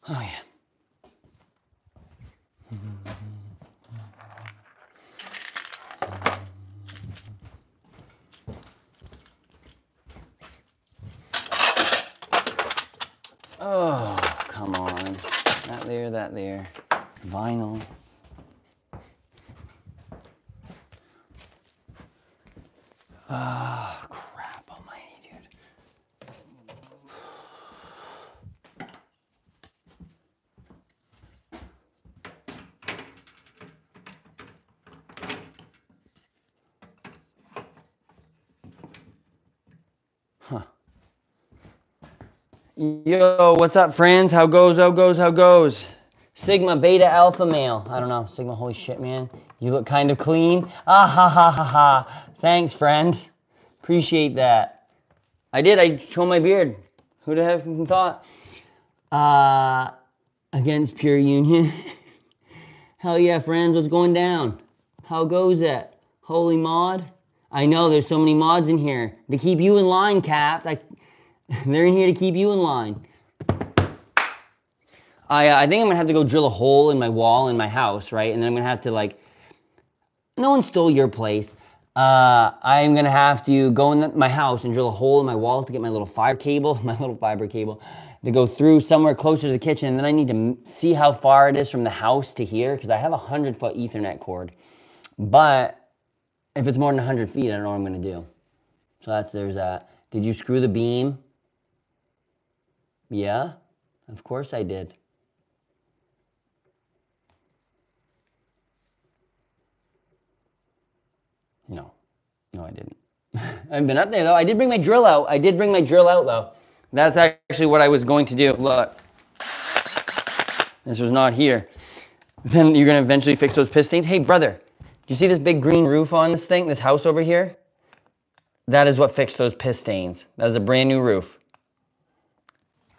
Oh, yeah. Oh, come on. That there. Vinyl. Oh, crap almighty, dude. Huh. Yo, what's up, friends? How goes? Sigma, beta, alpha male. I don't know. Sigma, holy shit, man. You look kind of clean. Ah, ha, ha, ha, ha. Thanks, friend. Appreciate that. I did. I showed my beard. Who'd have thought? Against pure union. Hell yeah, friends. What's going down? How goes it? Holy mod. I know there's so many mods in here. To keep you in line, Cap. They're in here to keep you in line. I think I'm gonna have to go drill a hole in my wall in my house, right? And then I'm gonna have to no one stole your place. I'm gonna have to go in my house and drill a hole in my wall to get my little fiber cable, to go through somewhere closer to the kitchen. And then I need to see how far it is from the house to here, because I have a 100-foot Ethernet cord. But if it's more than 100 feet, I don't know what I'm gonna do. So there's that. Did you screw the beam? Yeah, of course I did. No, I didn't. I haven't been up there though. I did bring my drill out. Though. That's actually what I was going to do. Look, this was not here. Then you're gonna eventually fix those pistons. Hey brother, do you see this big green roof on this thing, this house over here? That is what fixed those piss stains. That is a brand new roof.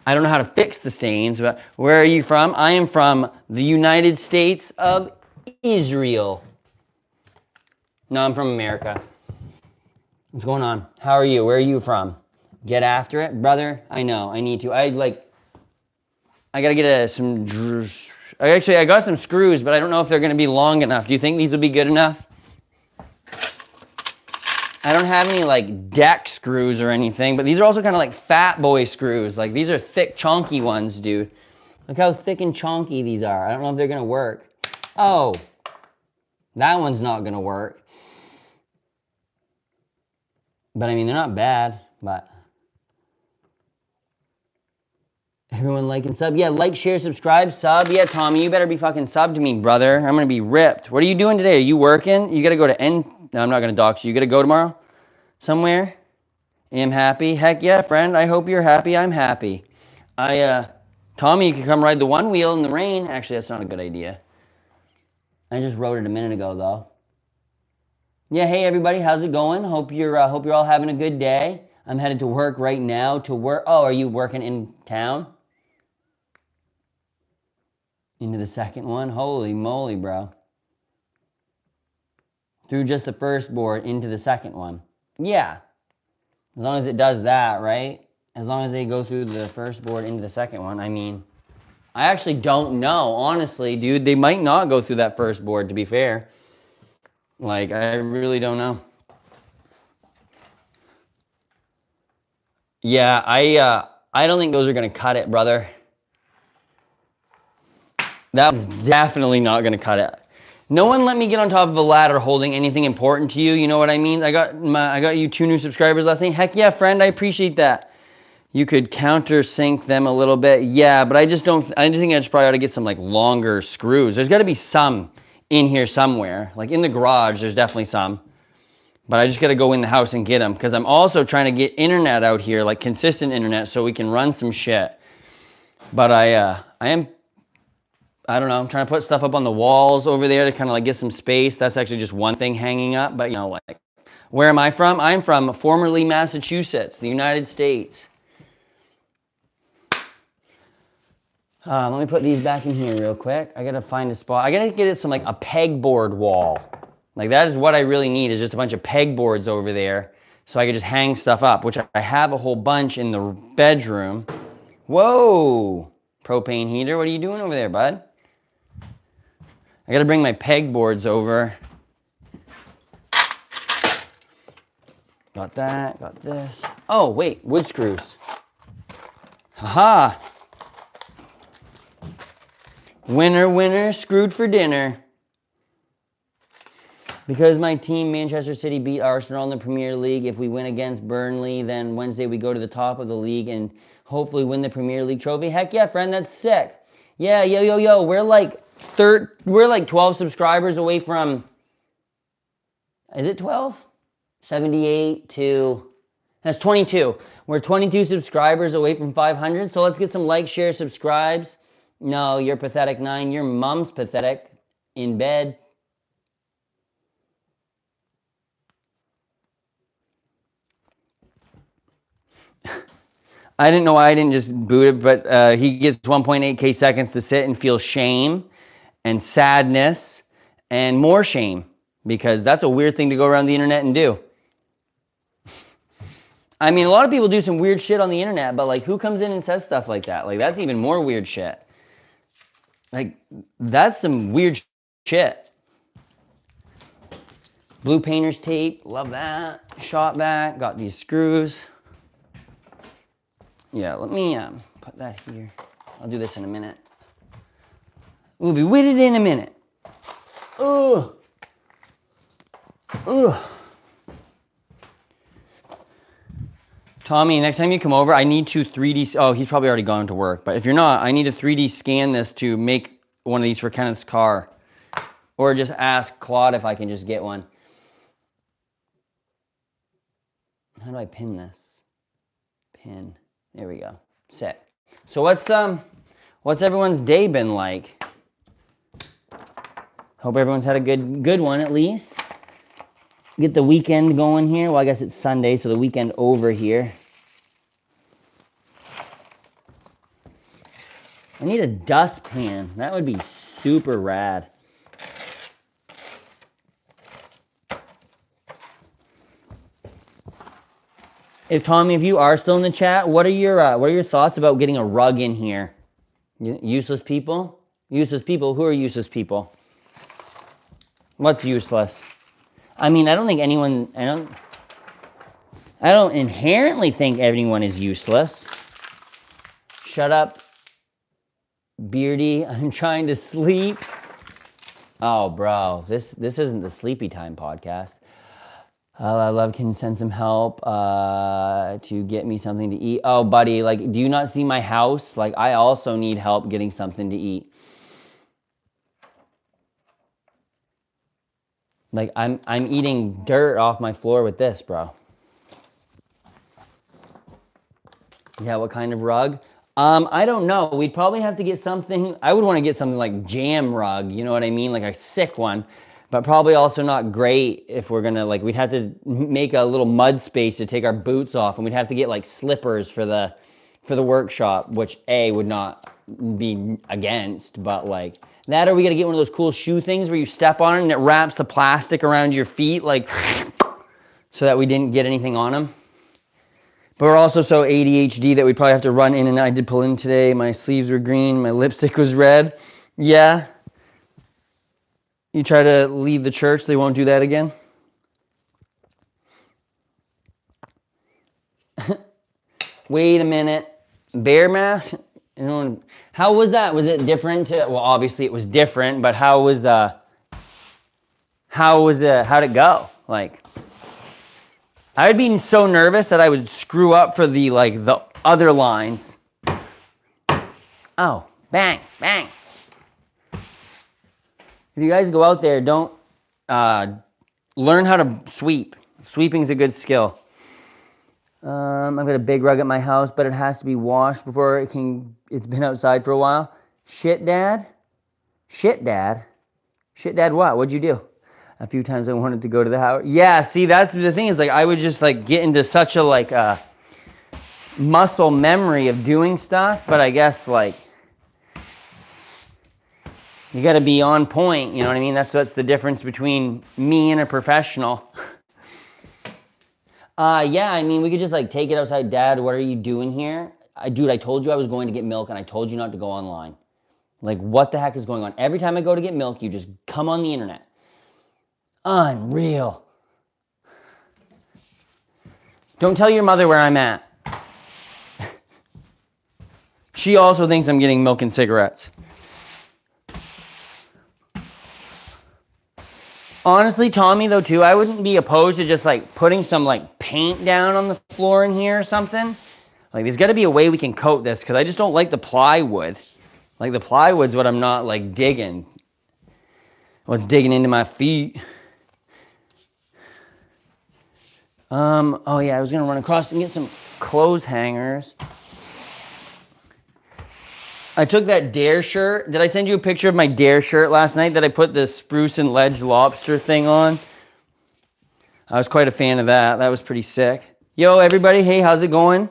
I don't know how to fix the stains, but where are you from? I am from the United States of Israel. No, I'm from America. What's going on? How are you? Where are you from? Get after it, brother. I know. I need to. I gotta get some. Actually, I got some screws, but I don't know if they're gonna be long enough. Do you think these will be good enough? I don't have any deck screws or anything, but these are also kind of fat boy screws. These are thick, chonky ones, dude. Look how thick and chonky these are. I don't know if they're gonna work. Oh, that one's not gonna work. But I mean, they're not bad, but. Everyone like and sub. Yeah, like, share, subscribe, sub. Yeah, Tommy, you better be fucking sub to me, brother. I'm gonna be ripped. What are you doing today? Are you working? You gotta go to No, I'm not gonna dox you. You gotta go tomorrow? Somewhere? Am happy? Heck yeah, friend. I hope you're happy. I'm happy. Tommy, you can come ride the one wheel in the rain. Actually, that's not a good idea. I just wrote it a minute ago, though. Yeah, hey everybody, how's it going? Hope you're all having a good day. I'm headed to work right now. Oh, are you working in town? Into the second one? Holy moly, bro. Through just the first board into the second one. Yeah. As long as it does that, right? As long as they go through the first board into the second one. I mean, I actually don't know. Honestly, dude, they might not go through that first board, to be fair. I really don't know. Yeah, I don't think those are going to cut it, brother. That one's definitely not going to cut it. No one let me get on top of a ladder holding anything important to you. You know what I mean? I got you 2 new subscribers last night. Heck yeah, friend. I appreciate that. You could countersink them a little bit. Yeah, but I just think I just probably ought to get some longer screws. There's got to be some in here somewhere. In the garage, there's definitely some. But I just got to go in the house and get them, because I'm also trying to get internet out here, consistent internet, so we can run some shit. But I don't know, I'm trying to put stuff up on the walls over there to kind of get some space. That's actually just one thing hanging up. But where am I from? I'm from formerly Massachusetts, the United States. Let me put these back in here real quick. I gotta find a spot. I gotta get it some a pegboard wall. That is what I really need, is just a bunch of pegboards over there so I could just hang stuff up, which I have a whole bunch in the bedroom. Whoa, propane heater, what are you doing over there, bud? I gotta bring my pegboards over. Got that, got this. Oh, wait, wood screws. Haha. Winner, winner, screwed for dinner. Because my team, Manchester City, beat Arsenal in the Premier League. If we win against Burnley, then Wednesday we go to the top of the league and hopefully win the Premier League trophy. Heck yeah, friend, that's sick. Yeah, yo. We're like 12 subscribers away from, is it 12? 78 to, that's 22. We're 22 subscribers away from 500. So let's get some likes, shares, subscribes. No, you're pathetic 9. Your mom's pathetic in bed. I didn't know why I didn't just boot it, but he gets 1.8k seconds to sit and feel shame and sadness and more shame, because that's a weird thing to go around the internet and do. I mean, a lot of people do some weird shit on the internet, but like, who comes in and says stuff like that? Like, that's even more weird shit. Like, that's some weird shit. Blue painter's tape, love that. Shot back, got these screws. Yeah, let me put that here. I'll do this in a minute. We'll be with it in a minute. Ugh. Tommy, next time you come over, I need to 3D... Oh, he's probably already gone to work. But if you're not, I need to 3D scan this to make one of these for Kenneth's car. Or just ask Claude if I can just get one. How do I pin this? Pin. There we go. Set. So what's everyone's day been like? Hope everyone's had a good one at least. Get the weekend going here. Well, I guess it's Sunday, so the weekend over here. I need a dustpan. That would be super rad. Tommy, if you are still in the chat, what are your thoughts about getting a rug in here? Useless people? Useless people? Who are useless people? What's useless? I mean, I don't inherently think everyone is useless. Shut up, Beardy. I'm trying to sleep. Oh, bro, this isn't the sleepy time podcast. I love, can you send some help to get me something to eat? Oh, buddy, like, do you not see my house? Like, I also need help getting something to eat. Like, I'm eating dirt off my floor with this, bro. Yeah, what kind of rug? I don't know. We'd probably have to get something. I would want to get something like jam rug, you know what I mean? Like a sick one. But probably also not great if we're gonna, like, we'd have to make a little mud space to take our boots off, and we'd have to get like slippers for the workshop, which would not be against, but like that, or we gotta get one of those cool shoe things where you step on it and it wraps the plastic around your feet, like, so that we didn't get anything on them. But we're also so ADHD that we'd probably have to run in and out. I did pull in today. My sleeves were green. My lipstick was red. Yeah. You try to leave the church, they won't do that again? Wait a minute. Bear mask? How was that? Was it different? Well, obviously it was different, but how'd it go? Like, I would be so nervous that I would screw up for the other lines. Oh, bang, bang. If you guys go out there, don't learn how to sweep. Sweeping's a good skill. I've got a big rug at my house, but it has to be washed before it's been outside for a while. Shit, Dad? Shit, Dad? Shit, Dad, what? What'd you do? A few times I wanted to go to the house. Yeah, see, that's the thing is, like, I would just, like, get into such a, muscle memory of doing stuff, but I guess, like, you got to be on point, you know what I mean? That's the difference between me and a professional. Yeah, I mean, we could just like take it outside. Dad, what are you doing here? Dude, I told you I was going to get milk and I told you not to go online. Like, what the heck is going on? Every time I go to get milk, you just come on the internet. Unreal. Don't tell your mother where I'm at. She also thinks I'm getting milk and cigarettes. Honestly, Tommy, though, too, I wouldn't be opposed to just like putting some like paint down on the floor in here or something. Like, there's got to be a way we can coat this because I just don't like the plywood. Like, the plywood's what I'm not like digging. What's digging into my feet. Oh yeah, I was gonna run across and get some clothes hangers. I took that Dare shirt. Did I send you a picture of my Dare shirt last night that I put the spruce and ledge lobster thing on? I was quite a fan of that. That was pretty sick. Yo, everybody. Hey, how's it going?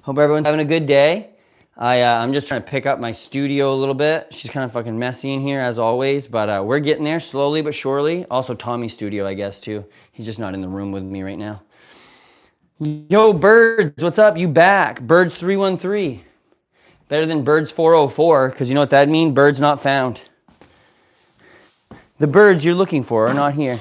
Hope everyone's having a good day. I'm just trying to pick up my studio a little bit. She's kind of fucking messy in here, as always. But we're getting there slowly but surely. Also, Tommy's studio, I guess, too. He's just not in the room with me right now. Yo, Birds. What's up? You back? Birds 313. Better than Birds 404, because you know what that means? Birds not found. The birds you're looking for are not here.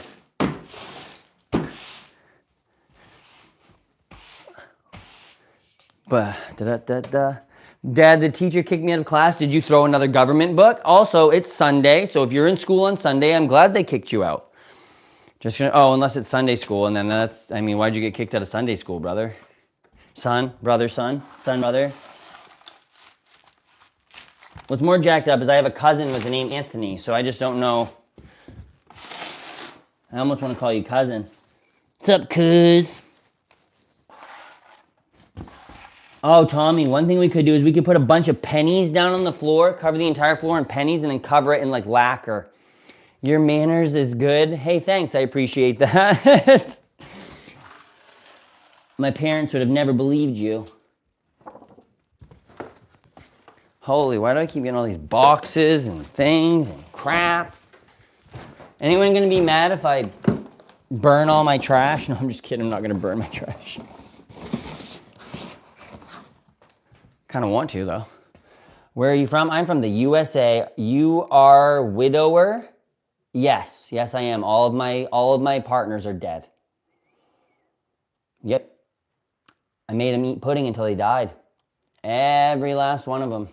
But Dad, the teacher kicked me out of class. Did you throw another government book? Also, it's Sunday, so if you're in school on Sunday, I'm glad they kicked you out. Just gonna, oh, unless it's Sunday school, and then that's, I mean, why'd you get kicked out of Sunday school, brother? Son, brother, son, brother. What's more jacked up is I have a cousin with the name Anthony, so I just don't know. I almost want to call you cousin. What's up, cuz? Oh, Tommy, one thing we could do is we could put a bunch of pennies down on the floor, cover the entire floor in pennies, and then cover it in like lacquer. Your manners is good. Hey, thanks, I appreciate that. My parents would have never believed you. Holy, why do I keep getting all these boxes and things and crap? Anyone gonna be mad if I burn all my trash? No, I'm just kidding, I'm not gonna burn my trash. Kind of want to, though. Where are you from? I'm from the USA. You are widower? Yes, yes I am. All of my partners are dead. Yep. I made them eat pudding until they died. Every last one of them.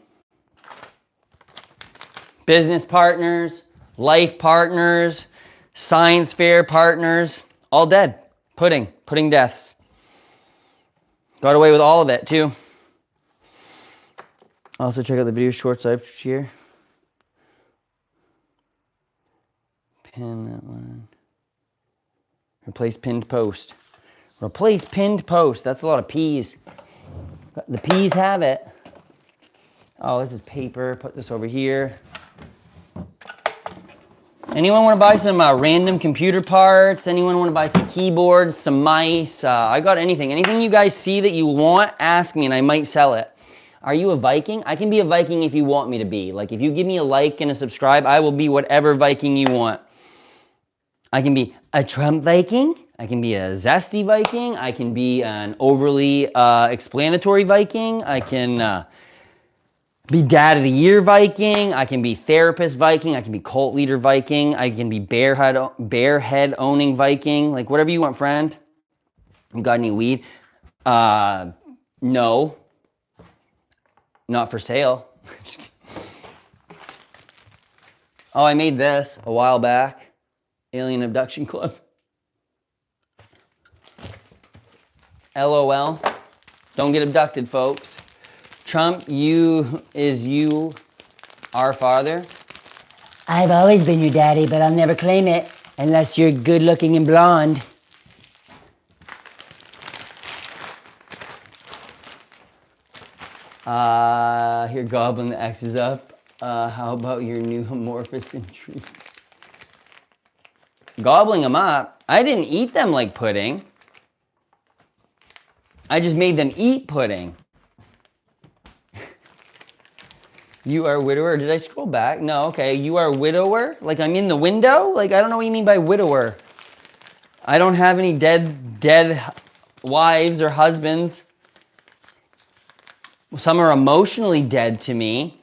Business partners, life partners, science fair partners, all dead. Pudding deaths. Got away with all of it, too. Also, check out the video shorts I've here. Pin that one. Replace pinned post. Replace pinned post. That's a lot of P's. The P's have it. Oh, this is paper. Put this over here. Anyone want to buy some random computer parts? Anyone want to buy some keyboards, some mice? I got anything. Anything you guys see that you want, ask me and I might sell it. Are you a Viking? I can be a Viking if you want me to be. Like, if you give me a like and a subscribe, I will be whatever Viking you want. I can be a Trump Viking. I can be a zesty Viking. I can be an overly explanatory Viking. I can be Dad of the Year Viking. I can be therapist Viking. I can be cult leader Viking. I can be bear head owning Viking. Like, whatever you want, friend. You got any weed? No. Not for sale. Oh, I made this a while back. Alien Abduction Club. LOL. Don't get abducted, folks. Trump, you our father? I've always been your daddy, but I'll never claim it unless you're good looking and blonde. Here, gobbling the X's up. How about your new amorphous intrigues? Gobbling them up? I didn't eat them like pudding. I just made them eat pudding. You are a widower? Did I scroll back? No, okay. You are a widower? Like I'm in the window? Like I don't know what you mean by widower. I don't have any dead wives or husbands. Some are emotionally dead to me.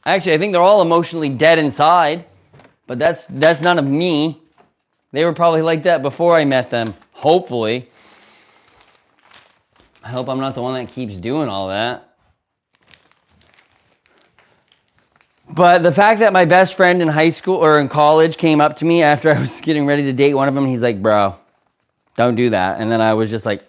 Actually, I think they're all emotionally dead inside, but that's none of me. They were probably like that before I met them, hopefully. I hope I'm not the one that keeps doing all that. But the fact that my best friend in high school or in college came up to me after I was getting ready to date one of them, he's like, bro, don't do that. And then I was just like,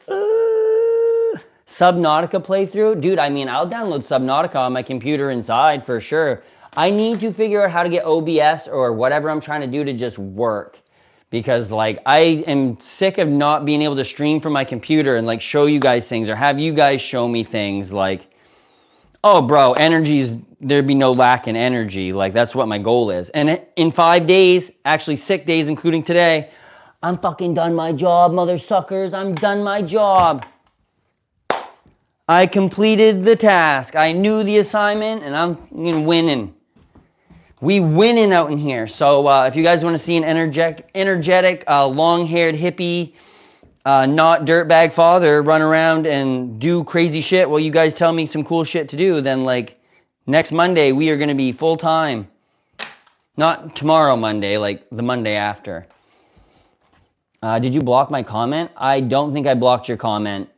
Subnautica playthrough? Dude, I mean, I'll download Subnautica on my computer inside for sure. I need to figure out how to get OBS or whatever I'm trying to do to just work. Because, like, I am sick of not being able to stream from my computer and, like, show you guys things or have you guys show me things. Like, oh, bro, there'd be no lack in energy. Like, that's what my goal is. And in 5 days, actually 6 days, including today, I'm fucking done my job, mother suckers. I'm done my job. I completed the task. I knew the assignment, and I'm winning. We winning out in here. So if you guys want to see an energetic, long-haired hippie, not dirtbag father run around and do crazy shit while you guys tell me some cool shit to do, then like next Monday we are going to be full-time. Not tomorrow Monday, like the Monday after. Did you block my comment? I don't think I blocked your comment.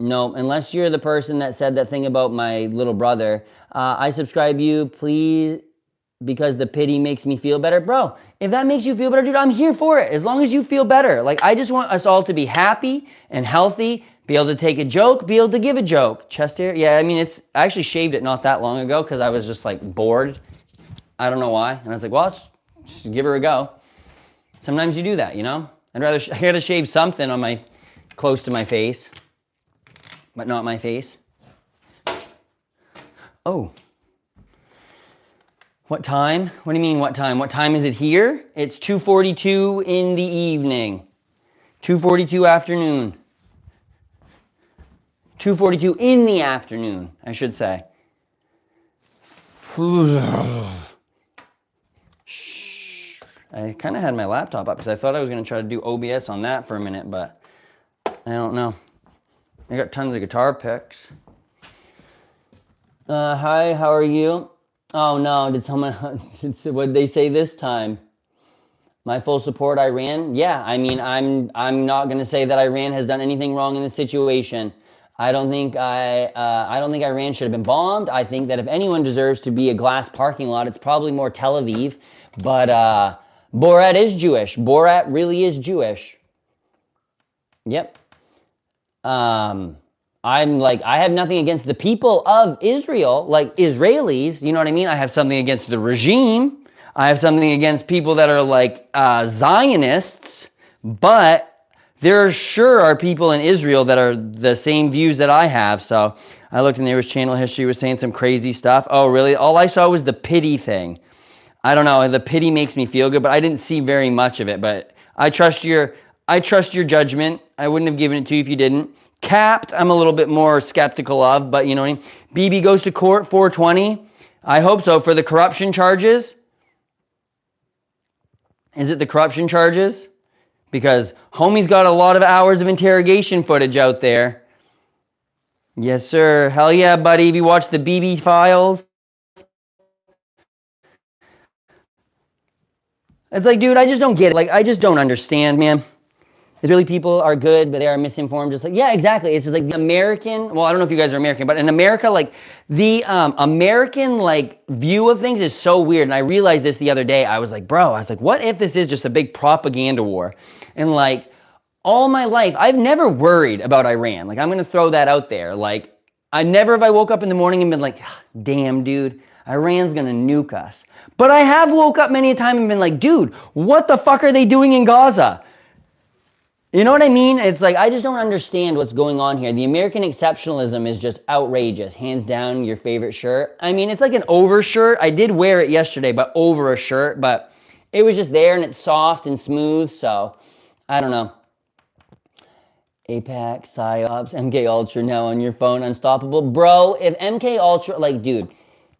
No, unless you're the person that said that thing about my little brother. I subscribe you, please, because the pity makes me feel better. Bro, if that makes you feel better, dude, I'm here for it. As long as you feel better. Like, I just want us all to be happy and healthy, be able to take a joke, be able to give a joke. Chest hair? Yeah, I mean, I actually shaved it not that long ago because I was just, like, bored. I don't know why. And I was like, well, let's just give her a go. Sometimes you do that, you know? I gotta shave something on close to my face. But not my face. Oh. What time? What do you mean, what time? What time is it here? It's 2:42 in the evening. 2:42 afternoon. 2:42 in the afternoon, I should say. Shh. I kind of had my laptop up because I thought I was going to try to do OBS on that for a minute, but I don't know. I got tons of guitar picks. Hi, how are you? Oh no, did someone, what did they say this time? My full support, Iran? Yeah, I mean, I'm not gonna say that Iran has done anything wrong in this situation. I don't think Iran should have been bombed. I think that if anyone deserves to be a glass parking lot, it's probably more Tel Aviv. But Borat is Jewish. Borat really is Jewish. Yep. I have nothing against the people of Israel, like Israelis, you know what I mean? I have something against the regime. I have something against people that are like Zionists, but there sure are people in Israel that are the same views that I have. So I looked and there was channel history, was saying some crazy stuff. Oh, really? All I saw was the pity thing. I don't know. The pity makes me feel good, but I didn't see very much of it. But I trust your judgment. I wouldn't have given it to you if you didn't. Capped, I'm a little bit more skeptical of, but you know what I mean? BB goes to court, 420. I hope so. For the corruption charges? Is it the corruption charges? Because homie's got a lot of hours of interrogation footage out there. Yes, sir. Hell yeah, buddy. Have you watched the BB files? It's like, dude, I just don't get it. Like, I just don't understand, man. Israeli people are good, but they are misinformed. Just like, yeah, exactly. It's just like the American, well, I don't know if you guys are American, but in America, like the American like view of things is so weird. And I realized this the other day. I was like, what if this is just a big propaganda war? And like all my life, I've never worried about Iran. Like, I'm going to throw that out there. Like, I woke up in the morning and been like, damn, dude, Iran's going to nuke us. But I have woke up many a time and been like, dude, what the fuck are they doing in Gaza? You know what I mean? It's like, I just don't understand what's going on here. The American exceptionalism is just outrageous. Hands down, your favorite shirt. I mean, it's like an over shirt. I did wear it yesterday, but over a shirt. But it was just there, and it's soft and smooth. So, I don't know. Apex, PsyOps, MK Ultra now on your phone, unstoppable. Bro, if MK Ultra, like, dude,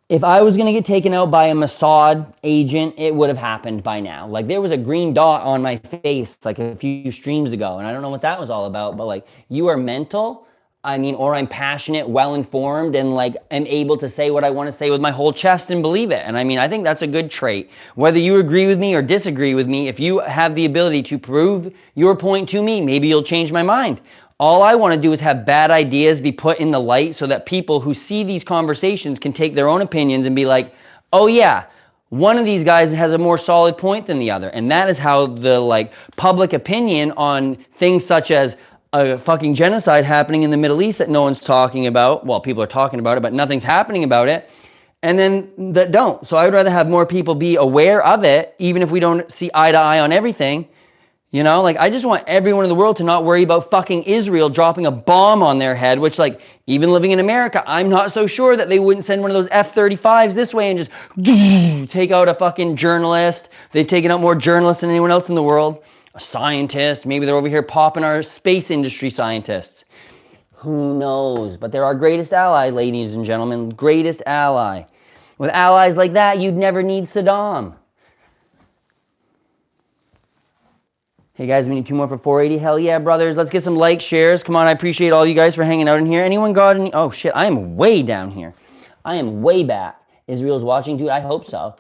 if I was going to get taken out by a Mossad agent, it would have happened by now. Like, there was a green dot on my face like a few streams ago, and I don't know what that was all about, but like, you are mental. I mean, or I'm passionate, well-informed, and like, am able to say what I want to say with my whole chest and believe it. And I mean, I think that's a good trait. Whether you agree with me or disagree with me, if you have the ability to prove your point to me, maybe you'll change my mind. All I want to do is have bad ideas be put in the light so that people who see these conversations can take their own opinions and be like, oh yeah, one of these guys has a more solid point than the other. And that is how the like public opinion on things such as a fucking genocide happening in the Middle East that no one's talking about. Well, people are talking about it, but nothing's happening about it. And then that don't. So I would rather have more people be aware of it, even if we don't see eye to eye on everything. You know, like, I just want everyone in the world to not worry about fucking Israel dropping a bomb on their head, which, like, even living in America, I'm not so sure that they wouldn't send one of those F-35s this way and just take out a fucking journalist. They've taken out more journalists than anyone else in the world. A scientist, maybe they're over here popping our space industry scientists. Who knows? But they're our greatest ally, ladies and gentlemen, greatest ally. With allies like that, you'd never need Saddam. Hey guys, we need 2 more for 480. Hell yeah, brothers. Let's get some likes, shares. Come on, I appreciate all you guys for hanging out in here. Anyone got any? Oh shit, I am way down here. I am way back. Israel's watching, dude. I hope so.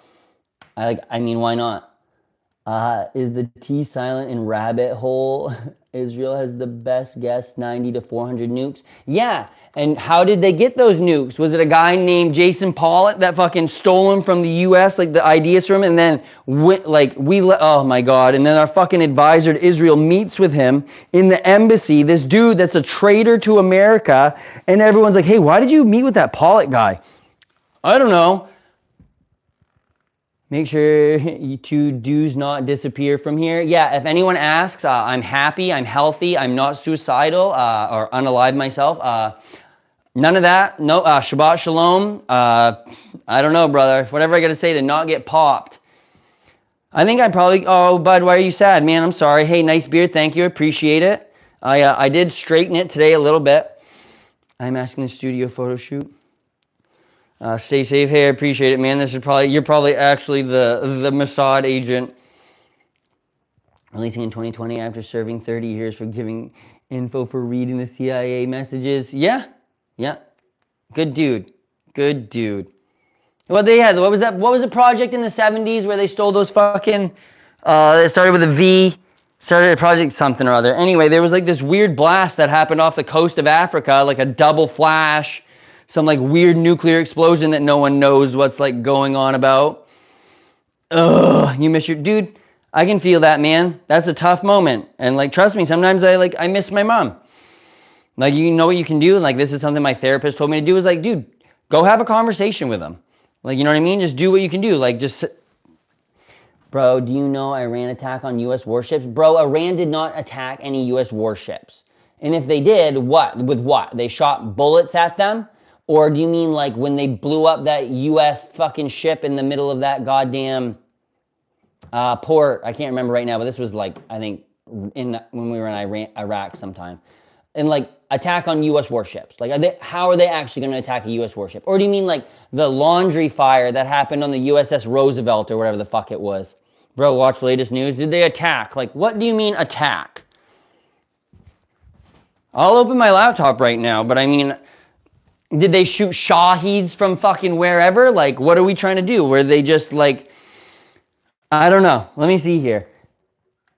I mean, why not? Is the T silent in rabbit hole? Israel has the best guess, 90 to 400 nukes. Yeah, and how did they get those nukes? Was it a guy named Jason Pollitt that fucking stole them from the U.S., like the ideas from him, and then oh my God, and then our fucking advisor to Israel meets with him in the embassy, this dude that's a traitor to America, and everyone's like, hey, why did you meet with that Pollitt guy? I don't know. Make sure you 2 do's not disappear from here. Yeah, if anyone asks, I'm happy, I'm healthy, I'm not suicidal or unalive myself. None of that. No, Shabbat Shalom. I don't know, brother. Whatever I got to say to not get popped. I think I probably, oh, bud, why are you sad, man? I'm sorry. Hey, nice beard. Thank you. I appreciate it. I did straighten it today a little bit. I'm asking the studio photo shoot. Stay safe. Hey, I appreciate it, man. You're probably actually the Mossad agent. Releasing in 2020 after serving 30 years for giving info for reading the CIA messages. Yeah. Good dude. Well, they had, what was the project in the 70s where they stole those fucking, it started with a V, started a project something or other. Anyway, there was like this weird blast that happened off the coast of Africa, like a double flash, some like weird nuclear explosion that no one knows what's like going on about. Ugh, you miss your, dude, I can feel that, man. That's a tough moment. And like, trust me, sometimes I miss my mom. Like, you know what you can do? And like, this is something my therapist told me to do, is like, dude, go have a conversation with them. Like, you know what I mean? Just do what you can do. Like, just, bro, do you know Iran attack on U.S. warships? Bro, Iran did not attack any U.S. warships. And if they did, what? With what? They shot bullets at them? Or do you mean like when they blew up that U.S. fucking ship in the middle of that goddamn port? I can't remember right now, but this was like, I think, when we were in Iraq sometime. And like, attack on U.S. warships. Like, how are they actually going to attack a U.S. warship? Or do you mean like the laundry fire that happened on the USS Roosevelt or whatever the fuck it was? Bro, watch latest news. Did they attack? Like, what do you mean attack? I'll open my laptop right now, but I mean, did they shoot Shaheeds from fucking wherever? Like, what are we trying to do? Were they just like, I don't know. Let me see here.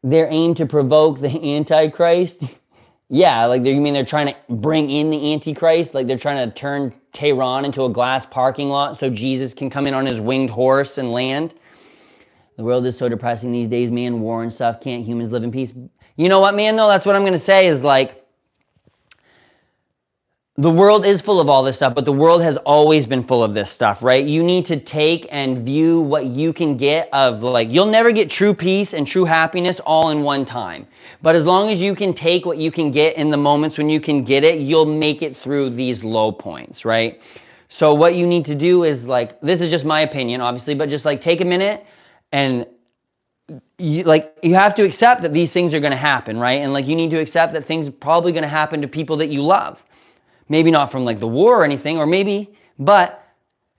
Their aim to provoke the Antichrist? Yeah, like, you mean they're trying to bring in the Antichrist? Like, they're trying to turn Tehran into a glass parking lot so Jesus can come in on his winged horse and land? The world is so depressing these days, man. War and stuff. Can't humans live in peace? You know what, man, though? That's what I'm going to say is, like, the world is full of all this stuff, but the world has always been full of this stuff, right? You need to take and view what you can get of, like, you'll never get true peace and true happiness all in one time. But as long as you can take what you can get in the moments when you can get it, you'll make it through these low points, right? So what you need to do is, like, this is just my opinion, obviously, but just like take a minute and you have to accept that these things are going to happen, right? And like, you need to accept that things are probably going to happen to people that you love. Maybe not from like the war or anything, or maybe, but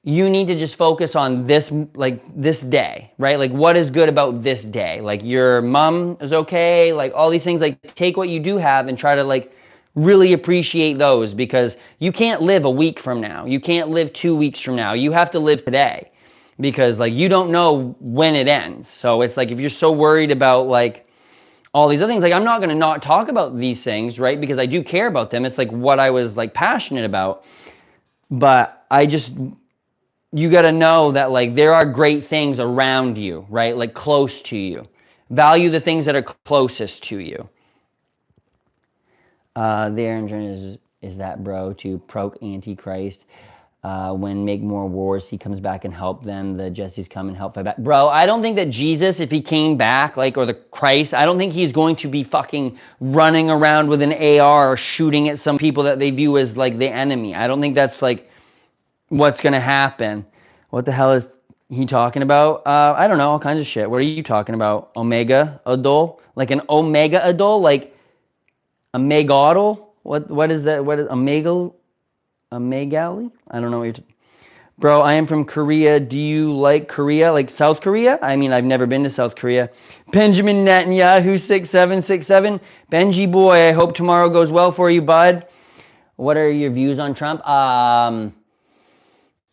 you need to just focus on this, like this day, right? Like what is good about this day? Like your mom is okay, like all these things, like take what you do have and try to like really appreciate those, because you can't live a week from now. You can't live 2 weeks from now. You have to live today, because like you don't know when it ends. So it's like if you're so worried about like all these other things, like I'm not going to not talk about these things, right? Because I do care about them. It's like what I was like passionate about. But you got to know that like there are great things around you, right? Like close to you. Value the things that are closest to you. The Aaron Jones is that bro to proc Antichrist. When make more wars, he comes back and help them. The Jesse's come and help fight back. Bro, I don't think that Jesus, if he came back, like, or the Christ, I don't think he's going to be fucking running around with an AR or shooting at some people that they view as like the enemy. I don't think that's like what's gonna happen. What the hell is he talking about? I don't know, all kinds of shit. What are you talking about? Omega Adol? Like an Omega Adol? Like a Megadol? What is that? What is Omegal? A Megali? I don't know what you're Bro, I am from Korea. Do you like Korea? Like South Korea? I mean, I've never been to South Korea. Benjamin Netanyahu 6767. Benji boy, I hope tomorrow goes well for you, bud. What are your views on Trump? I'm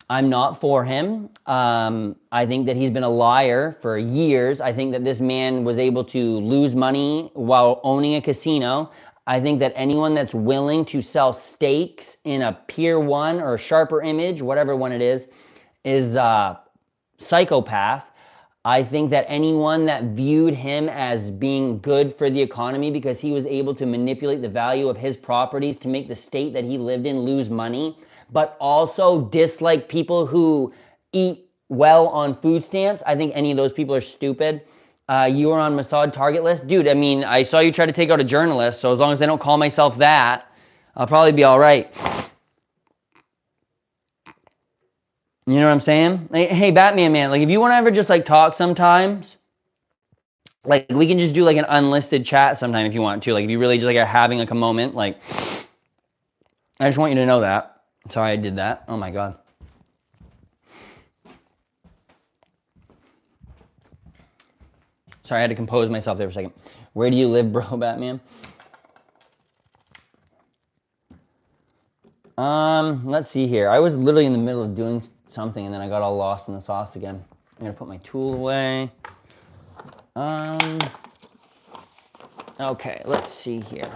not for him. I think that he's been a liar for years. I think that this man was able to lose money while owning a casino. I think that anyone that's willing to sell steaks in a Pier 1 or a Sharper Image, whatever one it is a psychopath. I think that anyone that viewed him as being good for the economy because he was able to manipulate the value of his properties to make the state that he lived in lose money, but also dislike people who eat well on food stamps, I think any of those people are stupid. You were on Mossad target list. Dude, I mean, I saw you try to take out a journalist, so as long as I don't call myself that, I'll probably be all right. You know what I'm saying? Like, hey, Batman man, like if you want to ever just like talk sometimes, like we can just do like an unlisted chat sometime if you want to. Like if you really just like are having like a moment, like I just want you to know that. Sorry I did that. Oh my God. Sorry, I had to compose myself there for a second. Where do you live, bro, Batman? Let's see here. I was literally in the middle of doing something and then I got all lost in the sauce again. I'm gonna put my tool away. Okay, let's see here.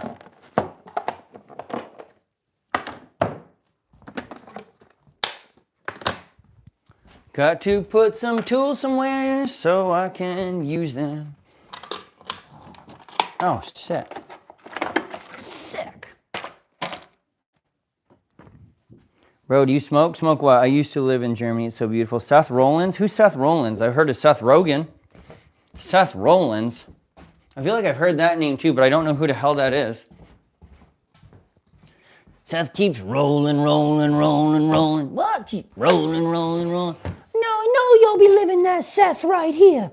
Got to put some tools somewhere so I can use them. Oh, sick. Sick. Bro, do you smoke? Smoke what? I used to live in Germany. It's so beautiful. Seth Rollins? Who's Seth Rollins? I've heard of Seth Rogen. Seth Rollins? I feel like I've heard that name too, but I don't know who the hell that is. Seth keeps rolling, rolling, rolling, rolling. What? Keep rolling, rolling, rolling. No, you'll be living that Seth right here.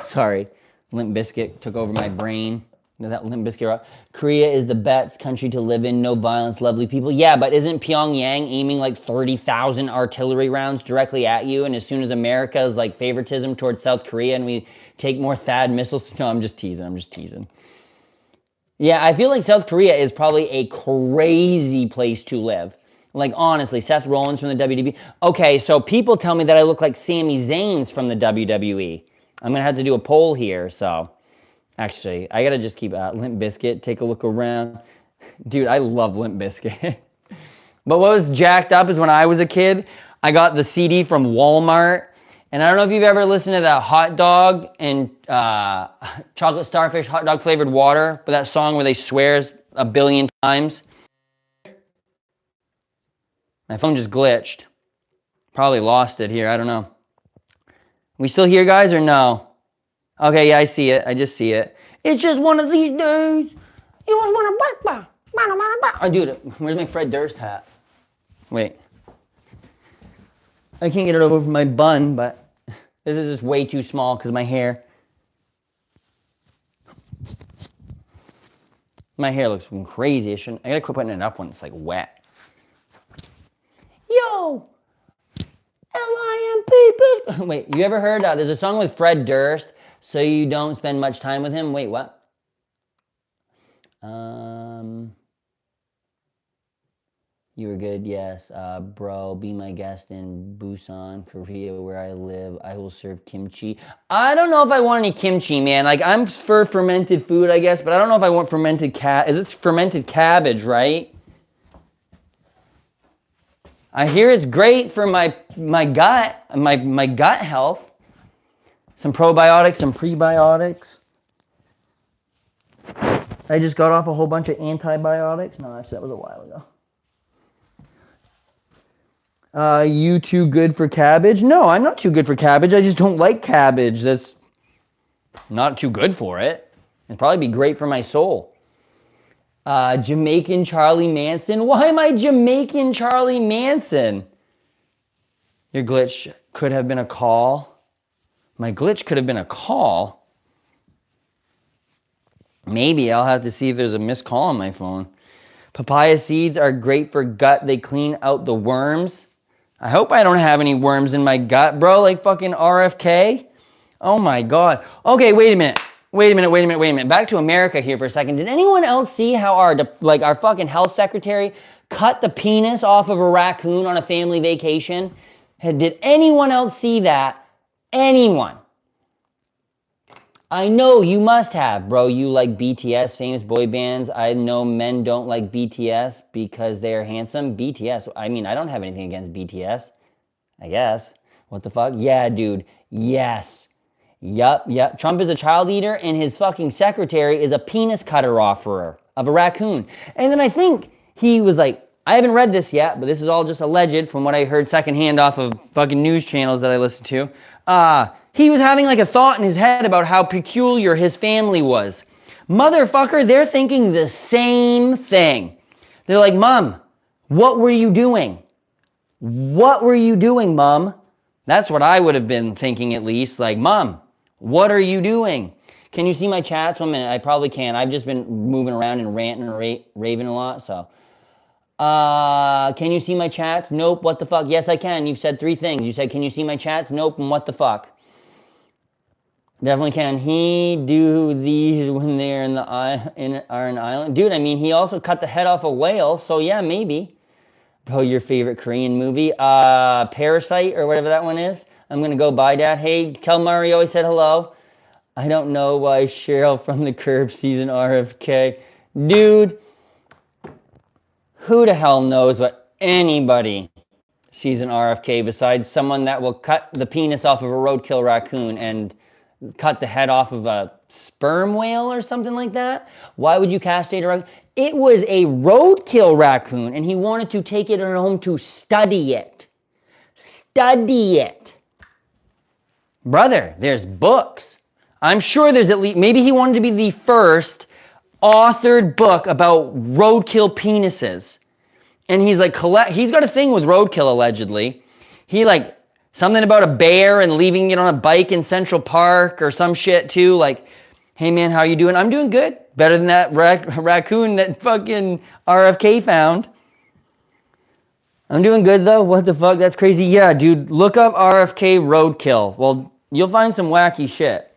Sorry, Limp Bizkit took over my brain. That Limp Bizkit rock. Korea is the best country to live in. No violence, lovely people. Yeah, but isn't Pyongyang aiming like 30,000 artillery rounds directly at you? And as soon as America is like favoritism towards South Korea and we take more THAAD missiles. No, I'm just teasing. Yeah, I feel like South Korea is probably a crazy place to live. Like, honestly, Seth Rollins from the WWE. Okay, so people tell me that I look like Sami Zayn's from the WWE. I'm going to have to do a poll here, so. Actually, I got to just keep Limp Bizkit, take a look around. Dude, I love Limp Bizkit. But what was jacked up is when I was a kid, I got the CD from Walmart. And I don't know if you've ever listened to that hot dog and chocolate starfish hot dog flavored water, but that song where they swears a billion times. My phone just glitched. Probably lost it here, I don't know. We still here, guys, or no? Okay, yeah, I see it. I just see it. It's just one of these days. You always want to buy. Oh, dude, where's my Fred Durst hat? Wait. I can't get it over my bun, but this is just way too small because my hair. My hair looks crazy. I gotta quit putting it up when it's like wet. Yo! L-I-M-P. Wait, you ever heard, there's a song with Fred Durst, So You Don't Spend Much Time With Him? Wait, what? You were good, yes. Bro, be my guest in Busan, Korea, where I live. I will serve kimchi. I don't know if I want any kimchi, man. Like, I'm for fermented food, I guess, but I don't know if I want fermented is it fermented cabbage, right? I hear it's great for my gut, my gut health. Some probiotics, some prebiotics. I just got off a whole bunch of antibiotics. No, actually, that was a while ago. You too good for cabbage? No, I'm not too good for cabbage. I just don't like cabbage. That's not too good for it. It'd probably be great for my soul. Jamaican Charlie Manson? Why am I Jamaican Charlie Manson? Your glitch could have been a call. My glitch could have been a call. Maybe I'll have to see if there's a missed call on my phone. Papaya seeds are great for gut. They clean out the worms. I hope I don't have any worms in my gut, bro, like fucking RFK. Oh my God. Okay, wait a minute. Back to America here for a second. Did anyone else see how our fucking health secretary cut the penis off of a raccoon on a family vacation? Did anyone else see that? Anyone? I know you must have, bro. You like BTS, famous boy bands. I know men don't like BTS because they are handsome. BTS, I mean, I don't have anything against BTS, I guess. What the fuck? Yeah, dude. Yes. Yup. Trump is a child eater and his fucking secretary is a penis cutter offerer of a raccoon. And then I think he was like, I haven't read this yet, but this is all just alleged from what I heard secondhand off of fucking news channels that I listen to. He was having like a thought in his head about how peculiar his family was. Motherfucker, they're thinking the same thing. They're like, Mom, what were you doing? What were you doing, Mom? That's what I would have been thinking at least. Like, Mom, what are you doing? Can you see my chats? 1 minute. I probably can. I've just been moving around and ranting and raving a lot, so. Can you see my chats? Nope. What the fuck? Yes, I can. You've said 3 things. You said, can you see my chats? Nope. And what the fuck? Definitely can. He do these when they're in an island? Dude, I mean, he also cut the head off a whale, so yeah, maybe. Bro, your favorite Korean movie? Parasite or whatever that one is. I'm gonna go buy that. Hey, tell Mario I said hello. I don't know why Cheryl from the Curb season RFK. Dude, who the hell knows what anybody sees in RFK besides someone that will cut the penis off of a roadkill raccoon and cut the head off of a sperm whale or something like that? Why would you castrate a raccoon? It was a roadkill raccoon, and he wanted to take it home to study it. Study it. Brother, there's books. I'm sure there's at least, maybe he wanted to be the first authored book about roadkill penises. And he's like, he's got a thing with roadkill, allegedly. He like, something about a bear and leaving it on a bike in Central Park or some shit too. Like, hey man, how you doing? I'm doing good. Better than that raccoon that fucking RFK found. I'm doing good though. What the fuck? That's crazy. Yeah, dude, look up RFK roadkill. Well, you'll find some wacky shit.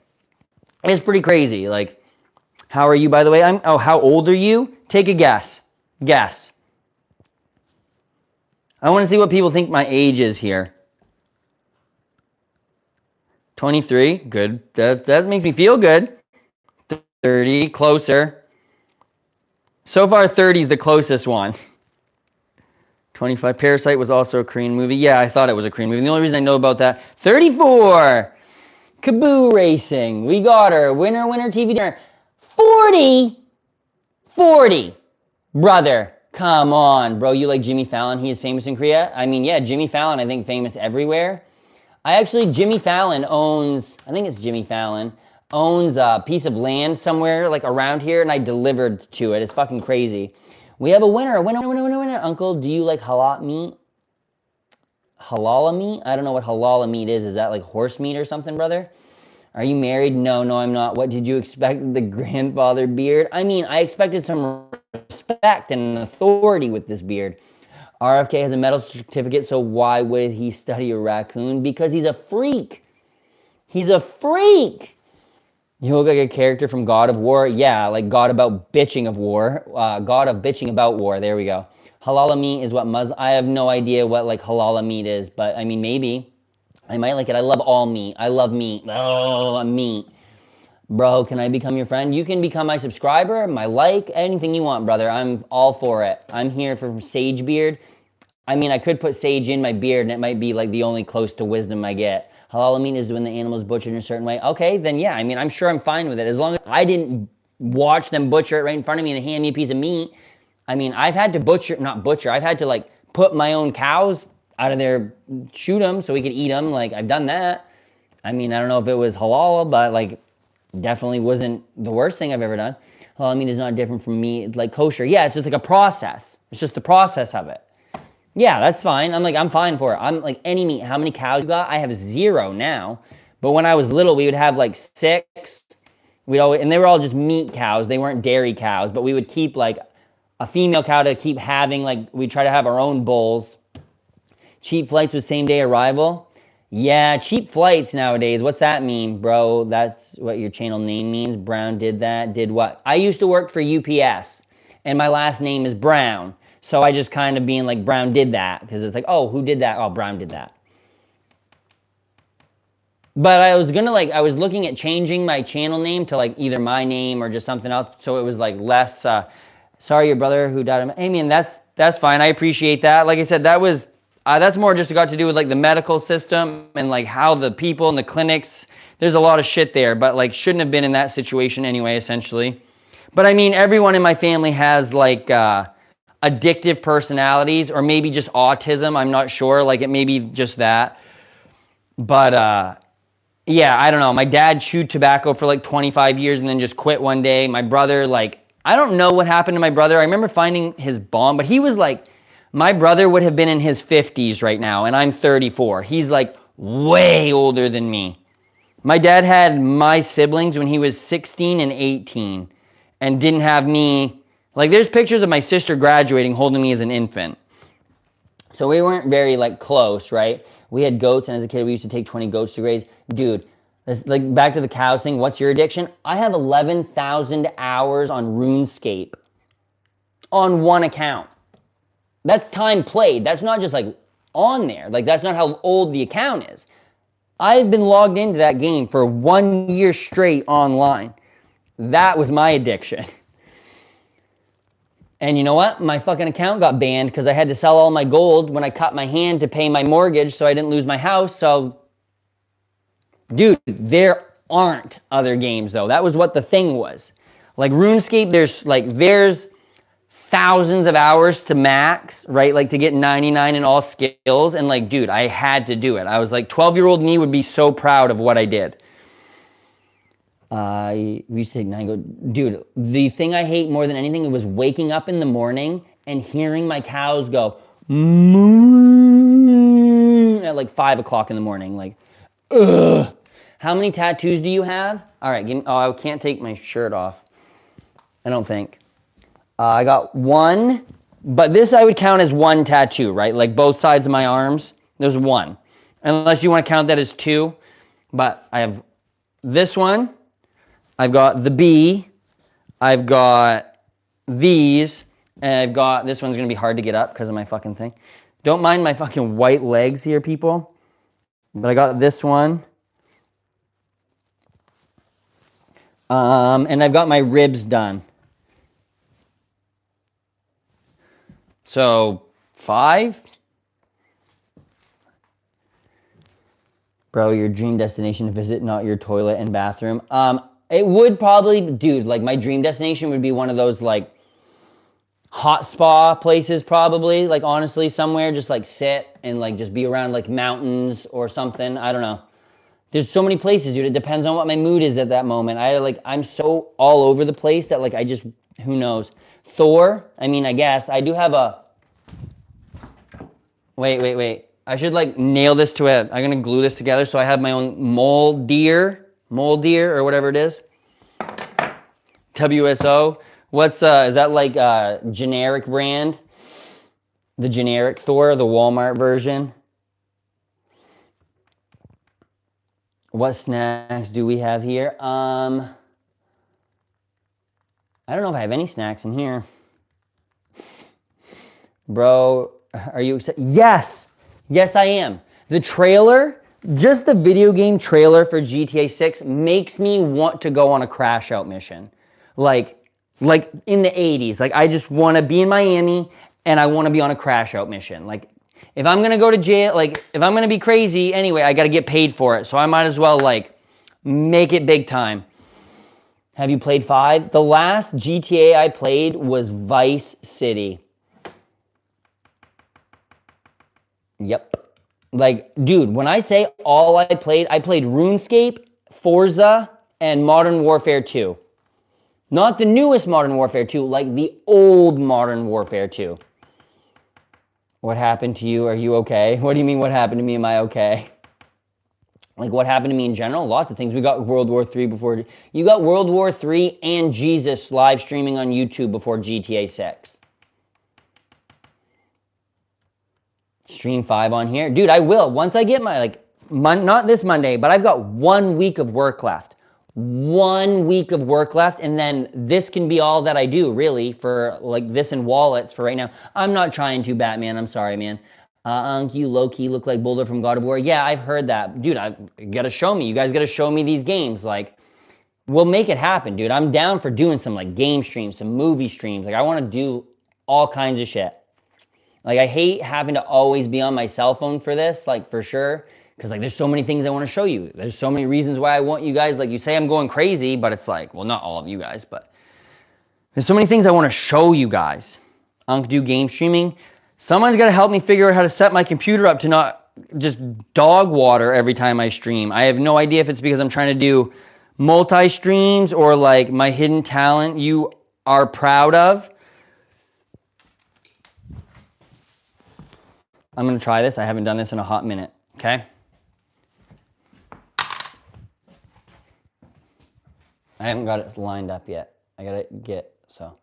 It's pretty crazy. Like, how are you, by the way? How old are you? Take a guess. Guess. I want to see what people think my age is here. 23, good. That makes me feel good. 30, closer. So far, 30 is the closest one. 25, Parasite was also a Korean movie. Yeah, I thought it was a Korean movie. The only reason I know about that. 34, Kaboo Racing. We got her. Winner, TV dinner. 40. Brother, come on, bro. You like Jimmy Fallon? He is famous in Korea? I mean, yeah, Jimmy Fallon, I think, famous everywhere. Jimmy Fallon owns a piece of land somewhere like around here, and I delivered to it. It's fucking crazy. We have a winner. Uncle, do you like halal meat? Halal meat? I don't know what halal meat is. Is that like horse meat or something, brother? Are you married? No, I'm not. What did you expect? The grandfather beard? I mean, I expected some respect and authority with this beard. RFK has a medical certificate, so why would he study a raccoon? Because he's a freak. He's a freak. You look like a character from God of War. Yeah, like God about bitching of war. God of bitching about war. There we go. Halal meat is what Muslim. I have no idea what like halal meat is, but I mean maybe I might like it. I love all meat. I love meat. Oh, meat. Bro, can I become your friend? You can become my subscriber, my like, anything you want, brother. I'm all for it. I'm here for sage beard. I mean, I could put sage in my beard and it might be like the only close to wisdom I get. Halal meat is when the animal is butchered in a certain way. Okay, then yeah, I mean, I'm sure I'm fine with it. As long as I didn't watch them butcher it right in front of me and hand me a piece of meat. I mean, I've had to not butcher, I've had to like put my own cows out of there, shoot them so we could eat them. Like, I've done that. I mean, I don't know if it was halal, but like, definitely wasn't the worst thing I've ever done. Halal meat is not different from meat, like kosher. Yeah, it's just like a process. It's just the process of it. Yeah, that's fine. I'm fine for it. I'm like any meat. How many cows you got? I have 0 now. But when I was little, we would have like 6. And they were all just meat cows. They weren't dairy cows, but we would keep like a female cow to keep having, like, we try to have our own bulls. Cheap flights with same day arrival. Yeah, cheap flights nowadays. What's that mean, bro? That's what your channel name means. Brown did that. Did what? I used to work for UPS, and my last name is Brown. So I just kind of being like, Brown did that, because it's like, oh, who did that? Oh, Brown did that. But I was gonna like, I was looking at changing my channel name to like either my name or just something else, so it was like less, sorry, your brother who died. Hey, man, that's fine. I appreciate that. Like I said, that was, that's more just got to do with like the medical system and like how the people in the clinics, there's a lot of shit there, but like shouldn't have been in that situation anyway, essentially. But I mean, everyone in my family has like addictive personalities, or maybe just autism. I'm not sure. Like it may be just that. But yeah, I don't know. My dad chewed tobacco for like 25 years and then just quit one day. My brother, like, I don't know what happened to my brother. I remember finding his bomb, but he was like, my brother would have been in his 50s right now, and I'm 34. He's like way older than me. My dad had my siblings when he was 16 and 18 and didn't have me. Like, there's pictures of my sister graduating holding me as an infant. So we weren't very like close, right? We had goats, and as a kid, we used to take 20 goats to graze. Dude, like back to the cows thing. What's your addiction? I have 11,000 hours on RuneScape on one account. That's time played. That's not just like on there. Like, that's not how old the account is. I've been logged into that game for 1 year straight online. That was my addiction. And you know what? My fucking account got banned because I had to sell all my gold when I cut my hand to pay my mortgage so I didn't lose my house. So, dude, there aren't other games though. That was what the thing was. Like RuneScape, there's thousands of hours to max, right? Like to get 99 in all skills. And like, dude, I had to do it. I was like, 12-year-old me would be so proud of what I did. We used to take 9 goats. Dude, the thing I hate more than anything was waking up in the morning and hearing my cows go moo at like 5 o'clock in the morning. Like, ugh. How many tattoos do you have? All right, I can't take my shirt off. I don't think. I got 1, but this I would count as 1 tattoo, right? Like both sides of my arms, there's 1. Unless you want to count that as 2. But I have this one. I've got the bee, I've got these, and I've got, this one's going to be hard to get up because of my fucking thing. Don't mind my fucking white legs here, people. But I got this one. And I've got my ribs done. So, 5? Bro, your dream destination to visit, not your toilet and bathroom. It would probably, dude, like my dream destination would be one of those like hot spa places probably, like honestly somewhere just like sit and like just be around like mountains or something. I don't know. There's so many places, dude. It depends on what my mood is at that moment. I'm so all over the place that like I just, who knows. Thor, I mean, I guess I do have a, wait. I should like nail this to it. I'm gonna glue this together so I have my own mole deer or whatever it is. WSO. What's is that like a generic brand? The generic Thor, the Walmart version. What snacks do we have here? I don't know if I have any snacks in here. Bro, are you excited? Yes! Yes, I am. The trailer, just the video game trailer for GTA 6 makes me want to go on a crash out mission. Like in the 80s. Like, I just want to be in Miami and I want to be on a crash out mission. Like, if I'm going to go to jail, like, if I'm going to be crazy, anyway, I got to get paid for it. So I might as well, like, make it big time. Have you played 5? The last GTA I played was Vice City. Yep. Like, dude, when I say all I played RuneScape, Forza, and Modern Warfare 2. Not the newest Modern Warfare 2, like the old Modern Warfare 2. What happened to you? Are you okay? What do you mean, what happened to me? Am I okay? Like, what happened to me in general? Lots of things. We got World War III before. You got World War III and Jesus live streaming on YouTube before GTA 6. Stream 5 on here. Dude, I will. Once I get my, like, not this Monday, but I've got 1 week of work left. 1 week of work left, and then this can be all that I do, really, for, like, this and wallets for right now. I'm not trying to, Batman. I'm sorry, man. You low-key look like Boulder from God of War. Yeah, I've heard that. Dude, I gotta show me. You guys gotta show me these games. Like, we'll make it happen, dude. I'm down for doing some, like, game streams, some movie streams. Like, I want to do all kinds of shit. Like, I hate having to always be on my cell phone for this, like, for sure. Because, like, there's so many things I want to show you. There's so many reasons why I want you guys, like, you say I'm going crazy, but it's like, well, not all of you guys, but there's so many things I want to show you guys. Do game streaming. Someone's got to help me figure out how to set my computer up to not just dog water every time I stream. I have no idea if it's because I'm trying to do multi-streams or, like, my hidden talent you are proud of. I'm going to try this. I haven't done this in a hot minute, okay? I haven't got it lined up yet. I got to get, so.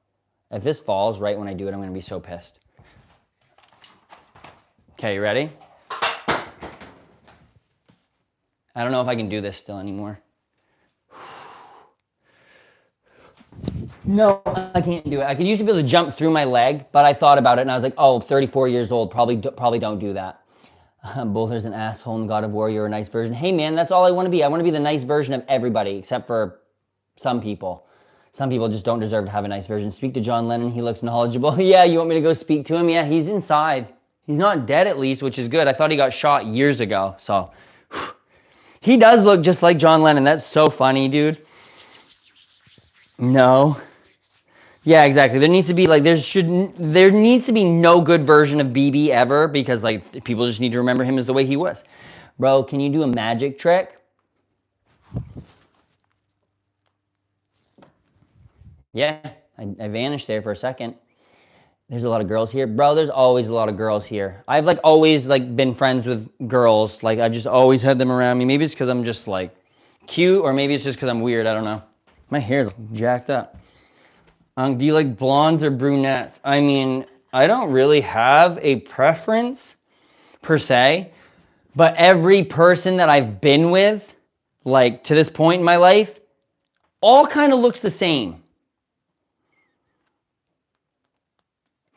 If this falls right when I do it, I'm going to be so pissed. Okay, you ready? I don't know if I can do this still anymore. No, I can't do it. I could used to be able to jump through my leg, but I thought about it and I was like, oh, 34 years old, probably don't do that. Boulder's an asshole in God of War, you're a nice version. Hey man, that's all I want to be. I want to be the nice version of everybody, except for some people. Some people just don't deserve to have a nice version. Speak to John Lennon, he looks knowledgeable. Yeah, you want me to go speak to him? Yeah, he's inside. He's not dead at least, which is good. I thought he got shot years ago, so. He does look just like John Lennon. That's so funny, dude. No. Yeah, exactly. There needs to be, like, there needs to be no good version of BB ever, because, like, people just need to remember him as the way he was. Bro, can you do a magic trick? Yeah, I vanished there for a second. There's a lot of girls here. Bro, there's always a lot of girls here. I've, like, always, like, been friends with girls. Like, I've just always had them around me. Maybe it's because I'm just, like, cute, or maybe it's just because I'm weird. I don't know. My hair's jacked up. Do you like blondes or brunettes? I mean, I don't really have a preference, per se. But every person that I've been with, like, to this point in my life, all kind of looks the same.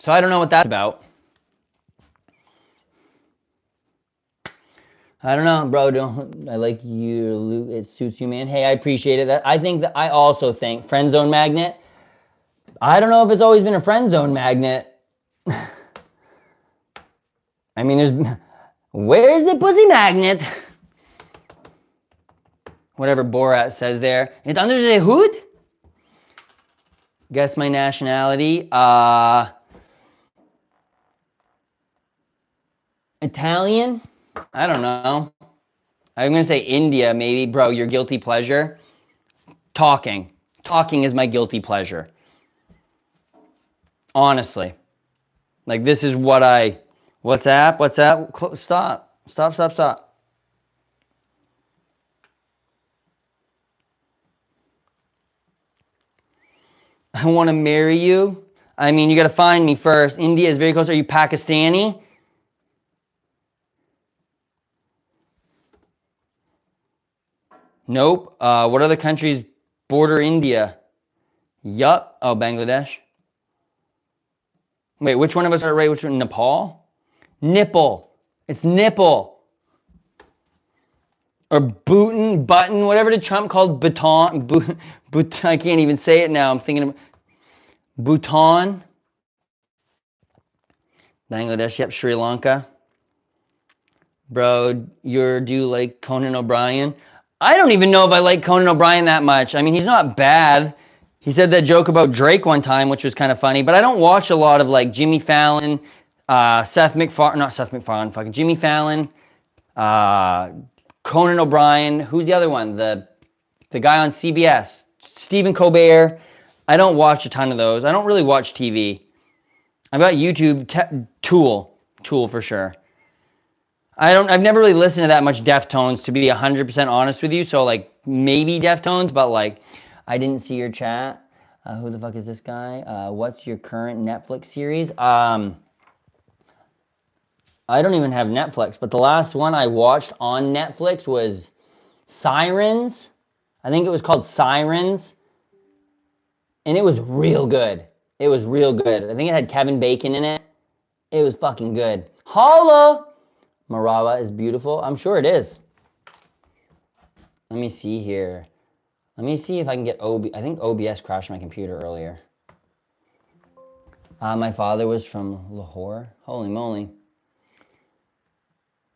So I don't know what that's about. I don't know, bro. I like you. It suits you, man. Hey, I appreciate it. I also think friend zone magnet. I don't know if it's always been a friend zone magnet. I mean, where's the pussy magnet? Whatever Borat says there. It's under the hood? Guess my nationality. Italian? I don't know. I'm going to say India, maybe. Bro, your guilty pleasure? Talking. Talking is my guilty pleasure. Honestly. Like, this is what WhatsApp? Stop. Stop. I want to marry you. I mean, you got to find me first. India is very close. Are you Pakistani? Nope. What other countries border India? Yup. Oh, Bangladesh. Wait, which one of us are right? Which one? Nepal? Nipple. It's nipple. Or button, whatever did Trump called Bhutan? I can't even say it now. I'm thinking of Bhutan. Bangladesh, yep. Sri Lanka. Bro, do you like Conan O'Brien? I don't even know if I like Conan O'Brien that much. I mean, he's not bad. He said that joke about Drake one time, which was kind of funny, but I don't watch a lot of like Jimmy Fallon, not Seth MacFarlane, fucking Jimmy Fallon, Conan O'Brien. Who's the other one? The guy on CBS, Stephen Colbert. I don't watch a ton of those. I don't really watch TV. I've got YouTube, Tool for sure. I've never really listened to that much Deftones, to be 100% honest with you. So like maybe Deftones, but like I didn't see your chat. Who the fuck is this guy? What's your current Netflix series? I don't even have Netflix, but the last one I watched on Netflix was Sirens. I think it was called Sirens. And it was real good. It was real good. I think it had Kevin Bacon in it. It was fucking good. Holla! Marawa is beautiful. I'm sure it is. Let me see here. Let me see if I can get I think OBS crashed my computer earlier. My father was from Lahore. Holy moly.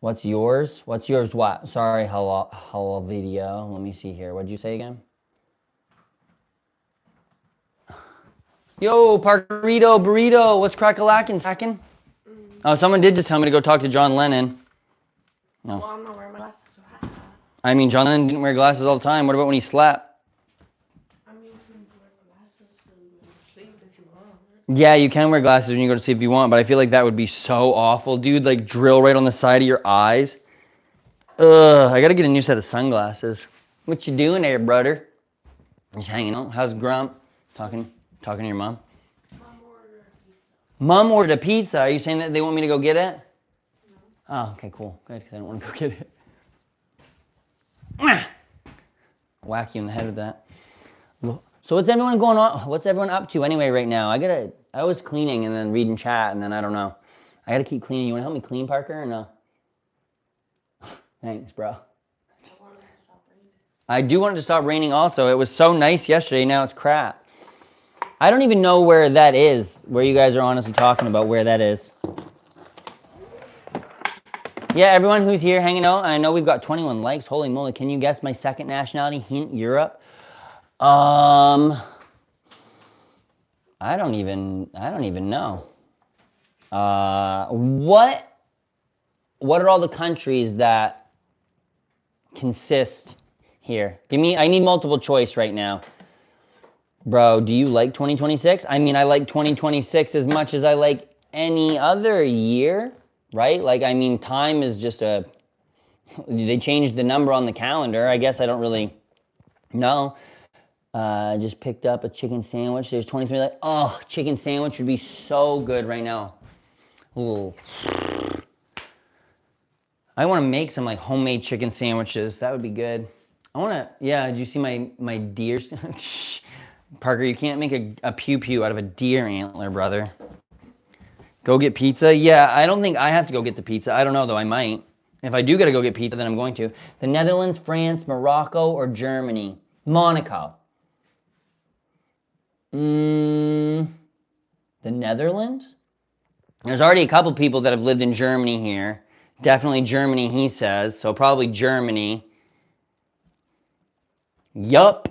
What's yours? What's yours what? Sorry, hello video. Let me see here. What'd you say again? Yo, Burrito. What's crack-a-lackin', sackin'? Oh, someone did just tell me to go talk to John Lennon. No. Well, I'm not wearing my glasses, so I mean, John Lennon didn't wear glasses all the time. What about when he slept? I mean, you can wear glasses to sleep if you want. Yeah, you can wear glasses when you go to sleep if you want, but I feel like that would be so awful, dude. Like, drill right on the side of your eyes. Ugh, I gotta get a new set of sunglasses. What you doing there, brother? Just hanging out. How's Grump? Talking to your mom? Mom ordered a pizza. Are you saying that they want me to go get it? No. Oh, okay, cool. Good, because I don't want to go get it. Whack you in the head with that. So what's everyone going on? What's everyone up to anyway right now? I was cleaning and then reading chat and then I don't know. I gotta keep cleaning. You wanna help me clean, Parker, or no? Thanks, bro. I do want it to stop raining also. It was so nice yesterday, now it's crap. I don't even know where that is, where you guys are honestly talking about where that is. Yeah, everyone who's here hanging out, I know we've got 21 likes. Holy moly, can you guess my second nationality? Hint, Europe. I don't even know. What are all the countries that consist here? I need multiple choice right now. Bro, do you like 2026? I mean, I like 2026 as much as I like any other year, right? Like, I mean, time is just they changed the number on the calendar. I guess I don't really know. I just picked up a chicken sandwich. There's 23. Oh, chicken sandwich would be so good right now. Ooh. I want to make some like homemade chicken sandwiches. That would be good. Yeah, did you see my deer? Parker, you can't make a pew-pew out of a deer antler, brother. Go get pizza? Yeah, I don't think I have to go get the pizza. I don't know, though. I might. If I do got to go get pizza, then I'm going to. The Netherlands, France, Morocco, or Germany? Monaco. The Netherlands? There's already a couple people that have lived in Germany here. Definitely Germany, he says. So probably Germany. Yup.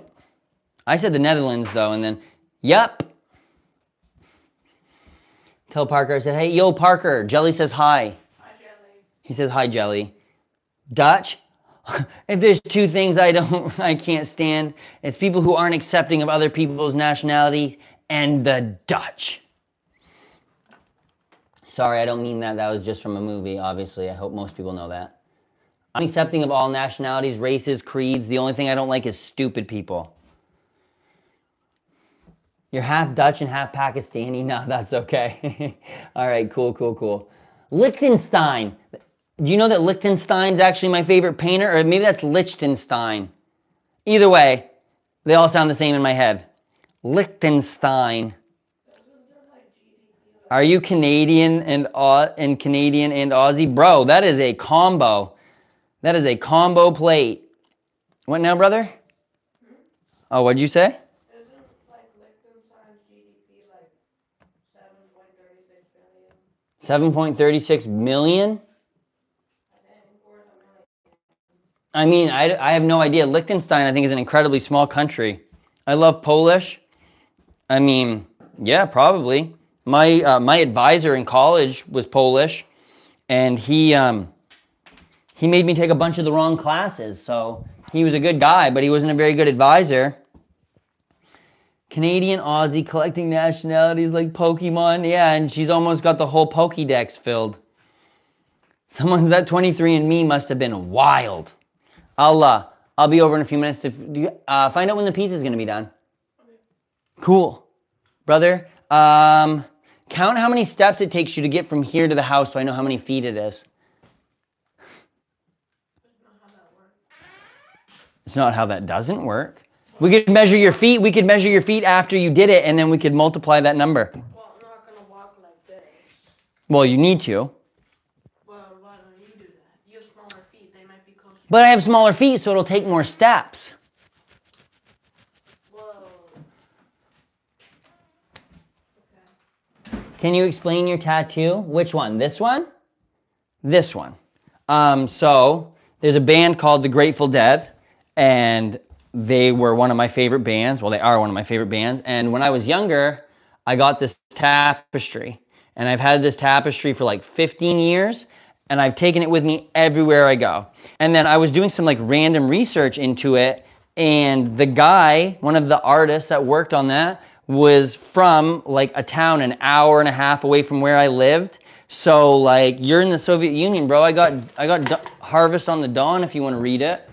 I said the Netherlands, though, and then, yup. Tell Parker, I said, hey, yo, Parker. Jelly says hi. Hi, Jelly. He says, hi, Jelly. Dutch? If there's two things I can't stand, it's people who aren't accepting of other people's nationality and the Dutch. Sorry, I don't mean that. That was just from a movie, obviously. I hope most people know that. I'm accepting of all nationalities, races, creeds. The only thing I don't like is stupid people. You're half Dutch and half Pakistani. No, that's okay. All right, cool. Liechtenstein. Do you know that Liechtenstein's actually my favorite painter? Or maybe that's Liechtenstein. Either way, they all sound the same in my head. Liechtenstein. Are you Canadian and Canadian and Aussie? Bro, that is a combo. That is a combo plate. What now, brother? Oh, what'd you say? Isn't like Liechtenstein's GDP like 7.36 billion? 7.36 million? I think, or is it million? I mean, I have no idea. Liechtenstein, I think, is an incredibly small country. I love Polish. I mean, yeah, probably. My advisor in college was Polish, and he made me take a bunch of the wrong classes. So he was a good guy, but he wasn't a very good advisor. Canadian Aussie collecting nationalities like Pokemon. Yeah, and she's almost got the whole Pokédex filled. Someone that 23andMe must have been wild. I'll be over in a few minutes to find out when the pizza's gonna be done. Okay. Cool, brother. Count how many steps it takes you to get from here to the house, so I know how many feet it is. That's not how that works. It's not how that doesn't work. We could measure your feet. We could measure your feet after you did it, and then we could multiply that number. Well, I'm not gonna walk like this. Well, you need to. Well, why don't you do that? You have smaller feet. They might be closer. But I have smaller feet, so it'll take more steps. Whoa. Okay. Can you explain your tattoo? Which one? This one? This one. So there's a band called the Grateful Dead, and they were one of my favorite bands. Well, they are one of my favorite bands. And when I was younger, I got this tapestry, and I've had this tapestry for like 15 years, and I've taken it with me everywhere I go. And then I was doing some like random research into it, and the guy, one of the artists that worked on that, was from like a town an hour and a half away from where I lived. So like, you're in the Soviet Union, bro. I got Harvest on the Dawn if you want to read it.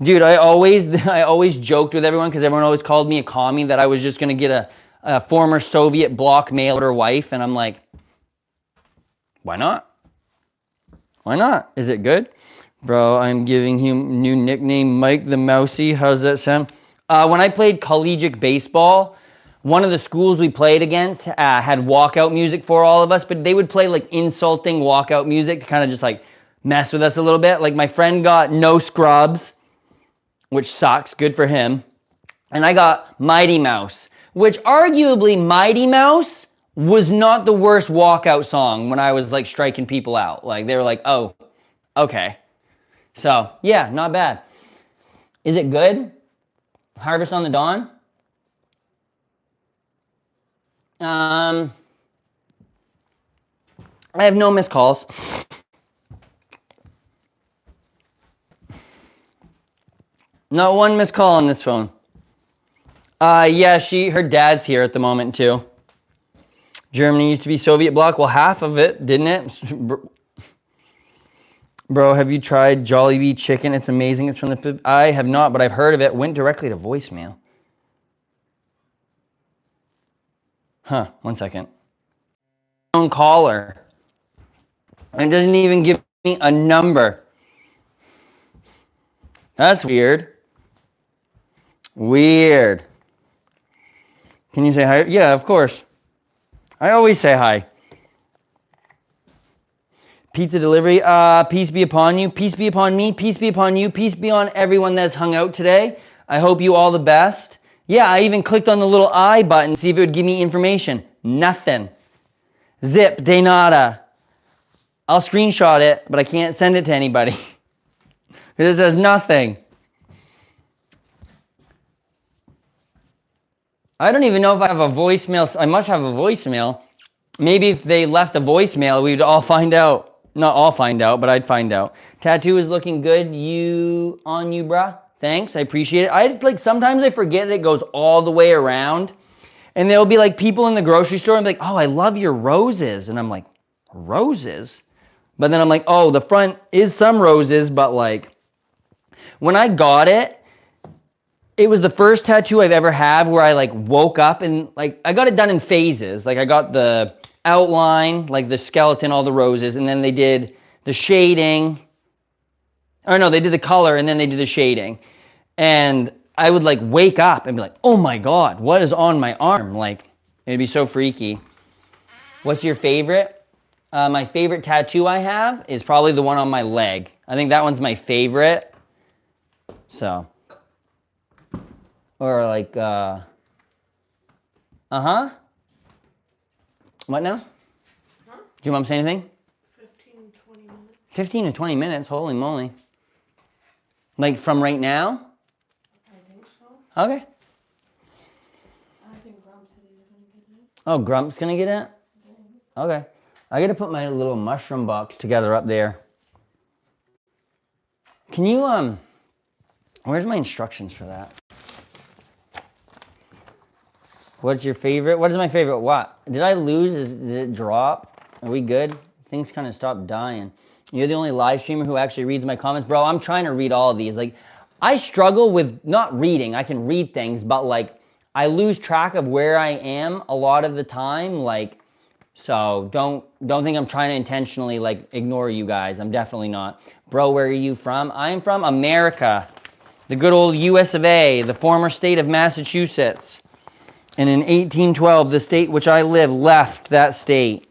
Dude, I always joked with everyone because everyone always called me a commie that I was just gonna get a former Soviet bloc mail order wife, and I'm like, why not? Why not? Is it good? Bro, I'm giving him new nickname, Mike the Mousy. How's that sound? When I played collegiate baseball, one of the schools we played against had walkout music for all of us, but they would play like insulting walkout music to kind of just like mess with us a little bit. Like my friend got No Scrubs, which sucks, good for him. And I got Mighty Mouse, which arguably Mighty Mouse was not the worst walkout song when I was like striking people out. Like they were like, oh, okay. So yeah, not bad. Is it good? Harvest on the Dawn? I have no missed calls. Not one missed call on this phone. Yeah, her dad's here at the moment too. Germany used to be Soviet bloc. Well, half of it, didn't it? Bro, have you tried Jollibee chicken? It's amazing. It's from the... I have not, but I've heard of it. Went directly to voicemail. Huh, 1 second. Phone caller. It doesn't even give me a number. That's weird. Weird. Can you say hi? Yeah, of course. I always say hi. Pizza delivery. Peace be upon you. Peace be upon me. Peace be upon you. Peace be on everyone that's hung out today. I hope you all the best. Yeah, I even clicked on the little I button to see if it would give me information. Nothing. Zip, de nada. I'll screenshot it, but I can't send it to anybody. It says nothing. I don't even know if I have a voicemail. I must have a voicemail. Maybe if they left a voicemail, we'd all find out. Not all find out, but I'd find out. Tattoo is looking good. You, bruh. Thanks, I appreciate it. Sometimes I forget it goes all the way around. And there'll be like people in the grocery store and be like, oh, I love your roses. And I'm like, roses? But then I'm like, oh, the front is some roses, but like When I got it, it was the first tattoo I've ever had where I like woke up and like I got it done in phases. Like I got the outline, like the skeleton, all the roses, and then they did the shading. Or no, they did the color and then they did the shading. And I would like wake up and be like, oh my God, what is on my arm? Like, it'd be so freaky. What's your favorite? My favorite tattoo I have is probably the one on my leg. I think that one's my favorite. So. Or like, uh-huh. What now? Huh? Do you want to say anything? 15, 20 minutes. 15 to 20 minutes, holy moly. Like from right now? I think so. Okay. I think Grumps is going to get it. Oh, Grump's gonna get it? Okay. I gotta put my little mushroom box together up there. Can you, where's my instructions for that? What's your favorite? What is my favorite? What? Did I lose? Did it drop? Are we good? Things kind of stopped dying. You're the only live streamer who actually reads my comments. Bro, I'm trying to read all of these. Like, I struggle with not reading. I can read things, but like, I lose track of where I am a lot of the time. Like, so don't think I'm trying to intentionally like ignore you guys. I'm definitely not. Bro, where are you from? I'm from America, the good old US of A, the former state of Massachusetts. And in 1812, the state which I live left that state.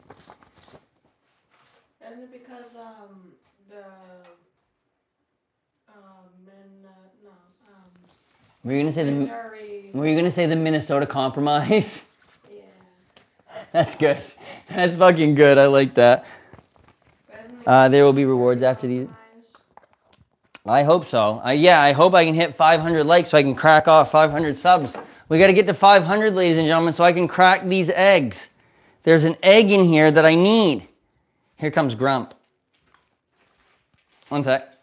Isn't it because the Were you gonna say the Missouri? Were you gonna say the Minnesota Compromise? Yeah. That's good. That's fucking good. I like that. There will be rewards after these. I hope so. Yeah, I hope I can hit 500 likes so I can crack off 500 subs. We got to get to 500, ladies and gentlemen, so I can crack these eggs. There's an egg in here that I need. Here comes Grump. One sec.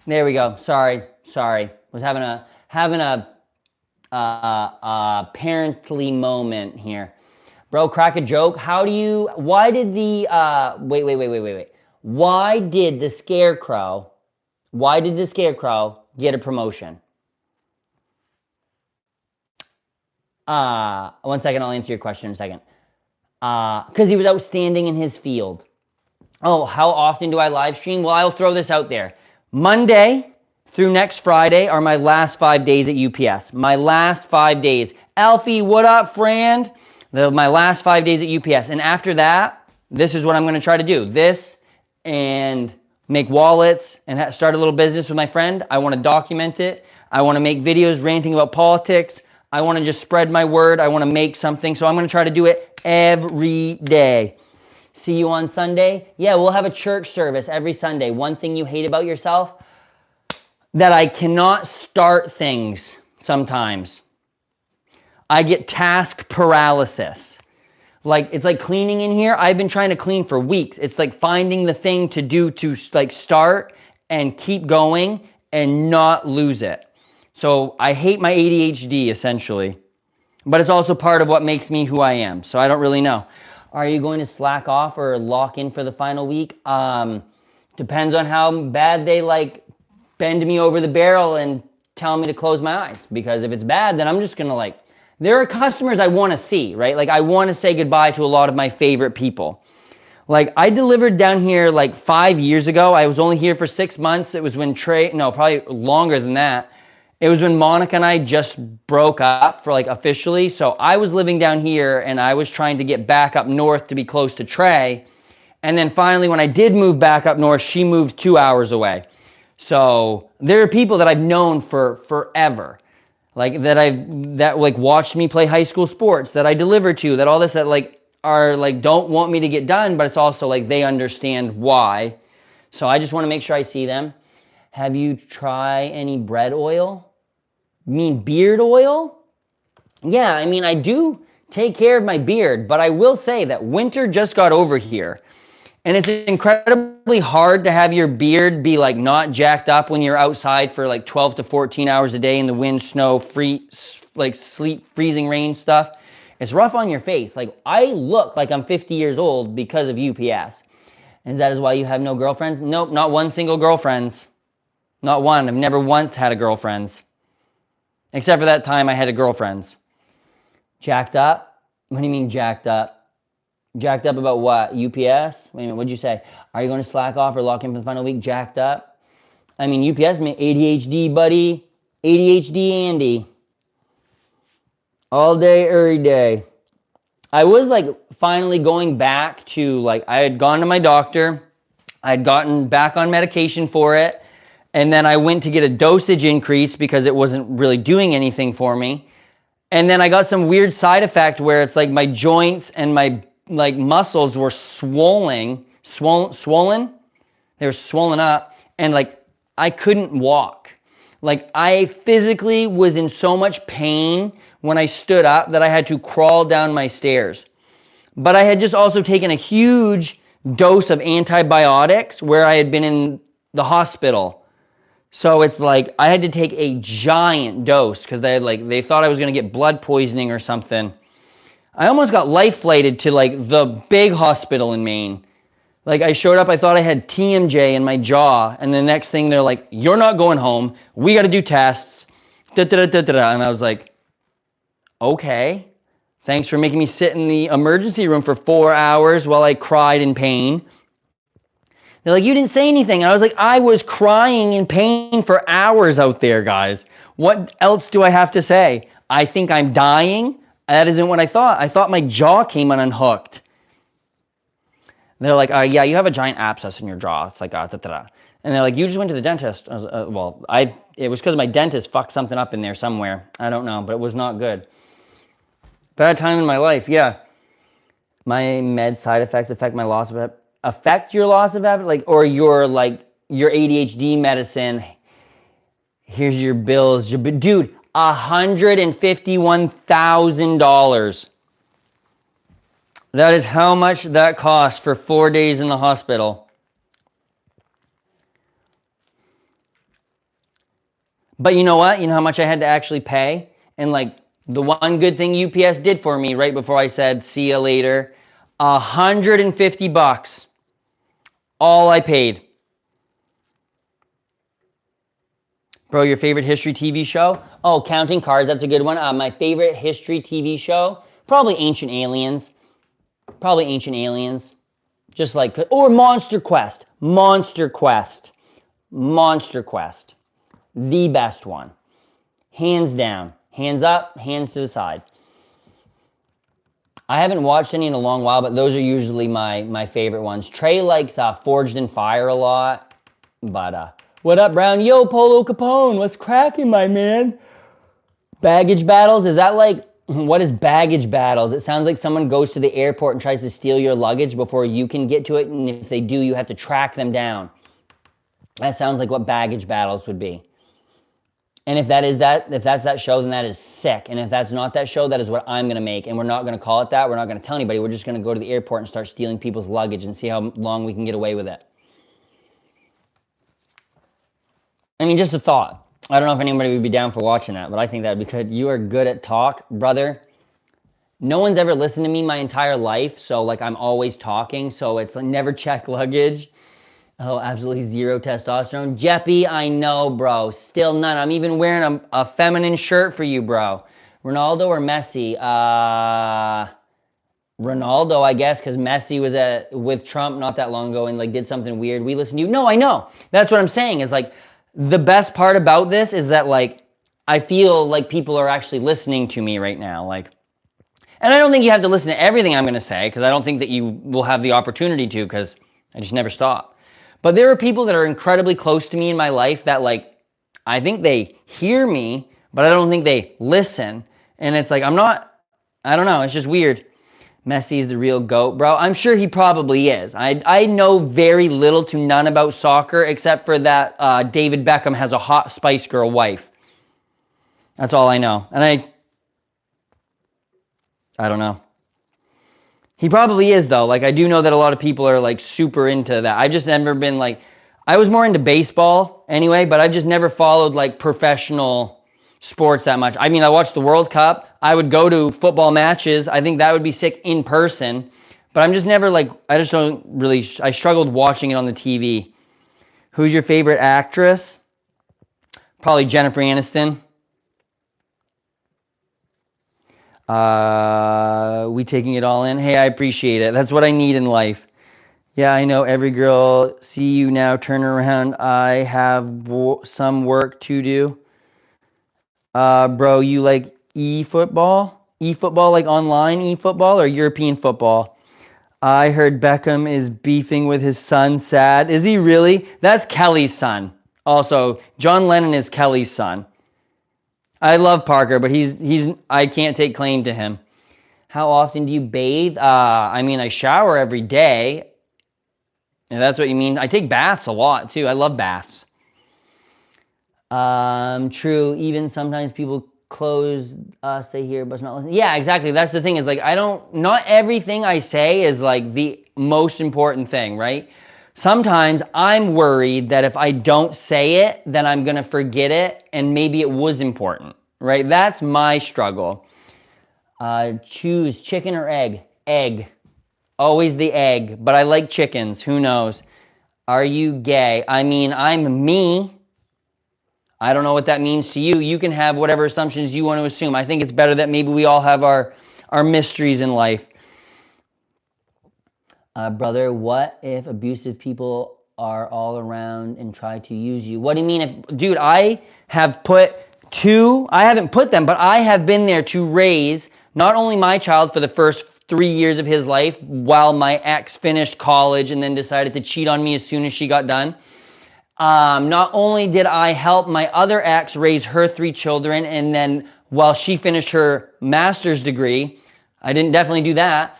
There we go. Sorry. Was having a parently moment here. Bro, crack a joke. Why did the wait. Why did the scarecrow get a promotion? One second, I'll answer your question in a second. Because he was outstanding in his field. Oh, how often do I live stream? Well, I'll throw this out there. Monday through next Friday are my last 5 days at UPS. My last 5 days. Alfie, what up, friend? My last 5 days at UPS. And after that, this is what I'm going to try to do. This and make wallets and start a little business with my friend. I want to document it. I want to make videos ranting about politics. I want to just spread my word. I want to make something. So I'm going to try to do it every day. See you on Sunday? Yeah, we'll have a church service every Sunday. One thing you hate about yourself? That I cannot start things sometimes. I get task paralysis. Like, it's like cleaning in here. I've been trying to clean for weeks. It's like finding the thing to do to like start and keep going and not lose it. So I hate my ADHD essentially. But it's also part of what makes me who I am. So I don't really know. Are you going to slack off or lock in for the final week? Depends on how bad they like bend me over the barrel and tell me to close my eyes. Because if it's bad, then I'm just gonna like, there are customers I want to see, right? Like I want to say goodbye to a lot of my favorite people. Like I delivered down here like 5 years ago. I was only here for 6 months. It was when probably longer than that. It was when Monica and I just broke up for like officially. So I was living down here and I was trying to get back up north to be close to Trey. And then finally, when I did move back up north, she moved 2 hours away. So there are people that I've known for forever, like that like watched me play high school sports, that I deliver to, that all this, that like are like don't want me to get done, but it's also like they understand why. So I just want to make sure I see them. Have you tried any bread oil? You mean beard oil? Yeah, I mean, I do take care of my beard, but I will say that winter just got over here. And it's incredibly hard to have your beard be like not jacked up when you're outside for like 12 to 14 hours a day in the wind, snow, like sleet, freezing rain stuff. It's rough on your face. Like I look like I'm 50 years old because of UPS. And that is why you have no girlfriends? Nope, not one single girlfriend. Not one. I've never once had a girlfriend. Except for that time I had a girlfriend. Jacked up? What do you mean jacked up? Jacked up about what? UPS? Wait a minute, what'd you say? Are you going to slack off or lock in for the final week? Jacked up? I mean, UPS, ADHD, buddy. ADHD Andy. All day, every day. I was like finally going back to like, I had gone to my doctor. I had gotten back on medication for it. And then I went to get a dosage increase because it wasn't really doing anything for me. And then I got some weird side effect where it's like my joints and my like muscles were swollen. They were swollen up, and like I couldn't walk. Like I physically was in so much pain when I stood up that I had to crawl down my stairs. But I had just also taken a huge dose of antibiotics where I had been in the hospital. So it's like I had to take a giant dose because they thought I was gonna get blood poisoning or something. I almost got life flighted to like the big hospital in Maine. Like I showed up, I thought I had TMJ in my jaw, and the next thing they're like, "You're not going home. We got to do tests." And I was like, "Okay, thanks for making me sit in the emergency room for 4 hours while I cried in pain." They're like, "You didn't say anything." And I was like, "I was crying in pain for hours out there, guys. What else do I have to say? I think I'm dying." That isn't what I thought. I thought my jaw came unhooked. They're like, "Yeah, you have a giant abscess in your jaw." It's like, And they're like, "You just went to the dentist." I was, it was because my dentist fucked something up in there somewhere. I don't know, but it was not good. Bad time in my life, yeah. My med side effects affect my loss of affect your loss of appetite, like, or your ADHD medicine. Here's your bills, dude. $151,000. That is how much that cost for 4 days in the hospital. But you know what? You know how much I had to actually pay? And like the one good thing UPS did for me right before I said see you later, $150. All I paid. Bro, your favorite history TV show? Oh, Counting Cars, that's a good one. My favorite history TV show? Probably Ancient Aliens. Just like, or Monster Quest. Monster Quest. The best one. Hands down. Hands up, hands to the side. I haven't watched any in a long while, but those are usually my favorite ones. Trey likes Forged in Fire a lot. But, what up, Brown? Yo, Polo Capone, what's cracking, my man? Baggage battles, is that like, what is baggage battles? It sounds like someone goes to the airport and tries to steal your luggage before you can get to it, and if they do, you have to track them down. That sounds like what baggage battles would be. And if that's that show, then that is sick. And if that's not that show, that is what I'm going to make. And we're not going to call it that. We're not going to tell anybody. We're just going to go to the airport and start stealing people's luggage and see how long we can get away with it. I mean, just a thought. I don't know if anybody would be down for watching that, but I think that would be good. You are good at talk, brother. No one's ever listened to me my entire life, so like I'm always talking, so it's like never check luggage. Oh, absolutely zero testosterone. Jeppy, I know, bro. Still none. I'm even wearing a feminine shirt for you, bro. Ronaldo or Messi? Ronaldo, I guess, because Messi was with Trump not that long ago and like did something weird. We listened to you. No, I know. That's what I'm saying is like the best part about this is that like I feel like people are actually listening to me right now. Like, and I don't think you have to listen to everything I'm going to say, because I don't think that you will have the opportunity to, because I just never stop. But there are people that are incredibly close to me in my life that, like, I think they hear me, but I don't think they listen. And it's like, I don't know, it's just weird. Messi's the real GOAT, bro. I'm sure he probably is. I know very little to none about soccer, except for that David Beckham has a hot Spice Girl wife. That's all I know. And I don't know. He probably is, though. Like, I do know that a lot of people are, like, super into that. I've just never been, like, I was more into baseball anyway, but I've just never followed, like, professional sports that much. I mean, I watched the World Cup. I would go to football matches. I think that would be sick in person. But I'm just never, like, I just don't really, I struggled watching it on the TV. Who's your favorite actress? Probably Jennifer Aniston. We taking it all in? Hey, I appreciate it. That's what I need in life. Yeah, I know every girl. See you now. Turn around. I have some work to do. Bro, you like e-football? E-football like online e-football or European football? I heard Beckham is beefing with his son. Sad. Is he really? That's Kelly's son. Also, John Lennon is Kelly's son. I love Parker, but he's I can't take claim to him. How often do you bathe? I mean, I shower every day. If that's what you mean. I take baths a lot too. I love baths. True. Even sometimes people close say here, but not listen. Yeah, exactly. That's the thing. Is like not everything I say is like the most important thing, right? Sometimes I'm worried that if I don't say it, then I'm gonna forget it, and maybe it was important, right? That's my struggle. Choose chicken or egg. Egg. Always the egg, but I like chickens. Who knows? Are you gay? I mean, I'm me. I don't know what that means to you. You can have whatever assumptions you want to assume. I think it's better that maybe we all have our mysteries in life. Brother, what if abusive people are all around and try to use you? What do you mean if, dude, I haven't put them, but I have been there to raise not only my child for the first 3 years of his life while my ex finished college and then decided to cheat on me as soon as she got done. Not only did I help my other ex raise her 3 children, and then while she finished her master's degree, I didn't definitely do that.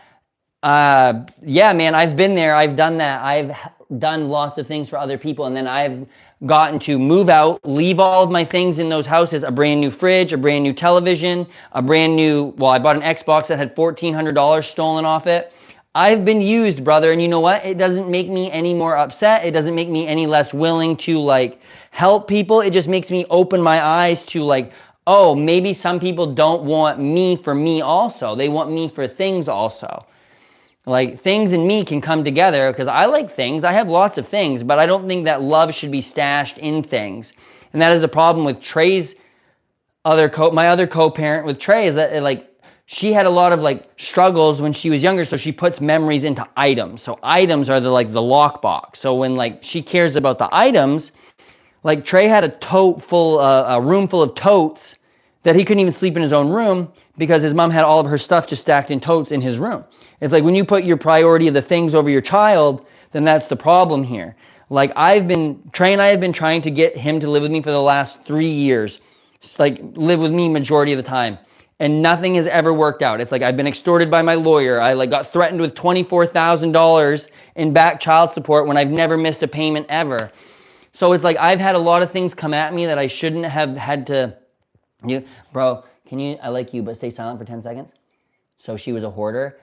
Yeah, man, I've been there. I've done that. I've done lots of things for other people, and then I've gotten to move out, leave all of my things in those houses, a brand new fridge, a brand new television, I bought an Xbox that had $1,400 stolen off it. I've been used, brother, and you know what? It doesn't make me any more upset. It doesn't make me any less willing to, like, help people. It just makes me open my eyes to, like, oh, maybe some people don't want me for me also. They want me for things also. Like, things and me can come together because I like things. I have lots of things, but I don't think that love should be stashed in things. And that is the problem with Trey's my other co-parent with Trey, is that, like, she had a lot of, like, struggles when she was younger, so she puts memories into items. So items are the lockbox. So when, like, she cares about the items, like, Trey had a room full of totes that he couldn't even sleep in his own room because his mom had all of her stuff just stacked in totes in his room. It's like when you put your priority of the things over your child, then that's the problem here. Like, Trey and I have been trying to get him to live with me for the last 3 years. Like, live with me majority of the time. And nothing has ever worked out. It's like I've been extorted by my lawyer. I, like, got threatened with $24,000 in back child support when I've never missed a payment ever. So it's like I've had a lot of things come at me that I shouldn't have had to. Bro, I like you, but stay silent for 10 seconds. So she was a hoarder.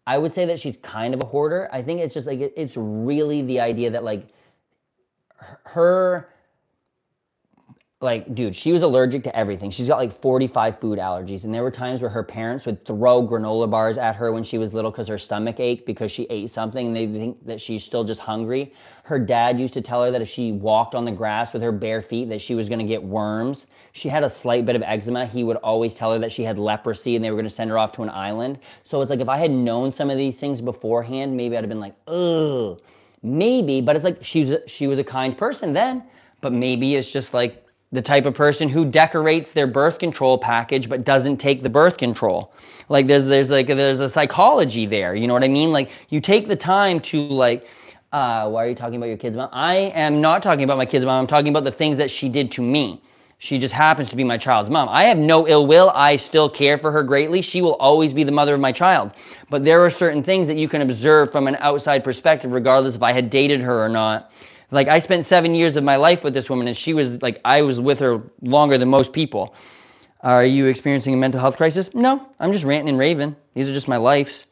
I would say that she's kind of a hoarder. I think it's just like, it's really the idea that, like, her, like, dude, she was allergic to everything. She's got like 45 food allergies. And there were times where her parents would throw granola bars at her when she was little because her stomach ached because she ate something and they think that she's still just hungry. Her dad used to tell her that if she walked on the grass with her bare feet that she was going to get worms. She had a slight bit of eczema. He would always tell her that she had leprosy and they were going to send her off to an island. So it's like if I had known some of these things beforehand, maybe I'd have been like, ugh, maybe. But it's like she was a kind person then. But maybe it's just like, the type of person who decorates their birth control package but doesn't take the birth control. Like there's a psychology there, you know what I mean? Like you take the time to like, why are you talking about your kid's mom? I am not talking about my kid's mom. I'm talking about the things that she did to me. She just happens to be my child's mom. I have no ill will. I still care for her greatly. She will always be the mother of my child. But there are certain things that you can observe from an outside perspective, regardless if I had dated her or not. Like I spent 7 years of my life with this woman, and she was like, I was with her longer than most people. Are you experiencing a mental health crisis? No, I'm just ranting and raving. These are just my lives.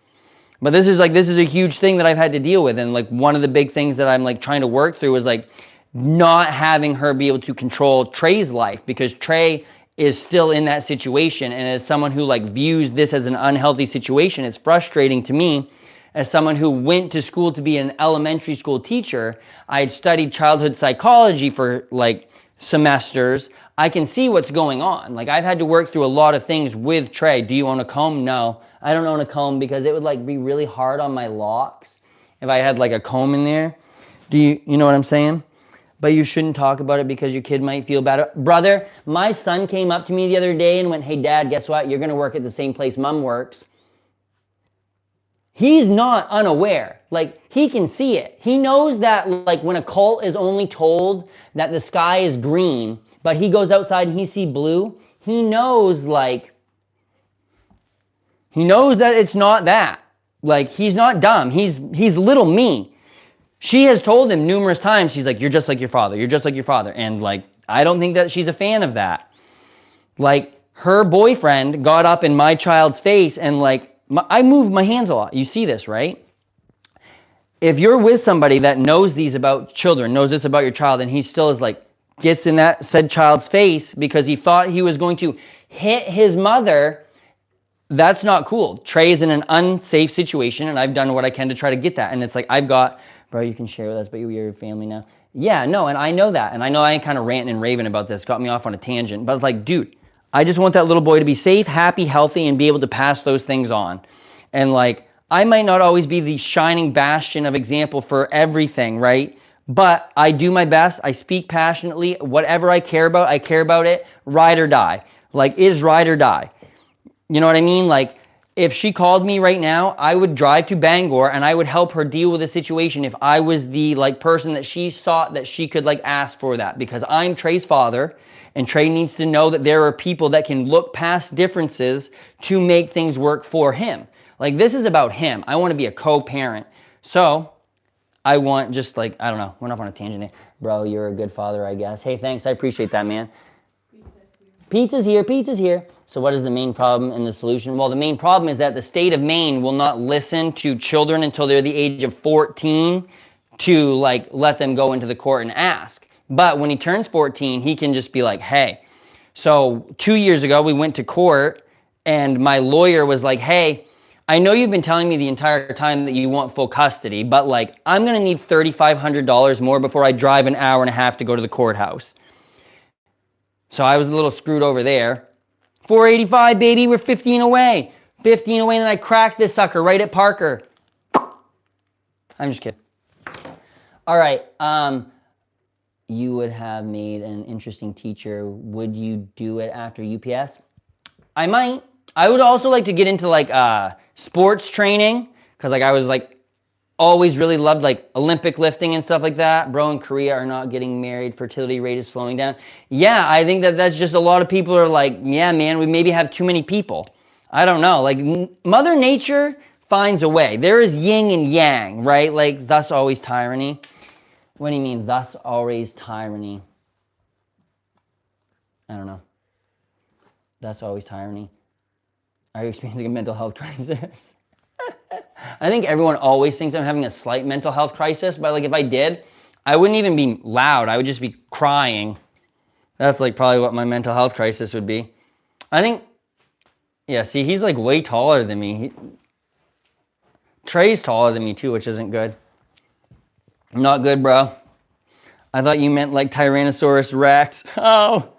But this is a huge thing that I've had to deal with, and like one of the big things that I'm like trying to work through is like not having her be able to control Trey's life, because Trey is still in that situation, and as someone who like views this as an unhealthy situation, it's frustrating to me. As someone who went to school to be an elementary school teacher, I had studied childhood psychology for like semesters. I can see what's going on. Like I've had to work through a lot of things with Trey. Do you own a comb? No, I don't own a comb because it would like be really hard on my locks if I had like a comb in there. You know what I'm saying? But you shouldn't talk about it because your kid might feel bad. Brother, my son came up to me the other day and went, hey dad, guess what? You're gonna work at the same place mom works. He's not unaware. Like, he can see it. He knows that, like, when a cult is only told that the sky is green, but he goes outside and he sees blue, he knows, like, he knows that it's not that. Like, he's not dumb. He's little me. She has told him numerous times, she's like, you're just like your father. You're just like your father. And, like, I don't think that she's a fan of that. Like, her boyfriend got up in my child's face and, like, I move my hands a lot. You see this, right? If you're with somebody that knows these about children, knows this about your child, and he still is like, gets in that said child's face because he thought he was going to hit his mother, that's not cool. Trey is in an unsafe situation, and I've done what I can to try to get that. And it's like, bro, you can share with us, but you're your family now. Yeah, no, and I know that. And I know I ain't kind of ranting and raving about this, got me off on a tangent. But it's like, dude, I just want that little boy to be safe, happy, healthy, and be able to pass those things on. And like, I might not always be the shining bastion of example for everything, right? But I do my best. I speak passionately. Whatever I care about it, ride or die. Like, it is ride or die. You know what I mean? Like, if she called me right now, I would drive to Bangor and I would help her deal with the situation if I was the like person that she sought that she could like ask for that, because I'm Trey's father. And Trey needs to know that there are people that can look past differences to make things work for him. Like, this is about him. I want to be a co-parent. So I want just like, I don't know, went off on a tangent there. Bro, you're a good father, I guess. Hey, thanks. I appreciate that, man. Pizza's here. Pizza's here. So what is the main problem and the solution? Well, the main problem is that the state of Maine will not listen to children until they're the age of 14 to like let them go into the court and ask. But when he turns 14, he can just be like, hey. So 2 years ago, we went to court, and my lawyer was like, hey, I know you've been telling me the entire time that you want full custody, but like, I'm going to need $3,500 more before I drive an hour and a half to go to the courthouse. So I was a little screwed over there. $485, baby, we're 15 away. 15 away, and I cracked this sucker right at Parker. I'm just kidding. All right, you would have made an interesting teacher. Would you do it after UPS? I might. I would also like to get into like sports training, because like I was like always really loved like Olympic lifting and stuff like that. Bro, in Korea are not getting married. Fertility rate is slowing down. Yeah, I think that's just a lot of people are like, yeah, man, we maybe have too many people. I don't know. Like Mother Nature finds a way. There is yin and yang, right? Like thus always tyranny. What do you mean, thus always tyranny? I don't know. Thus always tyranny. Are you experiencing a mental health crisis? I think everyone always thinks I'm having a slight mental health crisis, but like if I did, I wouldn't even be loud. I would just be crying. That's like probably what my mental health crisis would be. I think, yeah, see, he's like way taller than me. Trey's taller than me too, which isn't good. Not good, bro. I thought you meant like Tyrannosaurus Rex. Oh,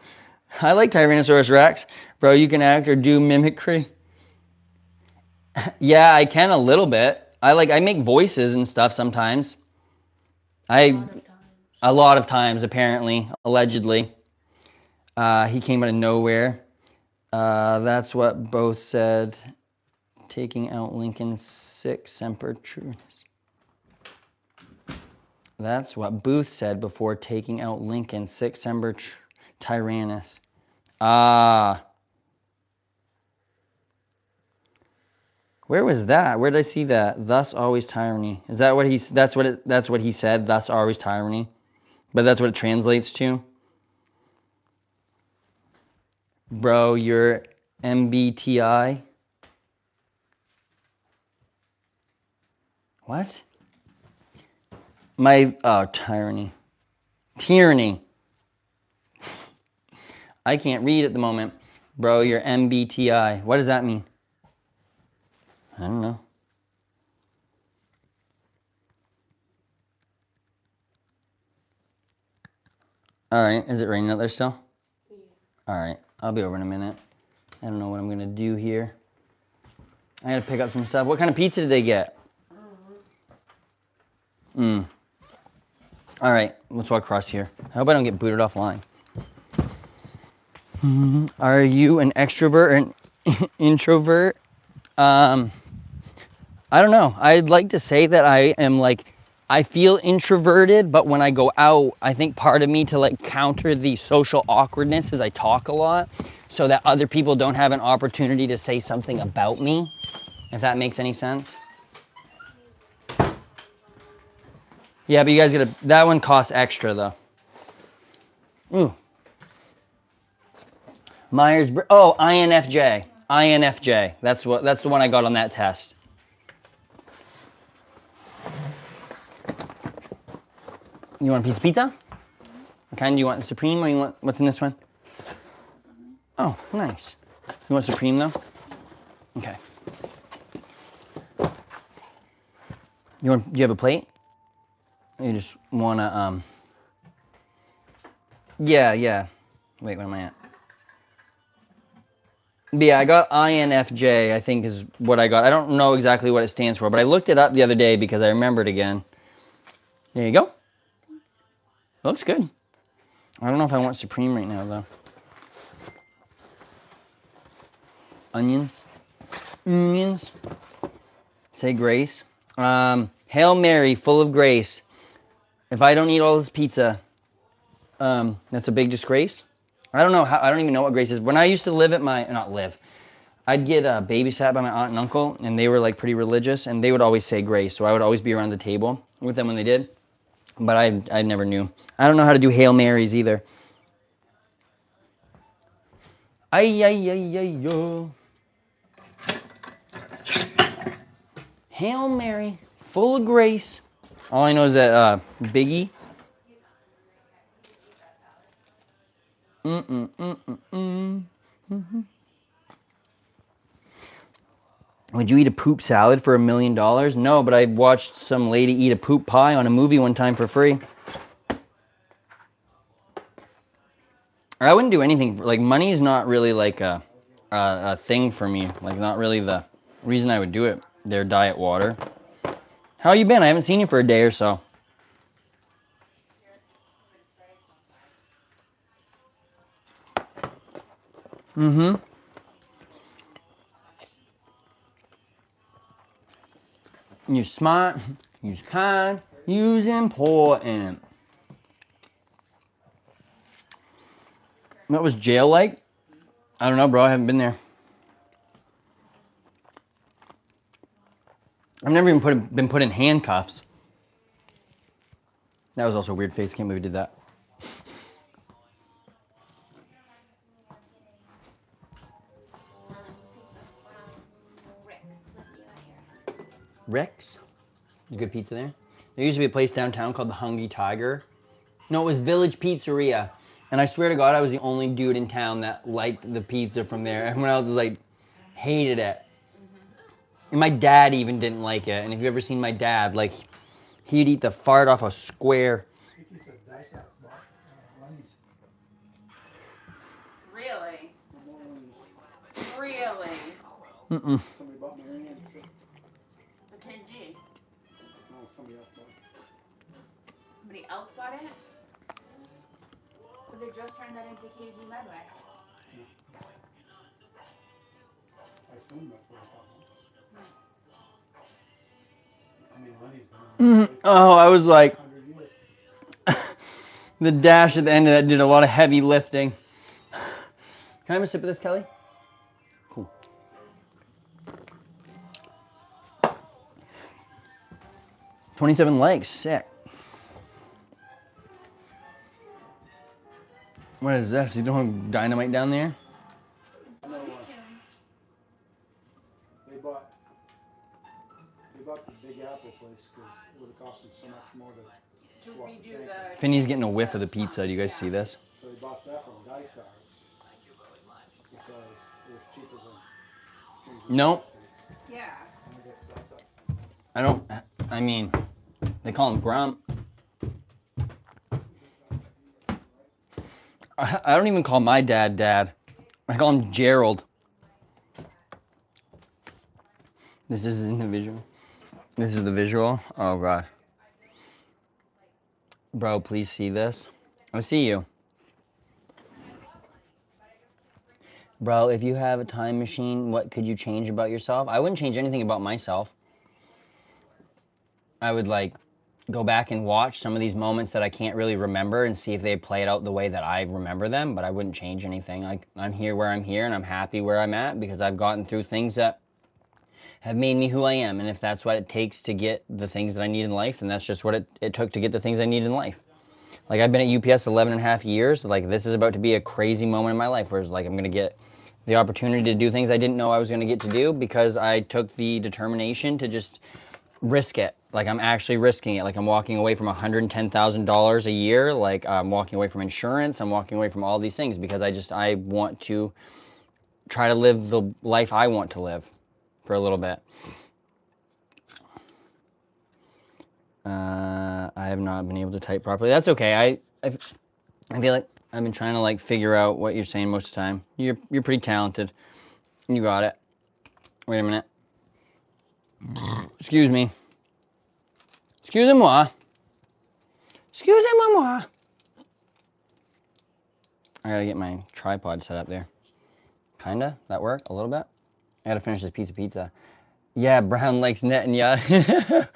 I like Tyrannosaurus Rex. Bro, you can act or do mimicry. Yeah, I can a little bit. I make voices and stuff sometimes. A lot of times, apparently, allegedly. He came out of nowhere. That's what both said. Taking out Lincoln's sick semper truths. That's what Booth said before taking out Lincoln's sic semper tyrannus. Ah. Where was that? Where did I see that? Thus always tyranny. Is that what that's what he said, thus always tyranny? But that's what it translates to? Bro, you're MBTI. What? Tyranny. Tyranny. I can't read at the moment. Bro, you're MBTI. What does that mean? I don't know. All right. Is it raining out there still? Yeah. All right. I'll be over in a minute. I don't know what I'm going to do here. I got to pick up some stuff. What kind of pizza did they get? All right. Let's walk across here. I hope I don't get booted offline. Are you an extrovert or an introvert? I don't know. I'd like to say that I am like, I feel introverted, but when I go out, I think part of me to like counter the social awkwardness is I talk a lot so that other people don't have an opportunity to say something about me, if that makes any sense. Yeah, but you guys gotta, that one costs extra though. Ooh. Oh, INFJ. INFJ. That's the one I got on that test. You want a piece of pizza? What kind do you want? Supreme or you want, what's in this one? Oh, nice. You want Supreme though? Okay. Do you have a plate? Or you just wanna, yeah. Wait, where am I at? But yeah, I got INFJ, I think is what I got. I don't know exactly what it stands for, but I looked it up the other day because I remembered again. There you go. Looks good. I don't know if I want Supreme right now though. Onions. Onions. Say grace. Hail Mary, full of grace. If I don't eat all this pizza, that's a big disgrace. I don't know how. I don't even know what grace is. When I used to live at I'd get babysat by my aunt and uncle, and they were like pretty religious, and they would always say grace. So I would always be around the table with them when they did. But I never knew. I don't know how to do Hail Marys either. Ay ay ay ay yo. Hail Mary, full of grace. All I know is that Biggie. Would you eat a poop salad for $1 million? No, but I watched some lady eat a poop pie on a movie one time for free. I wouldn't do anything. Like, money is not really like a thing for me. Like, not really the reason I would do it. Their diet water. How you been? I haven't seen you for a day or so. Mm-hmm. You're smart. You're kind. You're important. What was jail like? I don't know, bro. I haven't been there. I've never even been put in handcuffs. That was also a weird face. Can't believe we did that. Rex? Good pizza there. There used to be a place downtown called the Hungry Tiger. No, it was Village Pizzeria. And I swear to God, I was the only dude in town that liked the pizza from there. Everyone else was like, hated it. And my dad even didn't like it. And if you've ever seen my dad, like, he'd eat the fart off a square. Really? Really? Mm-mm. The 10G. Somebody else bought it? The But they just turned that into KG Medway. I assume that's what I'm talking about. I mean, Lenny's been in this place Oh, I was like, 100 years. the dash at the end of that did a lot of heavy lifting. Can I have a sip of this, Kelly? Cool. $27 legs, sick. What is this? You don't have dynamite down there? I know they bought the Big Apple place because it would have cost them so much more to swap the redo tank. the. Finney's getting a whiff of the pizza. Do you guys see this? So they bought that from Dysart's because it was cheaper than changing Nope. the tanks. Yeah. And I guess that's I don't, I mean, they call him Grump. I don't even call my dad Dad. I call him Gerald. This isn't the visual. This is the visual. Oh god. Bro, please see this. I see you. Bro, if you have a time machine, what could you change about yourself? I wouldn't change anything about myself. I would like go back and watch some of these moments that I can't really remember and see if they played out the way that I remember them, but I wouldn't change anything. I'm here where I'm here and I'm happy where I'm at because I've gotten through things that have made me who I am. And if that's what it takes to get the things that I need in life, then that's just what it took to get the things I need in life. Like I've been at UPS 11 and a half years. Like this is about to be a crazy moment in my life where it's like I'm going to get the opportunity to do things I didn't know I was going to get to do because I took the determination to just risk it. Like I'm actually risking it. Like I'm walking away from $110,000 a year. Like I'm walking away from insurance. I'm walking away from all these things because I want to try to live the life I want to live for a little bit. I have not been able to type properly. That's okay. I feel like I've been trying to like figure out what you're saying most of the time. You're pretty talented. You got it. Wait a minute. Excuse me. Excusez-moi. Excusez-moi. I gotta get my tripod set up there. Kinda? That work? A little bit? I gotta finish this piece of pizza. Yeah, Brown likes netting, yeah.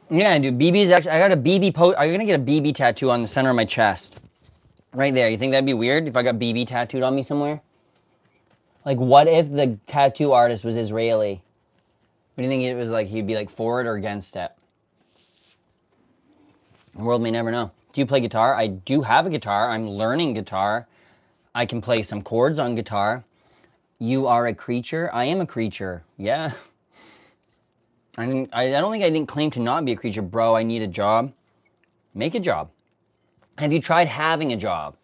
Yeah, dude, BB's actually, I got a BB I'm gonna get a BB tattoo on the center of my chest. Right there. You think that'd be weird if I got BB tattooed on me somewhere? Like, what if the tattoo artist was Israeli? What do you think it was like? He'd be like for it or against it? The world may never know. Do you play guitar? I do have a guitar. I'm learning guitar. I can play some chords on guitar. You are a creature? I am a creature. Yeah. I don't think I didn't claim to not be a creature. Bro, I need a job. Make a job. Have you tried having a job?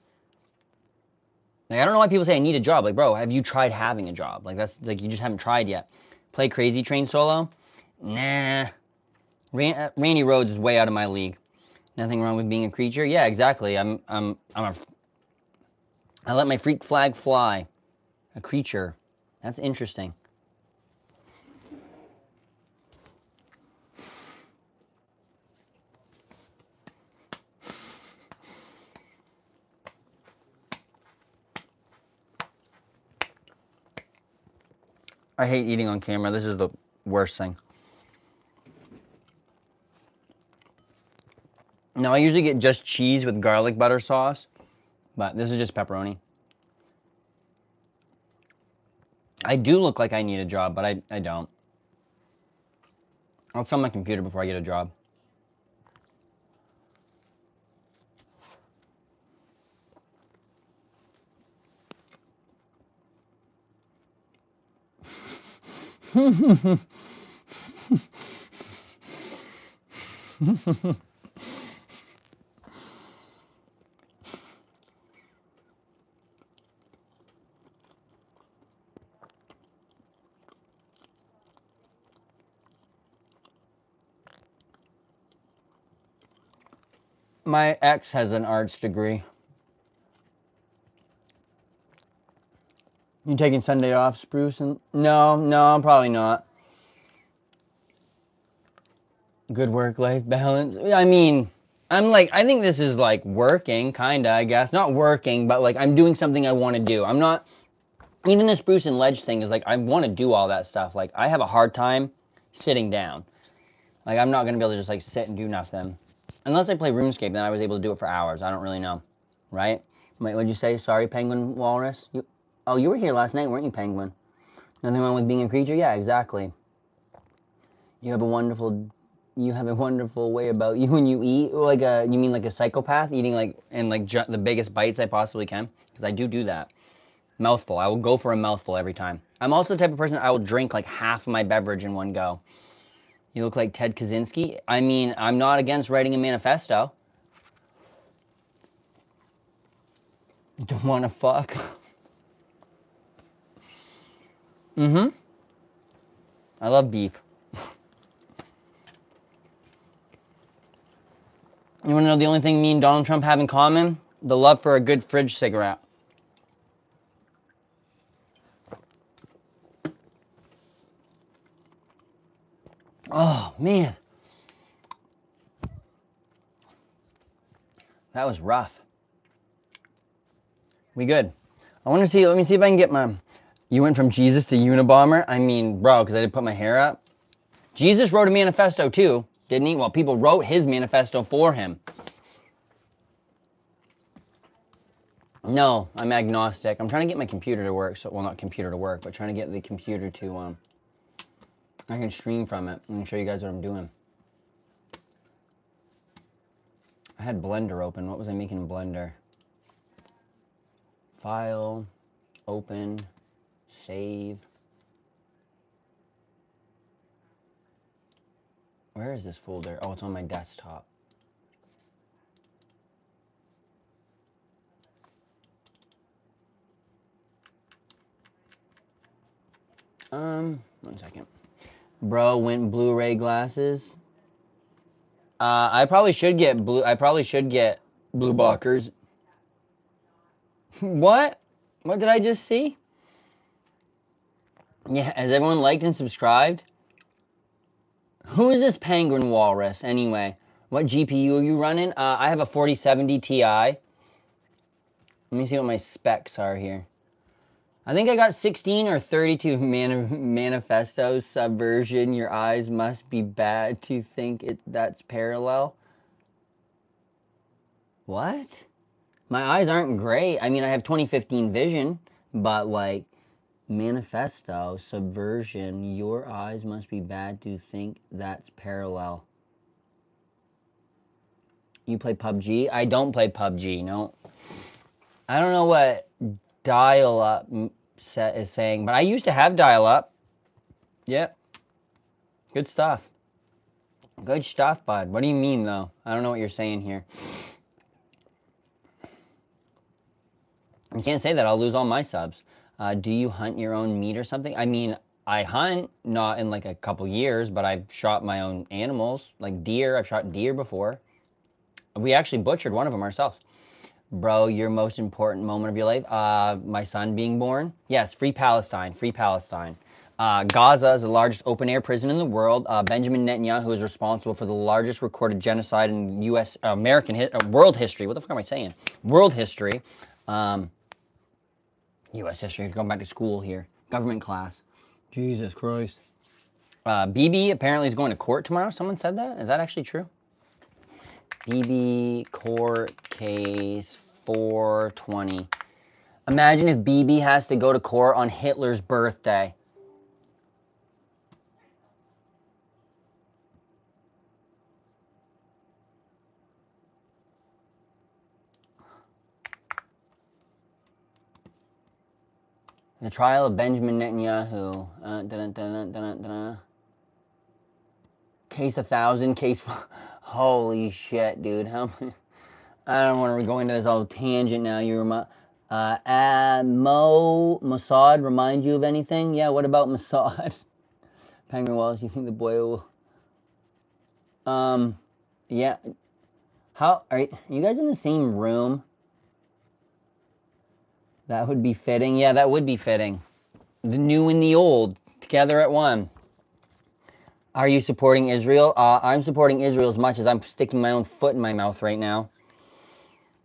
Like, I don't know why people say I need a job. Like, bro, have you tried having a job? Like, that's like you just haven't tried yet. Play Crazy Train solo? Nah. Randy Rhoads is way out of my league. Nothing wrong with being a creature. Yeah, exactly. I let my freak flag fly. A creature. That's interesting. I hate eating on camera. This is the worst thing. Now, I usually get just cheese with garlic butter sauce, but this is just pepperoni. I do look like I need a job, but I don't. I'll sell my computer before I get a job. My ex has an arts degree. You taking Sunday off, Spruce? No, probably not. Good work-life balance. I mean, I'm like, I think this is like working, kinda, I guess. Not working, but like I'm doing something I want to do. I'm not, even this Bruce and Ledge thing is like, I want to do all that stuff. Like, I have a hard time sitting down. Like, I'm not going to be able to just like sit and do nothing. Unless I play RuneScape, then I was able to do it for hours. I don't really know. Right? Wait, what'd you say? Sorry, Penguin Walrus? Oh, you were here last night, weren't you, Penguin? Nothing wrong with being a creature? Yeah, exactly. You have a wonderful way about you when you eat. Like you mean like a psychopath eating like and like the biggest bites I possibly can? Because I do that. Mouthful. I will go for a mouthful every time. I'm also the type of person I will drink like half of my beverage in one go. You look like Ted Kaczynski. I mean, I'm not against writing a manifesto. You don't want to fuck. Mm-hmm. I love beef. You want to know the only thing me and Donald Trump have in common? The love for a good fridge cigarette. Oh, man. That was rough. We good. I want to see, let me see if I can get my, you went from Jesus to Unabomber? I mean, bro, because I didn't put my hair up. Jesus wrote a manifesto too, didn't he? Well, people wrote his manifesto for him. No, I'm agnostic. I'm trying to get my computer to work. So, well, not computer to work, but trying to get the computer to, I can stream from it and show you guys what I'm doing. I had Blender open. What was I making in Blender? File, open, save. Where is this folder? Oh, it's on my desktop. One second. Bro, went Blu-ray glasses. I probably should get blue blockers. What? What did I just see? Yeah, has everyone liked and subscribed? Who is this Penguin Walrus, anyway? What GPU are you running? I have a 4070 Ti. Let me see what my specs are here. I think I got 16 or 32 manifestos. Subversion. Your eyes must be bad to think that's parallel. What? My eyes aren't great. I mean, I have 2015 vision, but like, manifesto, subversion, your eyes must be bad to think that's parallel. You play PUBG? I don't play PUBG, no. I don't know what dial-up set is saying, but I used to have dial-up. Yep. Good stuff. Good stuff, bud. What do you mean, though? I don't know what you're saying here. You can't say that. I'll lose all my subs. Do you hunt your own meat or something? I mean, I hunt, not in like a couple years, but I've shot my own animals, like deer. I've shot deer before. We actually butchered one of them ourselves. Bro, your most important moment of your life? My son being born. Yes, free Palestine, free Palestine. Gaza is the largest open-air prison in the world. Benjamin Netanyahu is responsible for the largest recorded genocide in U.S. World history. What the fuck am I saying? World history. U.S. history. Going back to school here. Government class. Jesus Christ. BB apparently is going to court tomorrow. Someone said that. Is that actually true? BB court case 420. Imagine if BB has to go to court on Hitler's birthday. The trial of Benjamin Netanyahu. Case 1,000. Case. Holy shit, dude. How many? I don't want to go into this whole tangent now. Mossad remind you of anything? Yeah, what about Mossad? Penguin Wallace, you think the boy will... Yeah. How are you guys in the same room? That would be fitting. Yeah, that would be fitting. The new and the old together at one. Are you supporting Israel? I'm supporting Israel as much as I'm sticking my own foot in my mouth right now.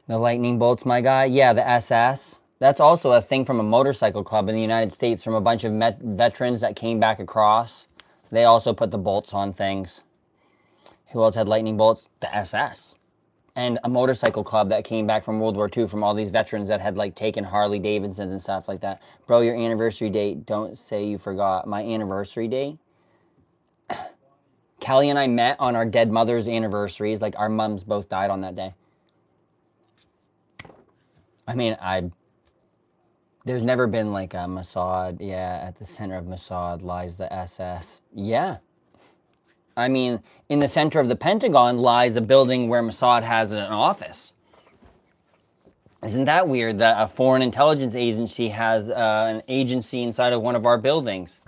The lightning bolts, my guy. Yeah, the SS. That's also a thing from a motorcycle club in the United States from a bunch of veterans that came back across. They also put the bolts on things. Who else had lightning bolts? The SS. And a motorcycle club that came back from World War II from all these veterans that had like taken Harley Davidsons and stuff like that. Bro, your anniversary date, don't say you forgot. My anniversary date? Kelly and I met on our dead mother's anniversaries. Like our mums both died on that day. I mean, there's never been like a Mossad. Yeah, at the center of Mossad lies the SS. Yeah. I mean, in the center of the Pentagon lies a building where Mossad has an office. Isn't that weird that a foreign intelligence agency has an agency inside of one of our buildings?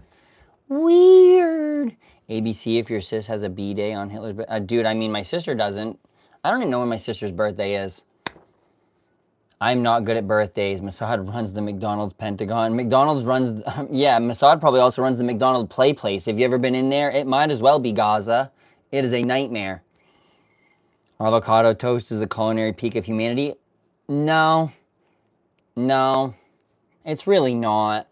Weird. ABC, if your sis has a B-day on Hitler's birthday. Dude, I mean, my sister doesn't. I don't even know when my sister's birthday is. I'm not good at birthdays. Mossad runs the McDonald's Pentagon. McDonald's runs, yeah, Mossad probably also runs the McDonald's Play Place. Have you ever been in there? It might as well be Gaza. It is a nightmare. Avocado toast is the culinary peak of humanity. No, no, it's really not.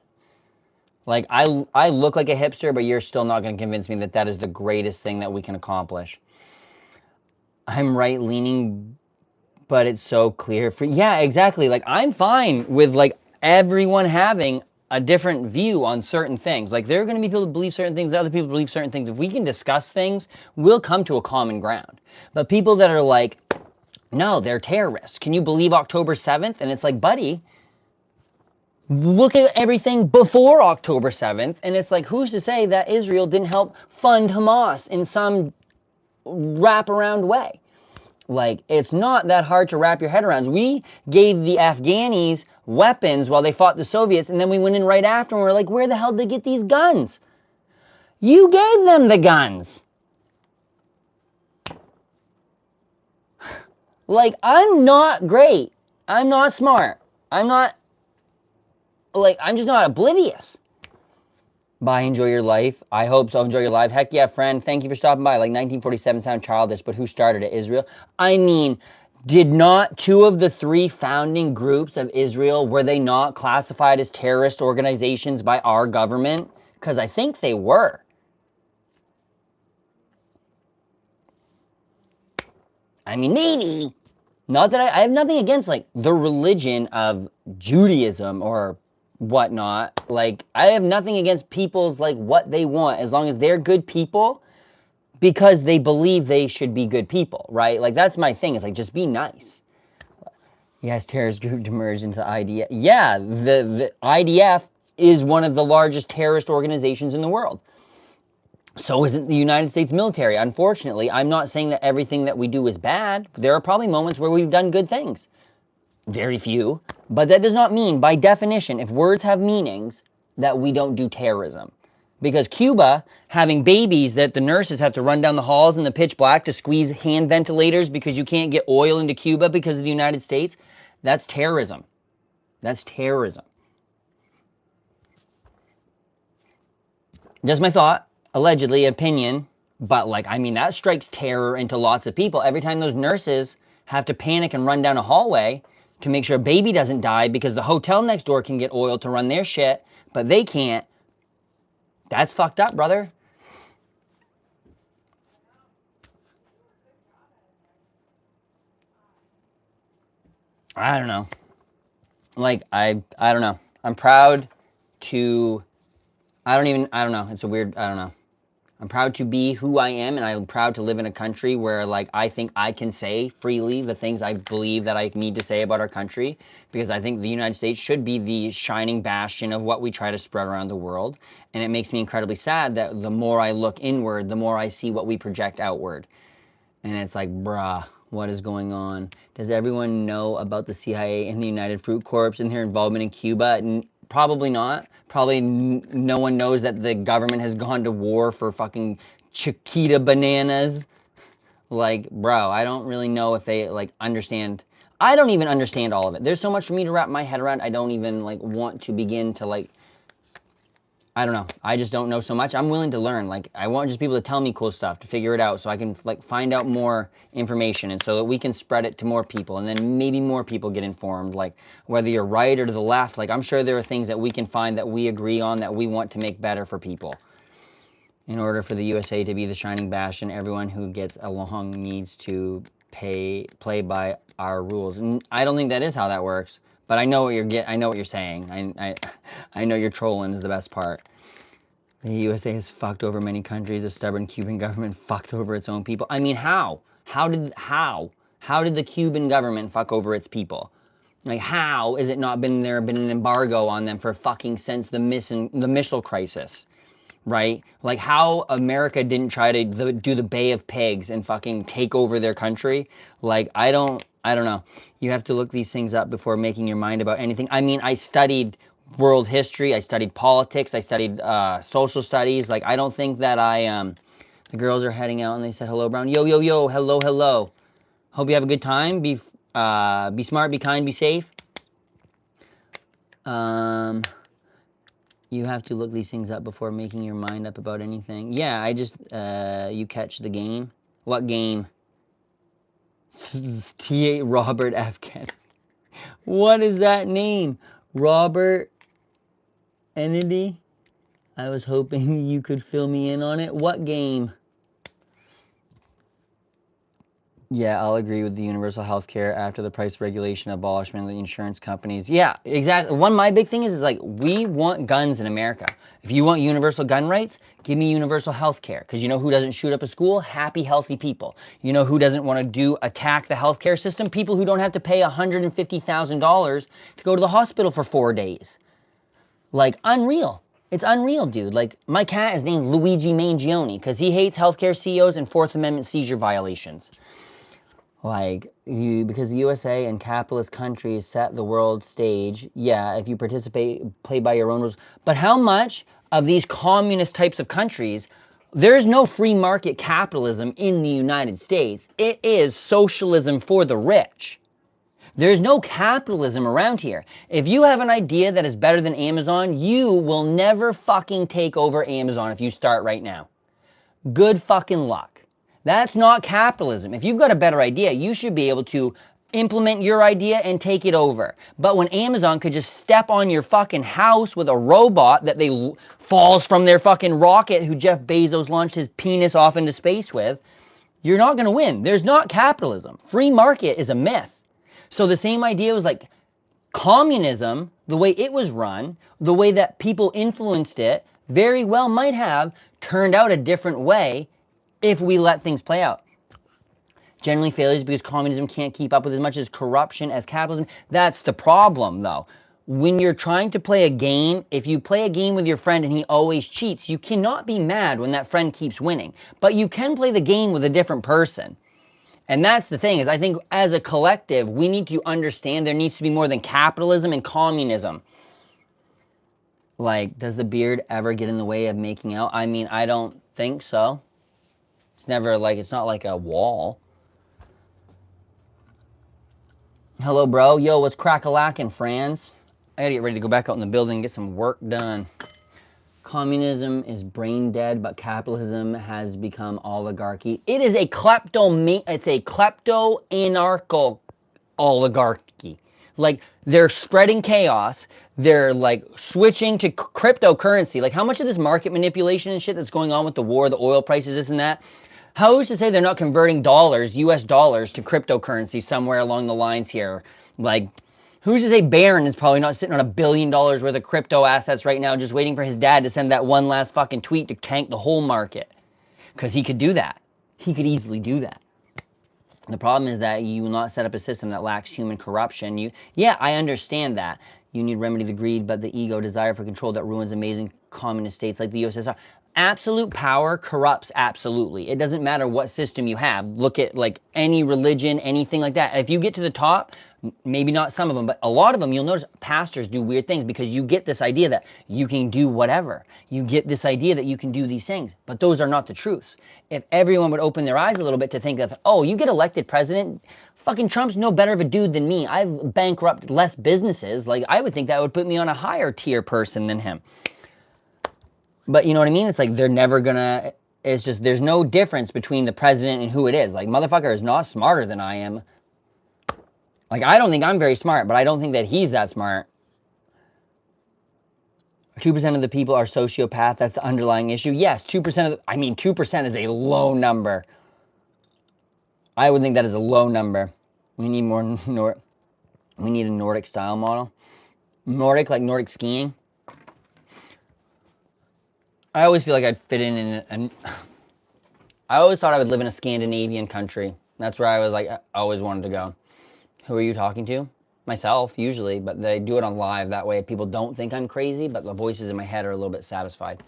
Like, I look like a hipster, but you're still not going to convince me that that is the greatest thing that we can accomplish. I'm right-leaning, but it's so clear for, yeah, exactly. Like, I'm fine with, like, everyone having a different view on certain things. Like, there are going to be people that believe certain things, other people believe certain things. If we can discuss things, we'll come to a common ground. But people that are like, no, they're terrorists. Can you believe October 7th? And it's like, buddy, look at everything before October 7th, and it's like, who's to say that Israel didn't help fund Hamas in some wraparound way? Like, it's not that hard to wrap your head around. We gave the Afghanis weapons while they fought the Soviets, and then we went in right after and we're like, where the hell did they get these guns? You gave them the guns. Like, I'm not great. I'm not smart. I'm not, like, I'm just not oblivious. Bye, enjoy your life. I hope so. Enjoy your life. Heck yeah, friend. Thank you for stopping by. Like 1947 sound childish, but who started it? Israel? I mean, did not two of the three founding groups of Israel, were they not classified as terrorist organizations by our government? Because I think they were. I mean, maybe. Not that I have nothing against like the religion of Judaism or whatnot. Like, I have nothing against people's like what they want as long as they're good people because they believe they should be good people, right? Like, that's my thing. Is like, just be nice. Yes, terrorist group to merge into the IDF. Yeah, the IDF is one of the largest terrorist organizations in the world. So isn't the United States military. Unfortunately, I'm not saying that everything that we do is bad. There are probably moments where we've done good things. Very few. But that does not mean, by definition, if words have meanings, that we don't do terrorism. Because Cuba, having babies that the nurses have to run down the halls in the pitch black to squeeze hand ventilators because you can't get oil into Cuba because of the United States, that's terrorism. That's terrorism. Just my thought, allegedly, opinion, but like, I mean, that strikes terror into lots of people. Every time those nurses have to panic and run down a hallway to make sure a baby doesn't die because the hotel next door can get oil to run their shit, but they can't. That's fucked up, brother. I don't know. Like, I don't know. I'm proud to, I don't know. It's a weird, I don't know. I'm proud to be who I am, and I'm proud to live in a country where, like, I think I can say freely the things I believe that I need to say about our country, because I think the United States should be the shining bastion of what we try to spread around the world. And it makes me incredibly sad that the more I look inward, the more I see what we project outward. And it's like, bruh, what is going on? Does everyone know about the CIA and the United Fruit Corps and their involvement in Cuba? Probably not. Probably no one knows that the government has gone to war for fucking Chiquita bananas. Like, bro, I don't really know if they, like, understand. I don't even understand all of it. There's so much for me to wrap my head around. I don't even, like, want to begin to, like, I don't know. I just don't know so much. I'm willing to learn. Like, I want just people to tell me cool stuff, to figure it out, so I can like find out more information, and so that we can spread it to more people, and then maybe more people get informed. Like, whether you're right or to the left, like I'm sure there are things that we can find that we agree on that we want to make better for people. In order for the USA to be the shining bastion, everyone who gets along needs to play by our rules. And I don't think that is how that works. But I know what I know what you're saying. I know you're trolling is the best part. The USA has fucked over many countries. The stubborn Cuban government fucked over its own people. I mean, how? How did the Cuban government fuck over its people? Like, how is it not been an embargo on them for fucking since the missile crisis? Right? Like, how America didn't try to do the Bay of Pigs and fucking take over their country. Like, I don't know. You have to look these things up before making your mind about anything. I mean, I studied world history, I studied politics, I studied social studies. Like, I don't think that the girls are heading out and they said, hello, Brown. Yo, yo, yo, hello, hello. Hope you have a good time. Be smart, be kind, be safe. You have to look these things up before making your mind up about anything. Yeah, I just, you catch the game. What game? T8 Robert F. Kennedy. What is that name? Robert Kennedy? I was hoping you could fill me in on it. What game? Yeah, I'll agree with the universal health care after the price regulation abolishment of the insurance companies. Yeah, exactly. My big thing is like, we want guns in America. If you want universal gun rights, give me universal health care. Because you know who doesn't shoot up a school? Happy, healthy people. You know who doesn't want to attack the healthcare system? People who don't have to pay $150,000 to go to the hospital for 4 days. Like, unreal. It's unreal, dude. Like, my cat is named Luigi Mangione because he hates healthcare CEOs and Fourth Amendment seizure violations. Like, because the USA and capitalist countries set the world stage, yeah, if you participate, play by your own rules. But how much of these communist types of countries, there's no free market capitalism in the United States. It is socialism for the rich. There's no capitalism around here. If you have an idea that is better than Amazon, you will never fucking take over Amazon if you start right now. Good fucking luck. That's not capitalism. If you've got a better idea, you should be able to implement your idea and take it over. But when Amazon could just step on your fucking house with a robot that falls from their fucking rocket who Jeff Bezos launched his penis off into space with, you're not going to win. There's not capitalism. Free market is a myth. So the same idea was like communism, the way it was run, the way that people influenced it, very well might have turned out a different way if we let things play out. Generally failures because communism can't keep up with as much as corruption as capitalism. That's the problem, though. When you're trying to play a game, if you play a game with your friend and he always cheats, you cannot be mad when that friend keeps winning. But you can play the game with a different person. And that's the thing, is I think as a collective, we need to understand there needs to be more than capitalism and communism. Like, does the beard ever get in the way of making out? I mean, I don't think so. It's never like, it's not like a wall. Hello, bro. Yo, what's crack-a-lackin', friends? I gotta get ready to go back out in the building and get some work done. Communism is brain dead, but capitalism has become oligarchy. It is a klepto-anarchical oligarchy. Like, they're spreading chaos. They're like switching to cryptocurrency. Like, how much of this market manipulation and shit that's going on with the war, the oil prices, this and that? Who's to say they're not converting dollars, US dollars, to cryptocurrency somewhere along the lines here? Like, who's to say Barron is probably not sitting on $1 billion worth of crypto assets right now, just waiting for his dad to send that one last fucking tweet to tank the whole market? Because he could do that. He could easily do that. The problem is that you will not set up a system that lacks human corruption. Yeah, I understand that. You need to remedy the greed, but the ego, desire for control that ruins amazing communist states like the USSR. Absolute power corrupts absolutely. It doesn't matter what system you have. Look at like any religion, anything like that. If you get to the top, maybe not some of them, but a lot of them, you'll notice pastors do weird things because you get this idea that you can do whatever. You get this idea that you can do these things, but those are not the truths. If everyone would open their eyes a little bit to think that, oh, you get elected president, fucking Trump's no better of a dude than me. I've bankrupted less businesses. Like, I would think that would put me on a higher tier person than him. But you know what I mean? It's like they're never gonna. It's just there's no difference between the president and who it is. Like motherfucker is not smarter than I am. Like I don't think I'm very smart, but I don't think that he's that smart. 2% of the people are sociopath. That's the underlying issue. Yes, 2% of the, I mean, 2% is a low number. I would think that is a low number. We need more we need a Nordic style model. Nordic, like Nordic skiing. I always feel like I'd fit in I always thought I would live in a Scandinavian country. That's where I was like, I always wanted to go. Who are you talking to? Myself, usually, but they do it on live. That way people don't think I'm crazy, but the voices in my head are a little bit satisfied.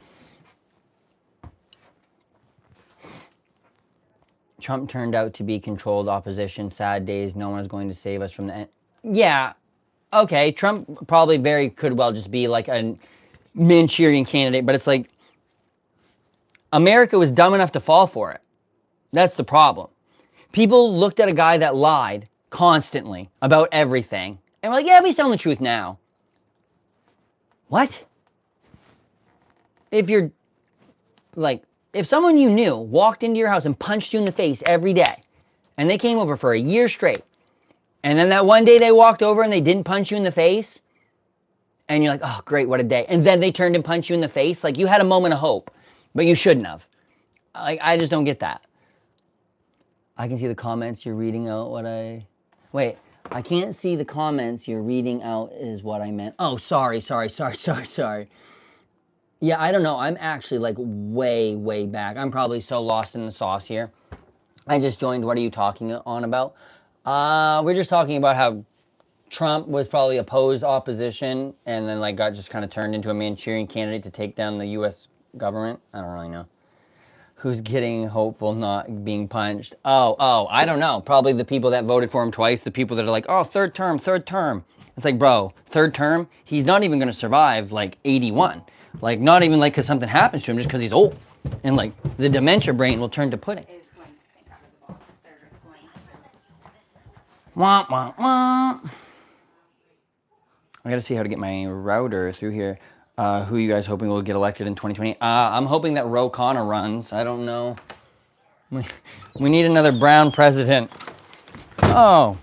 Trump turned out to be controlled opposition. Sad days. No one is going to save us from the end. Yeah, okay. Trump probably very could well just be like a Manchurian candidate, but it's like America was dumb enough to fall for it. That's the problem. People looked at a guy that lied constantly about everything and were like, yeah, he's telling the truth now. What? If you're like, if someone you knew walked into your house and punched you in the face every day, and they came over for a year straight, and then that one day they walked over and they didn't punch you in the face, and you're like, oh, great, what a day. And then they turned and punched you in the face, like you had a moment of hope, but you shouldn't have. Like, I just don't get that. I can see the comments you're reading out what I... Wait, I can't see the comments you're reading out is what I meant. Oh, sorry. Yeah, I don't know. I'm actually like way back. I'm probably so lost in the sauce here. I just joined. What are you talking on about? We're just talking about how Trump was probably opposed opposition and then like got just kind of turned into a Manchurian candidate to take down the U.S. government. I don't really know. Who's getting hopeful not being punched? Oh, I don't know. Probably the people that voted for him twice, the people that are like, oh, third term. It's like, bro, third term, he's not even going to survive like 81. Like, not even like because something happens to him, just because he's old. And like, the dementia brain will turn to pudding. Is going to think out of the box. They're going to. Wah, wah, wah. I got to see how to get my router through here. Who are you guys hoping will get elected in 2020? I'm hoping that Ro Khanna runs. I don't know. We need another brown president. Oh.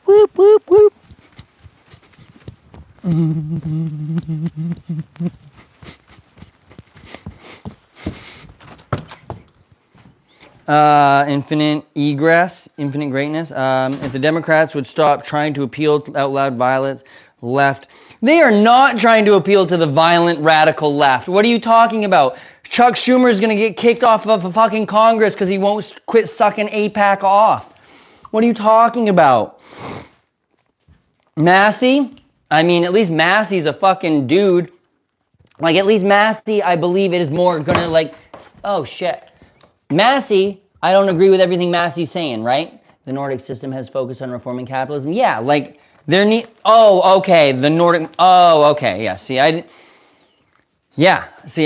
Whoop, whoop, whoop. Infinite egress, infinite greatness. If the Democrats would stop trying to appeal to out loud violence, left. They are not trying to appeal to the violent radical left. What are you talking about? Chuck Schumer is going to get kicked off of a fucking Congress because he won't quit sucking AIPAC off. What are you talking about? Massey? I mean, at least Massey's a fucking dude. Like, at least Massey, I believe it is more going to, like, oh, shit. Massey, I don't agree with everything Massey's saying, right? The Nordic system has focused on reforming capitalism. Yeah, like, oh, okay, the Nordic, oh, okay, yeah, see,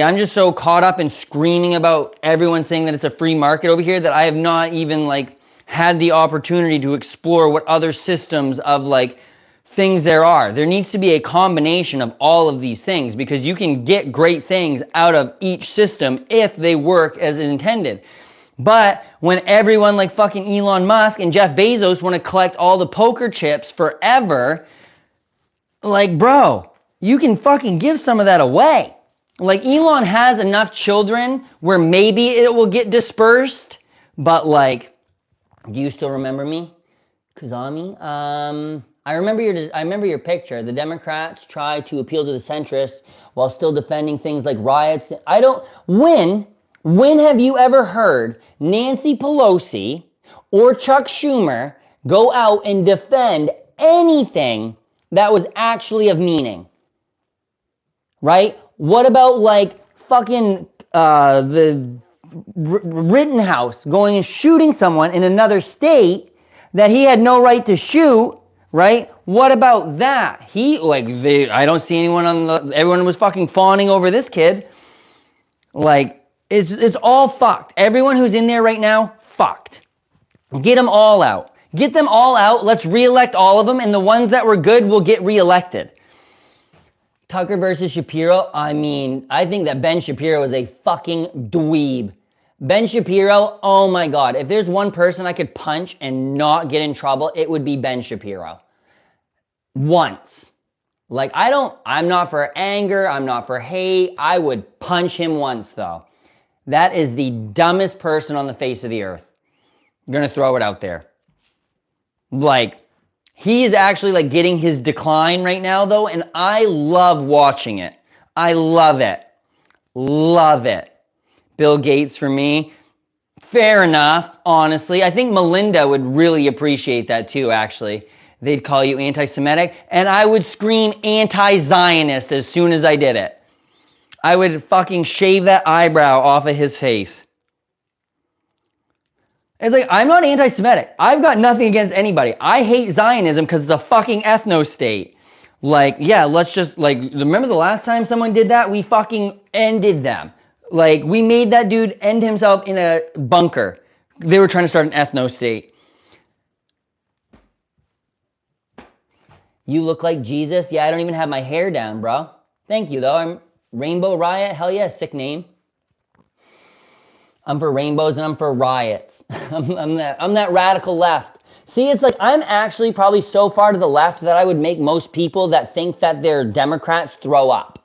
I'm just so caught up in screaming about everyone saying that it's a free market over here that I have not even, like, had the opportunity to explore what other systems of, like, things there are. There needs to be a combination of all of these things because you can get great things out of each system if they work as intended. But when everyone like fucking Elon Musk and Jeff Bezos want to collect all the poker chips forever, like, bro, you can fucking give some of that away. Like, Elon has enough children where maybe it will get dispersed, but like, do you still remember me? Kazami? I remember your picture. The Democrats try to appeal to the centrists while still defending things like riots. When have you ever heard Nancy Pelosi or Chuck Schumer go out and defend anything that was actually of meaning? Right? What about like fucking the Rittenhouse going and shooting someone in another state that he had no right to shoot? Right? What about that? I don't see anyone everyone was fucking fawning over this kid. Like, it's all fucked. Everyone who's in there right now, fucked. Get them all out. Get them all out. Let's reelect all of them, and the ones that were good will get reelected. Tucker versus Shapiro. I mean, I think that Ben Shapiro is a fucking dweeb. Ben Shapiro, oh my God. If there's one person I could punch and not get in trouble, it would be Ben Shapiro. Once. Like, I'm not for anger. I'm not for hate. I would punch him once, though. That is the dumbest person on the face of the earth. I'm gonna throw it out there. Like, he is actually like getting his decline right now, though, and I love watching it. I love it. Love it. Bill Gates for me. Fair enough, honestly. I think Melinda would really appreciate that too, actually. They'd call you anti-Semitic, and I would scream anti-Zionist as soon as I did it. I would fucking shave that eyebrow off of his face. It's like, I'm not anti-Semitic. I've got nothing against anybody. I hate Zionism because it's a fucking ethno-state. Like, yeah, let's just, like, remember the last time someone did that? We fucking ended them. Like, we made that dude end himself in a bunker. They were trying to start an ethno-state. You look like Jesus? Yeah, I don't even have my hair down, bro. Thank you, though. I'm Rainbow Riot? Hell yeah, sick name. I'm for rainbows and I'm for riots. I'm that radical left. See, it's like I'm actually probably so far to the left that I would make most people that think that they're Democrats throw up.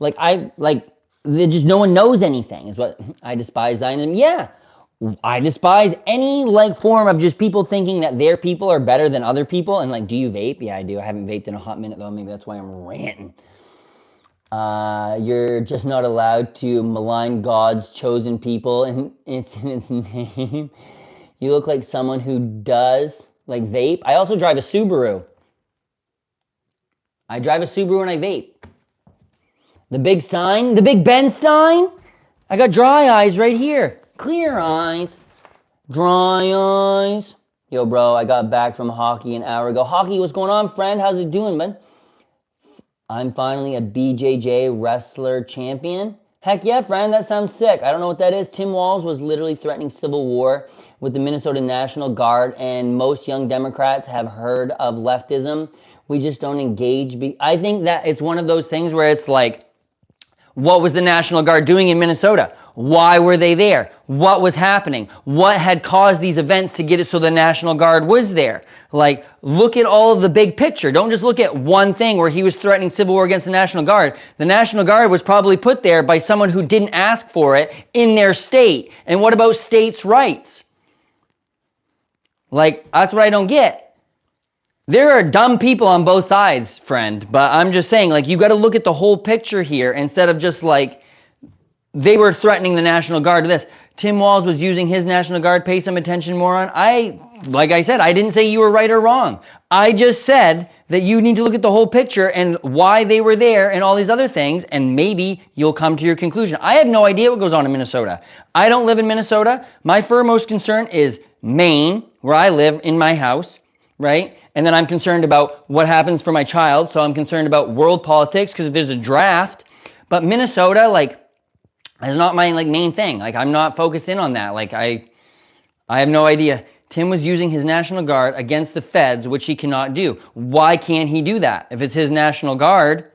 Just no one knows anything is what I despise Zionism. Yeah, I despise any like form of just people thinking that their people are better than other people. And like, do you vape? Yeah, I do. I haven't vaped in a hot minute though. Maybe that's why I'm ranting. You're just not allowed to malign God's chosen people, and it's in its name. You look like someone who does like vape. I also drive a Subaru. I drive a Subaru and I vape. The big sign, the big Ben sign. I got dry eyes right here. Clear eyes. Dry eyes. Yo, bro, I got back from hockey an hour ago. Hockey, what's going on, friend? How's it doing, man? I'm finally a BJJ wrestler champion. Heck yeah, friend, that sounds sick. I don't know what that is. Tim Walz was literally threatening civil war with the Minnesota National Guard, and most young Democrats have heard of leftism. We just don't engage. I think that it's one of those things where it's like, what was the National Guard doing in Minnesota? Why were they there? What was happening? What had caused these events to get it so the National Guard was there? Like, look at all of the big picture. Don't just look at one thing where he was threatening civil war against the National Guard. The National Guard was probably put there by someone who didn't ask for it in their state. And what about states' rights? Like, that's what I don't get. There are dumb people on both sides, friend, but I'm just saying, like, you got to look at the whole picture here instead of just like, they were threatening the National Guard to this. Tim Walz was using his National Guard. Pay some attention, moron. Like I said, I didn't say you were right or wrong. I just said that you need to look at the whole picture and why they were there and all these other things, and maybe you'll come to your conclusion. I have no idea what goes on in Minnesota. I don't live in Minnesota. My foremost concern is Maine, where I live in my house, right? And then I'm concerned about what happens for my child, so I'm concerned about world politics because if there's a draft. But Minnesota, like, is not my like main thing. Like, I'm not focused in on that. Like, I have no idea. Tim was using his National Guard against the feds, which he cannot do. Why can't he do that? If it's his National Guard,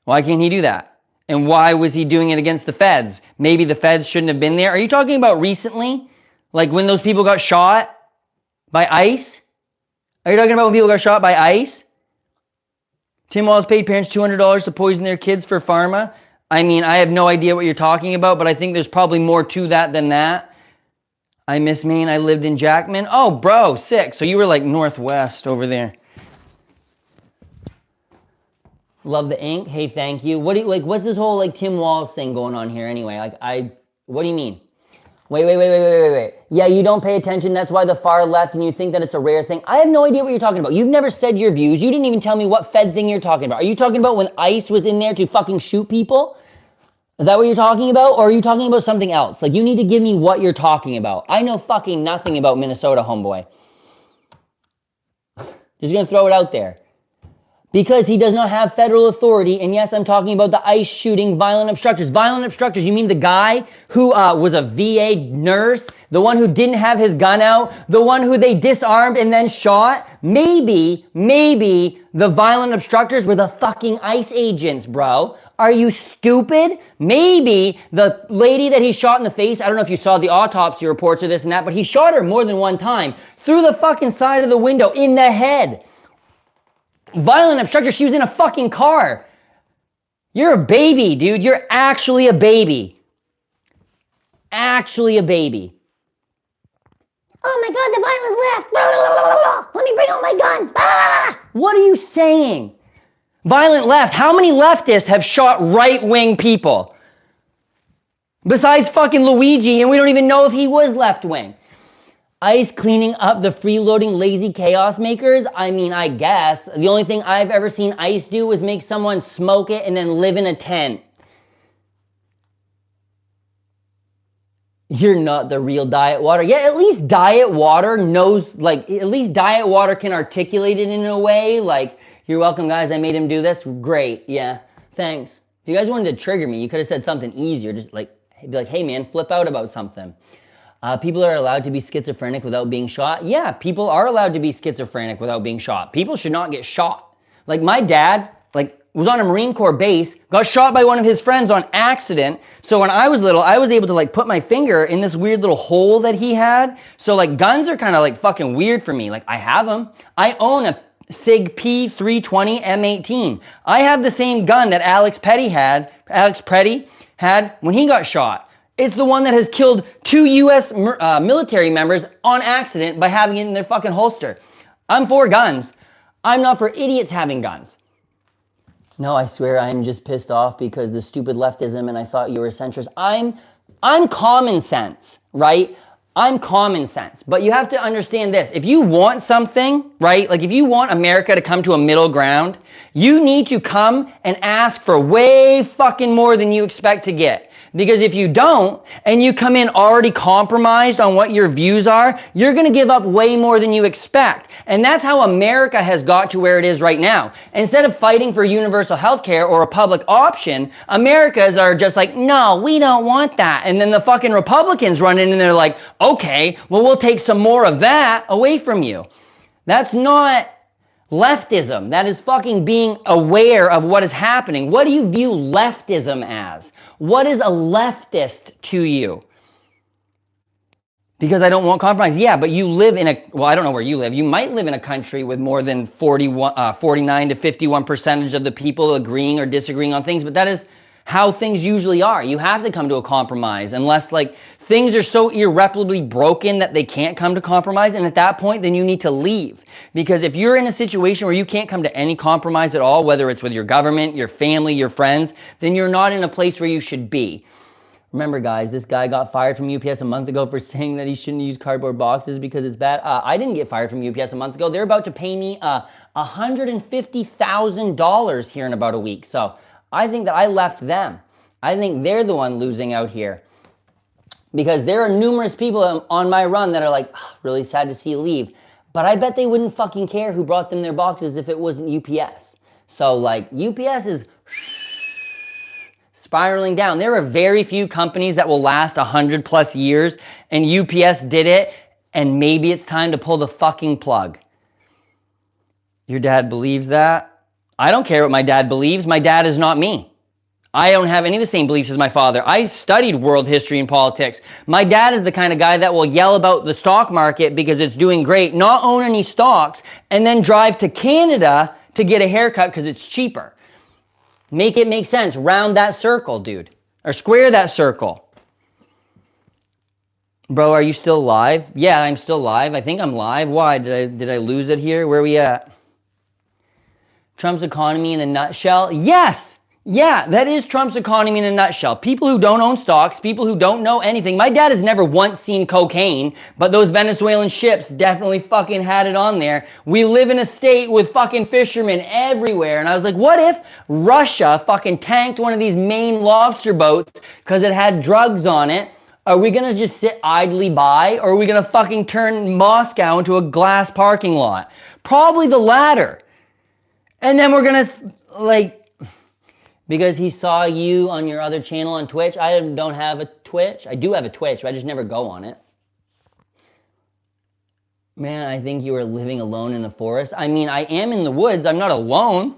why can't he do that? And why was he doing it against the feds? Maybe the feds shouldn't have been there. Are you talking about recently? Like when those people got shot by ICE? Are you talking about when people got shot by ICE? Tim Walz paid parents $200 to poison their kids for pharma. I mean, I have no idea what you're talking about, but I think there's probably more to that than that. I miss Maine. I lived in Jackman. Oh, bro, sick. So you were like northwest over there. Love the ink. Hey, thank you. What do you like? What's this whole like Tim Walz thing going on here anyway? What do you mean? Wait. Yeah, you don't pay attention. That's why the far left and you think that it's a rare thing. I have no idea what you're talking about. You've never said your views. You didn't even tell me what Fed thing you're talking about. Are you talking about when ICE was in there to fucking shoot people? Is that what you're talking about? Or are you talking about something else? Like, you need to give me what you're talking about. I know fucking nothing about Minnesota, homeboy. Just gonna throw it out there. Because he does not have federal authority. And yes, I'm talking about the ICE shooting violent obstructors. Violent obstructors, you mean the guy who was a VA nurse, the one who didn't have his gun out, the one who they disarmed and then shot? Maybe the violent obstructors were the fucking ICE agents, bro. Are you stupid? Maybe the lady that he shot in the face, I don't know if you saw the autopsy reports or this and that, but he shot her more than one time through the fucking side of the window in the head. Violent obstructor, she was in a fucking car. You're a baby, dude. You're actually a baby. Actually a baby. Oh my God, the violent left. Blah, blah, blah, blah. Let me bring out my gun. Blah, blah, blah. What are you saying? Violent left. How many leftists have shot right-wing people? Besides fucking Luigi, and we don't even know if he was left-wing. ICE cleaning up the freeloading lazy chaos makers? I mean, I guess. The only thing I've ever seen ICE do was make someone smoke it and then live in a tent. You're not the real Diet Water. Yeah, at least Diet Water knows, like, at least Diet Water can articulate it in a way, like, you're welcome, guys, I made him do this. Great, yeah, thanks. If you guys wanted to trigger me, you could have said something easier, just like, be like, hey man, flip out about something. People are allowed to be schizophrenic without being shot. Yeah, people are allowed to be schizophrenic without being shot. People should not get shot. Like my dad, was on a Marine Corps base, got shot by one of his friends on accident. So when I was little, I was able to put my finger in this weird little hole that he had. So guns are kind of fucking weird for me. I have them. I own a SIG P320 M18. I have the same gun that Alex Petty had when he got shot. It's the one that has killed 2 U.S. military members on accident by having it in their fucking holster. I'm for guns. I'm not for idiots having guns. No, I swear I'm just pissed off because the stupid leftism and I thought you were a centrist. I'm common sense, right? I'm common sense. But you have to understand this. If you want something, right? If you want America to come to a middle ground, you need to come and ask for way fucking more than you expect to get. Because if you don't, and you come in already compromised on what your views are, you're going to give up way more than you expect. And that's how America has got to where it is right now. Instead of fighting for universal health care or a public option, Americans are just no, we don't want that. And then the fucking Republicans run in and they're like, okay, well, we'll take some more of that away from you. That's not leftism. That is fucking being aware of what is happening. What do you view leftism as? What is a leftist to you? Because I don't want compromise. Yeah, but you live in I don't know where you live. You might live in a country with more than 49 to 51% of the people agreeing or disagreeing on things, but that is how things usually are. You have to come to a compromise unless things are so irreparably broken that they can't come to compromise. And at that point, then you need to leave. Because if you're in a situation where you can't come to any compromise at all, whether it's with your government, your family, your friends, then you're not in a place where you should be. Remember, guys, this guy got fired from UPS a month ago for saying that he shouldn't use cardboard boxes because it's bad. I didn't get fired from UPS a month ago. They're about to pay me $150,000 here in about a week. So I think that I left them. I think they're the one losing out here. Because there are numerous people on my run that are really sad to see you leave. But I bet they wouldn't fucking care who brought them their boxes if it wasn't UPS. So UPS is spiraling down. There are very few companies that will last 100+ years, and UPS did it, and maybe it's time to pull the fucking plug. Your dad believes that? I don't care what my dad believes. My dad is not me. I don't have any of the same beliefs as my father. I studied world history and politics. My dad is the kind of guy that will yell about the stock market because it's doing great, not own any stocks, and then drive to Canada to get a haircut because it's cheaper. Make it make sense. Round that circle, dude. Or square that circle. Bro, are you still live? Yeah, I'm still live. I think I'm live. Why? Did I lose it here? Where are we at? Trump's economy in a nutshell? Yes! Yeah, that is Trump's economy in a nutshell. People who don't own stocks, people who don't know anything. My dad has never once seen cocaine, but those Venezuelan ships definitely fucking had it on there. We live in a state with fucking fishermen everywhere. And I was like, what if Russia fucking tanked one of these Maine lobster boats because it had drugs on it? Are we gonna just sit idly by, or are we gonna fucking turn Moscow into a glass parking lot? Probably the latter. And then we're gonna like, because he saw you on your other channel on Twitch. I don't have a Twitch. I do have a Twitch, but I just never go on it. Man, I think you are living alone in the forest. I mean, I am in the woods. I'm not alone.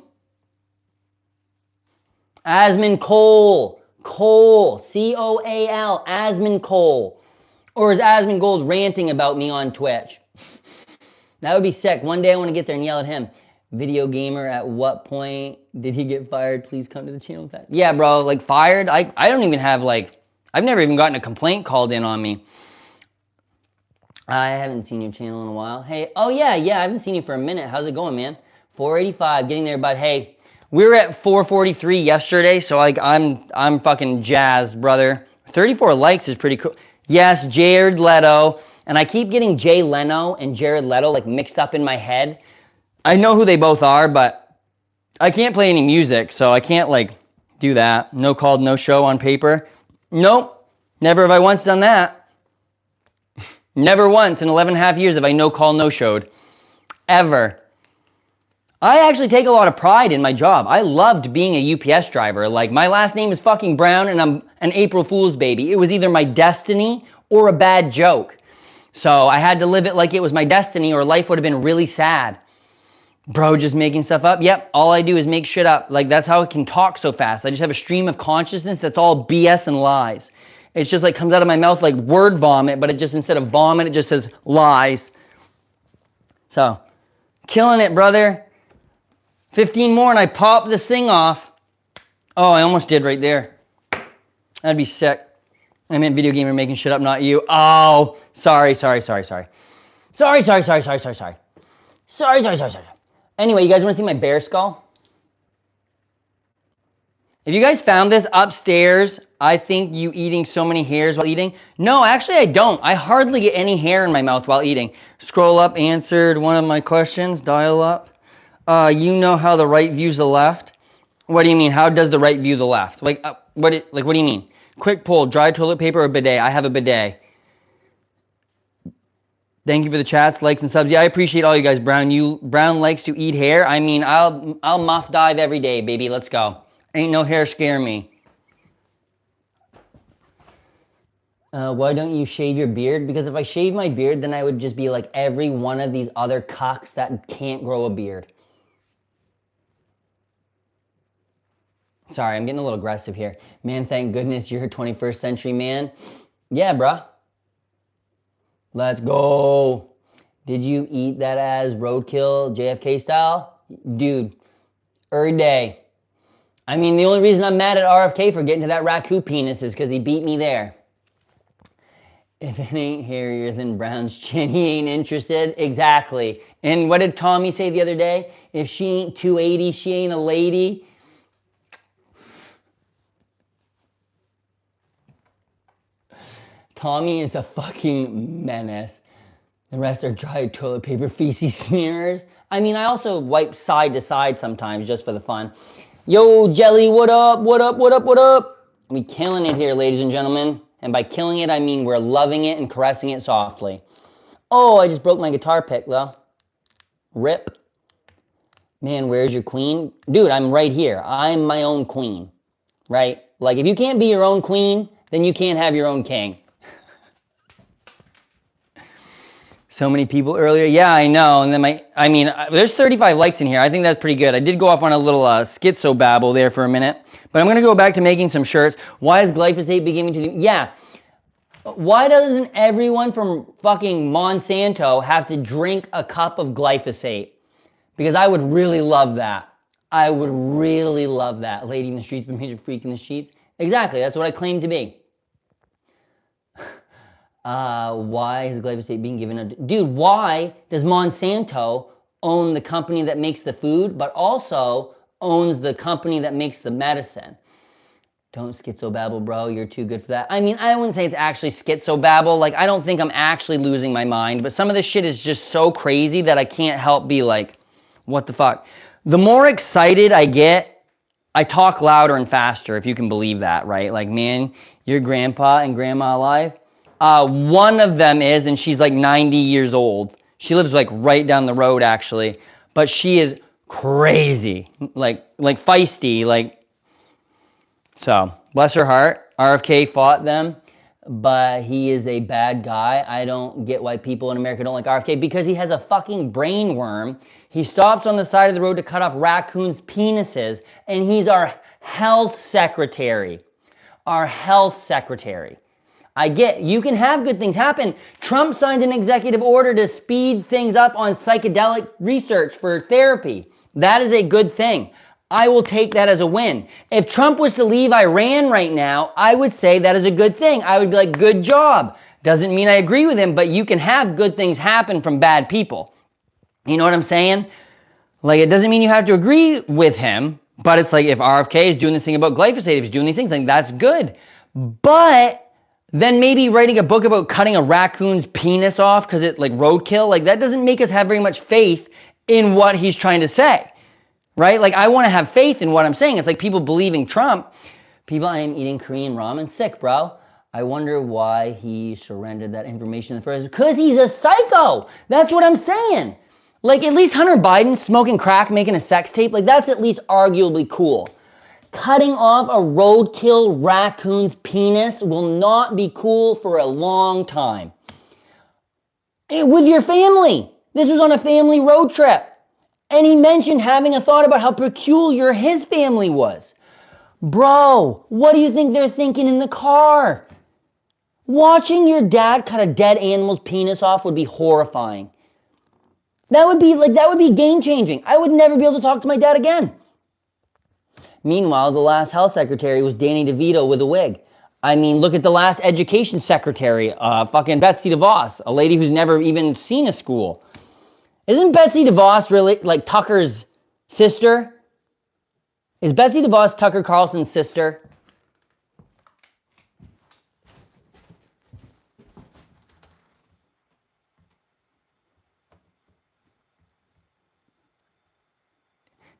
Asmon Cole. Cole. Coal. Asmon Cole. Or is Asmongold ranting about me on Twitch? That would be sick. One day I want to get there and yell at him. Video gamer, at what point did he get fired? Please come to the channel with that. Yeah, bro, like fired? I don't even have like, I've never even gotten a complaint called in on me. I haven't seen your channel in a while. Hey, oh yeah, I haven't seen you for a minute. How's it going, man? 485, getting there, but hey, we were at 443 yesterday, so like I'm fucking jazzed, brother. 34 likes is pretty cool. Yes, Jared Leto, and I keep getting Jay Leno and Jared Leto like mixed up in my head. I know who they both are, but I can't play any music, so I can't like do that. No called, no show on paper. Nope, never have I once done that. Never once in 11 and a half years have I no call, no showed. Ever. I actually take a lot of pride in my job. I loved being a UPS driver. Like, my last name is fucking Brown, and I'm an April Fool's baby. It was either my destiny or a bad joke. So I had to live it like it was my destiny, or life would have been really sad. Bro, just making stuff up? Yep, all I do is make shit up. Like, that's how I can talk so fast. I just have a stream of consciousness that's all BS and lies. It's just like comes out of my mouth like word vomit, but it just, instead of vomit, it just says lies. So, killing it, brother. 15 more and I pop this thing off. Oh, I almost did right there. That'd be sick. I meant video gamer making shit up, not you. Oh, sorry. Sorry. Anyway, you guys want to see my bear skull? If you guys found this upstairs, I think you eating so many hairs while eating. No, actually I don't. I hardly get any hair in my mouth while eating. Scroll up, answered one of my questions, dial up. You know how the right views the left? What do you mean? How does the right view the left? Like, what do you mean? Quick poll, dry toilet paper or bidet? I have a bidet. Thank you for the chats, likes, and subs. Yeah, I appreciate all you guys. Brown likes to eat hair. I mean, I'll muff dive every day, baby. Let's go. Ain't no hair scare me. Why don't you shave your beard? Because if I shave my beard, then I would just be like every one of these other cucks that can't grow a beard. Sorry, I'm getting a little aggressive here. Man, thank goodness you're a 21st century man. Yeah, bruh. Let's go. Did you eat that as roadkill, JFK style? Dude, every day. I mean, the only reason I'm mad at RFK for getting to that raccoon penis is because he beat me there. If it ain't hairier than Brown's chin, he ain't interested. Exactly. And what did Tommy say the other day? If she ain't 280, she ain't a lady. Tommy is a fucking menace. The rest are dry toilet paper feces smearers. I mean, I also wipe side to side sometimes just for the fun. Yo, Jelly, what up? We killing it here, ladies and gentlemen. And by killing it, I mean we're loving it and caressing it softly. Oh, I just broke my guitar pick, though. Rip. Man, where's your queen? Dude, I'm right here. I'm my own queen, right? Like, if you can't be your own queen, then you can't have your own king. So many people earlier. Yeah, I know. And then there's 35 likes in here. I think that's pretty good. I did go off on a little schizo babble there for a minute. But I'm going to go back to making some shirts. Why is glyphosate beginning to... Yeah. Why doesn't everyone from fucking Monsanto have to drink a cup of glyphosate? Because I would really love that. I would really love that. Lady in the streets, but major freak in the sheets. Exactly. That's what I claim to be. Why is glyphosate being given a... Dude, why does Monsanto own the company that makes the food, but also owns the company that makes the medicine? Don't schizobabble, bro. You're too good for that. I mean, I wouldn't say it's actually schizobabble. Like, I don't think I'm actually losing my mind, but some of this shit is just so crazy that I can't help be like, what the fuck? The more excited I get, I talk louder and faster, if you can believe that, right? Like, man, your grandpa and grandma alive? One of them is, and she's like 90 years old. She lives like right down the road, actually. But she is crazy, like feisty, like. So bless her heart. RFK fought them, but he is a bad guy. I don't get why people in America don't like RFK because he has a fucking brain worm. He stops on the side of the road to cut off raccoons' penises, and he's our health secretary. Our health secretary. I get you can have good things happen. Trump signed an executive order to speed things up on psychedelic research for therapy. That is a good thing. I will take that as a win. If Trump was to leave Iran right now, I would say that is a good thing. I would be like, good job. Doesn't mean I agree with him, but you can have good things happen from bad people. You know what I'm saying? Like, it doesn't mean you have to agree with him, but it's like if RFK is doing this thing about glyphosate, if he's doing these things, like that's good. But then maybe writing a book about cutting a raccoon's penis off because it's like roadkill, like that doesn't make us have very much faith in what he's trying to say, right? Like I want to have faith in what I'm saying. It's like people believing Trump. People, I am eating Korean ramen sick, bro. I wonder why he surrendered that information in the first place. Because he's a psycho. That's what I'm saying. Like at least Hunter Biden smoking crack, making a sex tape, like that's at least arguably cool. Cutting off a roadkill raccoon's penis will not be cool for a long time. With your family. This was on a family road trip. And he mentioned having a thought about how peculiar his family was. Bro, what do you think they're thinking in the car? Watching your dad cut a dead animal's penis off would be horrifying. That would be game changing. I would never be able to talk to my dad again. Meanwhile, the last health secretary was Danny DeVito with a wig. I mean, look at the last education secretary, fucking Betsy DeVos, a lady who's never even seen a school. Isn't Betsy DeVos really like Tucker's sister? Is Betsy DeVos Tucker Carlson's sister?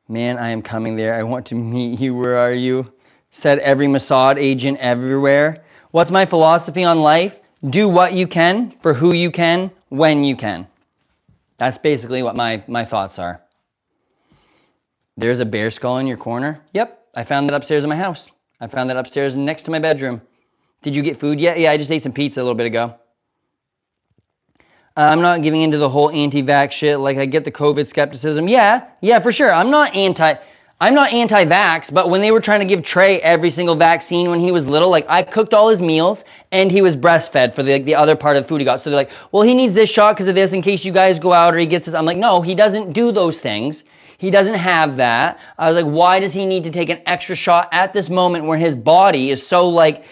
Man, I am coming there. I want to meet you. Where are you? Said every Mossad agent everywhere. What's my philosophy on life? Do what you can, for who you can, when you can. That's basically what my thoughts are. There's a bear skull in your corner? Yep, I found that upstairs in my house. I found that upstairs next to my bedroom. Did you get food yet? Yeah, I just ate some pizza a little bit ago. I'm not giving into the whole anti-vax shit. Like, I get the COVID skepticism. Yeah, for sure. I'm not anti-vax, but when they were trying to give Trey every single vaccine when he was little, like, I cooked all his meals, and he was breastfed for the other part of the food he got. So they're like, well, he needs this shot because of this in case you guys go out or he gets this. I'm like, no, he doesn't do those things. He doesn't have that. I was like, why does he need to take an extra shot at this moment where his body is so, like,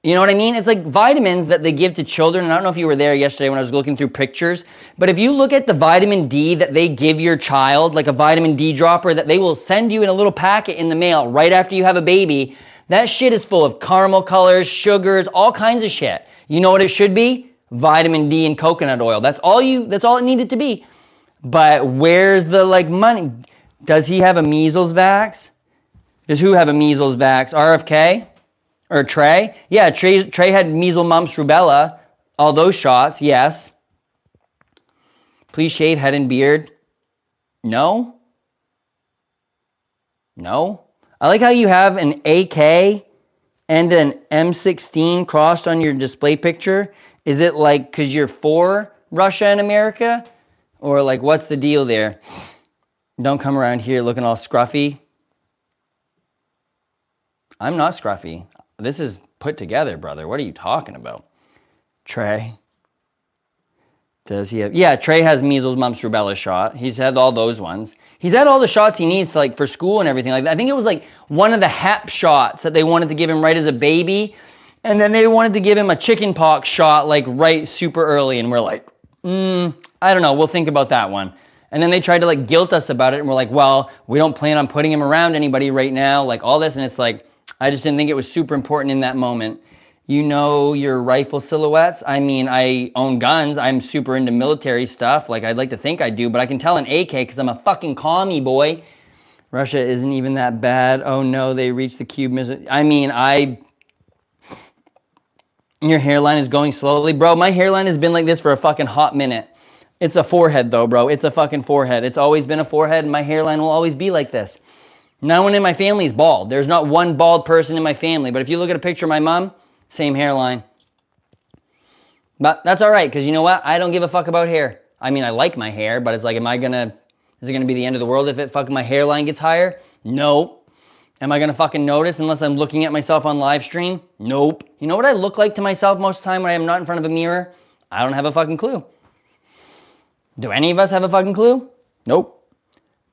you know what I mean? It's like vitamins that they give to children. And I don't know if you were there yesterday when I was looking through pictures, but if you look at the vitamin D that they give your child, like a vitamin D dropper that they will send you in a little packet in the mail right after you have a baby, that shit is full of caramel colors, sugars, all kinds of shit. You know what it should be? Vitamin D and coconut oil. That's all it needed to be. But where's the like money? Does he have a measles vax? Does who have a measles vax? RFK? Or Trey? Yeah, Trey had measles, mumps, rubella. All those shots, yes. Please shave head and beard. No. I like how you have an AK and an M16 crossed on your display picture. Is it like because you're for Russia and America? Or like what's the deal there? Don't come around here looking all scruffy. I'm not scruffy. This is put together, brother. What are you talking about? Trey. Does he have... Yeah, Trey has measles, mumps, rubella shot. He's had all those ones. He's had all the shots he needs like for school and everything like that. I think it was like one of the Hep shots that they wanted to give him right as a baby. And then they wanted to give him a chicken pox shot like right super early. And we're like, I don't know. We'll think about that one. And then they tried to like guilt us about it. And we're like, well, we don't plan on putting him around anybody right now. Like all this. And it's like... I just didn't think it was super important in that moment. You know your rifle silhouettes? I mean, I own guns. I'm super into military stuff. Like, I'd like to think I do, but I can tell an AK because I'm a fucking commie boy. Russia isn't even that bad. Oh, no, they reached the cube missile. I mean, your hairline is going slowly. Bro, my hairline has been like this for a fucking hot minute. It's a forehead though, bro. It's a fucking forehead. It's always been a forehead, and my hairline will always be like this. No one in my family is bald. There's not one bald person in my family. But if you look at a picture of my mom, same hairline. But that's all right, because you know what? I don't give a fuck about hair. I mean, I like my hair, but it's like, is it gonna be the end of the world if my hairline gets higher? Nope. Am I gonna fucking notice unless I'm looking at myself on live stream? Nope. You know what I look like to myself most of the time when I am not in front of a mirror? I don't have a fucking clue. Do any of us have a fucking clue? Nope.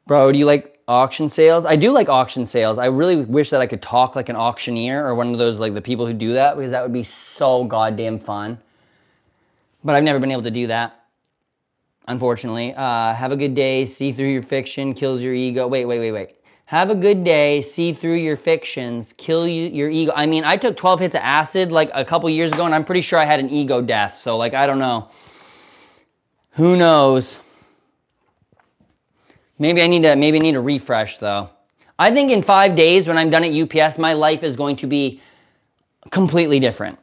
Bro, do you like auction sales? I do like auction sales. I really wish that I could talk like an auctioneer or one of those, like the people who do that, because that would be so goddamn fun. But I've never been able to do that, unfortunately. Have a good day, see through your fiction, kills your ego. Wait. Have a good day, see through your fictions, kill your ego. I mean, I took 12 hits of acid like a couple years ago, and I'm pretty sure I had an ego death. So, like, I don't know. Who knows? Maybe I need a refresh, though. I think in 5 days, when I'm done at UPS, my life is going to be completely different.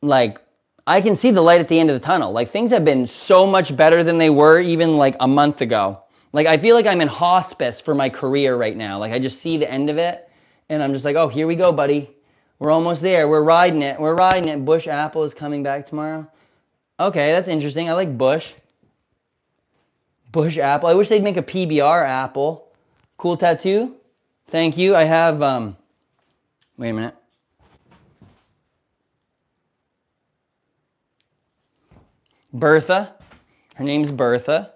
Like, I can see the light at the end of the tunnel. Like, things have been so much better than they were even like a month ago. Like, I feel like I'm in hospice for my career right now. Like, I just see the end of it, and I'm just like, oh, here we go, buddy. We're almost there. We're riding it. We're riding it. Bush Apple is coming back tomorrow. Okay, that's interesting. I like Bush. Bush Apple. I wish they'd make a PBR apple. Cool tattoo. Thank you. I have, wait a minute. Bertha. Her name's Bertha.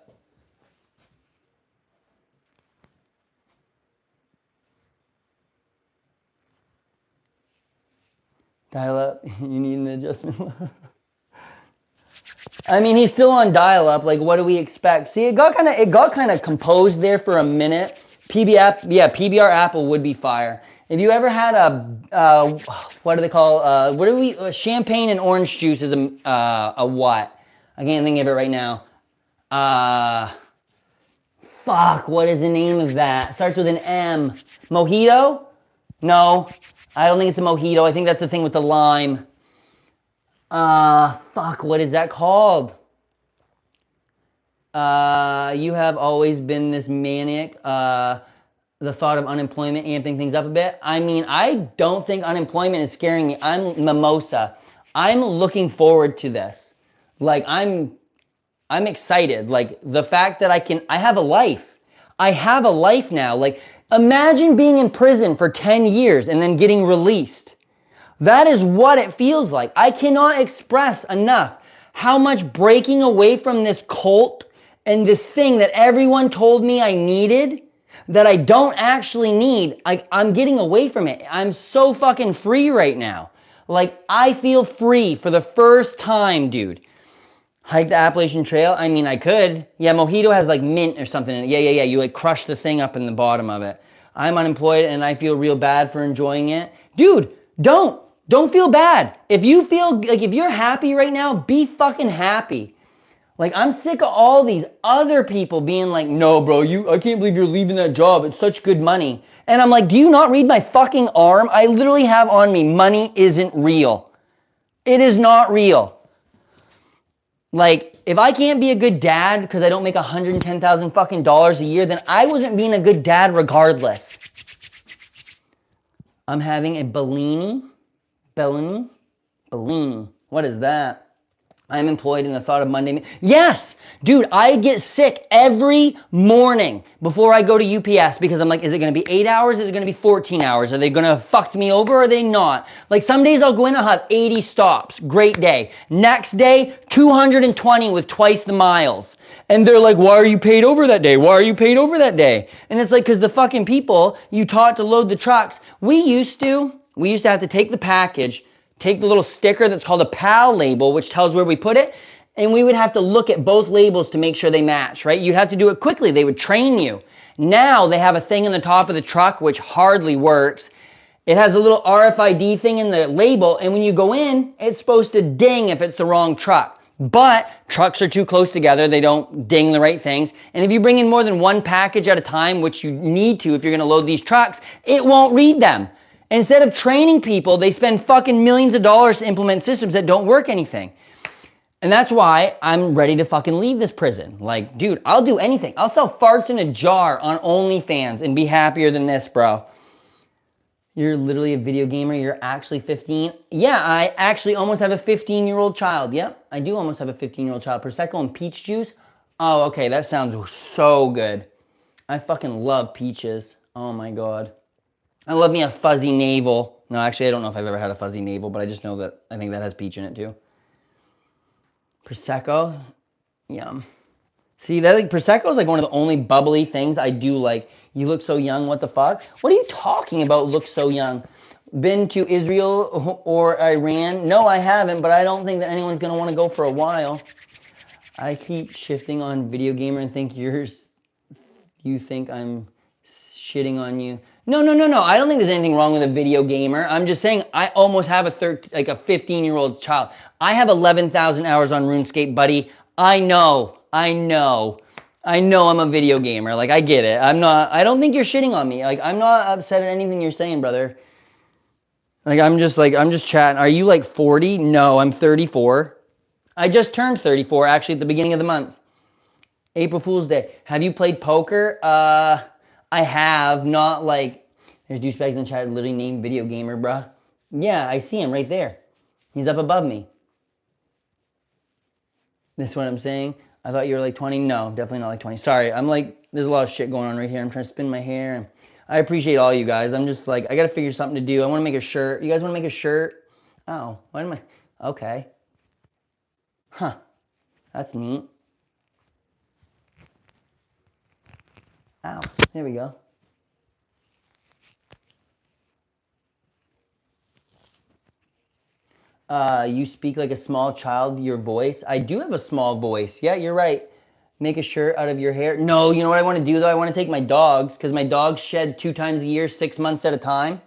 Dial up. You need an adjustment. I mean, he's still on dial-up. Like, what do we expect? See, it got kind of composed there for a minute. PBR apple would be fire. If you ever had a what do they call? Champagne and orange juice is a what? I can't think of it right now. Fuck. What is the name of that? Starts with an M. Mojito? No, I don't think it's a mojito. I think that's the thing with the lime. Fuck, what is that called? You have always been this manic. The thought of unemployment amping things up a bit. I mean, I don't think unemployment is scaring me. I'm mimosa. I'm looking forward to this. Like, I'm excited. Like, the fact that I have a life. I have a life now. Like, imagine being in prison for 10 years and then getting released. That is what it feels like. I cannot express enough how much breaking away from this cult and this thing that everyone told me I needed, that I don't actually need, I'm getting away from it. I'm so fucking free right now. Like, I feel free for the first time, dude. Hike the Appalachian Trail? I mean, I could. Yeah, mojito has like mint or something in it. Yeah. You like crush the thing up in the bottom of it. I'm unemployed and I feel real bad for enjoying it. Dude, don't feel bad. If you're happy right now, be fucking happy. Like, I'm sick of all these other people being like, no, bro, I can't believe you're leaving that job. It's such good money. And I'm like, do you not read my fucking arm? I literally have on me, money isn't real. It is not real. Like, if I can't be a good dad because I don't make $110,000 fucking dollars a year, then I wasn't being a good dad regardless. I'm having a Bellini. What is that? I'm employed in the thought of Monday. Yes, dude, I get sick every morning before I go to UPS because I'm like, is it going to be 8 hours? Is it going to be 14 hours? Are they going to have fucked me over or are they not? Like, some days I'll go in and I'll have 80 stops. Great day. Next day, 220 with twice the miles. And they're like, why are you paid over that day? Why are you paid over that day? And it's like, because the fucking people you taught to load the trucks, we used to have to take the package, take the little sticker that's called a PAL label, which tells where we put it, and we would have to look at both labels to make sure they match, right? You'd have to do it quickly. They would train you. Now they have a thing in the top of the truck, which hardly works. It has a little RFID thing in the label, and when you go in, it's supposed to ding if it's the wrong truck. But trucks are too close together. They don't ding the right things. And if you bring in more than one package at a time, which you need to if you're going to load these trucks, it won't read them. Instead of training people, they spend fucking millions of dollars to implement systems that don't work anything. And that's why I'm ready to fucking leave this prison. Like, dude, I'll do anything. I'll sell farts in a jar on OnlyFans and be happier than this, bro. You're literally a video gamer. You're actually 15. Yeah, I actually almost have a 15-year-old child. Yep, I do almost have a 15-year-old child. Prosecco and peach juice. Oh, okay, that sounds so good. I fucking love peaches. Oh my god. I love me a fuzzy navel. No, actually, I don't know if I've ever had a fuzzy navel, but I just know that I think that has peach in it too. Prosecco, yum. See, that like Prosecco is like one of the only bubbly things I do like. You look so young, what the fuck? What are you talking about, look so young? Been to Israel or Iran? No, I haven't, but I don't think that anyone's gonna want to go for a while. I keep shifting on video gamer and think you think I'm shitting on you. No. I don't think there's anything wrong with a video gamer. I'm just saying I almost have a 15-year-old child. I have 11,000 hours on RuneScape, buddy. I know I'm a video gamer. Like, I get it. I don't think you're shitting on me. Like, I'm not upset at anything you're saying, brother. I'm just chatting. Are you like 40? No, I'm 34. I just turned 34 actually at the beginning of the month. April Fool's Day. Have you played poker? I have, not like, there's douchebags in the chat literally named video gamer, bruh. Yeah, I see him right there. He's up above me. That's what I'm saying. I thought you were like 20. No, definitely not like 20. Sorry, I'm like, there's a lot of shit going on right here. I'm trying to spin my hair. And I appreciate all you guys. I'm just like, I gotta figure something to do. I wanna make a shirt. You guys wanna make a shirt? Oh, why am I? Okay. Huh, that's neat. Ow, there we go. You speak like a small child, your voice. I do have a small voice. Yeah, you're right. Make a shirt out of your hair. No, you know what I want to do though? I want to take my dogs, because my dogs shed 2 times a year, 6 months at a time.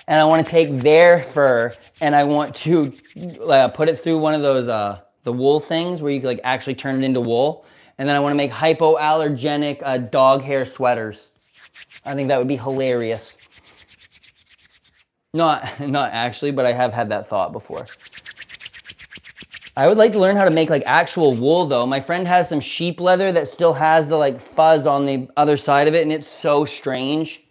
And I want to take their fur and I want to put it through one of those, the wool things where you can like actually turn it into wool. And then I want to make hypoallergenic dog hair sweaters. I think that would be hilarious. Not actually, but I have had that thought before. I would like to learn how to make like actual wool though. My friend has some sheep leather that still has the like fuzz on the other side of it, and it's so strange.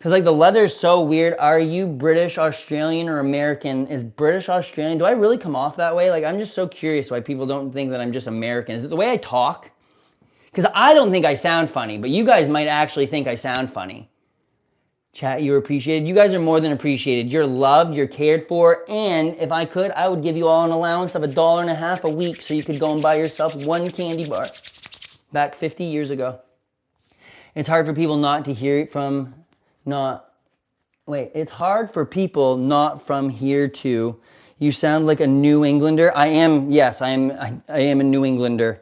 Cause like the leather is so weird. Are you British, Australian, or American? Is British Australian? Do I really come off that way? Like, I'm just so curious why people don't think that I'm just American. Is it the way I talk? Because I don't think I sound funny, but you guys might actually think I sound funny. Chat, you're appreciated. You guys are more than appreciated. You're loved, you're cared for, and if I could, I would give you all an allowance of $1.50 a week so you could go and buy yourself one candy bar. Back 50 years ago. It's hard for people not to hear it from, it's hard for people not from here to, you sound like a New Englander. I am, yes, I am a New Englander.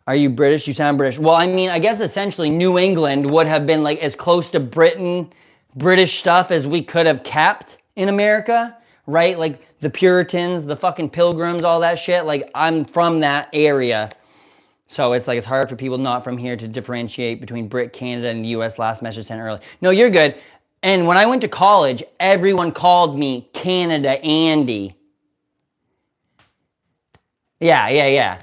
Are you British? You sound British. Well, I mean, I guess essentially New England would have been like as close to British stuff as we could have kept in America, right? Like the Puritans, the fucking Pilgrims, all that shit. Like, I'm from that area. So it's like, it's hard for people not from here to differentiate between Brit, Canada, and the US. Last message sent early. No, you're good. And when I went to college, everyone called me Canada Andy. Yeah.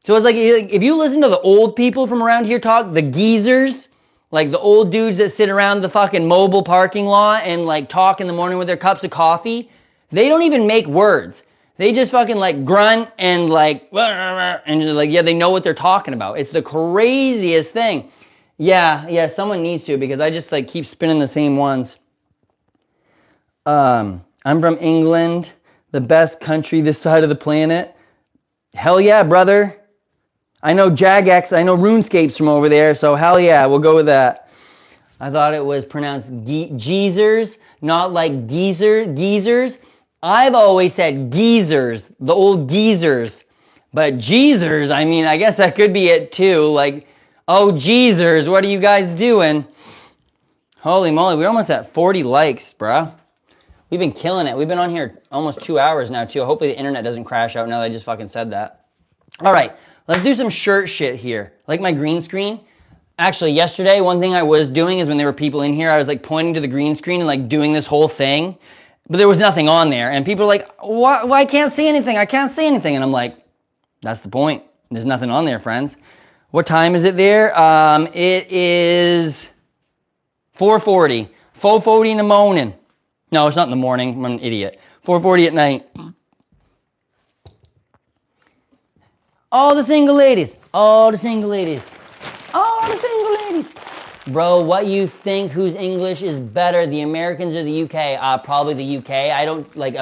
So it's like, if you listen to the old people from around here talk, the geezers, like the old dudes that sit around the fucking mobile parking lot and like talk in the morning with their cups of coffee, they don't even make words. They just fucking like grunt and like, and just like, yeah, they know what they're talking about. It's the craziest thing. Yeah, someone needs to, because I just like keep spinning the same ones. I'm from England, the best country this side of the planet. Hell yeah, brother. I know Jagex, I know RuneScape's from over there, so hell yeah, we'll go with that. I thought it was pronounced geezers, not like geezers. I've always said geezers, the old geezers. But geezers, I mean, I guess that could be it too. Like, oh, geezers, what are you guys doing? Holy moly, we're almost at 40 likes, bruh. We've been killing it. We've been on here almost 2 hours now too. Hopefully the internet doesn't crash out now that I just fucking said that. All right, let's do some shirt shit here. Like my green screen. Actually, yesterday, one thing I was doing is when there were people in here, I was like pointing to the green screen and like doing this whole thing. But there was nothing on there. And people are like, why I can't see anything? I can't see anything. And I'm like, That's the point. There's nothing on there, friends. What time is it there? It is 4:40. 4:40 in the morning. No, it's not in the morning. I'm an idiot. 4:40 at night. All the single ladies. All the single ladies. All the single ladies. Bro, what you think? Whose English is better, the Americans or the UK? Probably the UK. I don't like.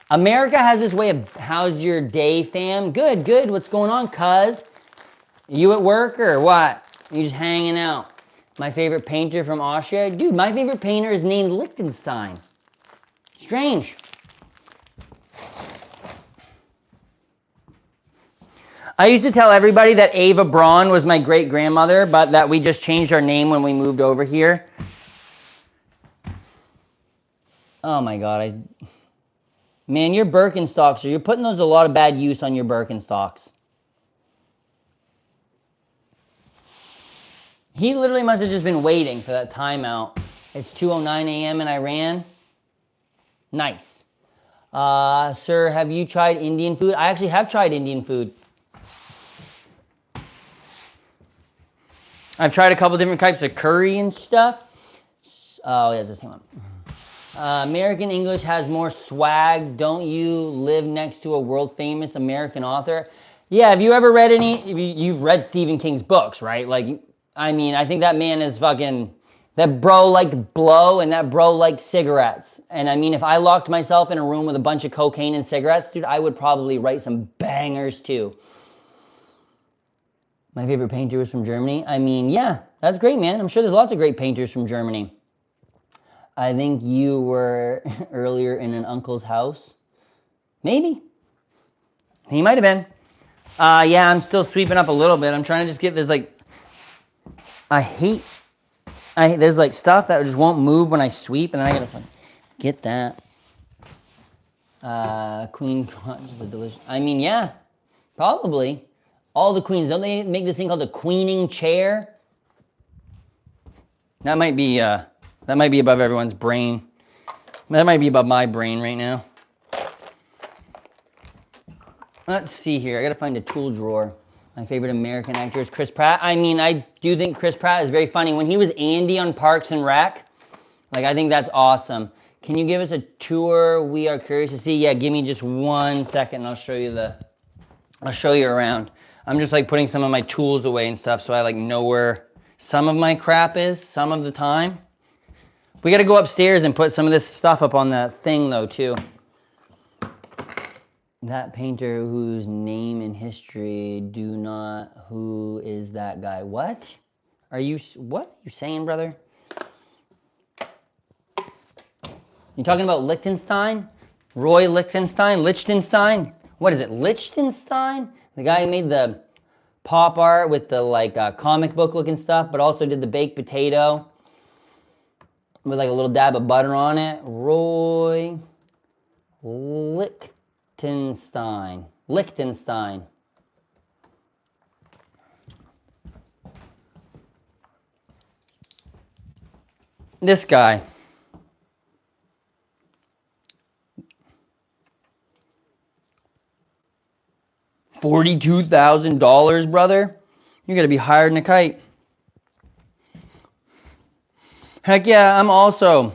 America has this way of, how's your day, fam? Good, good. What's going on, cuz? You at work or what? You just hanging out? My favorite painter from Austria? Dude, my favorite painter is named Liechtenstein. Strange. I used to tell everybody that Ava Braun was my great-grandmother, but that we just changed our name when we moved over here. Oh my God, man, your Birkenstocks, you're putting those a lot of bad use on your Birkenstocks. He literally must have just been waiting for that timeout. It's 2:09 a.m. in Iran. Nice. Sir, have you tried Indian food? I actually have tried Indian food. I've tried a couple different types of curry and stuff. Oh, yeah, it's the same one. American English has more swag. Don't you live next to a world famous American author? Yeah, have you ever read any? You've read Stephen King's books, right? Like, I mean, I think that man is fucking, that bro liked blow and that bro liked cigarettes. And I mean, if I locked myself in a room with a bunch of cocaine and cigarettes, dude, I would probably write some bangers too. My favorite painter was from Germany. I mean, yeah, that's great, man. I'm sure there's lots of great painters from Germany. I think you were earlier in an uncle's house. Maybe. He might have been. Yeah, I'm still sweeping up a little bit. I'm trying to just get, there's like, there's like stuff that just won't move when I sweep, and then I gotta get that. Queen is a delicious. I mean, yeah, probably. All the queens, don't they make this thing called the queening chair? That might be above everyone's brain. That might be above my brain right now. Let's see here. I gotta find a tool drawer. My favorite American actor is Chris Pratt. I mean, I do think Chris Pratt is very funny. When he was Andy on Parks and Rec, like, I think that's awesome. Can you give us a tour? We are curious to see. Yeah, give me just 1 second and I'll show you around. I'm just like putting some of my tools away and stuff, so I like know where some of my crap is some of the time. We gotta go upstairs and put some of this stuff up on that thing though too. That painter whose name in history who is that guy? What are you saying, brother? You talking about Liechtenstein? Roy Liechtenstein? Liechtenstein? What is it, Liechtenstein? The guy who made the pop art with the like comic book looking stuff, but also did the baked potato with like a little dab of butter on it. Roy Liechtenstein. Liechtenstein. This guy. $42,000, brother. You're gonna be higher than a kite. Heck yeah, I'm also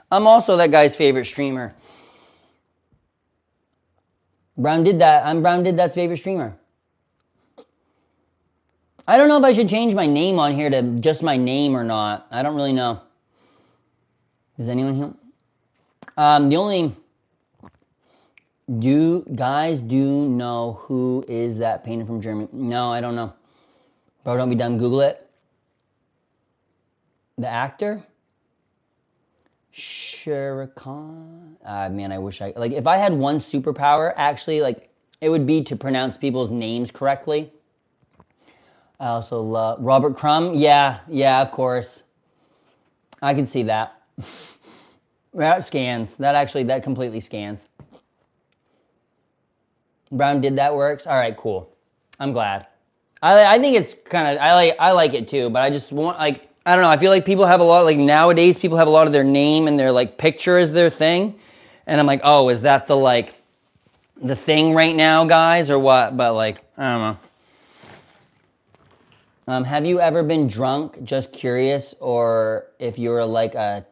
that guy's favorite streamer. Brown did that. I'm Brown did that's favorite streamer. I don't know if I should change my name on here to just my name or not. I don't really know. Is anyone here? The only do know who is that painter from Germany? No, I don't know. Bro, don't be dumb. Google it. The actor? Shurikan. Man, I wish like if I had one superpower, actually, like it would be to pronounce people's names correctly. I also love Robert Crumb. Yeah, of course. I can see that. That scans. That completely scans. Brown did that works. All right, cool. I'm glad. I think it's kind of I like it too, but I just want like I don't know. I feel like people have a lot like nowadays people have a lot of their name and their like picture as their thing, and I'm like, oh, is that the like the thing right now, guys, or what? But like, I don't know. Have you ever been drunk? Just curious, or if you were like a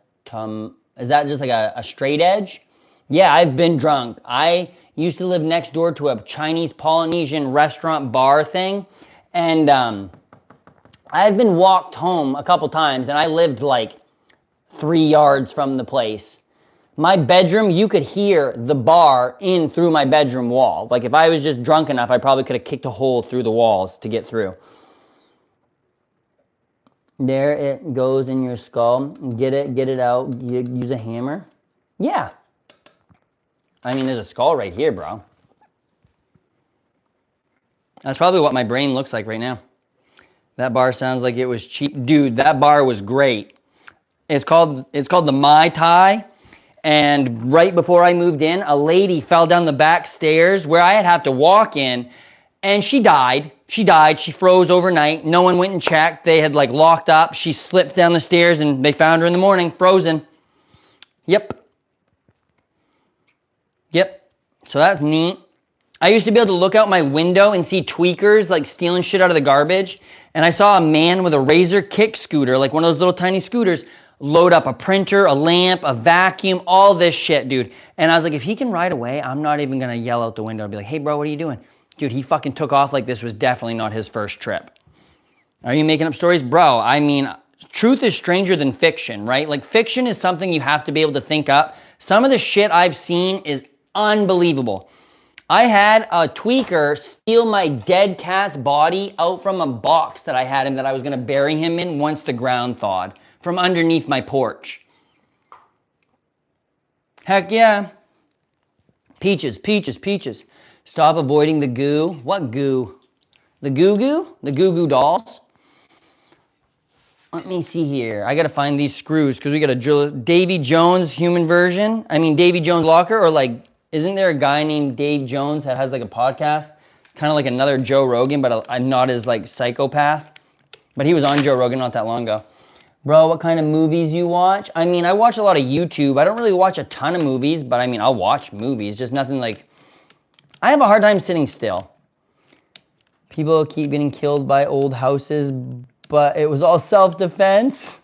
is that just like a straight edge? Yeah, I've been drunk. I used to live next door to a Chinese Polynesian restaurant bar thing, and I've been walked home a couple times, and I lived like 3 yards from the place. My bedroom, you could hear the bar in through my bedroom wall. Like if I was just drunk enough, I probably could have kicked a hole through the walls to get through. There it goes in your skull. Get it out. Use a hammer. Yeah. I mean, there's a skull right here, bro. That's probably what my brain looks like right now. That bar sounds like it was cheap. Dude, that bar was great. It's called the Mai Tai. And right before I moved in, a lady fell down the back stairs where I had have to walk in, and she died. She died. She froze overnight. No one went and checked. They had like locked up. She slipped down the stairs, and they found her in the morning, frozen. Yep. Yep. So that's neat. I used to be able to look out my window and see tweakers like stealing shit out of the garbage. And I saw a man with a Razor kick scooter, like one of those little tiny scooters, load up a printer, a lamp, a vacuum, all this shit, dude. And I was like, if he can ride away, I'm not even going to yell out the window and be like, hey, bro, what are you doing? Dude, he fucking took off like this was definitely not his first trip. Are you making up stories? Bro, I mean, truth is stranger than fiction, right? Like fiction is something you have to be able to think up. Some of the shit I've seen is unbelievable. I had a tweaker steal my dead cat's body out from a box that I had him that I was going to bury him in once the ground thawed from underneath my porch. Heck yeah. Peaches, peaches, peaches. Stop avoiding the goo. What goo? The goo-goo? The goo-goo dolls? Let me see here. I got to find these screws because we got a drill. Davy Jones human version. I mean, Davy Jones Locker, or like, isn't there a guy named Dave Jones that has like a podcast? Kind of like another Joe Rogan, but not as like psychopath. But he was on Joe Rogan not that long ago. Bro, what kind of movies you watch? I mean, I watch a lot of YouTube. I don't really watch a ton of movies, but I mean, I'll watch movies. Just nothing like... I have a hard time sitting still. People keep getting killed by old houses, but it was all self-defense.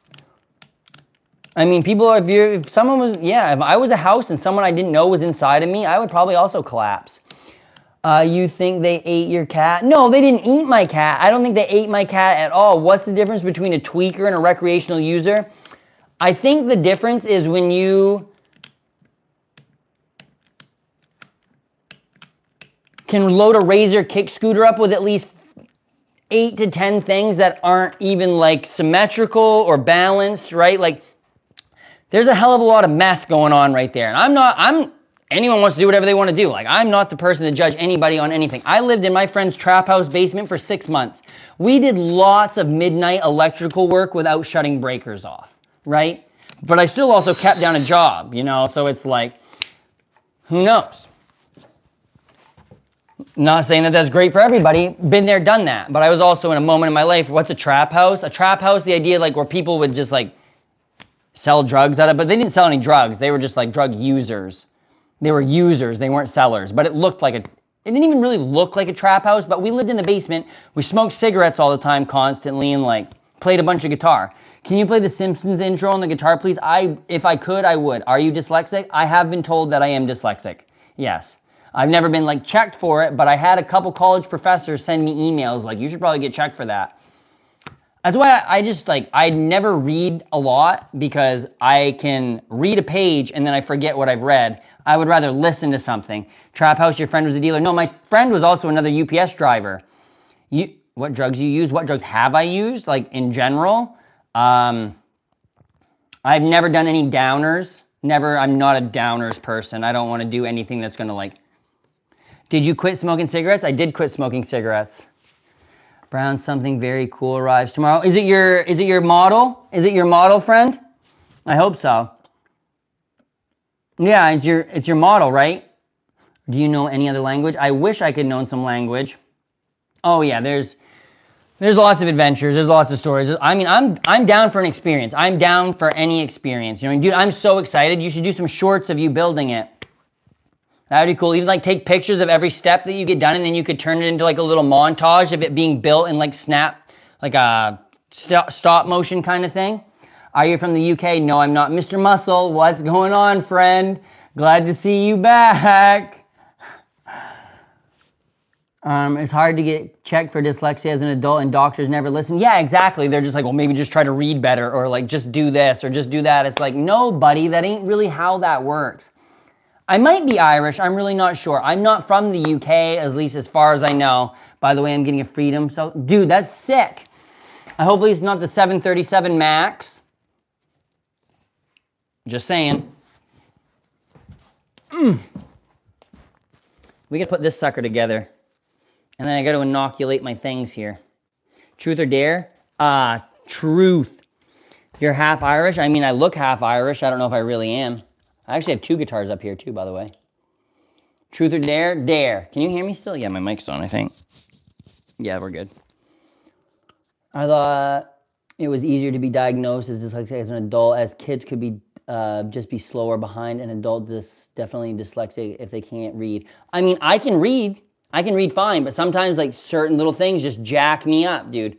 I mean, people, if someone was, yeah, if I was a house and someone I didn't know was inside of me, I would probably also collapse. You think they ate your cat? No, they didn't eat my cat. I don't think they ate my cat at all. What's the difference between a tweaker and a recreational user? I think the difference is when you can load a Razor kick scooter up with at least 8 to 10 things that aren't even like symmetrical or balanced, right? Like, there's a hell of a lot of mess going on right there. And anyone wants to do whatever they want to do. Like, I'm not the person to judge anybody on anything. I lived in my friend's trap house basement for 6 months. We did lots of midnight electrical work without shutting breakers off, right? But I still also kept down a job, you know? So it's like, who knows? Not saying that that's great for everybody. Been there, done that. But I was also in a moment in my life, what's a trap house? A trap house, the idea like where people would just like sell drugs at it, but they didn't sell any drugs. They were just like drug users. They were users, they weren't sellers. But it looked like it didn't even really look like a trap house, but we lived in the basement. We smoked cigarettes all the time constantly and like played a bunch of guitar. Can you play the Simpsons intro on the guitar, please? If I could, I would. Are you dyslexic? I have been told that I am dyslexic. Yes. I've never been like checked for it, but I had a couple college professors send me emails like, you should probably get checked for that. That's why I never read a lot because I can read a page and then I forget what I've read. I would rather listen to something. Trap house, your friend was a dealer. No, my friend was also another UPS driver. What drugs you use? What drugs have I used? Like in general? I've never done any downers. Never, I'm not a downers person. I don't want to do anything that's going to like... Did you quit smoking cigarettes? I did quit smoking cigarettes. Brown, something very cool arrives tomorrow. Is it your model? Is it your model, friend? I hope so. Yeah, it's your model, right? Do you know any other language? I wish I could know some language. Oh yeah, there's lots of adventures. There's lots of stories. I mean, I'm down for an experience. I'm down for any experience. You know, dude, I'm so excited. You should do some shorts of you building it. That would be cool. Even like take pictures of every step that you get done, and then you could turn it into like a little montage of it being built and like snap, like a stop motion kind of thing. Are you from the UK? No, I'm not. Mr. Muscle, what's going on, friend? Glad to see you back. It's hard to get checked for dyslexia as an adult, and doctors never listen. Yeah, exactly. They're just like, well, maybe just try to read better, or like just do this or just do that. It's like, no, buddy, that ain't really how that works. I might be Irish. I'm really not sure. I'm not from the UK, at least as far as I know. By the way, I'm getting a Freedom. So, dude, that's sick. Hopefully it's not the 737 Max. Just saying. We could put this sucker together. And then I got to inoculate my things here. Truth or dare? Truth. You're half Irish? I mean, I look half Irish. I don't know if I really am. I actually have 2 guitars up here too, by the way. Truth or dare? Dare. Can you hear me still? Yeah, my mic's on, I think. Yeah, we're good. I thought it was easier to be diagnosed as dyslexic as an adult, as kids could be just be slower behind an adult, definitely dyslexic if they can't read. I mean, I can read fine, but sometimes like certain little things just jack me up, dude.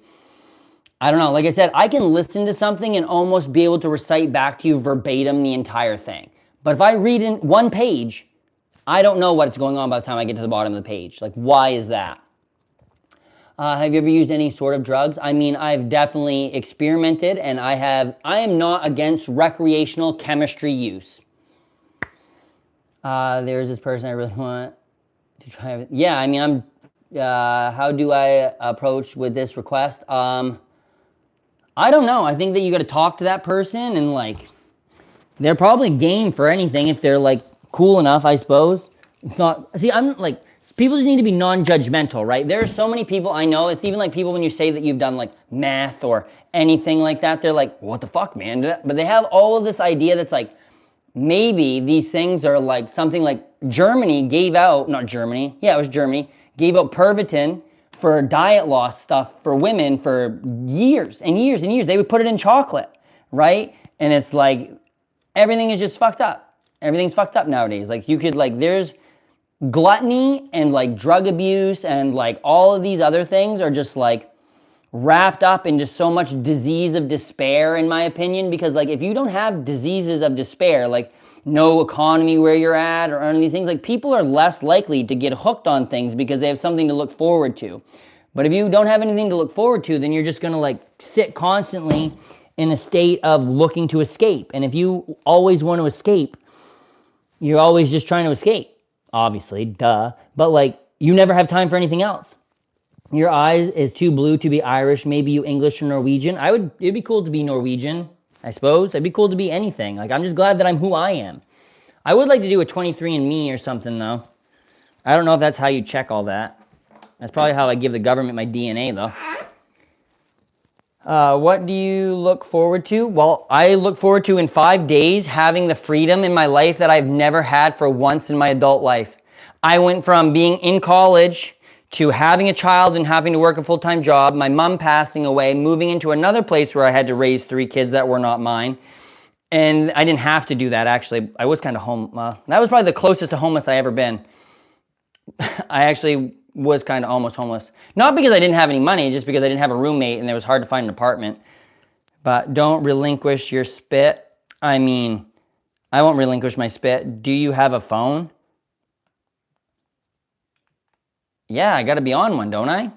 I don't know. Like I said, I can listen to something and almost be able to recite back to you verbatim the entire thing. But if I read in one page, I don't know what's going on by the time I get to the bottom of the page. Like, why is that? Have you ever used any sort of drugs? I mean, I've definitely experimented, and I am not against recreational chemistry use. There's this person I really want to try. Yeah, I mean, how do I approach with this request? I don't know. I think that you got to talk to that person, and like, they're probably game for anything if they're like cool enough, I suppose. It's not. See, I'm like, people just need to be non-judgmental, right? There are so many people I know. It's even like people when you say that you've done like meth or anything like that, they're like, what the fuck, man? But they have all of this idea that's like, maybe these things are like something like Germany gave out, not Germany, yeah, it was Germany, gave out Pervitin for diet loss stuff for women for years and years and years. They would put it in chocolate, right? And it's like, everything is just fucked up. Everything's fucked up nowadays. Like you could like, there's gluttony and like drug abuse and like all of these other things are just like wrapped up in just so much disease of despair, in my opinion, because like if you don't have diseases of despair, like no economy where you're at or any of these things, like people are less likely to get hooked on things because they have something to look forward to. But if you don't have anything to look forward to, then you're just gonna like sit constantly in a state of looking to escape. And if you always want to escape, you're always just trying to escape. Obviously, duh. But like, you never have time for anything else. Your eyes is too blue to be Irish. Maybe you English or Norwegian. It'd be cool to be Norwegian, I suppose. It'd be cool to be anything. Like, I'm just glad that I'm who I am. I would like to do a 23andMe or something, though. I don't know if that's how you check all that. That's probably how I give the government my DNA, though. What do you look forward to? Well, I look forward to in 5 days having the freedom in my life that I've never had for once in my adult life. I went from being in college to having a child and having to work a full-time job, my mom passing away, moving into another place where I had to raise 3 kids that were not mine. And I didn't have to do that, actually. I was kind of that was probably the closest to homeless I ever been. I actually was kind of almost homeless. Not because I didn't have any money, just because I didn't have a roommate and it was hard to find an apartment. But don't relinquish your spit. I mean, I won't relinquish my spit. Do you have a phone? Yeah, I gotta be on one, don't I?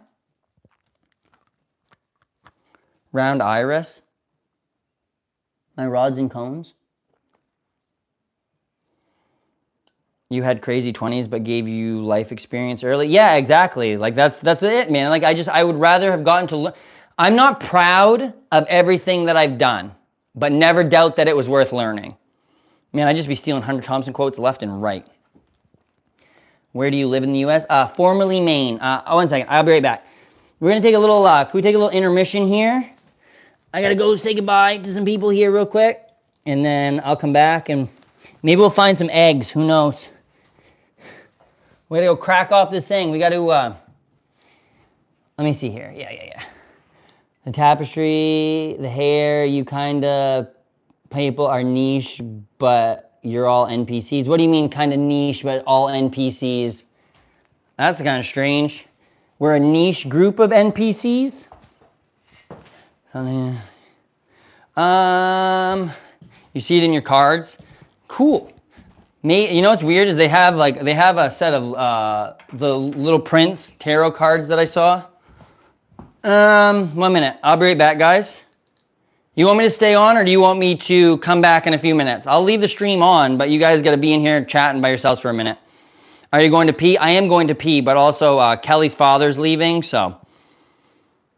Round iris. My rods and cones. You had crazy 20s but gave you life experience early. Yeah, exactly. Like that's it, man. Like I would rather have gotten to I'm not proud of everything that I've done, but never doubt that it was worth learning. Man, I'd just be stealing Hunter Thompson quotes left and right. Where do you live in the US? Formerly Maine. 1 second, I'll be right back. We're gonna take a little can we take a little intermission here? I gotta go say goodbye to some people here real quick, and then I'll come back and maybe we'll find some eggs, who knows? We gotta go crack off this thing. We gotta, let me see here. Yeah. The tapestry, the hair, you kinda, people are niche, but you're all NPCs. What do you mean kind of niche, but all NPCs? That's kind of strange. We're a niche group of NPCs? You see it in your cards? Cool. You know what's weird is they have a set of the Little Prince tarot cards that I saw. 1 minute. I'll be right back, guys. You want me to stay on, or do you want me to come back in a few minutes? I'll leave the stream on, but you guys got to be in here chatting by yourselves for a minute. Are you going to pee? I am going to pee, but also Kelly's father's leaving, so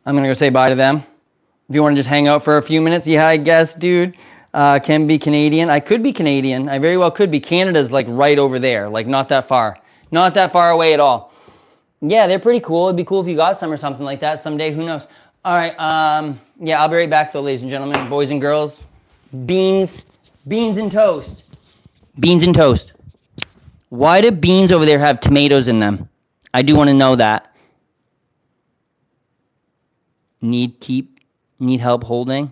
I'm going to go say bye to them. If you want to just hang out for a few minutes, yeah, I guess, dude. Can be Canadian. I could be Canadian. I very well could be. Canada's like right over there, like not that far. Not that far away at all. Yeah, they're pretty cool. It'd be cool if you got some or something like that someday. Who knows? All right. Yeah, I'll be right back, though, ladies and gentlemen, boys and girls. Beans and toast. Beans and toast. Why do beans over there have tomatoes in them? I do want to know that. Need help holding?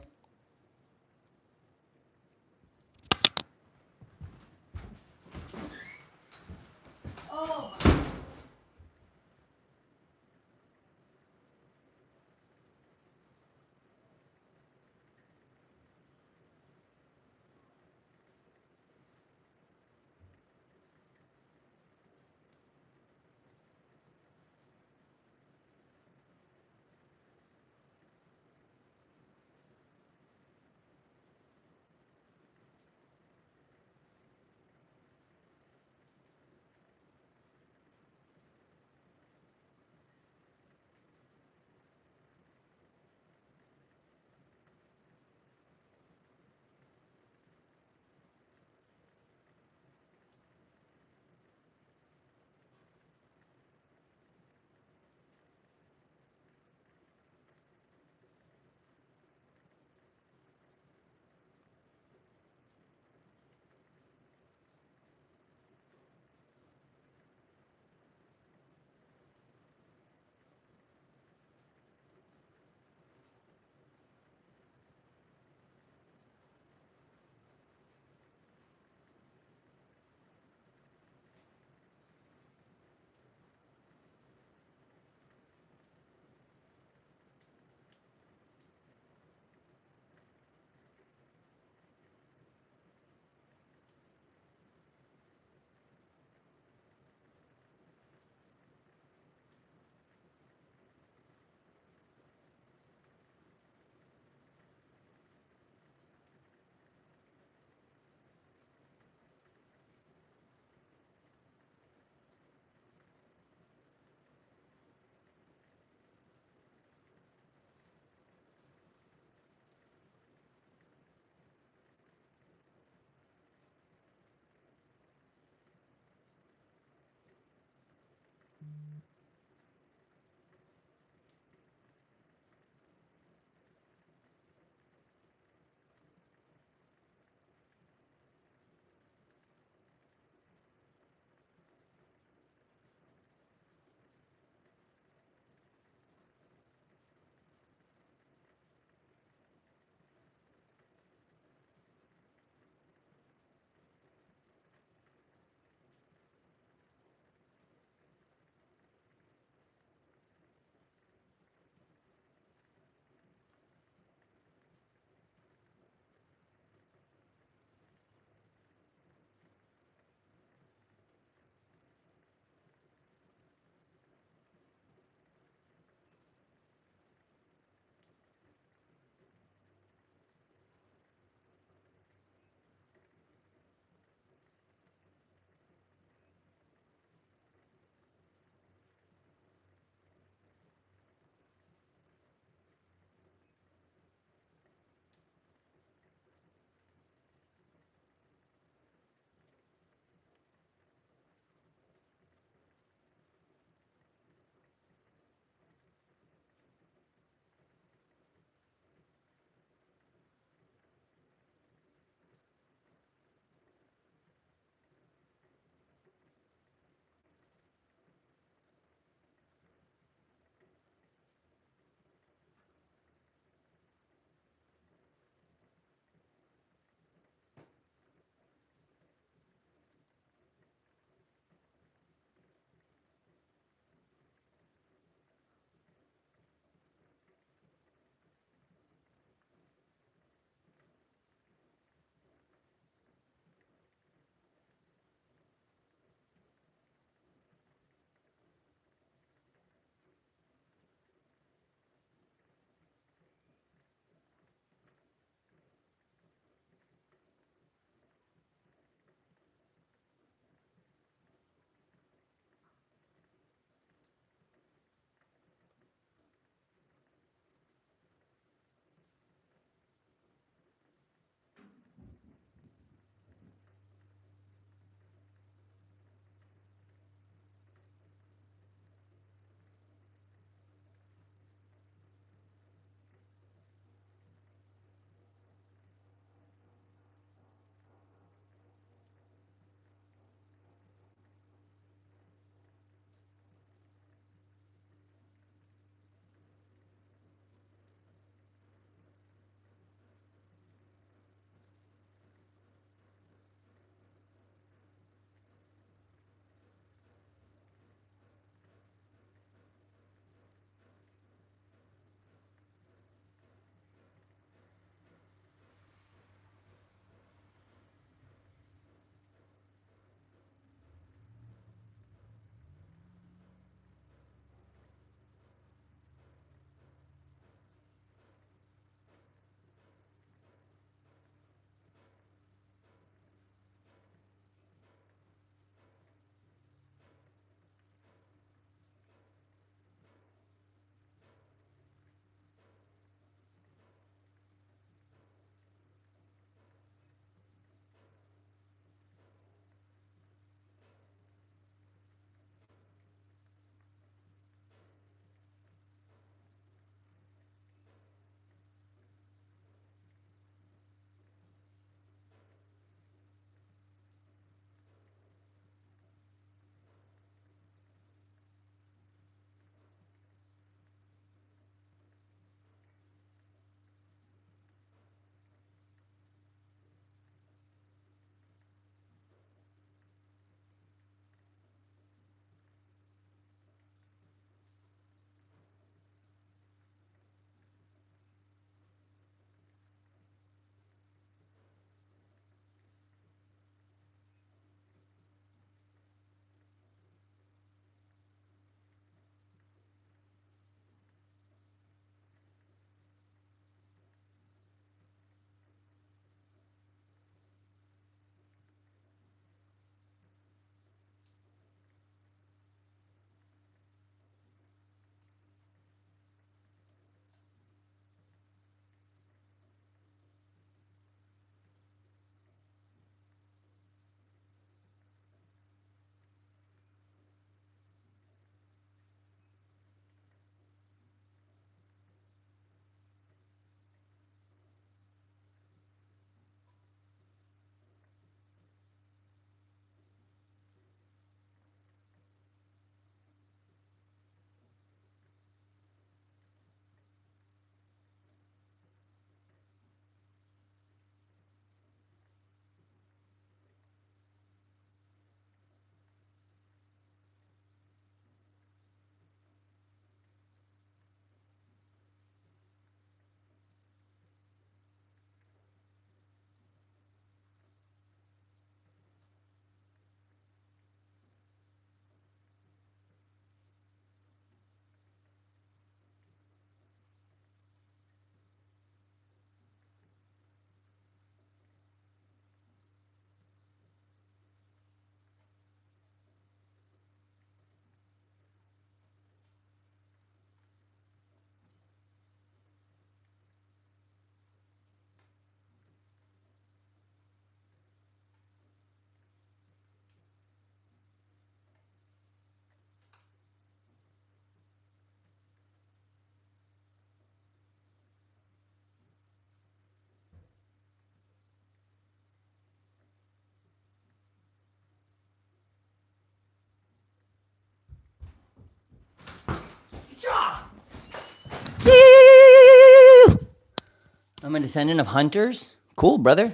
I'm a descendant of hunters. Cool, brother.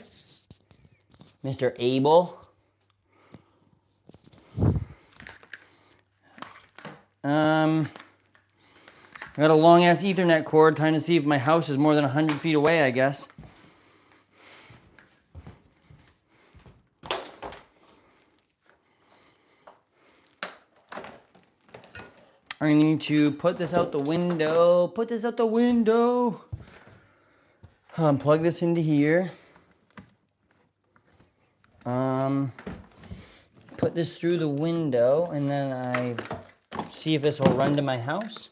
Mr. Abel. I got a long ass Ethernet cord trying to see if my house is more than 100 feet away, I guess. I need to put this out the window. Put this out the window. Plug this into here. Put this through the window, and then I see if this will run to my house.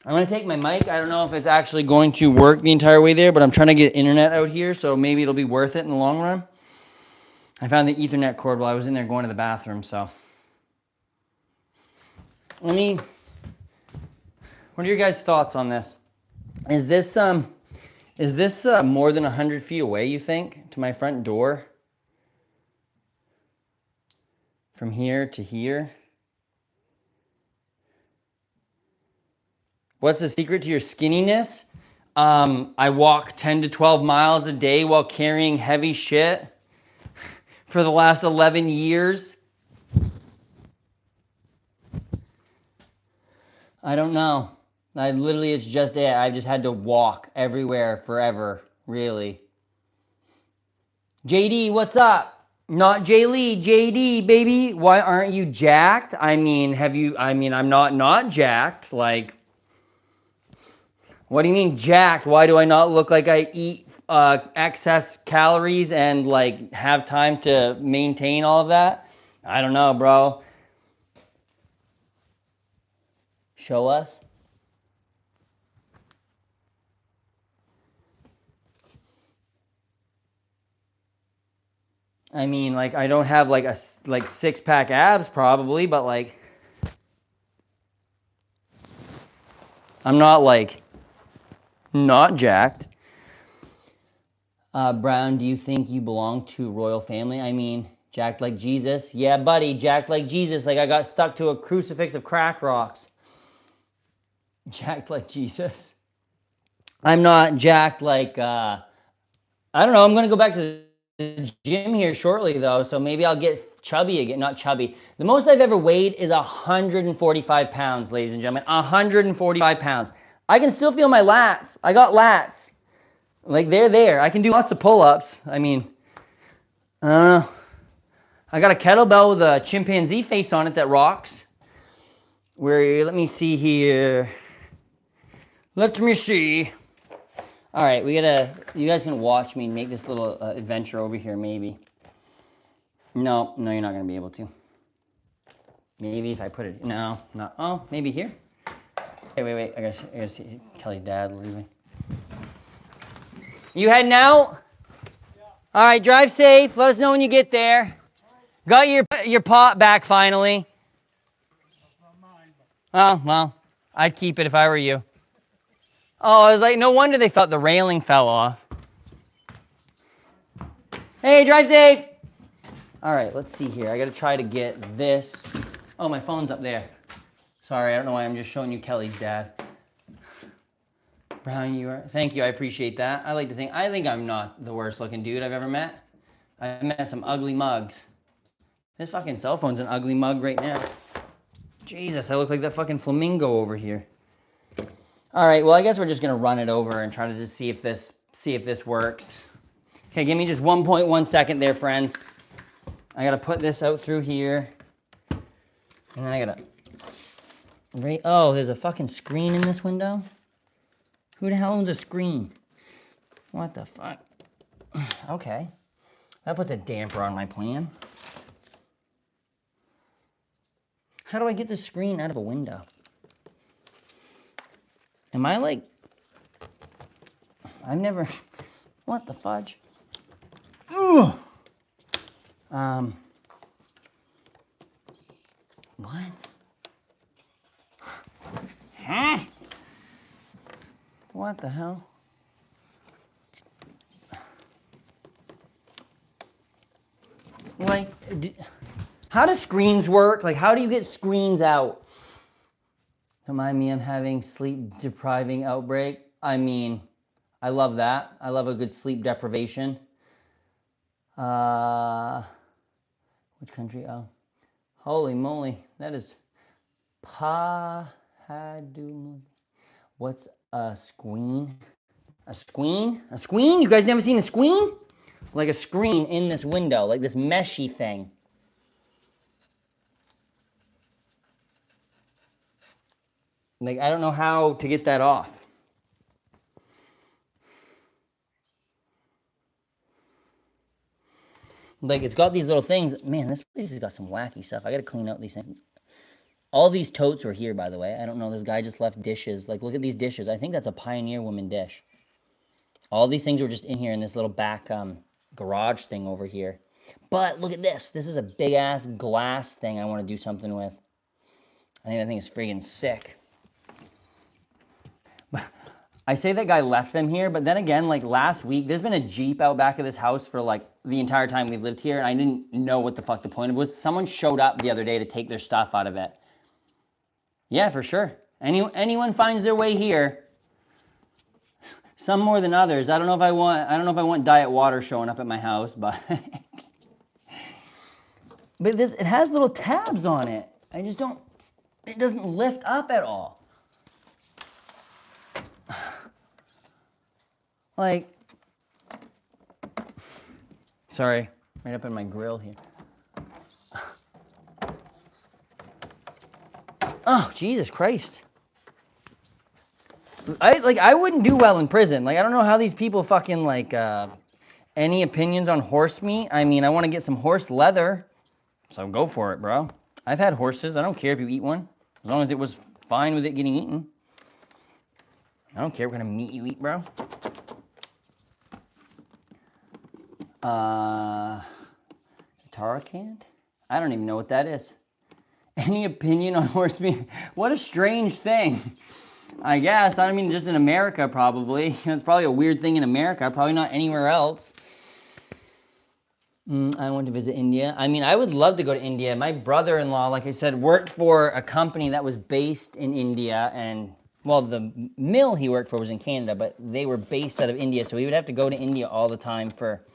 I'm going to take my mic. I don't know if it's actually going to work the entire way there, but I'm trying to get internet out here, so maybe it'll be worth it in the long run. I found the Ethernet cord while I was in there going to the bathroom, so. What are your guys' thoughts on this? Is this more than 100 feet away, you think, to my front door? From here to here? What's the secret to your skinniness? I walk 10 to 12 miles a day while carrying heavy shit for the last 11 years. I don't know. It's just it. I've just had to walk everywhere forever, really. JD, what's up? Not Jay Lee, JD, baby. Why aren't you jacked? I'm not jacked. Like, what do you mean jacked? Why do I not look like I eat excess calories and like have time to maintain all of that? I don't know, bro. Show us. I mean, like, I don't have like six-pack abs probably, but like, I'm not like not jacked. Brown, do you think you belong to royal family? I mean, jacked like Jesus? Yeah, buddy, jacked like Jesus. Like I got stuck to a crucifix of crack rocks. Jacked like Jesus. I'm not jacked like, I don't know. I'm going to go back to the gym here shortly, though, so maybe I'll get chubby again. Not chubby. The most I've ever weighed is 145 pounds, ladies and gentlemen. 145 pounds. I can still feel my lats. I got lats. Like, they're there. I can do lots of pull-ups. I mean, I don't know. I got a kettlebell with a chimpanzee face on it that rocks. Let me see here. Let me see. All right, you guys can watch me make this little adventure over here, maybe. No, you're not going to be able to. Maybe if I put it, no, not, oh, maybe here. Hey, wait, I gotta see Kelly's dad leaving. You heading out? Yeah. All right, drive safe. Let us know when you get there. Got your pot back finally. That's not mine, but Oh, well, I'd keep it if I were you. Oh, I was like, no wonder they thought the railing fell off. Hey, drive safe. All right, let's see here. I got to try to get this. Oh, my phone's up there. Sorry, I don't know why I'm just showing you Kelly's dad. Brown, thank you, I appreciate that. I think I'm not the worst looking dude I've ever met. I've met some ugly mugs. This fucking cell phone's an ugly mug right now. Jesus, I look like that fucking flamingo over here. All right, well, I guess we're just gonna run it over and try to just see if this works. Okay, give me just 1.1 second there, friends. I gotta put this out through here. And then I gotta, oh, there's a fucking screen in this window? Who the hell owns a screen? What the fuck? Okay, that puts a damper on my plan. How do I get the screen out of a window? Am I like, I've never, what the fudge? Ugh. What? Huh? What the hell? Like, how do screens work? Like, how do you get screens out? Remind me I'm having sleep depriving outbreak. I mean, I love that. I love a good sleep deprivation. Which country? Oh, holy moly, that is Pahadum. What's a squeen? A squeen? A squeen? You guys never seen a squeen? Like a screen in this window, like this meshy thing. Like, I don't know how to get that off. Like, it's got these little things. Man, this place has got some wacky stuff. I gotta clean out these things. All these totes were here, by the way. I don't know. This guy just left dishes. Like, look at these dishes. I think that's a Pioneer Woman dish. All these things were just in here in this little back garage thing over here. But look at this. This is a big ass glass thing I want to do something with. I think that thing is friggin' sick. I say that guy left them here, but then again, like last week, there's been a Jeep out back of this house for like the entire time we've lived here, and I didn't know what the fuck the point of it was. Someone showed up the other day to take their stuff out of it. Yeah, for sure. Anyone finds their way here. Some more than others. I don't know if I want diet water showing up at my house, but but it has little tabs on it. I just don't. It doesn't lift up at all. Like, sorry, right up in my grill here. Oh, Jesus Christ. I wouldn't do well in prison. Like, I don't know how these people fucking like any opinions on horse meat. I mean, I want to get some horse leather. So go for it, bro. I've had horses. I don't care if you eat one. As long as it was fine with it getting eaten. I don't care what kind of meat you eat, bro. Tarkand? I don't even know what that is. Any opinion on horse meat? What a strange thing. I guess. I mean, just in America, probably. It's probably a weird thing in America. Probably not anywhere else. I want to visit India. I mean, I would love to go to India. My brother-in-law, like I said, worked for a company that was based in India. And, well, the mill he worked for was in Canada, but they were based out of India. So he would have to go to India all the time for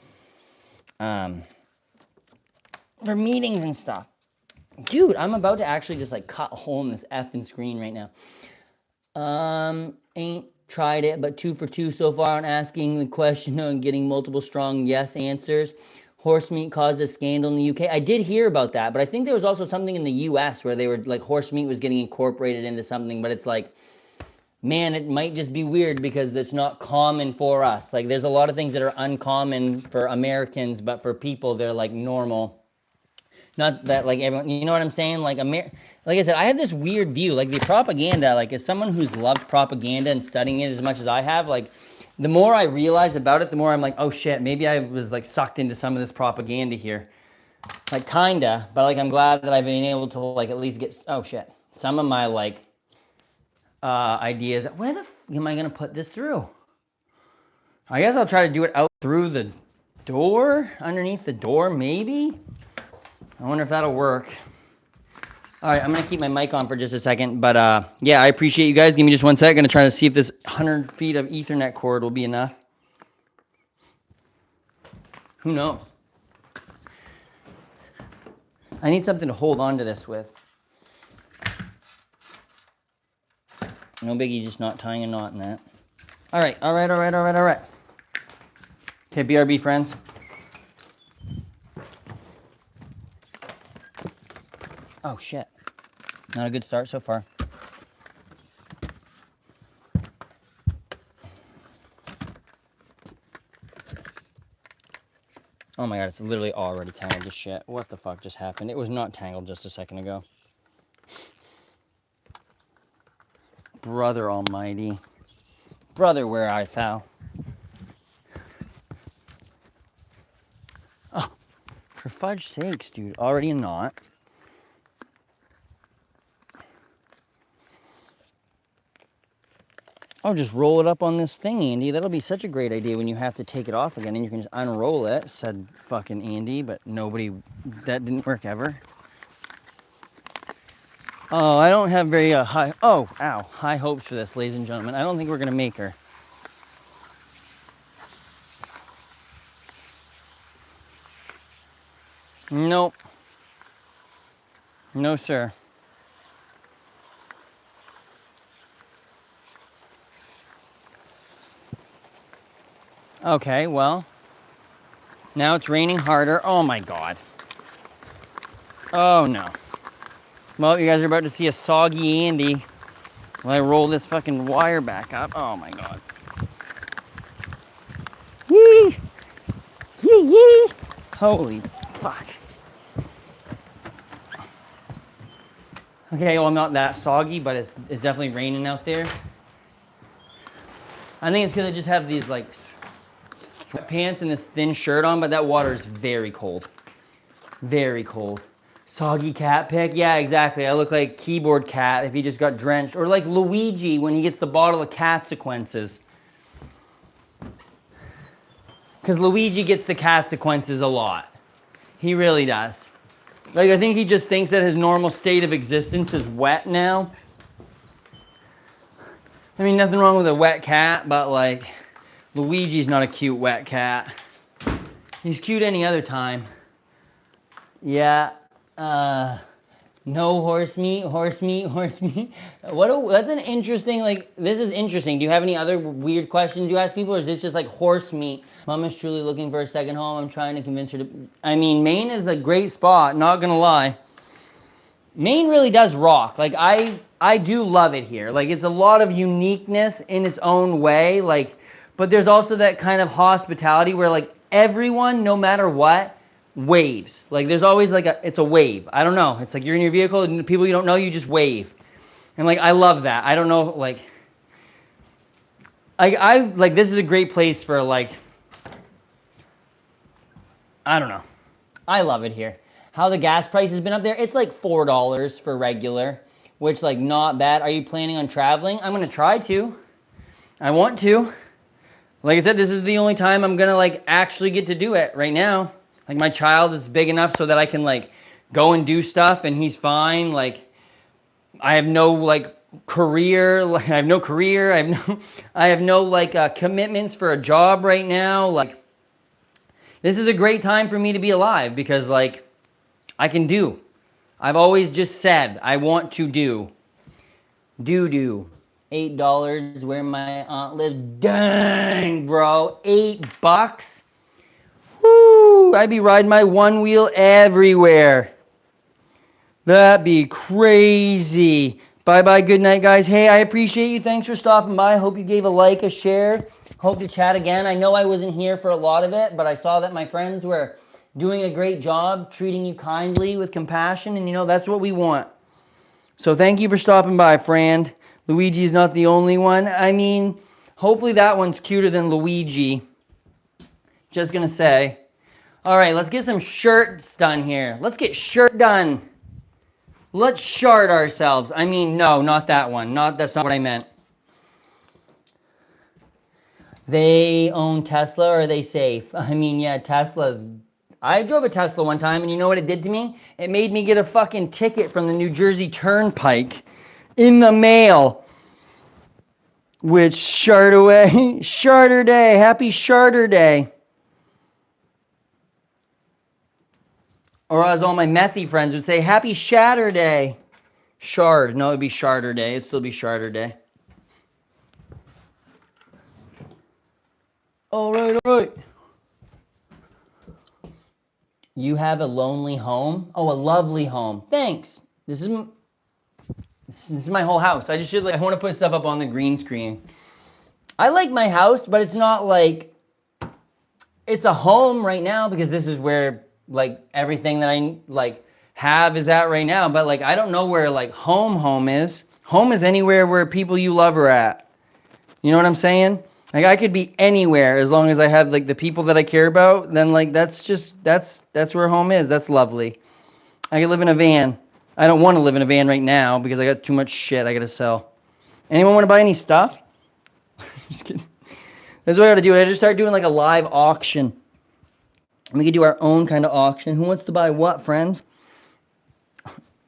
meetings and stuff. Dude, I'm about to actually just like cut a hole in this effing screen right now. Ain't tried it, but 2 for 2 so far on asking the question and getting multiple strong yes answers. Horse meat caused a scandal in the UK. I did hear about that, but I think there was also something in the US where they were like horse meat was getting incorporated into something, but it's like, man, it might just be weird because it's not common for us. Like there's a lot of things that are uncommon for Americans, but for people they're like normal. Not that like everyone, you know what I'm saying? Like like I said, I have this weird view. Like the propaganda, like as someone who's loved propaganda and studying it as much as I have, like the more I realize about it, the more I'm like, oh shit, maybe I was like sucked into some of this propaganda here. Like kinda, but like I'm glad that I've been able to like at least get, oh shit, some of my like ideas. Where the am I gonna put this through? I guess I'll try to do it out through the door, underneath the door, maybe. I wonder if that'll work. All right, I'm going to keep my mic on for just a second, but yeah, I appreciate you guys. Give me just 1 second. I'm going to try to see if this 100 feet of Ethernet cord will be enough. Who knows? I need something to hold on to this with. No biggie, just not tying a knot in that. All right. Okay, BRB friends. Oh, shit. Not a good start so far. Oh my god, it's literally already tangled to shit. What the fuck just happened? It was not tangled just a second ago. Brother almighty. Brother, where art thou? Oh, for fudge sakes, dude. Already a knot. Oh, just roll it up on this thing, Andy. That'll be such a great idea when you have to take it off again and you can just unroll it, said fucking Andy, but nobody, that didn't work ever. Oh, I don't have very high hopes for this, ladies and gentlemen. I don't think we're going to make her. Nope. No, sir. Okay, well, now it's raining harder. Oh my God. Oh no. Well, you guys are about to see a soggy Andy while I roll this fucking wire back up. Oh my God. Yee! Yee yee! Holy fuck. Okay, well, I'm not that soggy, but it's definitely raining out there. I think it's because I just have these like sweatpants and this thin shirt on, but that water is very cold. Very cold. Soggy cat pick? Yeah, exactly. I look like keyboard cat if he just got drenched. Or like Luigi when he gets the bottle of consequences. Because Luigi gets the consequences a lot. He really does. Like, I think he just thinks that his normal state of existence is wet now. I mean, nothing wrong with a wet cat, but like, Luigi's not a cute wet cat. He's cute any other time. Yeah, no horse meat, horse meat, horse meat. That's an interesting, like, this is interesting. Do you have any other weird questions you ask people, or is this just like horse meat? Mom is truly looking for a second home. I'm trying to convince her to, I mean, Maine is a great spot, not gonna lie. Maine really does rock. Like, I do love it here. Like, it's a lot of uniqueness in its own way, like, but there's also that kind of hospitality where, like, everyone, no matter what, waves. Like, there's always like it's a wave. I don't know. It's like you're in your vehicle and the people you don't know, you just wave. And like, I love that. I don't know, like, I like, this is a great place for, like, I don't know. I love it here. How the gas price has been up there, it's like $4 for regular, which, like, not bad. Are you planning on traveling? I'm gonna try to. I want to. Like I said, this is the only time I'm gonna, like, actually get to do it right now. Like, my child is big enough so that I can, like, go and do stuff and he's fine. Like, I have no, like, career. Like, I have no career. I have no like commitments for a job right now. Like, this is a great time for me to be alive because, like, I can do. I've always just said I want to do. Do. $8 where my aunt lives. Dang, bro. $8? Woo! I'd be riding my one wheel everywhere. That'd be crazy. Bye-bye. Good night, guys. Hey, I appreciate you. Thanks for stopping by. Hope you gave a like, a share. Hope to chat again. I know I wasn't here for a lot of it, but I saw that my friends were doing a great job, treating you kindly with compassion, and, you know, that's what we want. So thank you for stopping by, friend. Luigi's not the only one. I mean, hopefully that one's cuter than Luigi. Just gonna say. All right, let's get some shirts done here. Let's get shirt done. Let's shard ourselves. I mean, no, not that one. That's not what I meant. They own Tesla, or are they safe? I mean, yeah, Tesla's... I drove a Tesla one time, and you know what it did to me? It made me get a fucking ticket from the New Jersey Turnpike in the mail. Which, shard away. Sharder Day. Happy Sharder Day. Or as all my methy friends would say, Happy Shatter Day. Shard. No, it'd be Sharder Day. It'd still be Sharder Day. All right. You have a lonely home? Oh, a lovely home. Thanks. This is my whole house. I just should, like, I want to put stuff up on the green screen. I like my house, but it's not like it's a home right now because this is where, like, everything that I, like, have is at right now. But, like, I don't know where, like, home is. Home is anywhere where people you love are at. You know what I'm saying? Like, I could be anywhere as long as I have, like, the people that I care about. Then, like, that's where home is. That's lovely. I could live in a van. I don't want to live in a van right now because I got too much shit I got to sell. Anyone want to buy any stuff? Just kidding. That's what I got to do. I just start doing, like, a live auction. We could do our own kind of auction. Who wants to buy what, friends?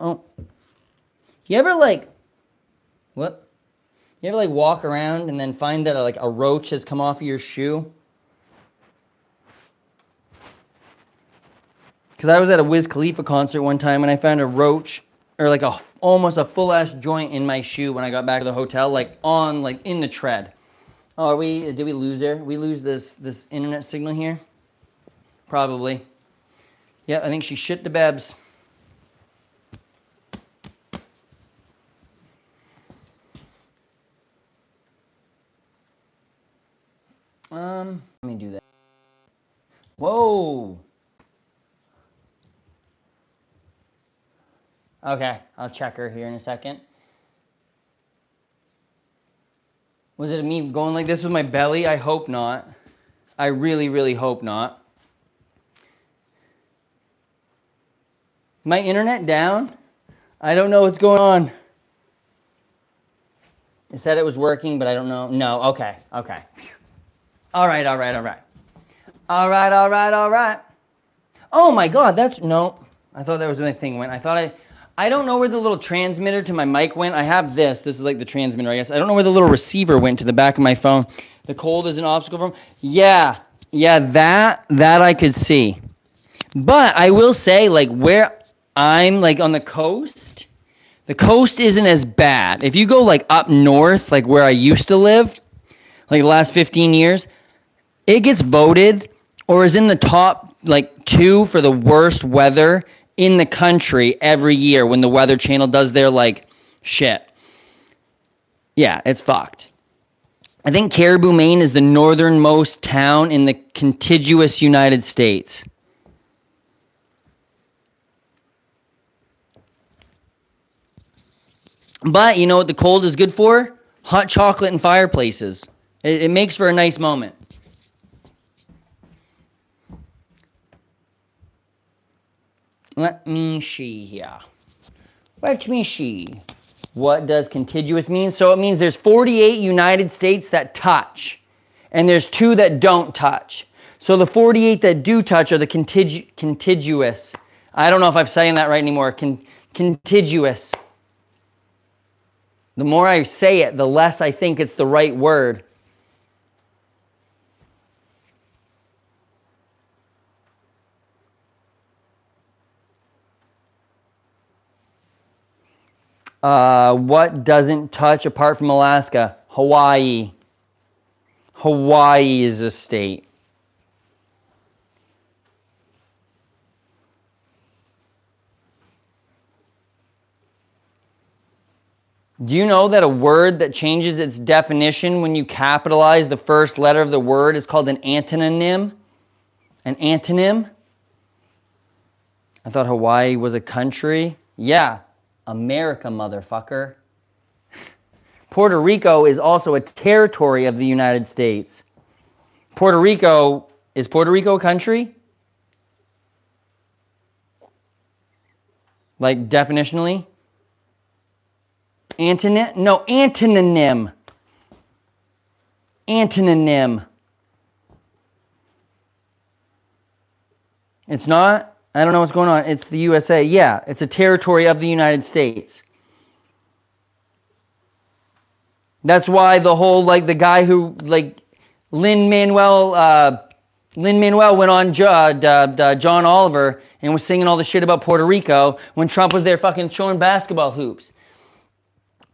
Oh. You ever, like... What? You ever, like, walk around and then find that, like, a roach has come off of your shoe? Because I was at a Wiz Khalifa concert one time and I found a roach, or like almost a full ass joint in my shoe when I got back to the hotel, like in the tread. Oh, did we lose her? We lose this internet signal here? Probably. Yeah, I think she shit the bebs. Let me do that. Whoa. Okay, I'll check her here in a second. Was it me going like this with my belly? I hope not. I really, really hope not. My internet down? I don't know what's going on. It said it was working, but I don't know. No, okay. All right. Oh my God, no. I thought that was when the thing went. I don't know where the little transmitter to my mic went. I have this. This is like the transmitter, I guess. I don't know where the little receiver went to the back of my phone. The cold is an obstacle from. Yeah, that I could see. But I will say, like, where I'm, like, on the coast isn't as bad. If you go, like, up north, like where I used to live, like the last 15 years, it gets voted or is in the top, like, 2 for the worst weather in the country every year when the Weather Channel does their, like, shit. Yeah, it's fucked. I think Caribou, Maine is the northernmost town in the contiguous United States. But you know what the cold is good for? Hot chocolate and fireplaces. It makes for a nice moment. Let me see here. Let me see. What does contiguous mean? So it means there's 48 United States that touch, and there's 2 that don't touch. So the 48 that do touch are the contiguous. I don't know if I'm saying that right anymore. Contiguous. The more I say it, the less I think it's the right word. What doesn't touch apart from Alaska? Hawaii. Hawaii is a state. Do you know that a word that changes its definition when you capitalize the first letter of the word is called an antonym? An antonym? I thought Hawaii was a country. Yeah, America, motherfucker. Puerto Rico is also a territory of the United States. Is Puerto Rico a country? Like definitionally? Antonym? No, antonym. Antonym. It's not? I don't know what's going on. It's the USA. Yeah, it's a territory of the United States. That's why the whole, like, the guy who, like, Lin-Manuel went on John Oliver and was singing all the shit about Puerto Rico when Trump was there fucking showing basketball hoops.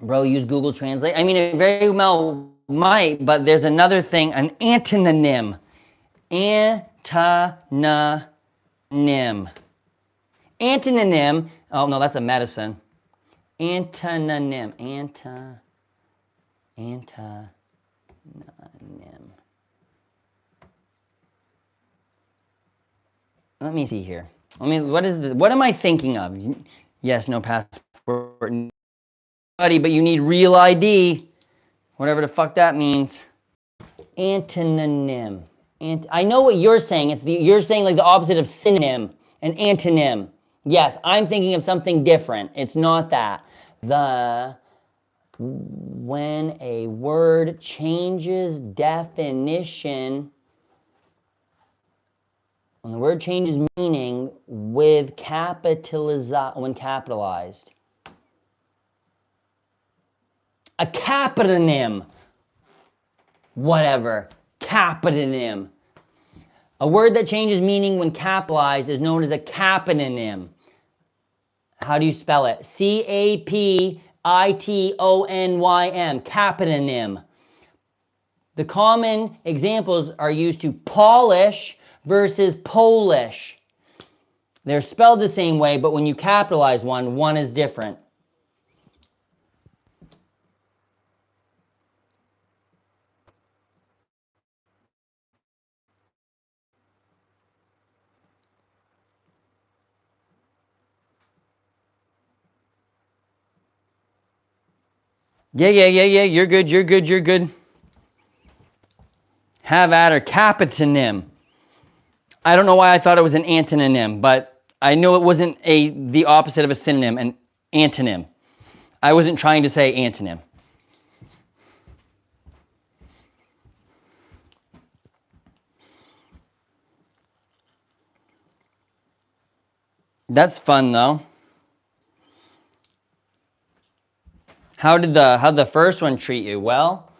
Bro, use Google Translate. I mean, it very well might, but there's another thing, an antonym. Antonym. Antonym. Oh, no, that's a medicine. Antonym. Antonym. Let me see here. What am I thinking of? Yes, no passport. Buddy, but you need real ID. Whatever the fuck that means. Antonym. I know what you're saying. You're saying like the opposite of synonym, an antonym. Yes, I'm thinking of something different. It's not that. When a word changes definition, when the word changes meaning when capitalized. A caponym. Whatever. Caponym. A word that changes meaning when capitalized is known as a caponym. How do you spell it? Capitonnym, caponym. The common examples are used to polish versus Polish. They're spelled the same way, but when you capitalize one is different. Yeah. You're good. Have at her. Caponym. I don't know why I thought it was an antonym, but I know it wasn't the opposite of a synonym, an antonym. I wasn't trying to say antonym. That's fun though. How'd the first one treat you? Well,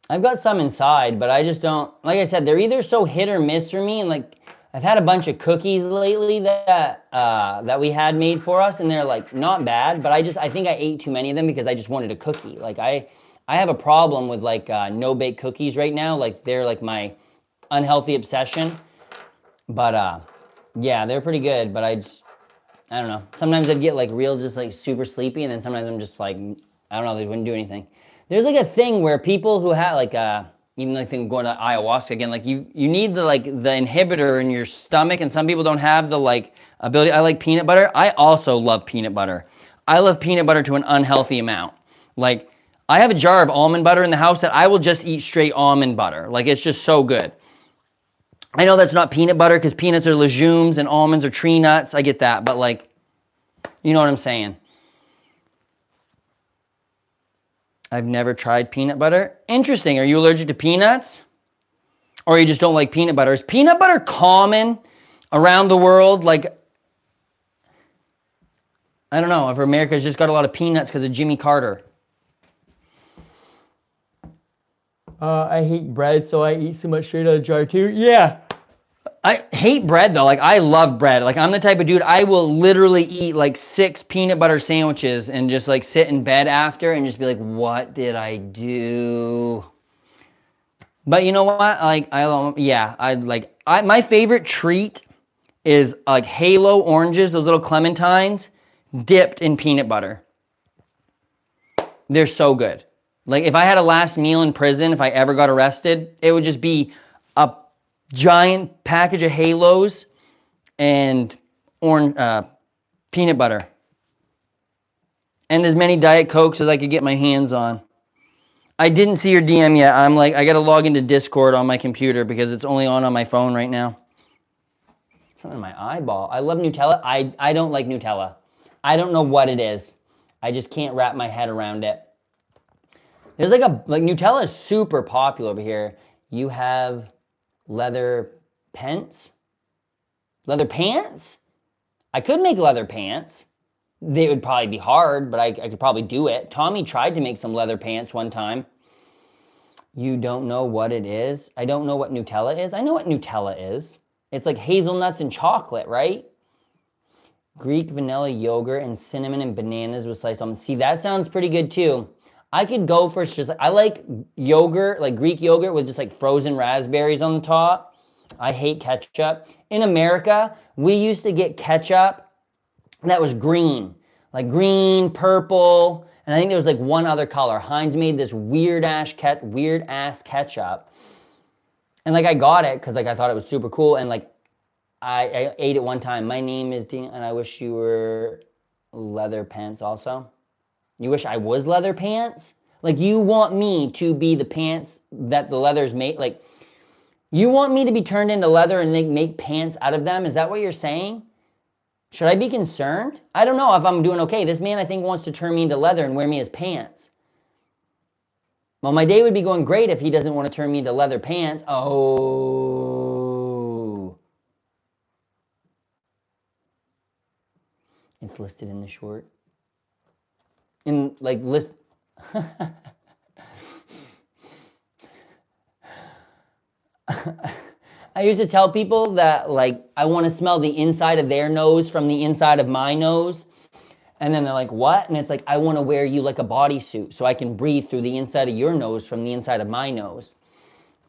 I've got some inside, but I just don't, like I said, they're either so hit or miss for me. And like, I've had a bunch of cookies lately that we had made for us, and they're like not bad, but I think I ate too many of them because I just wanted a cookie. Like I have a problem with like no bake cookies right now. Like they're like my unhealthy obsession. But yeah, they're pretty good. But I don't know. Sometimes I'd get like real, just like super sleepy, and then sometimes I'm just like, I don't know, they wouldn't do anything. There's like a thing where people who have like even like thing going to ayahuasca again, like you need the like the inhibitor in your stomach, and some people don't have the like ability. I like peanut butter. I also love peanut butter. I love peanut butter to an unhealthy amount. Like I have a jar of almond butter in the house that I will just eat straight almond butter. Like it's just so good. I know that's not peanut butter because peanuts are legumes and almonds are tree nuts. I get that, but like, you know what I'm saying? I've never tried peanut butter. Interesting. Are you allergic to peanuts? Or you just don't like peanut butter? Is peanut butter common around the world? Like, I don't know if America's just got a lot of peanuts because of Jimmy Carter. I hate bread, so I eat so much straight out of the jar too. Yeah. I hate bread though. Like I love bread. Like I'm the type of dude, I will literally eat like 6 peanut butter sandwiches and just like sit in bed after and just be like, what did I do? But you know what? Like my favorite treat is like Halo oranges, those little clementines dipped in peanut butter. They're so good. Like if I had a last meal in prison, if I ever got arrested, it would just be a giant package of Halos and peanut butter. And as many Diet Cokes as I could get my hands on. I didn't see your DM yet. I'm like, I gotta log into Discord on my computer because it's only on my phone right now. Something in my eyeball. I love Nutella. I don't like Nutella. I don't know what it is. I just can't wrap my head around it. There's like Nutella is super popular over here. You have leather pants? Leather pants? I could make leather pants. They would probably be hard, but I could probably do it. Tommy tried to make some leather pants one time. You don't know what it is? I don't know what Nutella is. I know what Nutella is. It's like hazelnuts and chocolate, right? Greek vanilla yogurt and cinnamon and bananas with sliced almonds. See, that sounds pretty good too. I could go for just, I like yogurt, like Greek yogurt with just like frozen raspberries on the top. I hate ketchup. In America, we used to get ketchup that was green, like green, purple, and I think there was like one other color. Heinz made this weird ass ketchup, and like I got it because like I thought it was super cool, and like I ate it one time. My name is Dean, and I wish you were leather pants also. You wish I was leather pants? Like you want me to be the pants that the leather's made? Like you want me to be turned into leather and they make pants out of them? Is that what you're saying? Should I be concerned? I don't know if I'm doing okay. This man, I think, wants to turn me into leather and wear me as pants. Well, my day would be going great if he doesn't want to turn me into leather pants. Oh. It's listed in the short. In, like, list... I used to tell people that like I want to smell the inside of their nose from the inside of my nose. And then they're like, what? And it's like, I want to wear you like a bodysuit so I can breathe through the inside of your nose from the inside of my nose.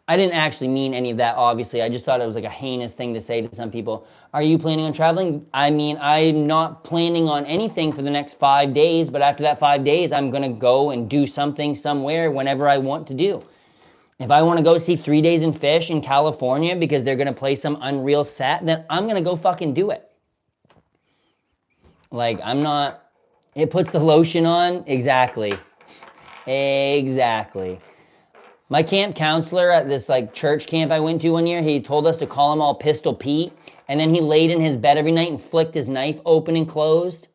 I didn't actually mean any of that, obviously. I just thought it was like a heinous thing to say to some people. Are you planning on traveling? I mean, I'm not planning on anything for the next 5 days, but after that 5 days, I'm going to go and do something somewhere whenever I want to do. If I want to go see 3 Days in Fish in California because they're going to play some unreal set, then I'm going to go fucking do it. Like, I'm not, it puts the lotion on. Exactly. Exactly. My camp counselor at this like church camp I went to one year, he told us to call him all Pistol Pete. And then he laid in his bed every night and flicked his knife open and closed.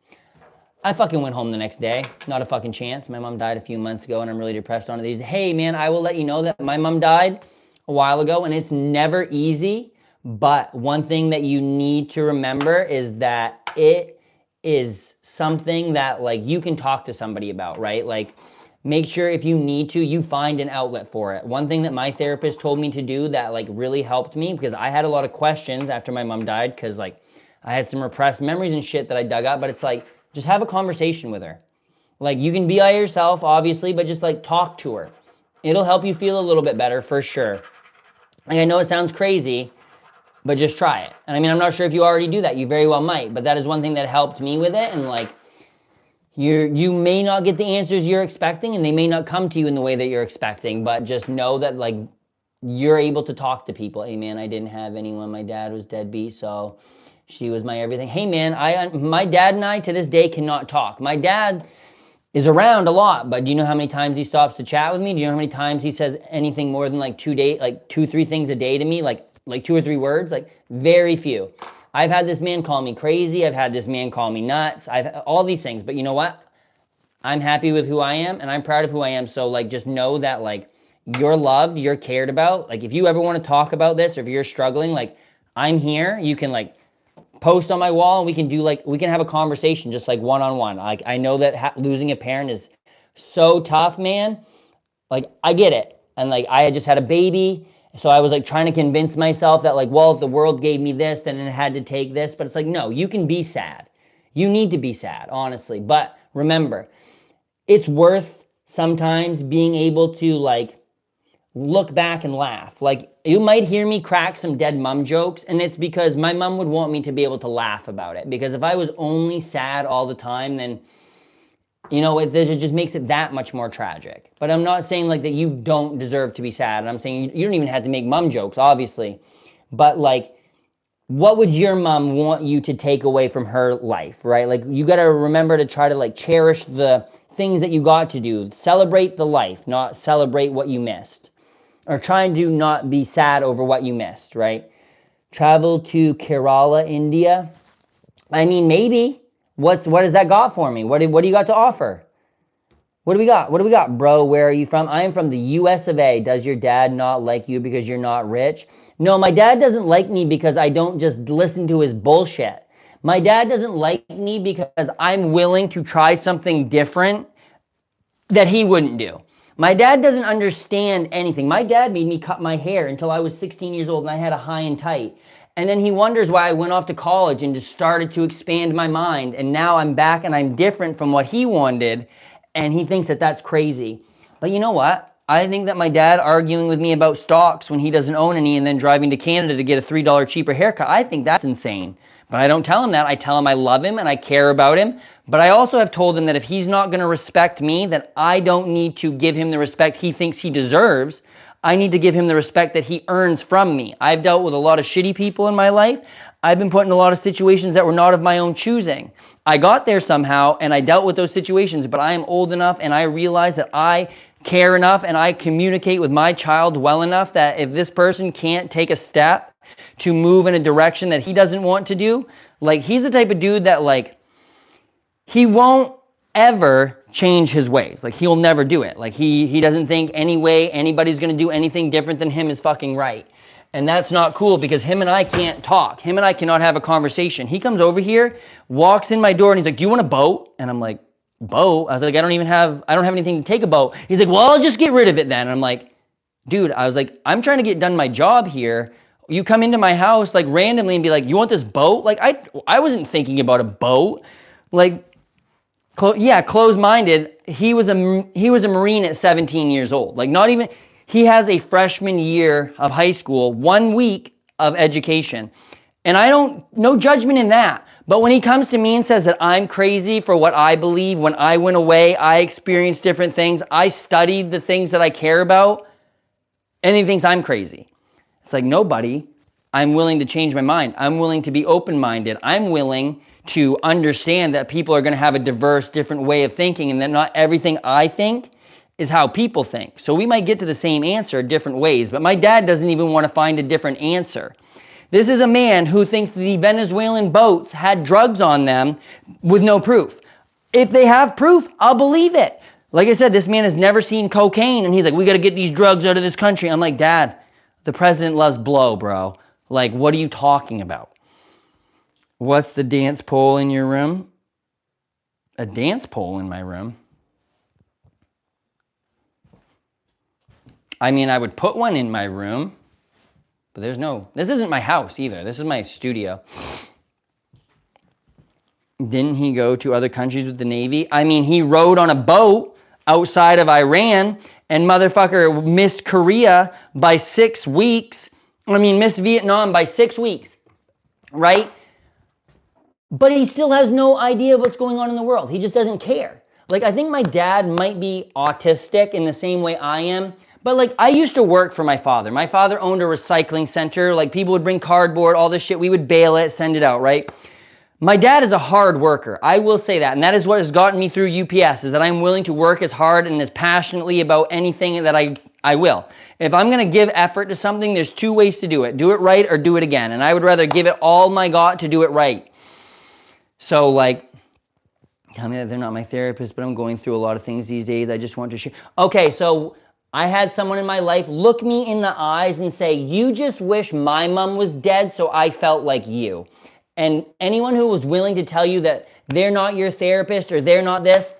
I fucking went home the next day. Not a fucking chance. My mom died a few months ago and I'm really depressed on it. He's, hey man, I will let you know that my mom died a while ago and it's never easy. But one thing that you need to remember is that it is something that like you can talk to somebody about, right? Like make sure if you need to, you find an outlet for it. One thing that my therapist told me to do that like really helped me because I had a lot of questions after my mom died because like I had some repressed memories and shit that I dug up, but it's like, just have a conversation with her. Like you can be by yourself, obviously, but just like talk to her. It'll help you feel a little bit better for sure. Like I know it sounds crazy, but just try it. And I mean, I'm not sure if you already do that. You very well might, but that is one thing that helped me with it. And like, you may not get the answers you're expecting and they may not come to you in the way that you're expecting, but just know that like you're able to talk to people. Hey man, I didn't have anyone. My dad was deadbeat, so she was my everything. Hey man, my dad and I to this day cannot talk. My dad is around a lot, but do you know how many times he stops to chat with me? Do you know how many times he says anything more than like 2, 3 things a day to me? Like 2 or 3 words? Like very few. I've had this man call me crazy. I've had this man call me nuts. I've all these things, but you know what? I'm happy with who I am and I'm proud of who I am. So like just know that like you're loved, you're cared about. Like if you ever want to talk about this or if you're struggling, like I'm here. You can like post on my wall and we can have a conversation just like one-on-one. Like I know that losing a parent is so tough, man. Like I get it. And like I had just had a baby, so I was like trying to convince myself that like, well, if the world gave me this, then it had to take this. But it's like, no, you can be sad. You need to be sad, honestly. But remember, it's worth sometimes being able to like look back and laugh. Like you might hear me crack some dead mom jokes and it's because my mom would want me to be able to laugh about it. Because if I was only sad all the time, then you know, it just makes it that much more tragic. But I'm not saying like that you don't deserve to be sad. I'm saying you don't even have to make mom jokes, obviously. But like, what would your mom want you to take away from her life, right? Like you got to remember to try to like cherish the things that you got to do. Celebrate the life, not celebrate what you missed. Or trying to not be sad over what you missed, right? Travel to Kerala, India. I mean, maybe. What has that got for me? What do you got to offer? What do we got? What do we got, bro? Where are you from? I am from the US of A. Does your dad not like you because you're not rich? No, my dad doesn't like me because I don't just listen to his bullshit. My dad doesn't like me because I'm willing to try something different that he wouldn't do. My dad doesn't understand anything. My dad made me cut my hair until I was 16 years old and I had a high and tight. And then he wonders why I went off to college and just started to expand my mind. And now I'm back and I'm different from what he wanted. And he thinks that that's crazy. But you know what? I think that my dad arguing with me about stocks when he doesn't own any and then driving to Canada to get a $3 cheaper haircut, I think that's insane. But I don't tell him that. I tell him I love him and I care about him. But I also have told him that if he's not going to respect me, then I don't need to give him the respect he thinks he deserves. I need to give him the respect that he earns from me. I've dealt with a lot of shitty people in my life. I've been put in a lot of situations that were not of my own choosing. I got there somehow and I dealt with those situations, but I am old enough and I realize that I care enough and I communicate with my child well enough that if this person can't take a step to move in a direction that he doesn't want to do, like he's the type of dude that like, he won't ever change his ways. Like he'll never do it. Like he doesn't think any way anybody's going to do anything different than him is fucking right. And that's not cool because him and I can't talk. Him and I cannot have a conversation. He comes over here, walks in my door and he's like, do you want a boat? And I'm like, boat? I was like, I don't have anything to take a boat. He's like, well, I'll just get rid of it then. And I'm like, dude, I was like, I'm trying to get done my job here. You come into my house like randomly and be like, you want this boat? Like I wasn't thinking about a boat. Like, yeah, closed-minded. He was a Marine at 17 years old. Like not even, he has a freshman year of high school, 1 week of education. And I don't, no judgment in that. But when he comes to me and says that I'm crazy for what I believe, when I went away, I experienced different things, I studied the things that I care about, and he thinks I'm crazy. It's like, no, buddy, I'm willing to change my mind. I'm willing to be open-minded. I'm willing to understand that people are going to have a diverse, different way of thinking, and that not everything I think is how people think. So we might get to the same answer different ways, but my dad doesn't even want to find a different answer. This is a man who thinks the Venezuelan boats had drugs on them with no proof. If they have proof, I'll believe it. Like I said, this man has never seen cocaine, and he's like, we got to get these drugs out of this country. I'm like, Dad, the president loves blow, bro. Like, what are you talking about? What's the dance pole in your room? A dance pole in my room? I mean, I would put one in my room, but there's no, this isn't my house either. This is my studio. Didn't he go to other countries with the Navy? I mean, he rode on a boat outside of Iran, and motherfucker missed Korea by 6 weeks. I mean, missed Vietnam by 6 weeks, right? But he still has no idea of what's going on in the world. He just doesn't care. Like, I think my dad might be autistic in the same way I am. But like, I used to work for my father. My father owned a recycling center. Like, people would bring cardboard, all this shit. We would bale it, send it out, right? My dad is a hard worker. I will say that. And that is what has gotten me through UPS, is that I'm willing to work as hard and as passionately about anything that I will. If I'm going to give effort to something, there's 2 ways to do it. Do it right or do it again. And I would rather give it all my got to do it right. So like, tell me that they're not my therapist, but I'm going through a lot of things these days. I just want to share. Okay, so I had someone in my life look me in the eyes and say, you just wish my mom was dead so I felt like you. And anyone who was willing to tell you that they're not your therapist or they're not this,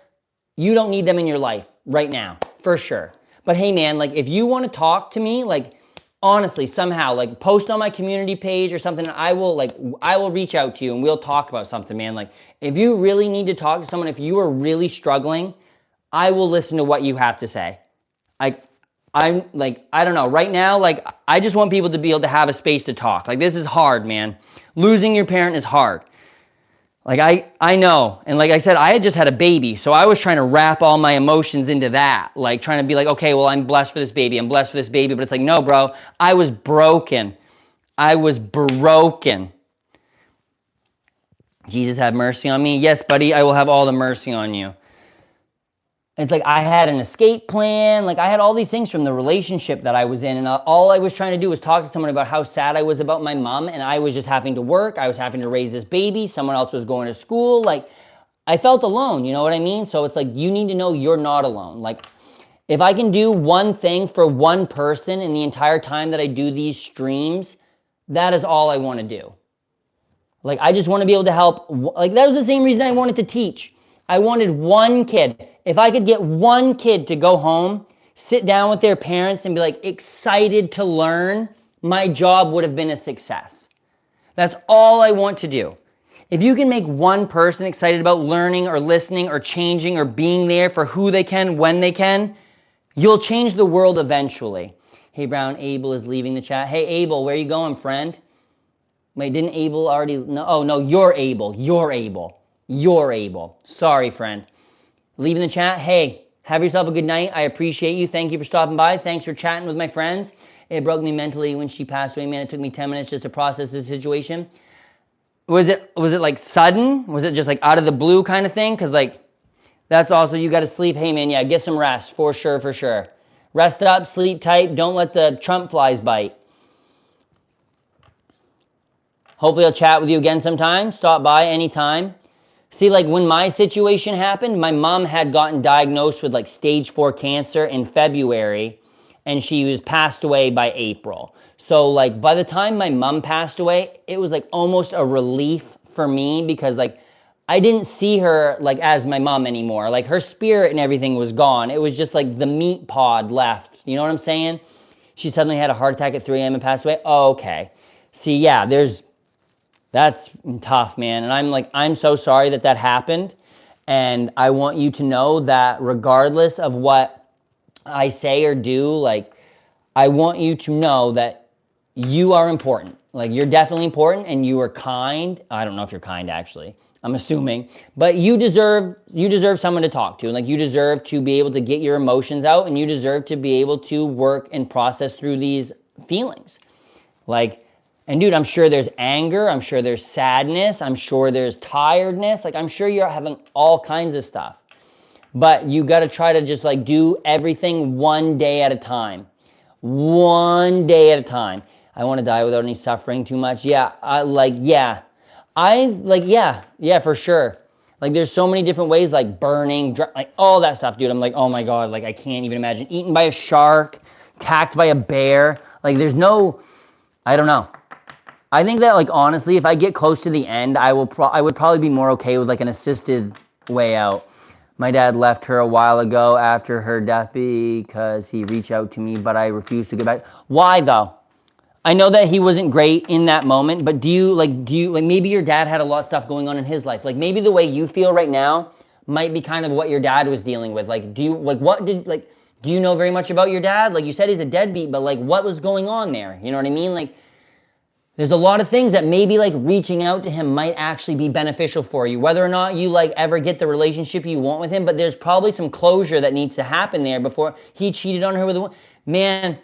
you don't need them in your life right now, for sure. But hey man, like if you want to talk to me, like honestly, somehow, like post on my community page or something, I will reach out to you and we'll talk about something, man. Like if you really need to talk to someone, if you are really struggling, I will listen to what you have to say. I'm like, I don't know, right now, like I just want people to be able to have a space to talk. Like this is hard, man. Losing your parent is hard. Like I know, and like I said, I had just had a baby, so I was trying to wrap all my emotions into that, like trying to be like, okay, well, I'm blessed for this baby, I'm blessed for this baby, but it's like, no, bro, I was broken. I was broken. Jesus have mercy on me. Yes, buddy, I will have all the mercy on you. It's like I had an escape plan. Like I had all these things from the relationship that I was in. And all I was trying to do was talk to someone about how sad I was about my mom. And I was just having to work. I was having to raise this baby. Someone else was going to school. Like I felt alone, you know what I mean? So it's like, you need to know you're not alone. Like if I can do one thing for one person in the entire time that I do these streams, that is all I want to do. Like I just want to be able to help. Like that was the same reason I wanted to teach. I wanted one kid. If I could get one kid to go home, sit down with their parents and be like excited to learn, my job would have been a success. That's all I want to do. If you can make one person excited about learning or listening or changing or being there for who they can, when they can, you'll change the world eventually. Hey Brown, Abel is leaving the chat. Hey Abel, where are you going, friend? Wait, didn't Abel already? No, oh no, you're Abel. You're Abel. You're Abel. Sorry, friend. Leave in the chat. Hey, have yourself a good night. I appreciate you. Thank you for stopping by. Thanks for chatting with my friends. It broke me mentally when she passed away, man. It took me 10 minutes just to process the situation. Was it like sudden? Was it just like out of the blue kind of thing? Because like, that's also, you got to sleep. Hey man, yeah, get some rest for sure, for sure. Rest up, sleep tight. Don't let the Trump flies bite. Hopefully I'll chat with you again sometime. Stop by anytime. See, like when my situation happened, my mom had gotten diagnosed with like stage 4 cancer in February, and she was passed away by April. So like by the time my mom passed away, it was like almost a relief for me, because like I didn't see her like as my mom anymore. Like her spirit and everything was gone. It was just like the meat pod left. You know what I'm saying? She suddenly had a heart attack at 3 a.m. and passed away. Oh, okay. See, yeah, that's tough, man. And I'm so sorry that that happened. And I want you to know that regardless of what I say or do, like, I want you to know that you are important. Like, you're definitely important and you are kind. I don't know if you're kind, actually. I'm assuming. But you deserve someone to talk to. Like, you deserve to be able to get your emotions out, and you deserve to be able to work and process through these feelings. Like, and dude, I'm sure there's anger. I'm sure there's sadness. I'm sure there's tiredness. Like, I'm sure you're having all kinds of stuff. But you got to try to just like do everything one day at a time. One day at a time. I want to die without any suffering too much. Yeah, yeah, for sure. Like, there's so many different ways, like burning, like all that stuff, dude. I'm like, oh my God, like I can't even imagine. Eaten by a shark, attacked by a bear. Like, there's no, I don't know. I think that, like, honestly, if I get close to the end, I would probably be more okay with like an assisted way out. My dad left her a while ago after her death because he reached out to me, but I refused to go back. Why though? I know that he wasn't great in that moment, but do you maybe your dad had a lot of stuff going on in his life. Like, maybe the way you feel right now might be kind of what your dad was dealing with. Like, do you know very much about your dad? Like, you said he's a deadbeat, but like, what was going on there? You know what I mean? Like, there's a lot of things that maybe like reaching out to him might actually be beneficial for you, whether or not you like ever get the relationship you want with him, but there's probably some closure that needs to happen there before he cheated on her with a woman. Man,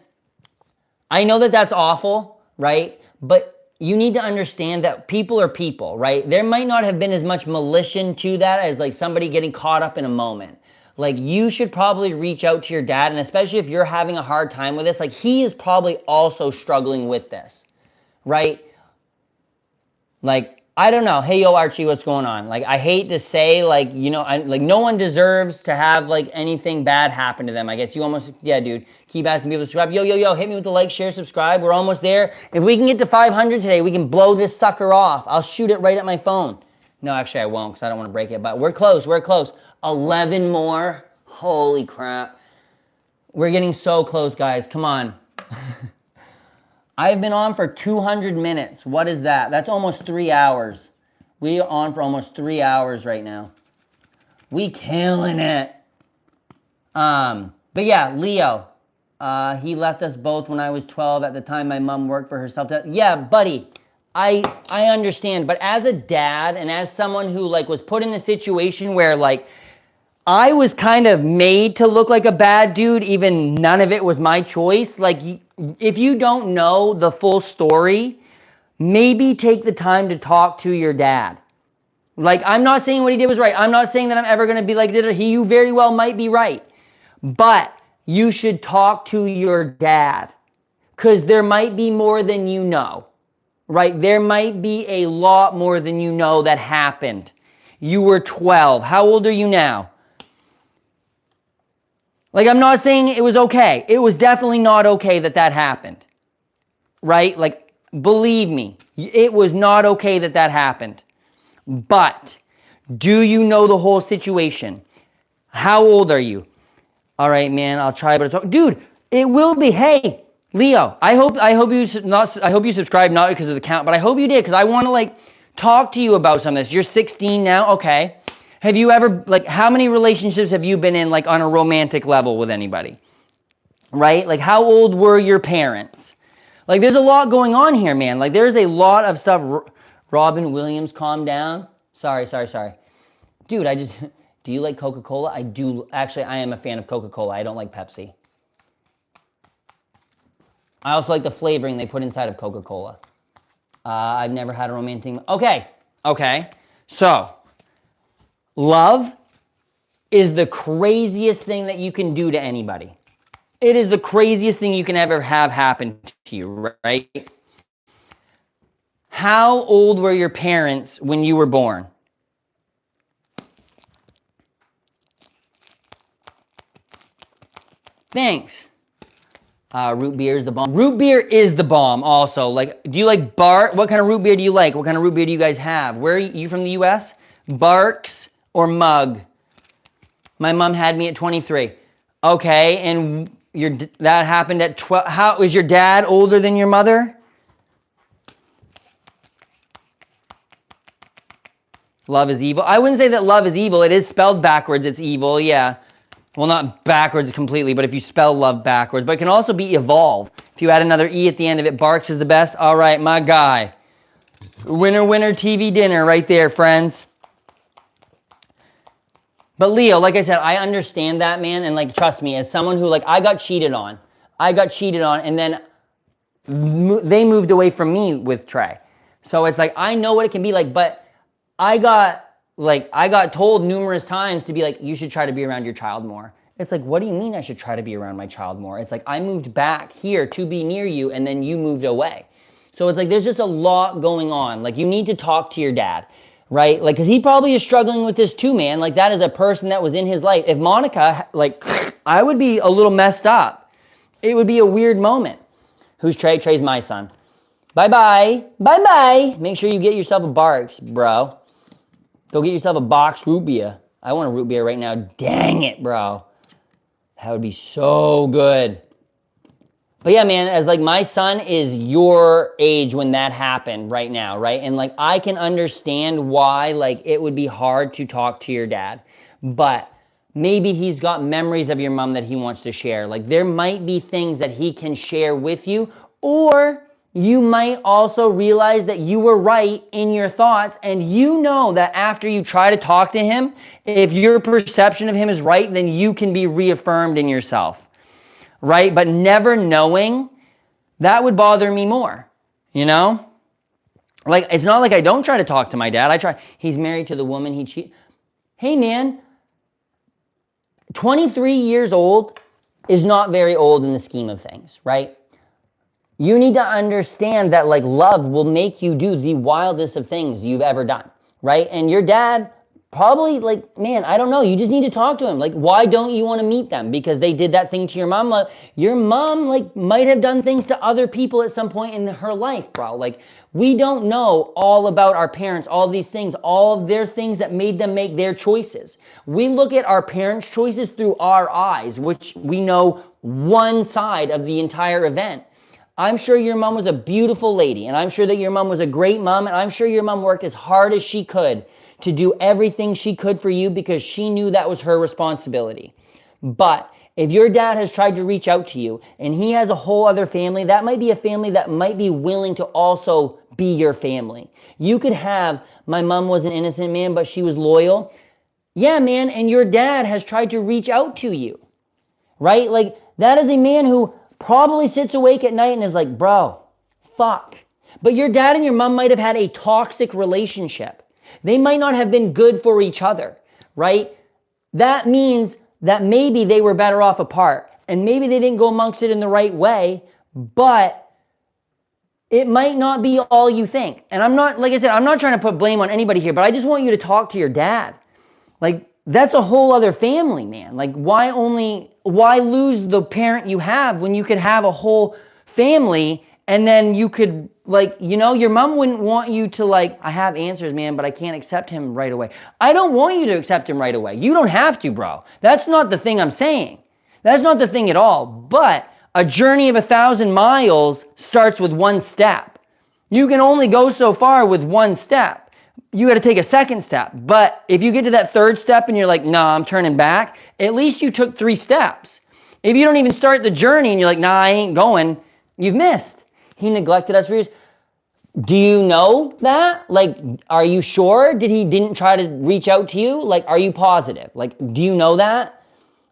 I know that that's awful, right? But you need to understand that people are people, right? There might not have been as much malicious to that as like somebody getting caught up in a moment. Like, you should probably reach out to your dad, and especially if you're having a hard time with this, like, he is probably also struggling with this. Right? Like, I don't know. Hey, yo, Archie, what's going on? Like, I hate to say, like, you know, like, no one deserves to have, like, anything bad happen to them. I guess you almost, yeah, dude. Keep asking people to subscribe. Yo, hit me with the like, share, subscribe. We're almost there. If we can get to 500 today, we can blow this sucker off. I'll shoot it right at my phone. No, actually, I won't, because I don't want to break it. But we're close. 11 more. Holy crap. We're getting so close, guys. Come on. I've been on for 200 minutes. What is that? That's almost 3 hours. We are on for almost 3 hours right now. We killing it. But yeah, Leo. He left us both when I was 12. At the time, my mom worked for herself. Yeah, buddy. I understand. But as a dad and as someone who like was put in a situation where like I was kind of made to look like a bad dude, even none of it was my choice. Like, if you don't know the full story, maybe take the time to talk to your dad. Like, I'm not saying what he did was right. I'm not saying that I'm ever going to be like, you very well might be right. But you should talk to your dad, because there might be more than you know, right? There might be a lot more than you know that happened. You were 12. How old are you now? Like, I'm not saying it was okay. It was definitely not okay that that happened, right? Like, believe me, it was not okay that that happened. But do you know the whole situation? How old are you? All right, man, I'll try, but it's dude, it will be. Hey, Leo, I hope you subscribed, not because of the count, but I hope you did, because I want to like talk to you about some of this. You're 16 now, okay? Have you ever, like, how many relationships have you been in, like, on a romantic level with anybody? Right? Like, how old were your parents? Like, there's a lot going on here, man. Like, there's a lot of stuff. Robin Williams, calm down. Sorry. Dude, do you like Coca-Cola? I do. Actually, I am a fan of Coca-Cola. I don't like Pepsi. I also like the flavoring they put inside of Coca-Cola. I've never had a romantic. Okay. So, love is the craziest thing that you can do to anybody. It is the craziest thing you can ever have happen to you, right? How old were your parents when you were born? Thanks. Root beer is the bomb. Root beer is the bomb also. Like, do you like Bart? What kind of root beer do you like? What kind of root beer do you guys have? Where are you from, the US? Barks or Mug? My mom had me at 23. Okay, and that happened at 12. How is your dad older than your mother? Love is evil. I wouldn't say that love is evil. It is spelled backwards. It's evil, yeah. Well, not backwards completely, but if you spell love backwards. But it can also be evolve. If you add another E at the end of it, Barks is the best. All right, my guy. Winner, winner, TV dinner right there, friends. But Leo, like I said, I understand that, man. And like, trust me, as someone who, like, I got cheated on, and then they moved away from me with Trey. So it's like, I know what it can be like, but I got told numerous times to be like, you should try to be around your child more. It's like, what do you mean I should try to be around my child more? It's like, I moved back here to be near you, and then you moved away. So it's like, there's just a lot going on. Like, you need to talk to your dad, right? Like, because he probably is struggling with this too, man. Like, that is a person that was in his life. If Monica, like, I would be a little messed up. It would be a weird moment. Who's Trey? Trey's my son. Bye-bye. Bye-bye. Make sure you get yourself a Barks, bro. Go get yourself a box root beer. I want a root beer right now. Dang it, bro. That would be so good. But yeah, man, as like my son is your age when that happened right now, right? And like I can understand why like it would be hard to talk to your dad. But maybe he's got memories of your mom that he wants to share. Like there might be things that he can share with you, or you might also realize that you were right in your thoughts, and you know that after you try to talk to him, if your perception of him is right, then you can be reaffirmed in yourself, right? But never knowing, that would bother me more, you know? Like, it's not like I don't try to talk to my dad. I try. He's married to the woman he cheated. Hey, man, 23 years old is not very old in the scheme of things, right? You need to understand that like love will make you do the wildest of things you've ever done, right? And your dad probably like, man, I don't know. You just need to talk to him. Like, why don't you want to meet them? Because they did that thing to your mom. Your mom like might have done things to other people at some point in her life, bro. Like, we don't know all about our parents, all these things, all of their things that made them make their choices. We look at our parents' choices through our eyes, which we know one side of the entire event. I'm sure your mom was a beautiful lady, and I'm sure that your mom was a great mom, and I'm sure your mom worked as hard as she could to do everything she could for you because she knew that was her responsibility. But if your dad has tried to reach out to you and he has a whole other family, that might be a family that might be willing to also be your family. You could have, my mom was an innocent man, but she was loyal. Yeah, man, and your dad has tried to reach out to you, right? Like, that is a man who probably sits awake at night and is like, bro, fuck. But your dad and your mom might have had a toxic relationship. They might not have been good for each other, right? That means that maybe they were better off apart, and maybe they didn't go amongst it in the right way, but it might not be all you think. And I'm not, like I said, I'm not trying to put blame on anybody here, but I just want you to talk to your dad. Like, that's a whole other family, man. Like, why lose the parent you have when you could have a whole family, and then you could, like, you know, your mom wouldn't want you to, like, I have answers, man, but I can't accept him right away. I don't want you to accept him right away. You don't have to, bro. That's not the thing I'm saying. That's not the thing at all. But a journey of 1,000 miles starts with one step. You can only go so far with one step. You got to take a second step. But if you get to that third step and you're like, nah, I'm turning back, at least you took 3 steps. If you don't even start the journey and you're like, nah, I ain't going, you've missed. He neglected us for years. Do you know that? Like, are you sure? Didn't try to reach out to you? Like, are you positive? Like, do you know that?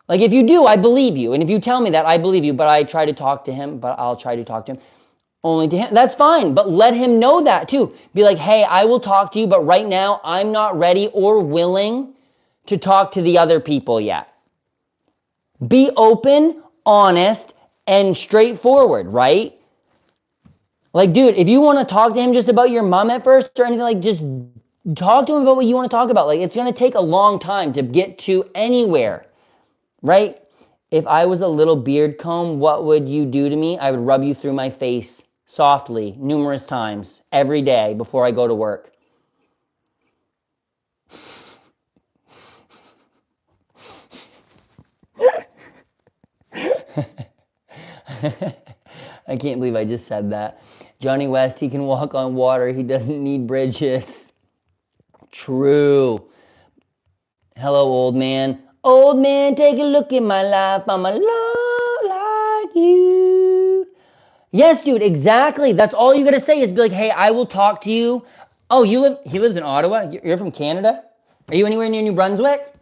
Like, if you do, I believe you. And if you tell me that, I believe you. But I try to talk to him, but I'll try to talk to him. Only to him. That's fine, but let him know that too. Be like, hey, I will talk to you, but right now I'm not ready or willing to talk to the other people yet. Be open, honest, and straightforward, right? Like, dude, if you want to talk to him just about your mom at first or anything, like, just talk to him about what you want to talk about. Like, it's going to take a long time to get to anywhere, right? If I was a little beard comb, what would you do to me? I would rub you through my face softly, numerous times, every day before I go to work. I can't believe I just said that. Johnny West, he can walk on water. He doesn't need bridges. True. Hello, old man. Old man, take a look at my life. I'm a lot like you. Yes, dude, exactly. That's all you gotta say is be like, hey, I will talk to you. Oh, he lives in Ottawa? You're from Canada? Are you anywhere near New Brunswick?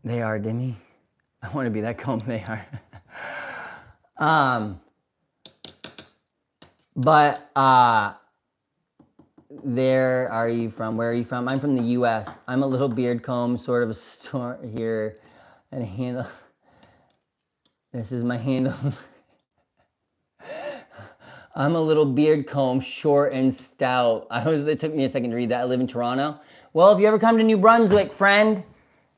They are, Demi. I want to be that calm. They are. um, but there are you from? Where are you from? I'm from the U.S. I'm a little beard comb, sort of a store here, and a handle. This is my handle. I'm a little beard comb, short and stout. It took me a second to read that. I live in Toronto. Well, if you ever come to New Brunswick, friend,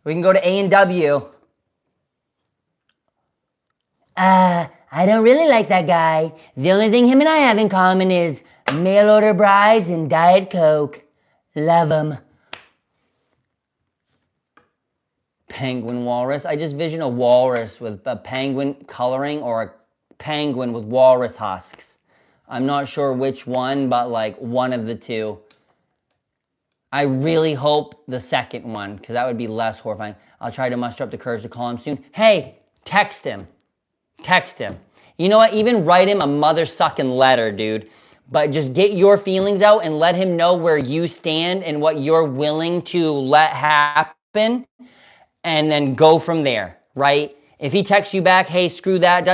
we can go to A&W. I don't really like that guy. The only thing him and I have in common is mail order brides and Diet Coke. Love him. Penguin walrus. I just vision a walrus with a penguin coloring or a penguin with walrus husks. I'm not sure which one, but like one of the two. I really hope the second one, because that would be less horrifying. I'll try to muster up the courage to call him soon. Hey, text him. Text him. You know what? Even write him a mother-sucking letter, dude. But just get your feelings out and let him know where you stand and what you're willing to let happen, and then go from there, right? If he texts you back, hey, screw that,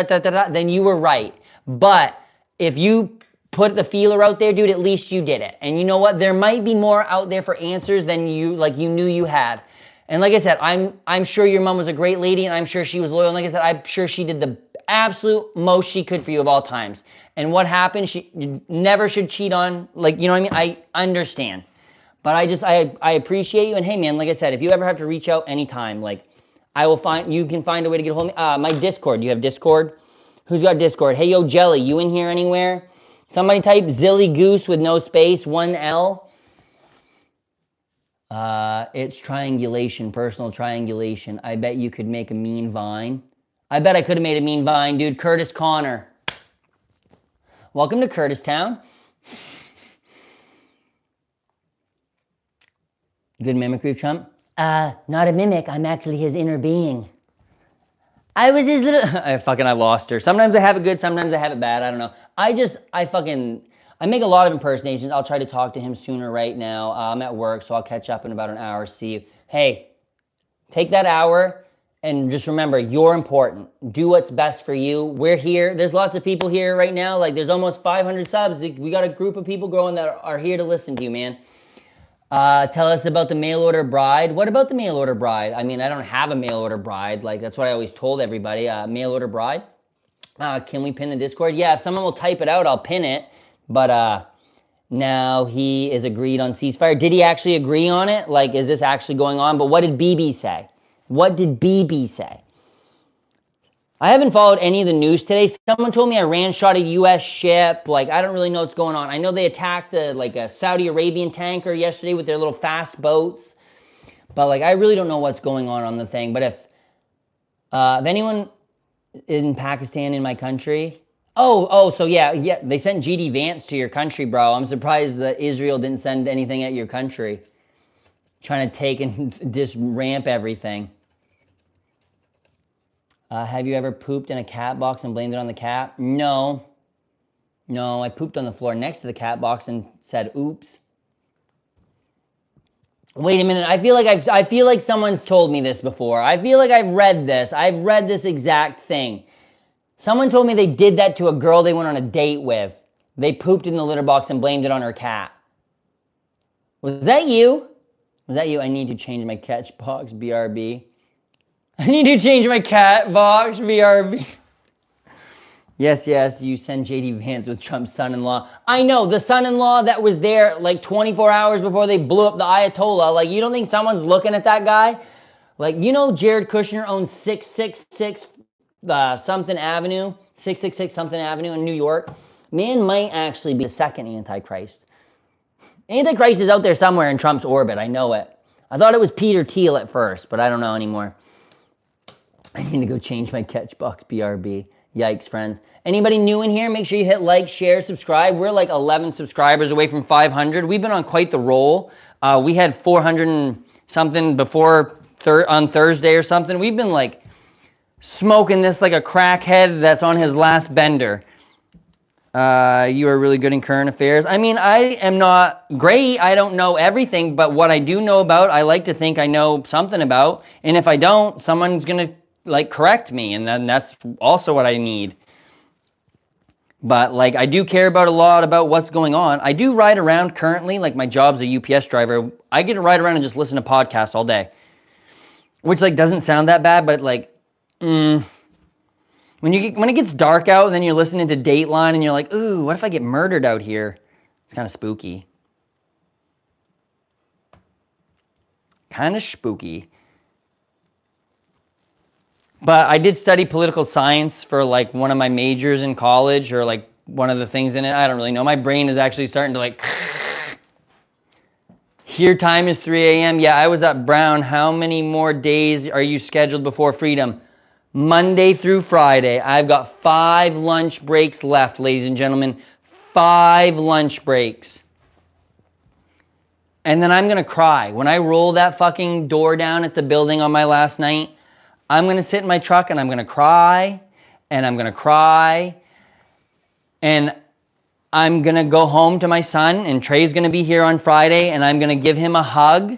then you were right. But if you put the feeler out there, dude, at least you did it. And you know what? There might be more out there for answers than you knew you had. And like I said, I'm sure your mom was a great lady, and I'm sure she was loyal. And like I said, I'm sure she did the absolute most she could for you of all times. And what happened, she never should cheat on, like, you know what I mean? I understand. But I appreciate you. And hey, man, like I said, if you ever have to reach out anytime, like, you can find a way to get a hold of me. My Discord, you have Discord? Who's got Discord? Hey, yo, Jelly, you in here anywhere? Somebody type Zilly Goose with no space, 1L. It's triangulation, personal triangulation. I bet you could make a mean vine. I bet I could have made a mean vine, dude. Curtis Connor. Welcome to Curtis Town. Good mimicry of Trump? Not a mimic. I'm actually his inner being. I was his little... I lost her. Sometimes I have it good, sometimes I have it bad. I don't know. I make a lot of impersonations. I'll try to talk to him sooner right now. I'm at work, so I'll catch up in about an hour, see you. Hey, take that hour and just remember, you're important. Do what's best for you. We're here. There's lots of people here right now. Like, there's almost 500 subs. We got a group of people growing that are here to listen to you, man. Tell us about the mail order bride. What about the mail order bride? I mean, I don't have a mail order bride. Like, that's what I always told everybody. Mail order bride. Can we pin the Discord? Yeah, if someone will type it out, I'll pin it. But now he is agreed on ceasefire. Did he actually agree on it? Like, is this actually going on? But what did BB say? What did BB say? I haven't followed any of the news today. Someone told me Iran shot a U.S. ship. Like, I don't really know what's going on. I know they attacked a Saudi Arabian tanker yesterday with their little fast boats. But, like, I really don't know what's going on the thing. But if anyone in Pakistan, in my country... so yeah, they sent GD Vance to your country, bro. I'm surprised that Israel didn't send anything at your country. Trying to take and just ramp everything. Have you ever pooped in a cat box and blamed it on the cat? No. No, I pooped on the floor next to the cat box and said, oops. Wait a minute, I feel like someone's told me this before. I feel like I've read this. I've read this exact thing. Someone told me they did that to a girl they went on a date with. They pooped in the litter box and blamed it on her cat. Was that you? Was that you? I need to change my catch box, BRB. I need to change my cat box, BRB. Yes, you send JD Vance with Trump's son-in-law. I know, the son-in-law that was there like 24 hours before they blew up the Ayatollah. Like, you don't think someone's looking at that guy? Like, you know Jared Kushner owns 666 something Avenue, 666 something Avenue in New York? Man might actually be the second Antichrist. Antichrist is out there somewhere in Trump's orbit, I know it. I thought it was Peter Thiel at first, but I don't know anymore. I need to go change my catch box, BRB. Yikes, friends. Anybody new in here, make sure you hit like, share, subscribe. We're like 11 subscribers away from 500. We've been on quite the roll. We had 400 and something before on Thursday or something. We've been like smoking this like a crackhead that's on his last bender. You are really good in current affairs. I mean, I am not great. I don't know everything, but what I do know about, I like to think I know something about. And if I don't, someone's going to like correct me. And then that's also what I need. But like, I do care about a lot about what's going on. I do ride around currently, like my job's a UPS driver. I get to ride around and just listen to podcasts all day, which like doesn't sound that bad, but like, when it gets dark out and then you're listening to Dateline and you're like, ooh, what if I get murdered out here? It's kind of spooky. Kind of spooky. But I did study political science for like one of my majors in college, or like one of the things in it. I don't really know. My brain is actually starting to like... Here time is 3 a.m. Yeah, I was at Brown. How many more days are you scheduled before freedom? Monday through Friday. I've got 5 lunch breaks left, ladies and gentlemen. 5 lunch breaks. And then I'm going to cry. When I roll that fucking door down at the building on my last night, I'm going to sit in my truck and I'm going to cry, and I'm going to cry, and I'm going to go home to my son, and Trey's going to be here on Friday, and I'm going to give him a hug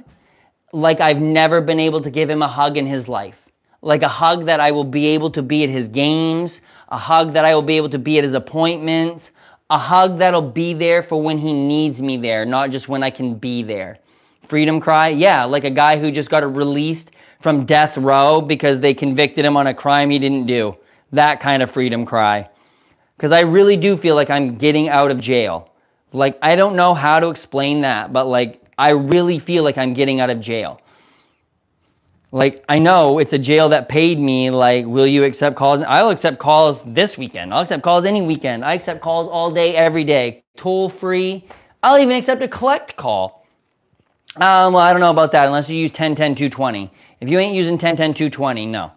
like I've never been able to give him a hug in his life. Like a hug that I will be able to be at his games, a hug that I will be able to be at his appointments, a hug that'll be there for when he needs me there, not just when I can be there. Freedom cry? Yeah, like a guy who just got released from death row because they convicted him on a crime he didn't do. That kind of freedom cry. Because I really do feel like I'm getting out of jail. Like, I don't know how to explain that, but like, I really feel like I'm getting out of jail. Like, I know it's a jail that paid me, like, will you accept calls? I'll accept calls this weekend. I'll accept calls any weekend. I accept calls all day, every day. Toll free. I'll even accept a collect call. Well, I don't know about that unless you use 10-10-220. If you ain't using 10-10-220, no.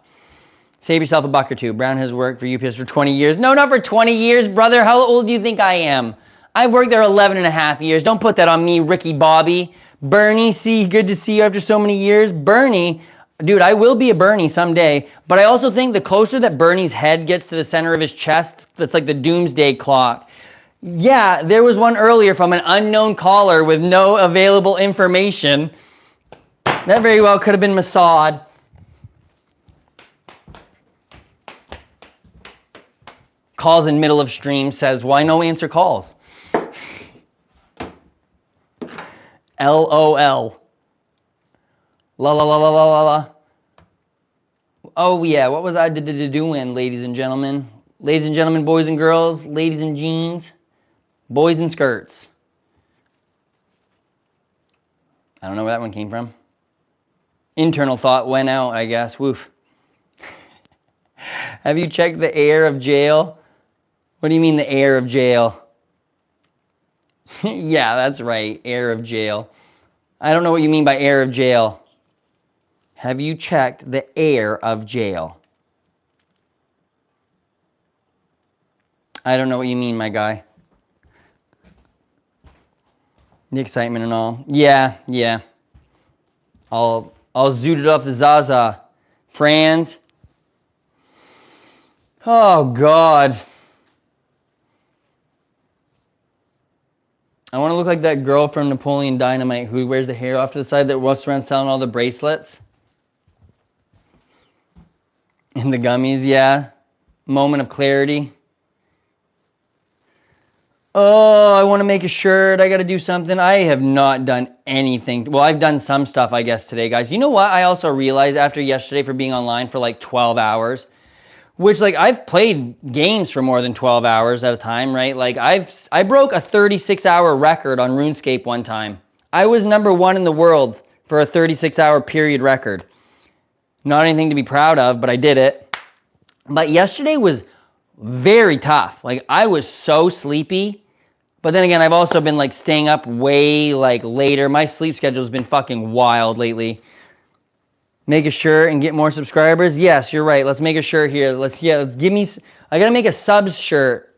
Save yourself a buck or two. Brown has worked for UPS for 20 years. No, not for 20 years, brother. How old do you think I am? I've worked there 11 and a half years. Don't put that on me, Ricky Bobby. Bernie, see, good to see you after so many years. Bernie, dude, I will be a Bernie someday, but I also think the closer that Bernie's head gets to the center of his chest, that's like the doomsday clock. Yeah, there was one earlier from an unknown caller with no available information. That very well could have been Mossad. Calls in middle of stream, says, why no answer calls? LOL. La la la la la la la. Oh yeah, what was I doing, ladies and gentlemen? Ladies and gentlemen, boys and girls, ladies in jeans, boys in skirts. I don't know where that one came from. Internal thought went out, I guess. Woof. Have you checked the air of jail? What do you mean the air of jail? Yeah, that's right, air of jail. I don't know what you mean by air of jail. Have you checked the air of jail? I don't know what you mean, my guy. The excitement and all. Yeah. I'll zoot it off the Zaza. Franz. Oh, God. I want to look like that girl from Napoleon Dynamite who wears the hair off to the side that walks around selling all the bracelets. And the gummies, yeah. Moment of clarity. Oh, I want to make a shirt. I got to do something. I have not done anything. Well, I've done some stuff, I guess, today, guys. You know what? I also realized after yesterday for being online for like 12 hours, which, like, I've played games for more than 12 hours at a time, right? Like, I broke a 36-hour record on RuneScape one time. I was #1 in the world for a 36-hour period record. Not anything to be proud of, but I did it. But yesterday was very tough. Like, I was so sleepy. But then again, I've also been, like, staying up way, like, later. My sleep schedule's been fucking wild lately. Make a shirt and get more subscribers. Yes, you're right. Let's make a shirt here. Let's give me. I gotta make a subs shirt.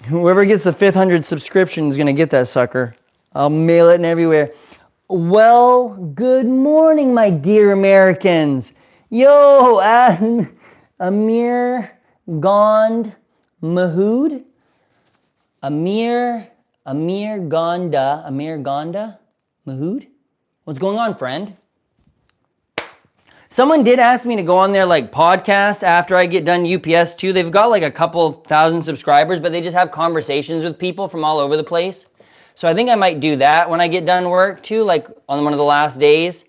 Whoever gets the 500 subscription is gonna get that sucker. I'll mail it and everywhere. Well, good morning, my dear Americans. Yo, Amir Gond Mahood. Amir Gonda Mahood. What's going on, friend? Someone did ask me to go on their like podcast after I get done UPS too. They've got like a couple thousand subscribers, but they just have conversations with people from all over the place. So I think I might do that when I get done work too, like on one of the last days.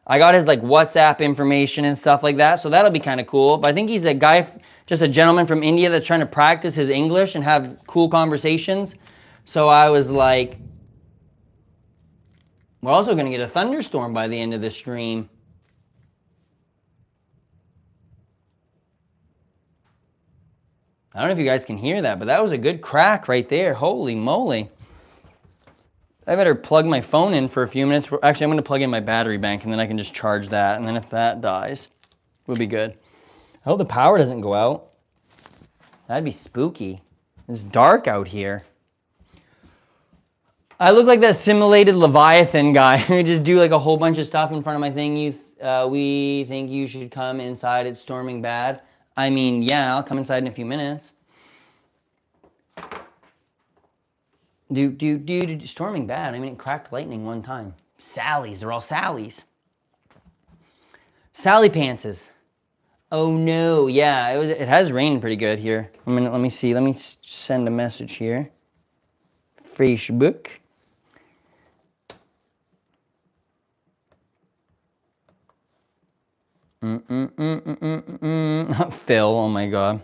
I got his like WhatsApp information and stuff like that, so that'll be kind of cool. But I think he's a guy, just a gentleman from India that's trying to practice his English and have cool conversations. So I was like, we're also going to get a thunderstorm by the end of this stream. I don't know if you guys can hear that, but that was a good crack right there. Holy moly. I better plug my phone in for a few minutes. Actually, I'm going to plug in my battery bank, and then I can just charge that. And then if that dies, we'll be good. I hope the power doesn't go out. That'd be spooky. It's dark out here. I look like that simulated Leviathan guy who just do like a whole bunch of stuff in front of my thing. We think you should come inside. It's storming bad. I mean, yeah, I'll come inside in a few minutes. Storming bad. I mean, it cracked lightning one time. Sally's, they're all Sally's. Sally pantses. Oh no, yeah, it has rained pretty good here. Let me see. Let me send a message here. Facebook. Phil, oh my god.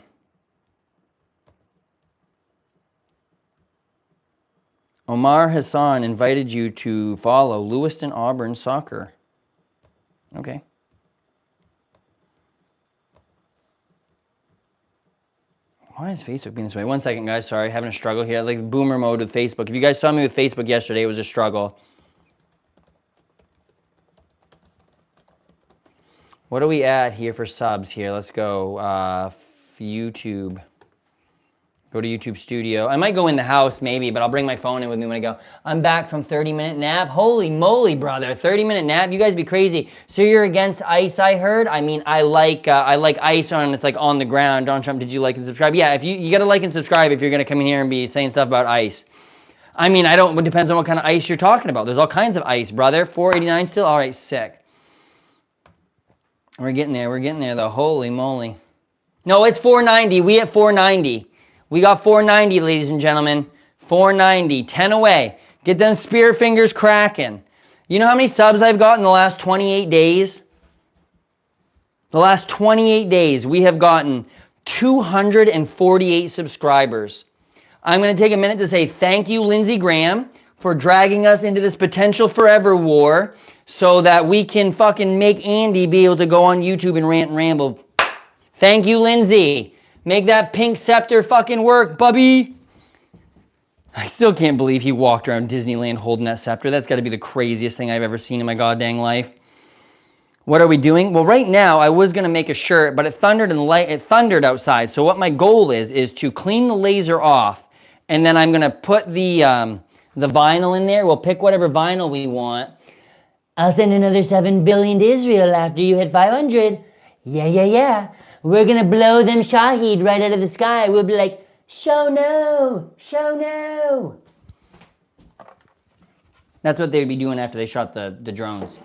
Omar Hassan invited you to follow Lewiston Auburn Soccer. Okay. Why is Facebook being this way? 1 second, guys. Sorry, having a struggle here. Like boomer mode with Facebook. If you guys saw me with Facebook yesterday, it was a struggle. What are we at here for subs here? Let's go. YouTube. Go to YouTube Studio. I might go in the house maybe, but I'll bring my phone in with me when I go. I'm back from 30-minute nap. Holy moly, brother. 30-minute nap? You guys be crazy. So you're against ice, I heard? I mean, I like ice on, it's like on the ground. Donald Trump, did you like and subscribe? Yeah, if you got to like and subscribe if you're going to come in here and be saying stuff about ice. I mean, it depends on what kind of ice you're talking about. There's all kinds of ice, brother. 489 still? All right, sick. We're getting there though. Holy moly. No, it's 490. We at 490. We got 490, ladies and gentlemen. 490. 10 away. Get them spear fingers cracking. You know how many subs I've got in the last 28 days? The last 28 days, we have gotten 248 subscribers. I'm going to take a minute to say thank you, Lindsey Graham, for dragging us into this potential forever war so that we can fucking make Andy be able to go on YouTube and rant and ramble. Thank you, Lindsey. Make that pink scepter fucking work, bubby. I still can't believe he walked around Disneyland holding that scepter. That's got to be the craziest thing I've ever seen in my goddamn life. What are we doing? Well, right now, I was going to make a shirt, but it thundered outside. So what my goal is to clean the laser off, and then I'm going to put the vinyl in there. We'll pick whatever vinyl we want. I'll send another 7 billion to Israel after you hit 500. Yeah. We're going to blow them Shahid right out of the sky. We'll be like, show no. That's what they'd be doing after they shot the drones.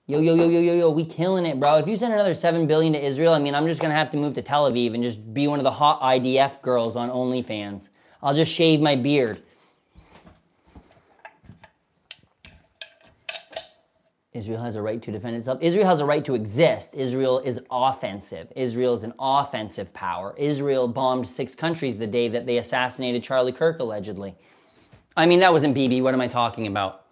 Yo, we killing it, bro. If you send another 7 billion to Israel, I mean, I'm just going to have to move to Tel Aviv and just be one of the hot IDF girls on OnlyFans. I'll just shave my beard. Israel has a right to defend itself. Israel has a right to exist. Israel is offensive. Israel is an offensive power. Israel bombed 6 countries the day that they assassinated Charlie Kirk, allegedly. I mean, that wasn't BB. What am I talking about?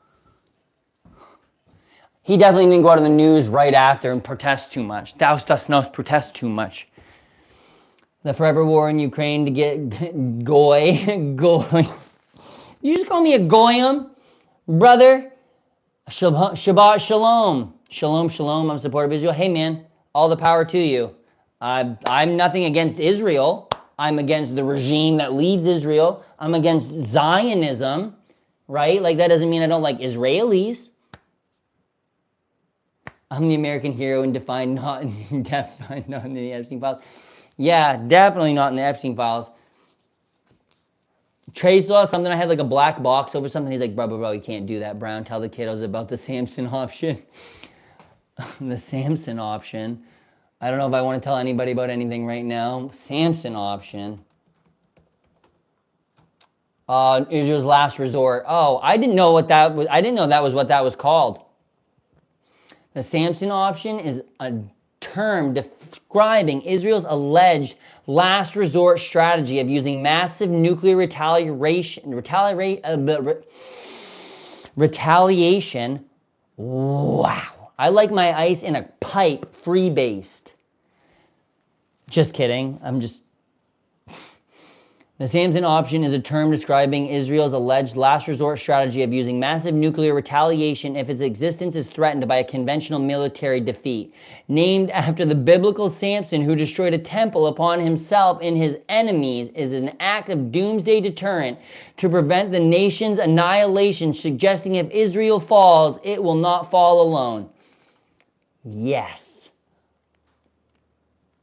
He definitely didn't go out on the news right after and protest too much. Thou dost not protest too much. The forever war in Ukraine to get goy. You just call me a goyim, brother? Shabbat shalom. Shalom, shalom. I'm a supporter of Israel. Hey, man, all the power to you. I'm nothing against Israel. I'm against the regime that leads Israel. I'm against Zionism, right? Like, that doesn't mean I don't like Israelis. I'm the American hero and defined not in the Epstein files. Yeah, definitely not in the Epstein files. Trey saw something. I had like a black box over something. He's like, bro, you can't do that, Brown. Tell the kiddos about the Samson option. The Samson option. I don't know if I want to tell anybody about anything right now. Samson option. Israel's last resort. Oh, I didn't know what that was. I didn't know that was what that was called. The Samson option is a term describing Israel's alleged last resort strategy of using massive nuclear retaliation. Wow. I like my ice in a pipe, free-based. Just kidding. The Samson option is a term describing Israel's alleged last resort strategy of using massive nuclear retaliation if its existence is threatened by a conventional military defeat. Named after the biblical Samson who destroyed a temple upon himself and his enemies, is an act of doomsday deterrent to prevent the nation's annihilation, suggesting if Israel falls, it will not fall alone. Yes.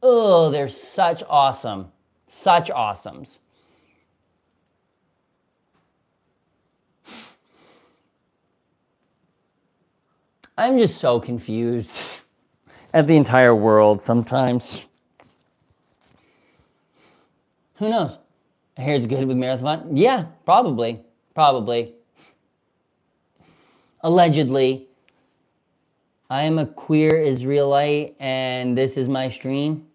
Oh, they're such awesome. Such awesomes. I'm just so confused at the entire world sometimes. Who knows? Hair's good with marathon? Yeah, probably. Probably. Allegedly. I am a queer Israelite and this is my stream.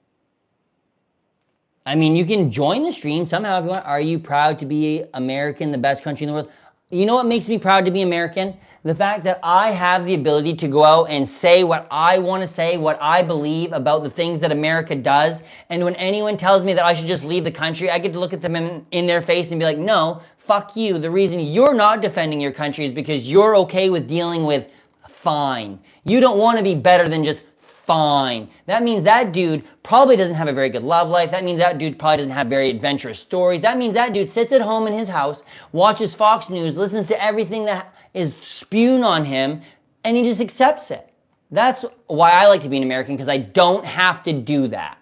I mean, you can join the stream somehow if you want. Are you proud to be American, the best country in the world? You know what makes me proud to be American? The fact that I have the ability to go out and say what I want to say, what I believe about the things that America does. And when anyone tells me that I should just leave the country, I get to look at them in their face and be like, no, fuck you. The reason you're not defending your country is because you're okay with dealing with fine. You don't want to be better than just fine. That means that dude probably doesn't have a very good love life. That means that dude probably doesn't have very adventurous stories. That means that dude sits at home in his house, watches Fox News, listens to everything that is spewed on him, and he just accepts it. That's why I like to be an American, because I don't have to do that.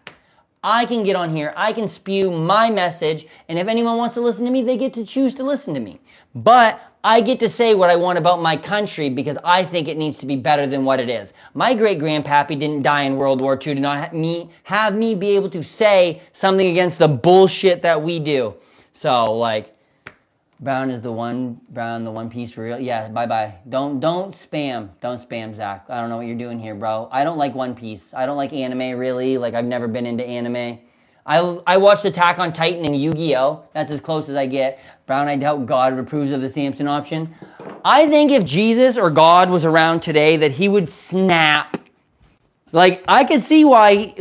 I can get on here, I can spew my message, and if anyone wants to listen to me, they get to choose to listen to me. But I get to say what I want about my country because I think it needs to be better than what it is. My great-grandpappy didn't die in World War II to not have me be able to say something against the bullshit that we do. So, like, Brown, the one piece for real. Yeah, bye-bye. Don't spam. Don't spam, Zach. I don't know what you're doing here, bro. I don't like One Piece. I don't like anime, really. Like, I've never been into anime. I watched Attack on Titan and Yu-Gi-Oh! That's as close as I get. Brown, I doubt God approves of the Samson option. I think if Jesus or God was around today, that he would snap. Like, I could see why,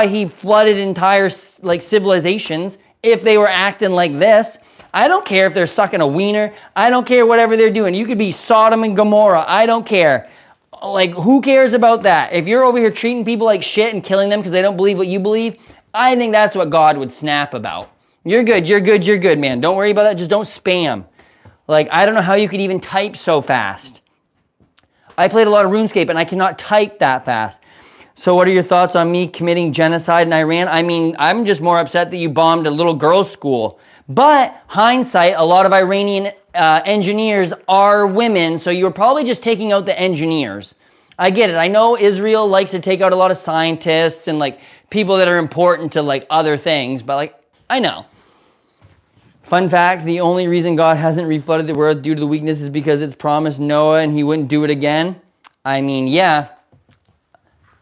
he flooded entire, like, civilizations if they were acting like this. I don't care if they're sucking a wiener. I don't care whatever they're doing. You could be Sodom and Gomorrah. I don't care. Like, who cares about that? If you're over here treating people like shit and killing them because they don't believe what you believe, I think that's what God would snap about. You're good, man. Don't worry about that. Just don't spam. Like, I don't know how you could even type so fast. I played a lot of RuneScape and I cannot type that fast. So what are your thoughts on me committing genocide in Iran? I mean, I'm just more upset that you bombed a little girls' school. But hindsight, a lot of Iranian engineers are women, so you're probably just taking out the engineers. I get it. I know Israel likes to take out a lot of scientists and like people that are important to like other things, but like, I know. Fun fact, the only reason God hasn't reflooded the world due to the weakness is because it's promised Noah and he wouldn't do it again. I mean, yeah.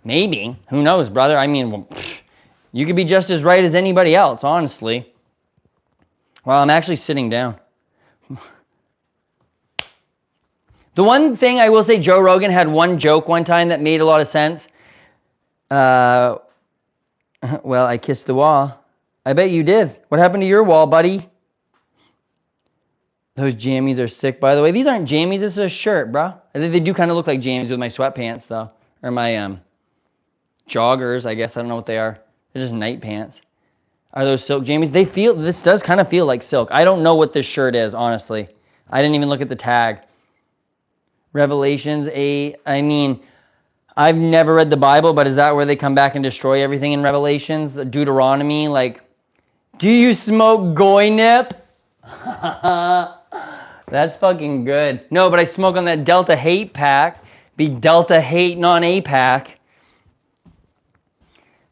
Maybe. Who knows, brother? I mean, well, you could be just as right as anybody else, honestly. Well, I'm actually sitting down. The one thing I will say, Joe Rogan had one joke one time that made a lot of sense. Well, I kissed the wall. I bet you did. What happened to your wall, buddy? Those jammies are sick, by the way. These aren't jammies. This is a shirt, bro. I think they do kind of look like jammies with my sweatpants, though. Or my joggers, I guess. I don't know what they are. They're just night pants. Are those silk jammies? This does kind of feel like silk. I don't know what this shirt is, honestly. I didn't even look at the tag. Revelations 8. I mean, I've never read the Bible, but is that where they come back and destroy everything in Revelations? Deuteronomy, like, do you smoke goy nip? That's fucking good. No, but I smoke on that Delta Hate pack. Be Delta Hate, non APAC.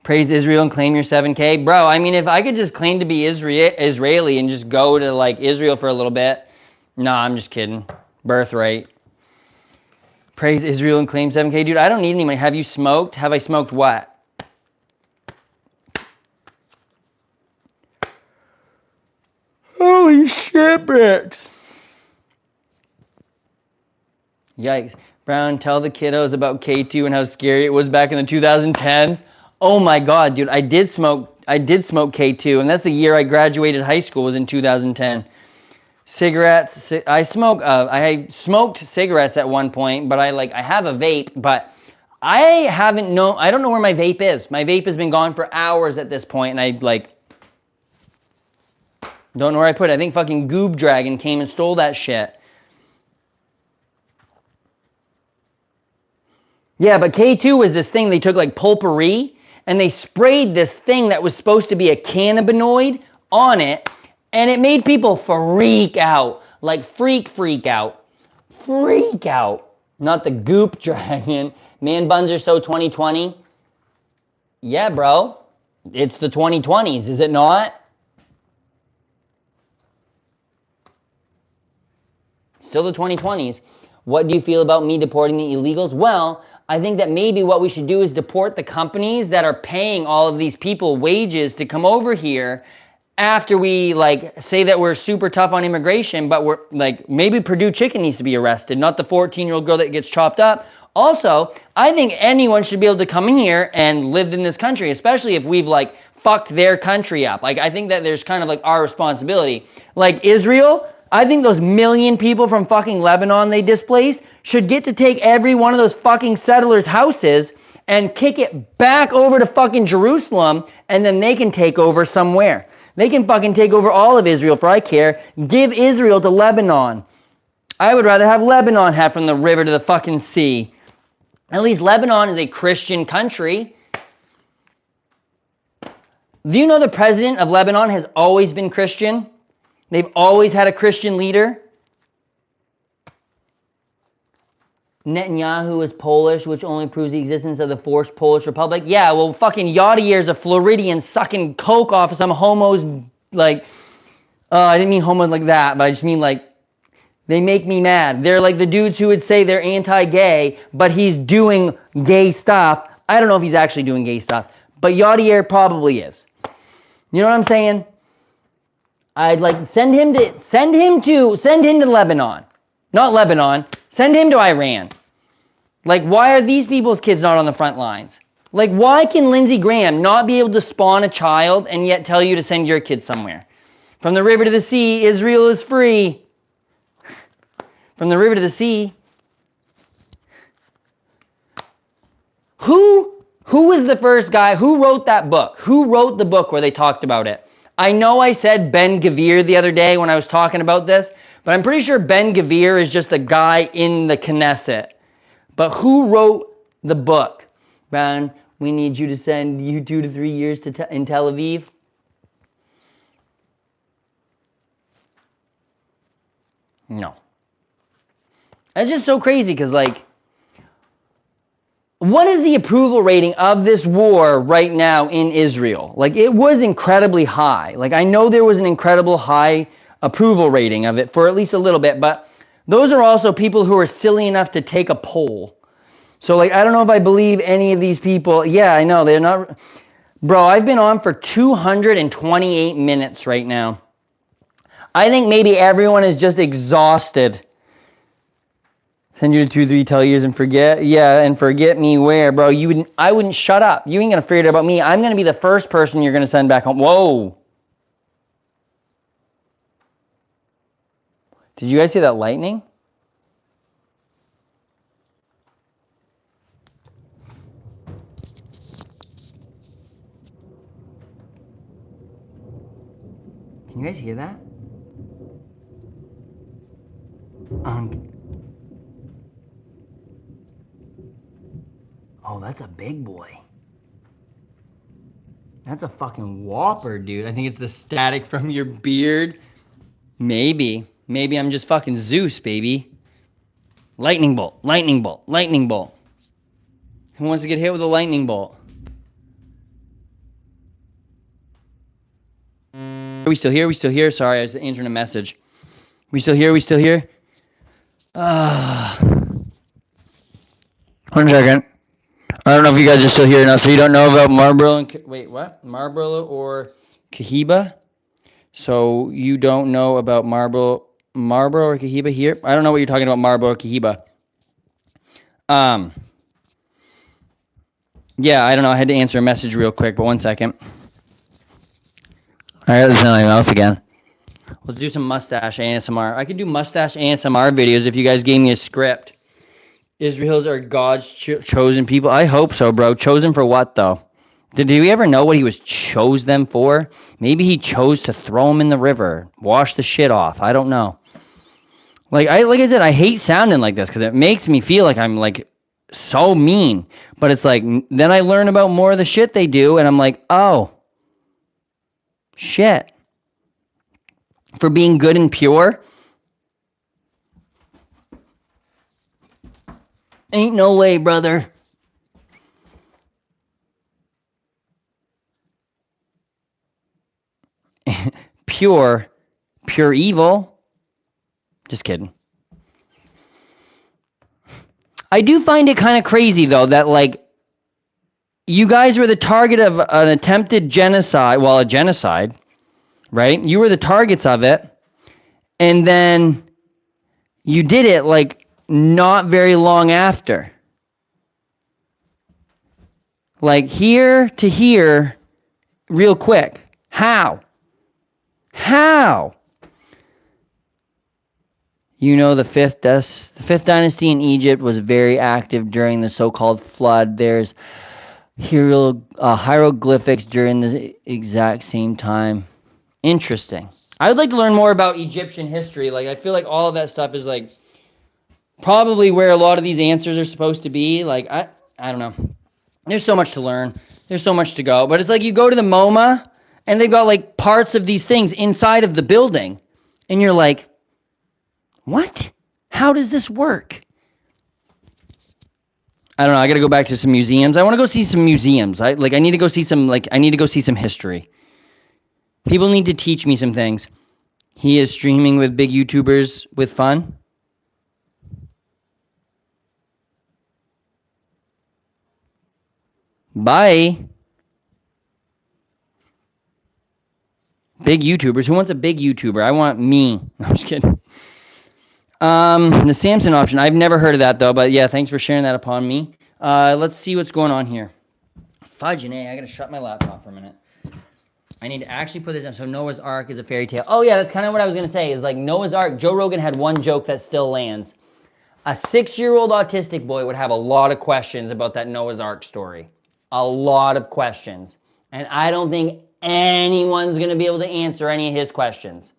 Praise Israel and claim your 7K. Bro, I mean, if I could just claim to be Israeli and just go to, like, Israel for a little bit. Nah, I'm just kidding. Birthright. Praise Israel and claim 7K. Dude, I don't need any money. Have you smoked? Have I smoked what? Holy shit, bricks. Yikes. Brown, tell the kiddos about K2 and how scary it was back in the 2010s. Oh my god, dude, I did smoke K2, and that's the year I graduated high school, was in 2010. Cigarettes, I smoked cigarettes at one point, but I have a vape, but I don't know where my vape is. My vape has been gone for hours at this point, and I don't know where I put it. I think fucking Goob Dragon came and stole that shit. Yeah, but K2 was this thing, they took like potpourri, and they sprayed this thing that was supposed to be a cannabinoid on it, and it made people freak out. Like freak out. Freak out. Not the Goop Dragon. Man buns are so 2020. Yeah, bro. It's the 2020s, is it not? Still the 2020s. What do you feel about me deporting the illegals? Well, I think that maybe what we should do is deport the companies that are paying all of these people wages to come over here after we say that we're super tough on immigration, but we're maybe Purdue Chicken needs to be arrested, not the 14-year-old girl that gets chopped up. Also, I think anyone should be able to come in here and live in this country, especially if we've fucked their country up. I think that there's kind of our responsibility. Like Israel, I think those million people from fucking Lebanon they displaced should get to take every one of those fucking settlers' houses and kick it back over to fucking Jerusalem, and then they can take over somewhere. They can fucking take over all of Israel for I care. Give Israel to Lebanon. I would rather have Lebanon have from the river to the fucking sea. At least Lebanon is a Christian country. Do you know the president of Lebanon has always been Christian? They've always had a Christian leader. Netanyahu is Polish, which only proves the existence of the forced Polish Republic. Yeah, well, fucking Yadier is a Floridian sucking coke off of some homos, I didn't mean homos like that, but I just mean they make me mad. They're like the dudes who would say they're anti-gay, but he's doing gay stuff. I don't know if he's actually doing gay stuff, but Yadier probably is. You know what I'm saying? I'd send him to Lebanon. Not Lebanon. Send him to Iran. Why are these people's kids not on the front lines? Why can Lindsey Graham not be able to spawn a child and yet tell you to send your kid somewhere? From the river to the sea, Israel is free. From the river to the sea. Who was the first guy? Who wrote that book? Who wrote the book where they talked about it? I know I said Ben Gvir the other day when I was talking about this, but I'm pretty sure Ben Gvir is just a guy in the Knesset. But who wrote the book? Ben, we need you to send you 2 to 3 years in Tel Aviv. No. That's just so crazy because, what is the approval rating of this war right now in Israel? It was incredibly high. I know there was an incredible high approval rating of it for at least a little bit, but those are also people who are silly enough to take a poll. So, I don't know if I believe any of these people. Yeah, I know, they're not. Bro, I've been on for 228 minutes right now. I think maybe everyone is just exhausted. Send you to 2, 3, tell years and forget. Yeah, and forget me where, bro. I wouldn't shut up. You ain't gonna forget about me. I'm gonna be the first person you're gonna send back home. Whoa. Did you guys see that lightning? Can you guys hear that? Oh, that's a big boy. That's a fucking whopper, dude. I think it's the static from your beard. Maybe. Maybe I'm just fucking Zeus, baby. Lightning bolt, lightning bolt, lightning bolt. Who wants to get hit with a lightning bolt? Are we still here? Are we still here? Sorry, I was answering a message. We still here? We still here? 1 second. I don't know if you guys are still here now. So you don't know about Marlboro and wait, what? Marlboro or Cohiba? So you don't know about Marlboro or Cohiba here? I don't know what you're talking about, Marlboro or Cohiba. Yeah, I don't know. I had to answer a message real quick, but 1 second. I got this in my mouth again. Let's do some mustache ASMR. I could do mustache ASMR videos if you guys gave me a script. Israel's are God's chosen people. I hope so, bro. Chosen for what, though? Did we ever know what he was chose them for? Maybe he chose to throw them in the river, wash the shit off. I don't know. Like I said, I hate sounding like this because it makes me feel like I'm like so mean. But it's like then I learn about more of the shit they do, and I'm like, oh, shit. For being good and pure. Ain't no way, brother. pure evil. Just kidding. I do find it kind of crazy, though, that, like, you guys were the target of an attempted genocide. Well, a genocide, right? You were the targets of it. And then you did it, like, not very long after. Like, here to here, real quick. How? How? You know, the fifth dynasty in Egypt was very active during the so-called flood. There's hieroglyphics during the exact same time. Interesting. I would like to learn more about Egyptian history. Like, I feel like all of that stuff is, like, probably where a lot of these answers are supposed to be. Like, I don't know. There's so much to learn. There's so much to go. But it's like you go to the MoMA, and they've got, like, parts of these things inside of the building. And you're like, what? How does this work? I don't know. I got to go back to some museums. I want to go see some museums. I need to go see some history. People need to teach me some things. He is streaming with big YouTubers with fun. Bye. Big YouTubers. Who wants a big YouTuber? I want me. No, I'm just kidding. The Samson option. I've never heard of that, though. But, yeah, thanks for sharing that upon me. Let's see what's going on here. Fudging, I got to shut my laptop for a minute. I need to actually put this in. So Noah's Ark is a fairy tale. Oh, yeah, that's kind of what I was going to say. Is like Noah's Ark. Joe Rogan had one joke that still lands. A 6-year-old autistic boy would have a lot of questions about that Noah's Ark story. A lot of questions. And I don't think anyone's going to be able to answer any of his questions.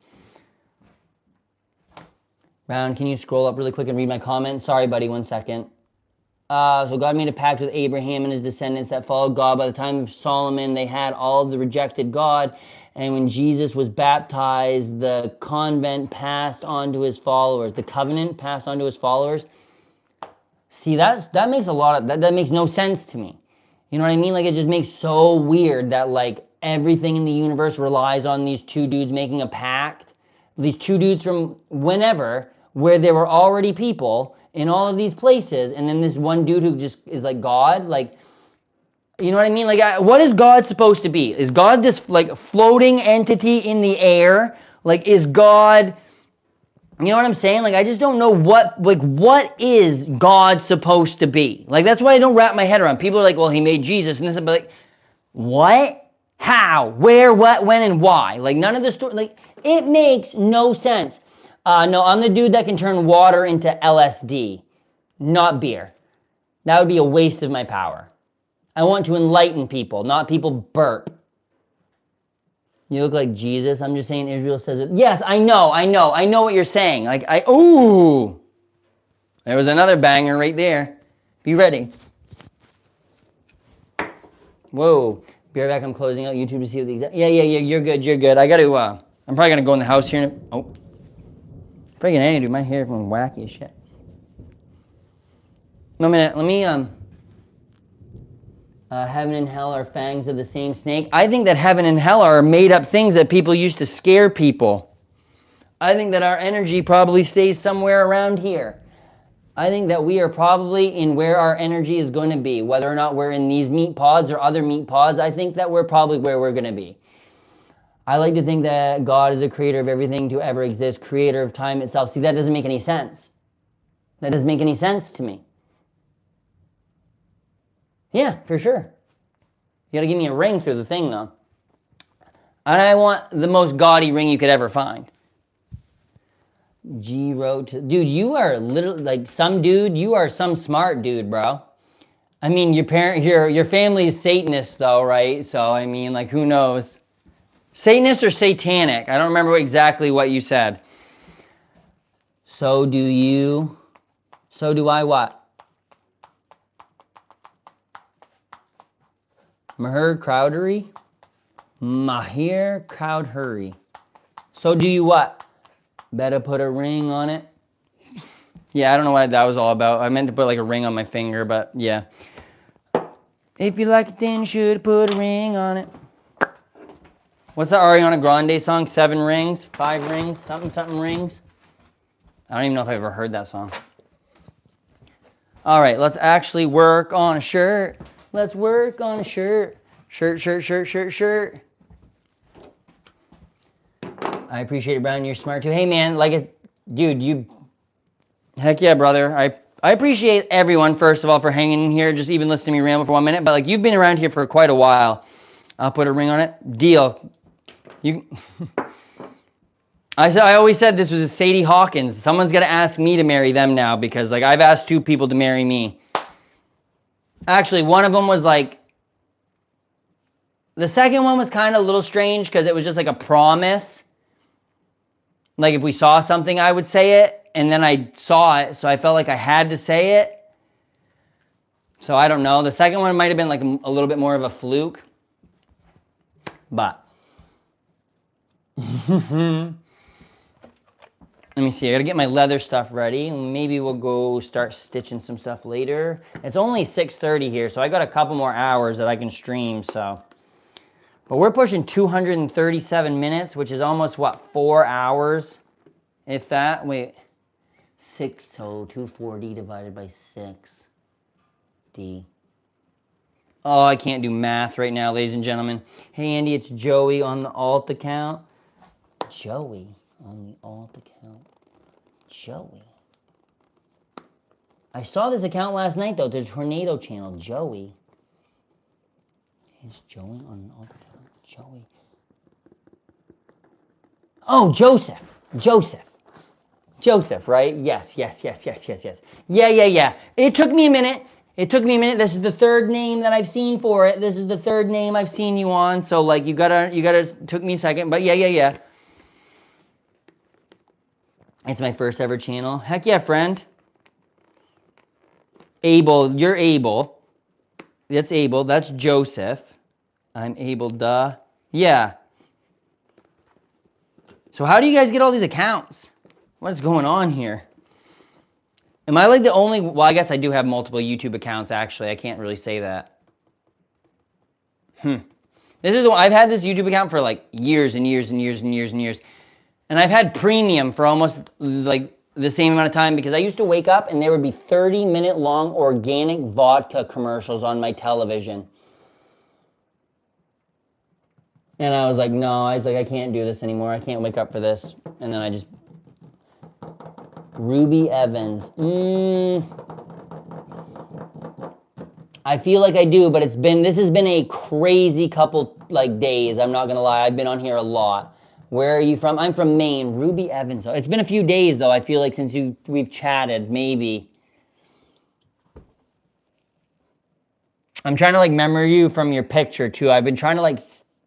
Round, can you scroll up really quick and read my comment? Sorry, buddy, 1 second. So God made a pact with Abraham and his descendants that followed God. By the time of Solomon, they had all of the rejected God. And when Jesus was baptized, the convent passed on to his followers. The covenant passed on to his followers. See, that makes a lot of, that makes no sense to me. You know what I mean? Like, it just makes so weird that, like, everything in the universe relies on these two dudes making a pact. These two dudes from whenever, where there were already people in all of these places, and then this one dude who just is like God, like, you know what I mean? Like, what is God supposed to be? Is God this, like, floating entity in the air? Like, is God, you know what I'm saying? Like, I just don't know what is God supposed to be? Like, that's why I don't wrap my head around. People are like, well, he made Jesus, and this, but like, what? How? Where? What? When? And why? Like, none of the story, like, it makes no sense. No, I'm the dude that can turn water into LSD, not beer. That would be a waste of my power. I want to enlighten people, not people burp. You look like Jesus. I'm just saying Israel says it. Yes, I know what you're saying. Ooh. There was another banger right there. Be ready. Whoa. Be right back. I'm closing out YouTube to see what the exact. Yeah. You're good. I got to. I'm probably gonna go in the house here. Oh. Probably gonna do my hair from wacky as shit. No minute. Let me. Heaven and hell are fangs of the same snake. I think that heaven and hell are made up things that people used to scare people. I think that our energy probably stays somewhere around here. I think that we are probably in where our energy is going to be. Whether or not we're in these meat pods or other meat pods, I think that we're probably where we're going to be. I like to think that God is the creator of everything to ever exist, creator of time itself. See, that doesn't make any sense. That doesn't make any sense to me. Yeah, for sure. You got to give me a ring through the thing, though. And I want the most gaudy ring you could ever find. G wrote to, dude, you are literally like some dude. You are some smart dude, bro. I mean, your family's Satanist, though, right? So I mean, like, who knows? Satanist or satanic? I don't remember exactly what you said. So do you. So do I what? Mahir Crowdery? Mahir Crowdery. So do you what? Better put a ring on it. Yeah, I don't know what that was all about. I meant to put like a ring on my finger, but yeah. If you like it, then you should put a ring on it. What's the Ariana Grande song? 7 rings? 5 rings? Something rings? I don't even know if I've ever heard that song. All right, let's actually work on a shirt. Let's work on a shirt. Shirt. I appreciate it, Brian. You're smart too. Hey, man, dude, you... Heck yeah, brother. I appreciate everyone, first of all, for hanging in here, just even listening to me ramble for 1 minute. But, like, you've been around here for quite a while. I'll put a ring on it. Deal. You... I always said this was a Sadie Hawkins. Someone's got to ask me to marry them now because, like, I've asked 2 people to marry me. Actually, one of them was, like... The second one was kind of a little strange because it was just, like, a promise. Like, if we saw something, I would say it. And then I saw it, so I felt like I had to say it. So I don't know. The second one might have been, like, a little bit more of a fluke. But... Let me see, I gotta get my leather stuff ready. Maybe we'll go start stitching some stuff later. It's only 6:30 here, so I got a couple more hours that I can stream, so. But we're pushing 237 minutes, which is almost, what, 4 hours? If that, wait. 240 divided by 6. D. Oh, I can't do math right now, ladies and gentlemen. Hey, Andy, it's Joey on the alt account. Joey on the alt account. Joey. I saw this account last night, though. The Tornado Channel. Joey. Is Joey on an alt account? Joey. Oh, Joseph. Joseph, right? Yes. Yeah. It took me a minute. This is the 3rd name that I've seen for it. This is the 3rd name I've seen you on. So, like, you gotta, took me a second. But yeah. It's my first ever channel. Heck yeah, friend. Abel, you're Abel. That's Abel. That's Joseph. I'm Abel, duh. Yeah. So how do you guys get all these accounts? What's going on here? Am I like the only... Well, I guess I do have multiple YouTube accounts, actually. I can't really say that. This is the one... I've had this YouTube account for like years and years. And I've had premium for almost like the same amount of time because I used to wake up and there would be 30-minute long organic vodka commercials on my television. And I was like, no, I can't do this anymore. I can't wake up for this. And then I just... Ruby Evans. I feel like I do, but this has been a crazy couple, like, days. I'm not going to lie. I've been on here a lot. Where are you from? I'm from Maine. Ruby Evans. It's been a few days, though, I feel like, since we've chatted, maybe. I'm trying to, like, remember you from your picture, too. I've been trying to, like,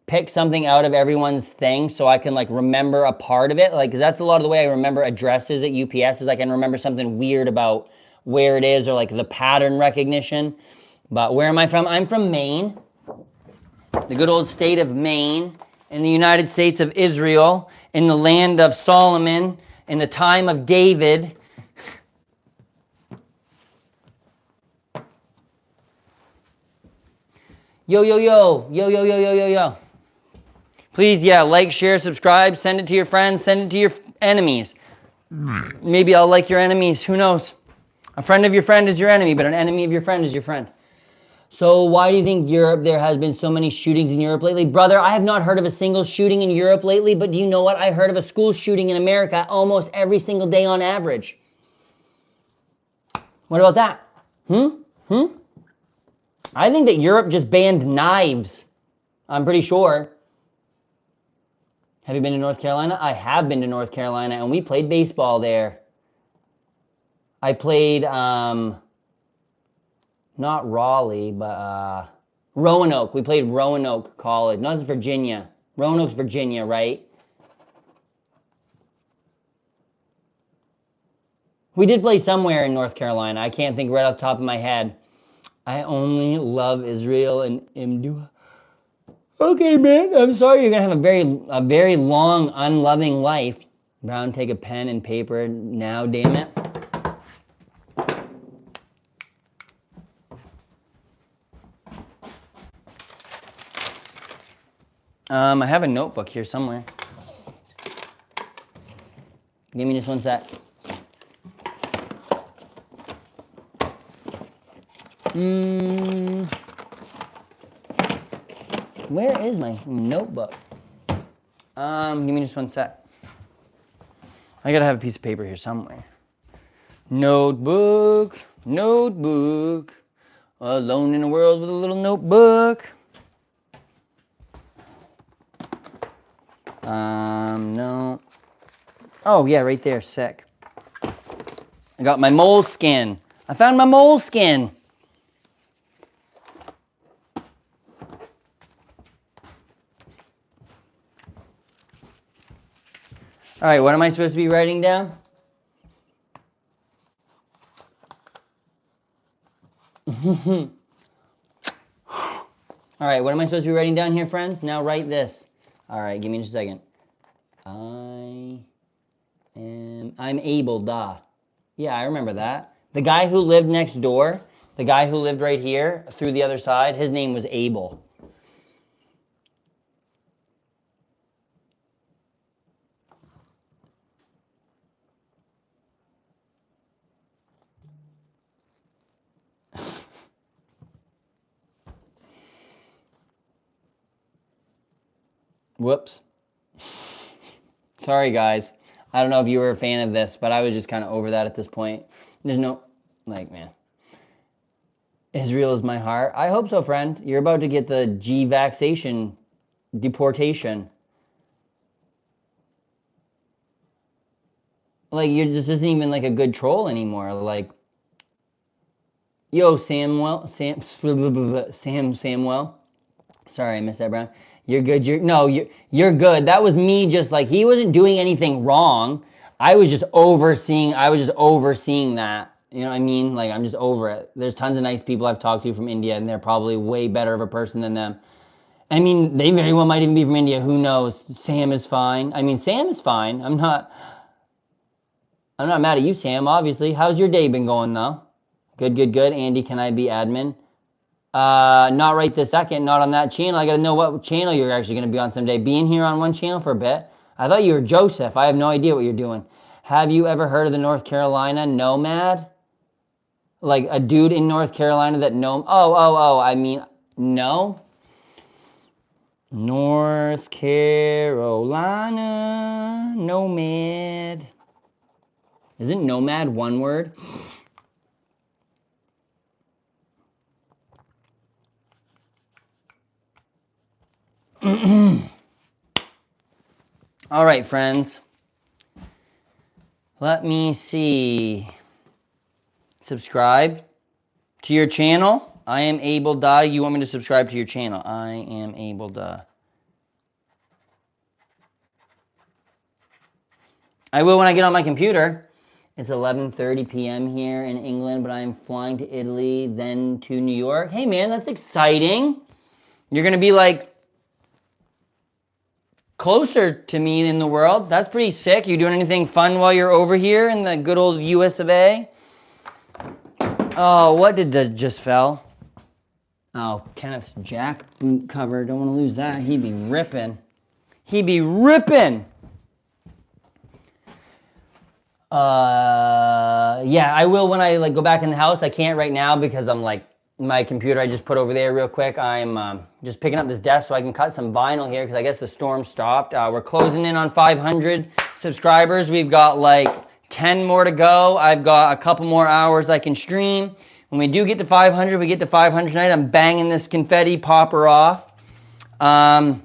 pick something out of everyone's thing so I can, like, remember a part of it. Like, 'cause that's a lot of the way I remember addresses at UPS is I can remember something weird about where it is or, like, the pattern recognition. But where am I from? I'm from Maine, the good old state of Maine, in the United States of Israel, in the land of Solomon, in the time of David. Yo, yo, yo, yo, yo, yo, yo, yo, yo. Please, yeah, like, share, subscribe, send it to your friends, send it to your enemies. Maybe I'll like your enemies, who knows? A friend of your friend is your enemy, but an enemy of your friend is your friend. So why do you think there has been so many shootings in Europe lately? Brother, I have not heard of a single shooting in Europe lately, but do you know what? I heard of a school shooting in America almost every single day on average. What about that? I think that Europe just banned knives. I'm pretty sure. Have you been to North Carolina? I have been to North Carolina, and we played baseball there. I played, not Raleigh, but Roanoke. We played Roanoke College. No, that's Virginia. Roanoke's Virginia, right? We did play somewhere in North Carolina. I can't think right off the top of my head. I only love Israel and Imdua. Okay, man. I'm sorry you're gonna have a very long, unloving life. Brown, take a pen and paper now, damn it. I have a notebook here somewhere. Give me just one sec. Where is my notebook? Give me just one sec. I gotta have a piece of paper here somewhere. Notebook, notebook. Alone in a world with a little notebook. No. Oh, yeah, right there, sick. I got my moleskin. I found my moleskin. All right, what am I supposed to be writing down? All right, what am I supposed to be writing down here, friends? Now write this. All right, give me just a second. I'm able, duh. Yeah, I remember that. The guy who lived next door, the guy who lived right here through the other side, his name was Abel. Whoops. Sorry, guys. I don't know if you were a fan of this, but I was just kind of over that at this point. There's no, like, man. Israel is my heart. I hope so, friend. You're about to get the G-vaxation deportation. Like, this isn't even like a good troll anymore. Like, yo, Samuel. Sorry, I missed that, Brown. You're good. You're good. That was me. Just like he wasn't doing anything wrong. I was just overseeing that. You know what I mean? Like I'm just over it. There's tons of nice people I've talked to from India, and they're probably way better of a person than them. I mean, they very well might even be from India. Who knows? Sam is fine. I mean, Sam is fine. I'm not mad at you, Sam. Obviously, how's your day been going though? Good, good, good. Andy, can I be admin? Not right this second, not on that channel. I gotta know what channel you're actually gonna be on someday. Being here on one channel for a bit. I thought you were Joseph. I have no idea what you're doing. Have you ever heard of the North Carolina nomad? Like a dude in North Carolina that I mean, no. North Carolina nomad. Isn't nomad one word? All right, friends. Let me see. Subscribe to your channel. I am able to. You want me to subscribe to your channel? I am able to. I will when I get on my computer. It's 11:30 p.m. here in England, but I am flying to Italy, then to New York. Hey, man, that's exciting. You're going to be like closer to me in the world. That's pretty sick. You doing anything fun while you're over here in the good old US of A? Oh, what did that just fell? Oh, Kenneth's jack boot cover. Don't want to lose that. He'd be ripping. He'd be ripping. Yeah, I will when I like go back in the house. I can't right now because I'm like my computer I just put over there real quick. I'm just picking up this desk so I can cut some vinyl here because I guess the storm stopped. We're closing in on 500 subscribers. We've got like 10 more to go. I've got a couple more hours I can stream. When we do get to 500, we get to 500 tonight. I'm banging this confetti popper off. And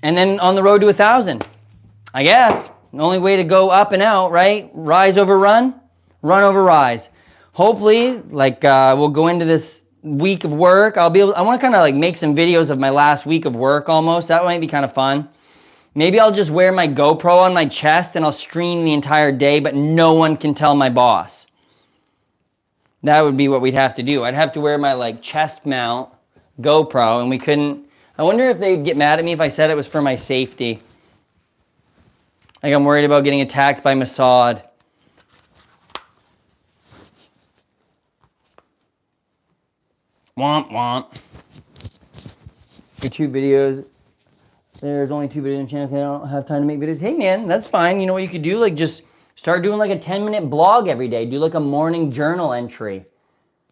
then on the road to 1,000, I guess. The only way to go up and out, right? Rise over run, run over rise. Hopefully, like we'll go into this week of work. I want to kind of like make some videos of my last week of work almost. That might be kind of fun. Maybe I'll just wear my GoPro on my chest and I'll stream the entire day, but no one can tell my boss. That would be what we'd have to do. I'd have to wear my like chest mount GoPro and we couldn't. I wonder if they'd get mad at me if I said it was for my safety. Like I'm worried about getting attacked by Mossad. Womp womp. The 2 videos. There's only 2 videos on the channel because I don't have time to make videos. Hey man, that's fine. You know what you could do? Like just start doing like a 10-minute blog every day. Do like a morning journal entry.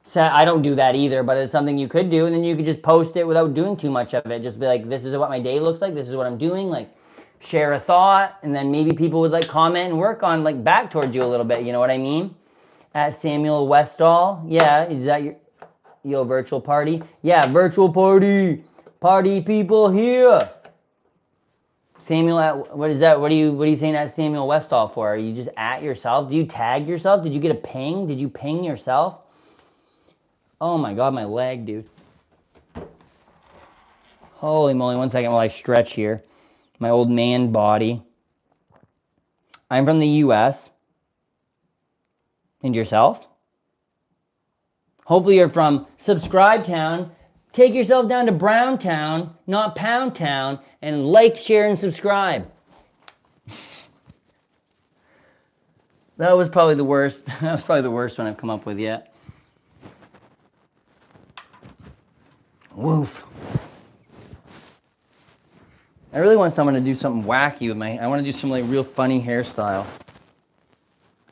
So I don't do that either, but it's something you could do, and then you could just post it without doing too much of it. Just be like, this is what my day looks like. This is what I'm doing. Like, share a thought, and then maybe people would like comment and work on like back towards you a little bit. You know what I mean? At Samuel Westall. Yeah, is that your virtual party? Yeah, virtual party. Party people here. Samuel at what is that? What are you saying at Samuel Westall for? Are you just at yourself? Do you tag yourself? Did you get a ping? Did you ping yourself? Oh my god, my leg, dude. Holy moly, 1 second while I stretch here. My old man body. I'm from the US. And yourself? Hopefully you're from Subscribe Town. Take yourself down to Brown Town, not Pound Town, and like, share, and subscribe. That was probably the worst. That was probably the worst one I've come up with yet. Woof. I really want someone to do something wacky with I want to do some like real funny hairstyle.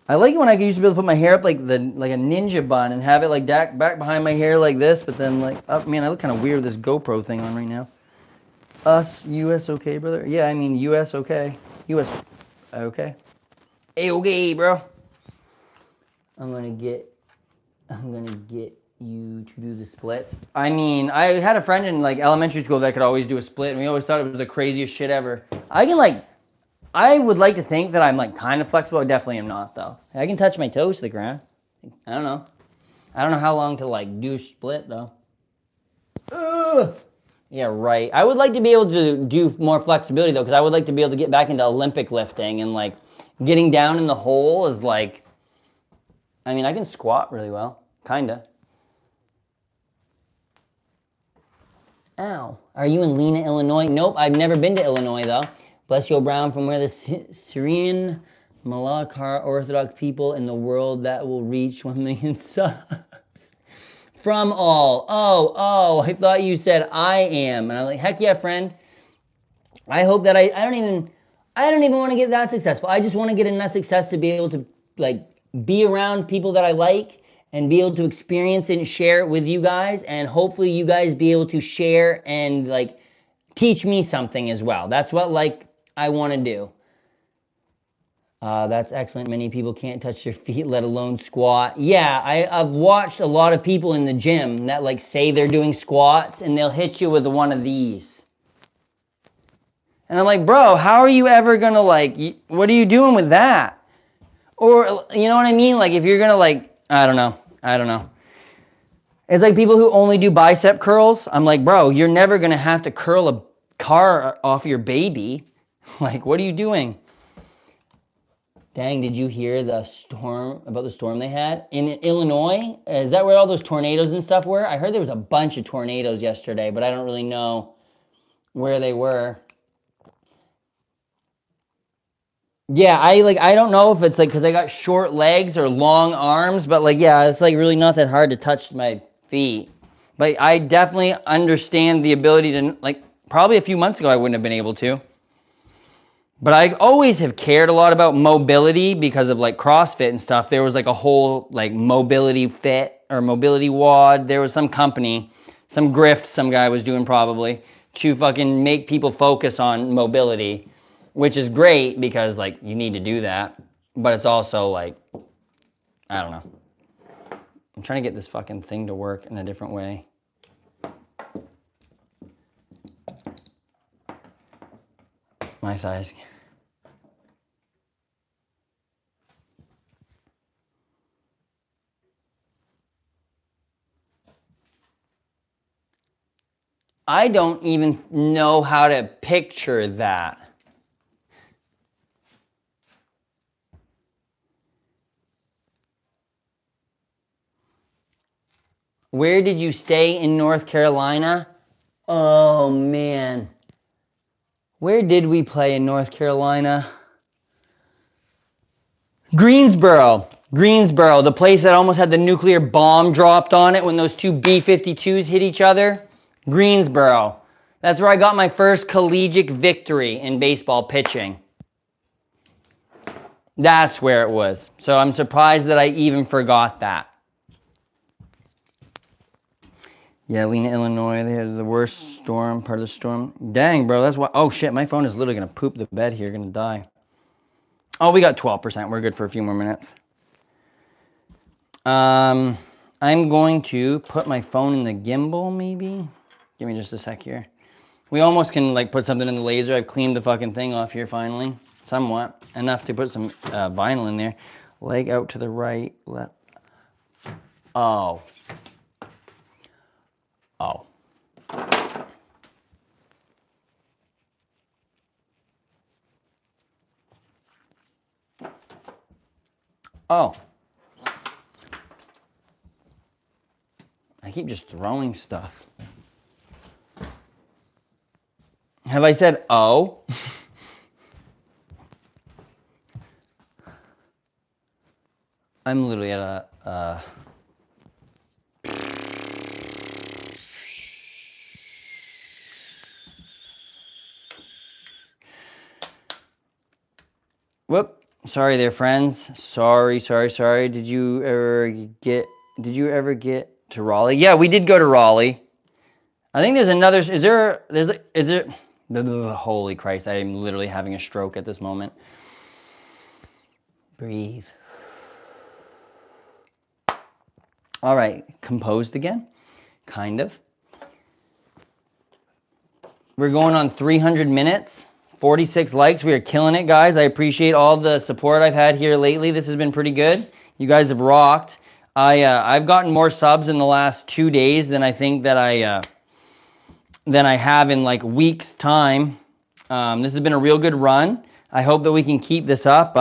I like it when I used to be able to put my hair up like a ninja bun and have it like back behind my hair like this, but then like, oh man, I look kind of weird with this GoPro thing on right now. Us, US okay, brother? Yeah, I mean US okay. US okay. Hey, okay, bro. I'm gonna get you to do the splits. I mean, I had a friend in like elementary school that could always do a split, and we always thought it was the craziest shit ever. I would like to think that I'm like kind of flexible. I definitely am not though. I can touch my toes to the ground. I don't know. I don't know how long to like do a split though. Ugh. Yeah, right. I would like to be able to do more flexibility though, because I would like to be able to get back into Olympic lifting and like getting down in the hole is like. I mean, I can squat really well, kinda. Ow. Are you in Lena, Illinois? Nope, I've never been to Illinois, though. Bless you, Brown, from where the Syrian Malakar Orthodox people in the world that will reach 1 million subs. From all. Oh, I thought you said I am. And I'm like, heck yeah, friend. I hope that I don't even want to get that successful. I just want to get enough success to be able to, like, be around people that I like and be able to experience it and share it with you guys, and hopefully you guys be able to share and like teach me something as well. That's what like I want to do. That's excellent. Many people can't touch their feet, let alone squat. Yeah, I've watched a lot of people in the gym that like say they're doing squats and they'll hit you with one of these. And I'm like, bro, how are you ever gonna like, what are you doing with that? Or, you know what I mean? Like, if you're gonna like, I don't know. It's like people who only do bicep curls. I'm like, bro, you're never gonna have to curl a car off your baby. Like, what are you doing? Dang, did you hear the storm, about the storm they had? In Illinois, is that where all those tornadoes and stuff were? I heard there was a bunch of tornadoes yesterday, but I don't really know where they were. Yeah, I don't know if it's like because I got short legs or long arms, but like yeah, it's like really not that hard to touch my feet. But I definitely understand the ability to like probably a few months ago I wouldn't have been able to. But I always have cared a lot about mobility because of like CrossFit and stuff. There was like a whole like mobility fit or mobility WOD. There was some company, some grift some guy was doing probably to fucking make people focus on mobility, which is great because like you need to do that. But it's also like, I don't know. I'm trying to get this fucking thing to work in a different way. My size. I don't even know how to picture that. Where did you stay in North Carolina? Oh man. Where did we play in North Carolina? Greensboro, the place that almost had the nuclear bomb dropped on it when those two B-52s hit each other. Greensboro. That's where I got my first collegiate victory in baseball pitching. That's where it was. So I'm surprised that I even forgot that. Yeah, Lena, Illinois, they had the worst storm, part of the storm. Dang, bro, that's why. Oh shit, my phone is literally gonna poop the bed here, gonna die. Oh, we got 12%. We're good for a few more minutes. I'm going to put my phone in the gimbal, maybe. Give me just a sec here. We almost can like put something in the laser. I've cleaned the fucking thing off here finally, somewhat enough to put some vinyl in there. Leg out to the right. Left. Oh. Oh. Oh. I keep just throwing stuff. Have I said oh? I'm literally at a whoop. Sorry there, friends. Sorry. Did you ever get to Raleigh? Yeah, we did go to Raleigh. I think there's another, is there, holy Christ, I am literally having a stroke at this moment. Breathe. All right, composed again, kind of. We're going on 300 minutes, 46 likes. We are killing it, guys. I appreciate all the support I've had here lately. This has been pretty good. You guys have rocked. I've gotten more subs in the last 2 days than I think that I have in like weeks time. This has been a real good run. I hope that we can keep this up.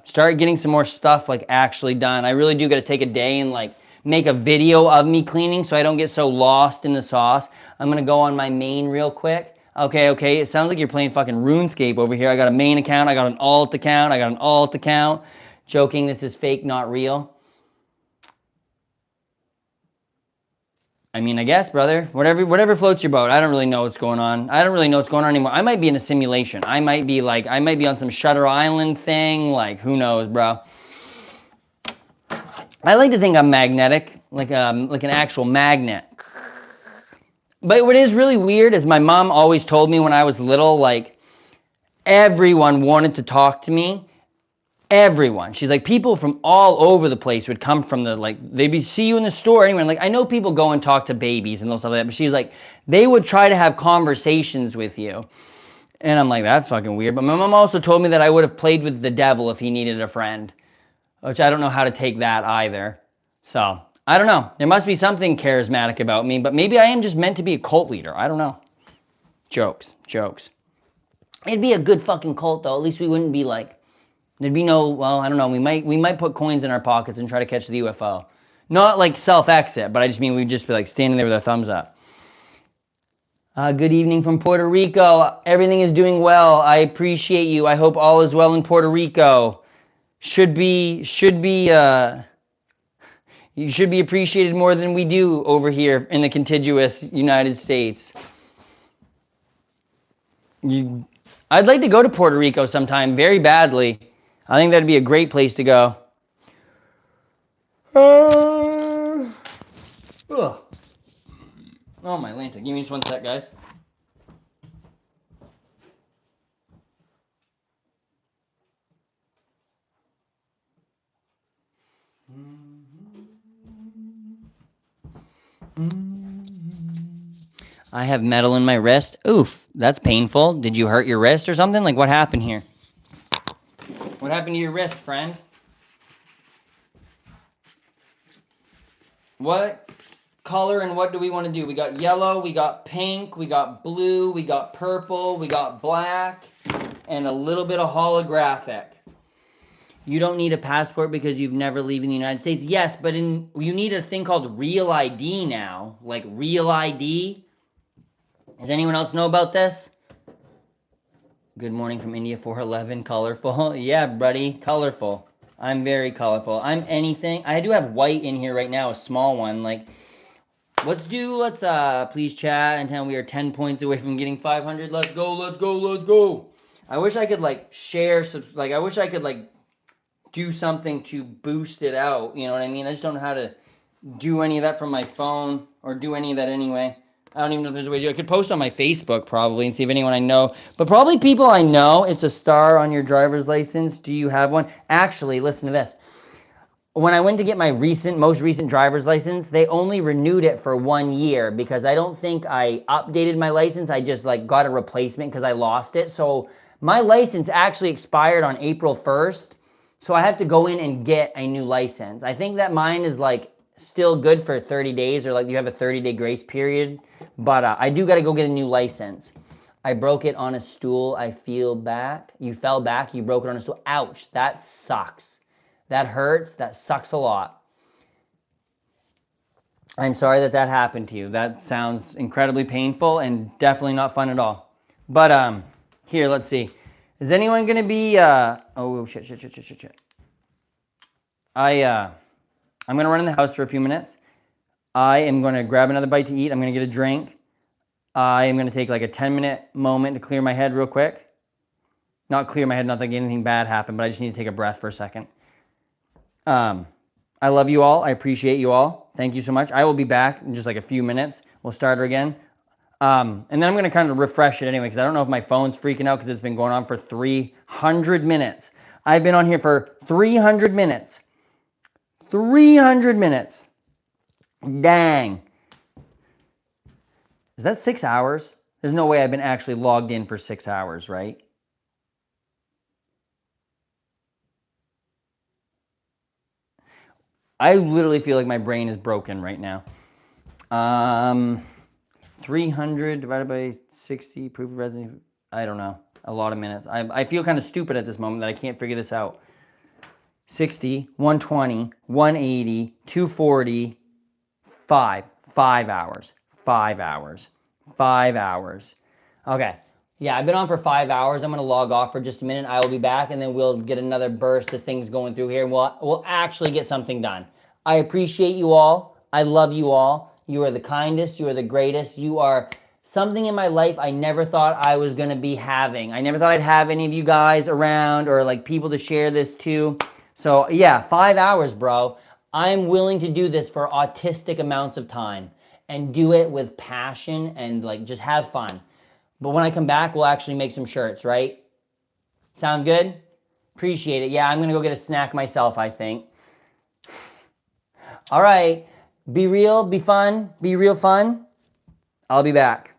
Start getting some more stuff like actually done. I really do got to take a day and like make a video of me cleaning so I don't get so lost in the sauce. I'm gonna go on my main real quick. Okay. It sounds like you're playing fucking RuneScape over here. I got a main account. I got an alt account. Joking. This is fake, not real. I mean, I guess, brother, whatever floats your boat. I don't really know what's going on. I don't really know what's going on anymore. I might be in a simulation. I might be on some Shutter Island thing. Like, who knows, bro? I like to think I'm magnetic, like an actual magnet. But what is really weird is my mom always told me when I was little, like, everyone wanted to talk to me. Everyone. She's like, people from all over the place would come from the, like, they'd see you in the store anywhere. And like, I know people go and talk to babies and stuff like that, but she's like, they would try to have conversations with you. And I'm like, that's fucking weird. But my mom also told me that I would have played with the devil if he needed a friend, which I don't know how to take that either. So, I don't know. There must be something charismatic about me, but maybe I am just meant to be a cult leader. I don't know. Jokes. It'd be a good fucking cult, though. At least we wouldn't be like, there'd be no, well, I don't know. We might put coins in our pockets and try to catch the UFO. Not like self-exit, but I just mean we'd just be like standing there with our thumbs up. Good evening from Puerto Rico. Everything is doing well. I appreciate you. I hope all is well in Puerto Rico. You should be appreciated more than we do over here in the contiguous United States. I'd like to go to Puerto Rico sometime, very badly. I think that'd be a great place to go. Ugh. Oh, my Lanta. Give me just one sec, guys. I have metal in my wrist. Oof, that's painful. Did you hurt your wrist or something? Like, what happened here? What happened to your wrist, friend? What color and what do we want to do? We got yellow, we got pink, we got blue, we got purple, we got black, and a little bit of holographic. You don't need a passport because you've never leaving the United States. Yes, but you need a thing called Real ID now. Like Real ID. Does anyone else know about this? Good morning from India 411. Colorful. Yeah, buddy. Colorful. I'm very colorful. I'm anything. I do have white in here right now, a small one. Like, let's please chat and tell we are 10 points away from getting 500. Let's go. I wish I could, like, share, I wish I could, like, do something to boost it out. You know what I mean? I just don't know how to do any of that from my phone or do any of that anyway. I don't even know if there's a way to do it. I could post on my Facebook probably and see if anyone I know. But probably people I know. It's a star on your driver's license. Do you have one? Actually, listen to this. When I went to get my most recent driver's license, they only renewed it for 1 year because I don't think I updated my license. I just like got a replacement because I lost it. So my license actually expired on April 1st. So I have to go in and get a new license. I think that mine is like still good for 30 days or like you have a 30-day grace period. But I do got to go get a new license. I broke it on a stool. I feel back. You fell back. You broke it on a stool. Ouch. That sucks. That hurts. That sucks a lot. I'm sorry that happened to you. That sounds incredibly painful and definitely not fun at all. But here, let's see. Is anyone going to be oh shit. I'm going to run in the house for a few minutes. I am going to grab another bite to eat. I'm going to get a drink. I am going to take like a 10-minute moment to clear my head real quick. Not clear my head, not like anything bad happened, but I just need to take a breath for a second. I love you all. I appreciate you all. Thank you so much. I will be back in just like a few minutes. We'll start her again. And then I'm going to kind of refresh it anyway because I don't know if my phone's freaking out because it's been going on for 300 minutes. I've been on here for 300 minutes. 300 minutes. Dang. Is that 6 hours? There's no way I've been actually logged in for 6 hours, right? I literally feel like my brain is broken right now. 300 divided by 60, proof of residence. I don't know. A lot of minutes. I feel kind of stupid at this moment that I can't figure this out. 60, 120, 180, 240, 5 hours. 5 hours. 5 hours. Okay. Yeah, I've been on for 5 hours. I'm going to log off for just a minute. I will be back, and then we'll get another burst of things going through here. We'll actually get something done. I appreciate you all. I love you all. You are the kindest. You are the greatest. You are something in my life I never thought I was going to be having. I never thought I'd have any of you guys around or like people to share this to. So yeah, 5 hours, bro. I'm willing to do this for autistic amounts of time and do it with passion and like just have fun. But when I come back, we'll actually make some shirts, right? Sound good? Appreciate it. Yeah, I'm going to go get a snack myself, I think. All right. Be real, be fun, be real fun. I'll be back.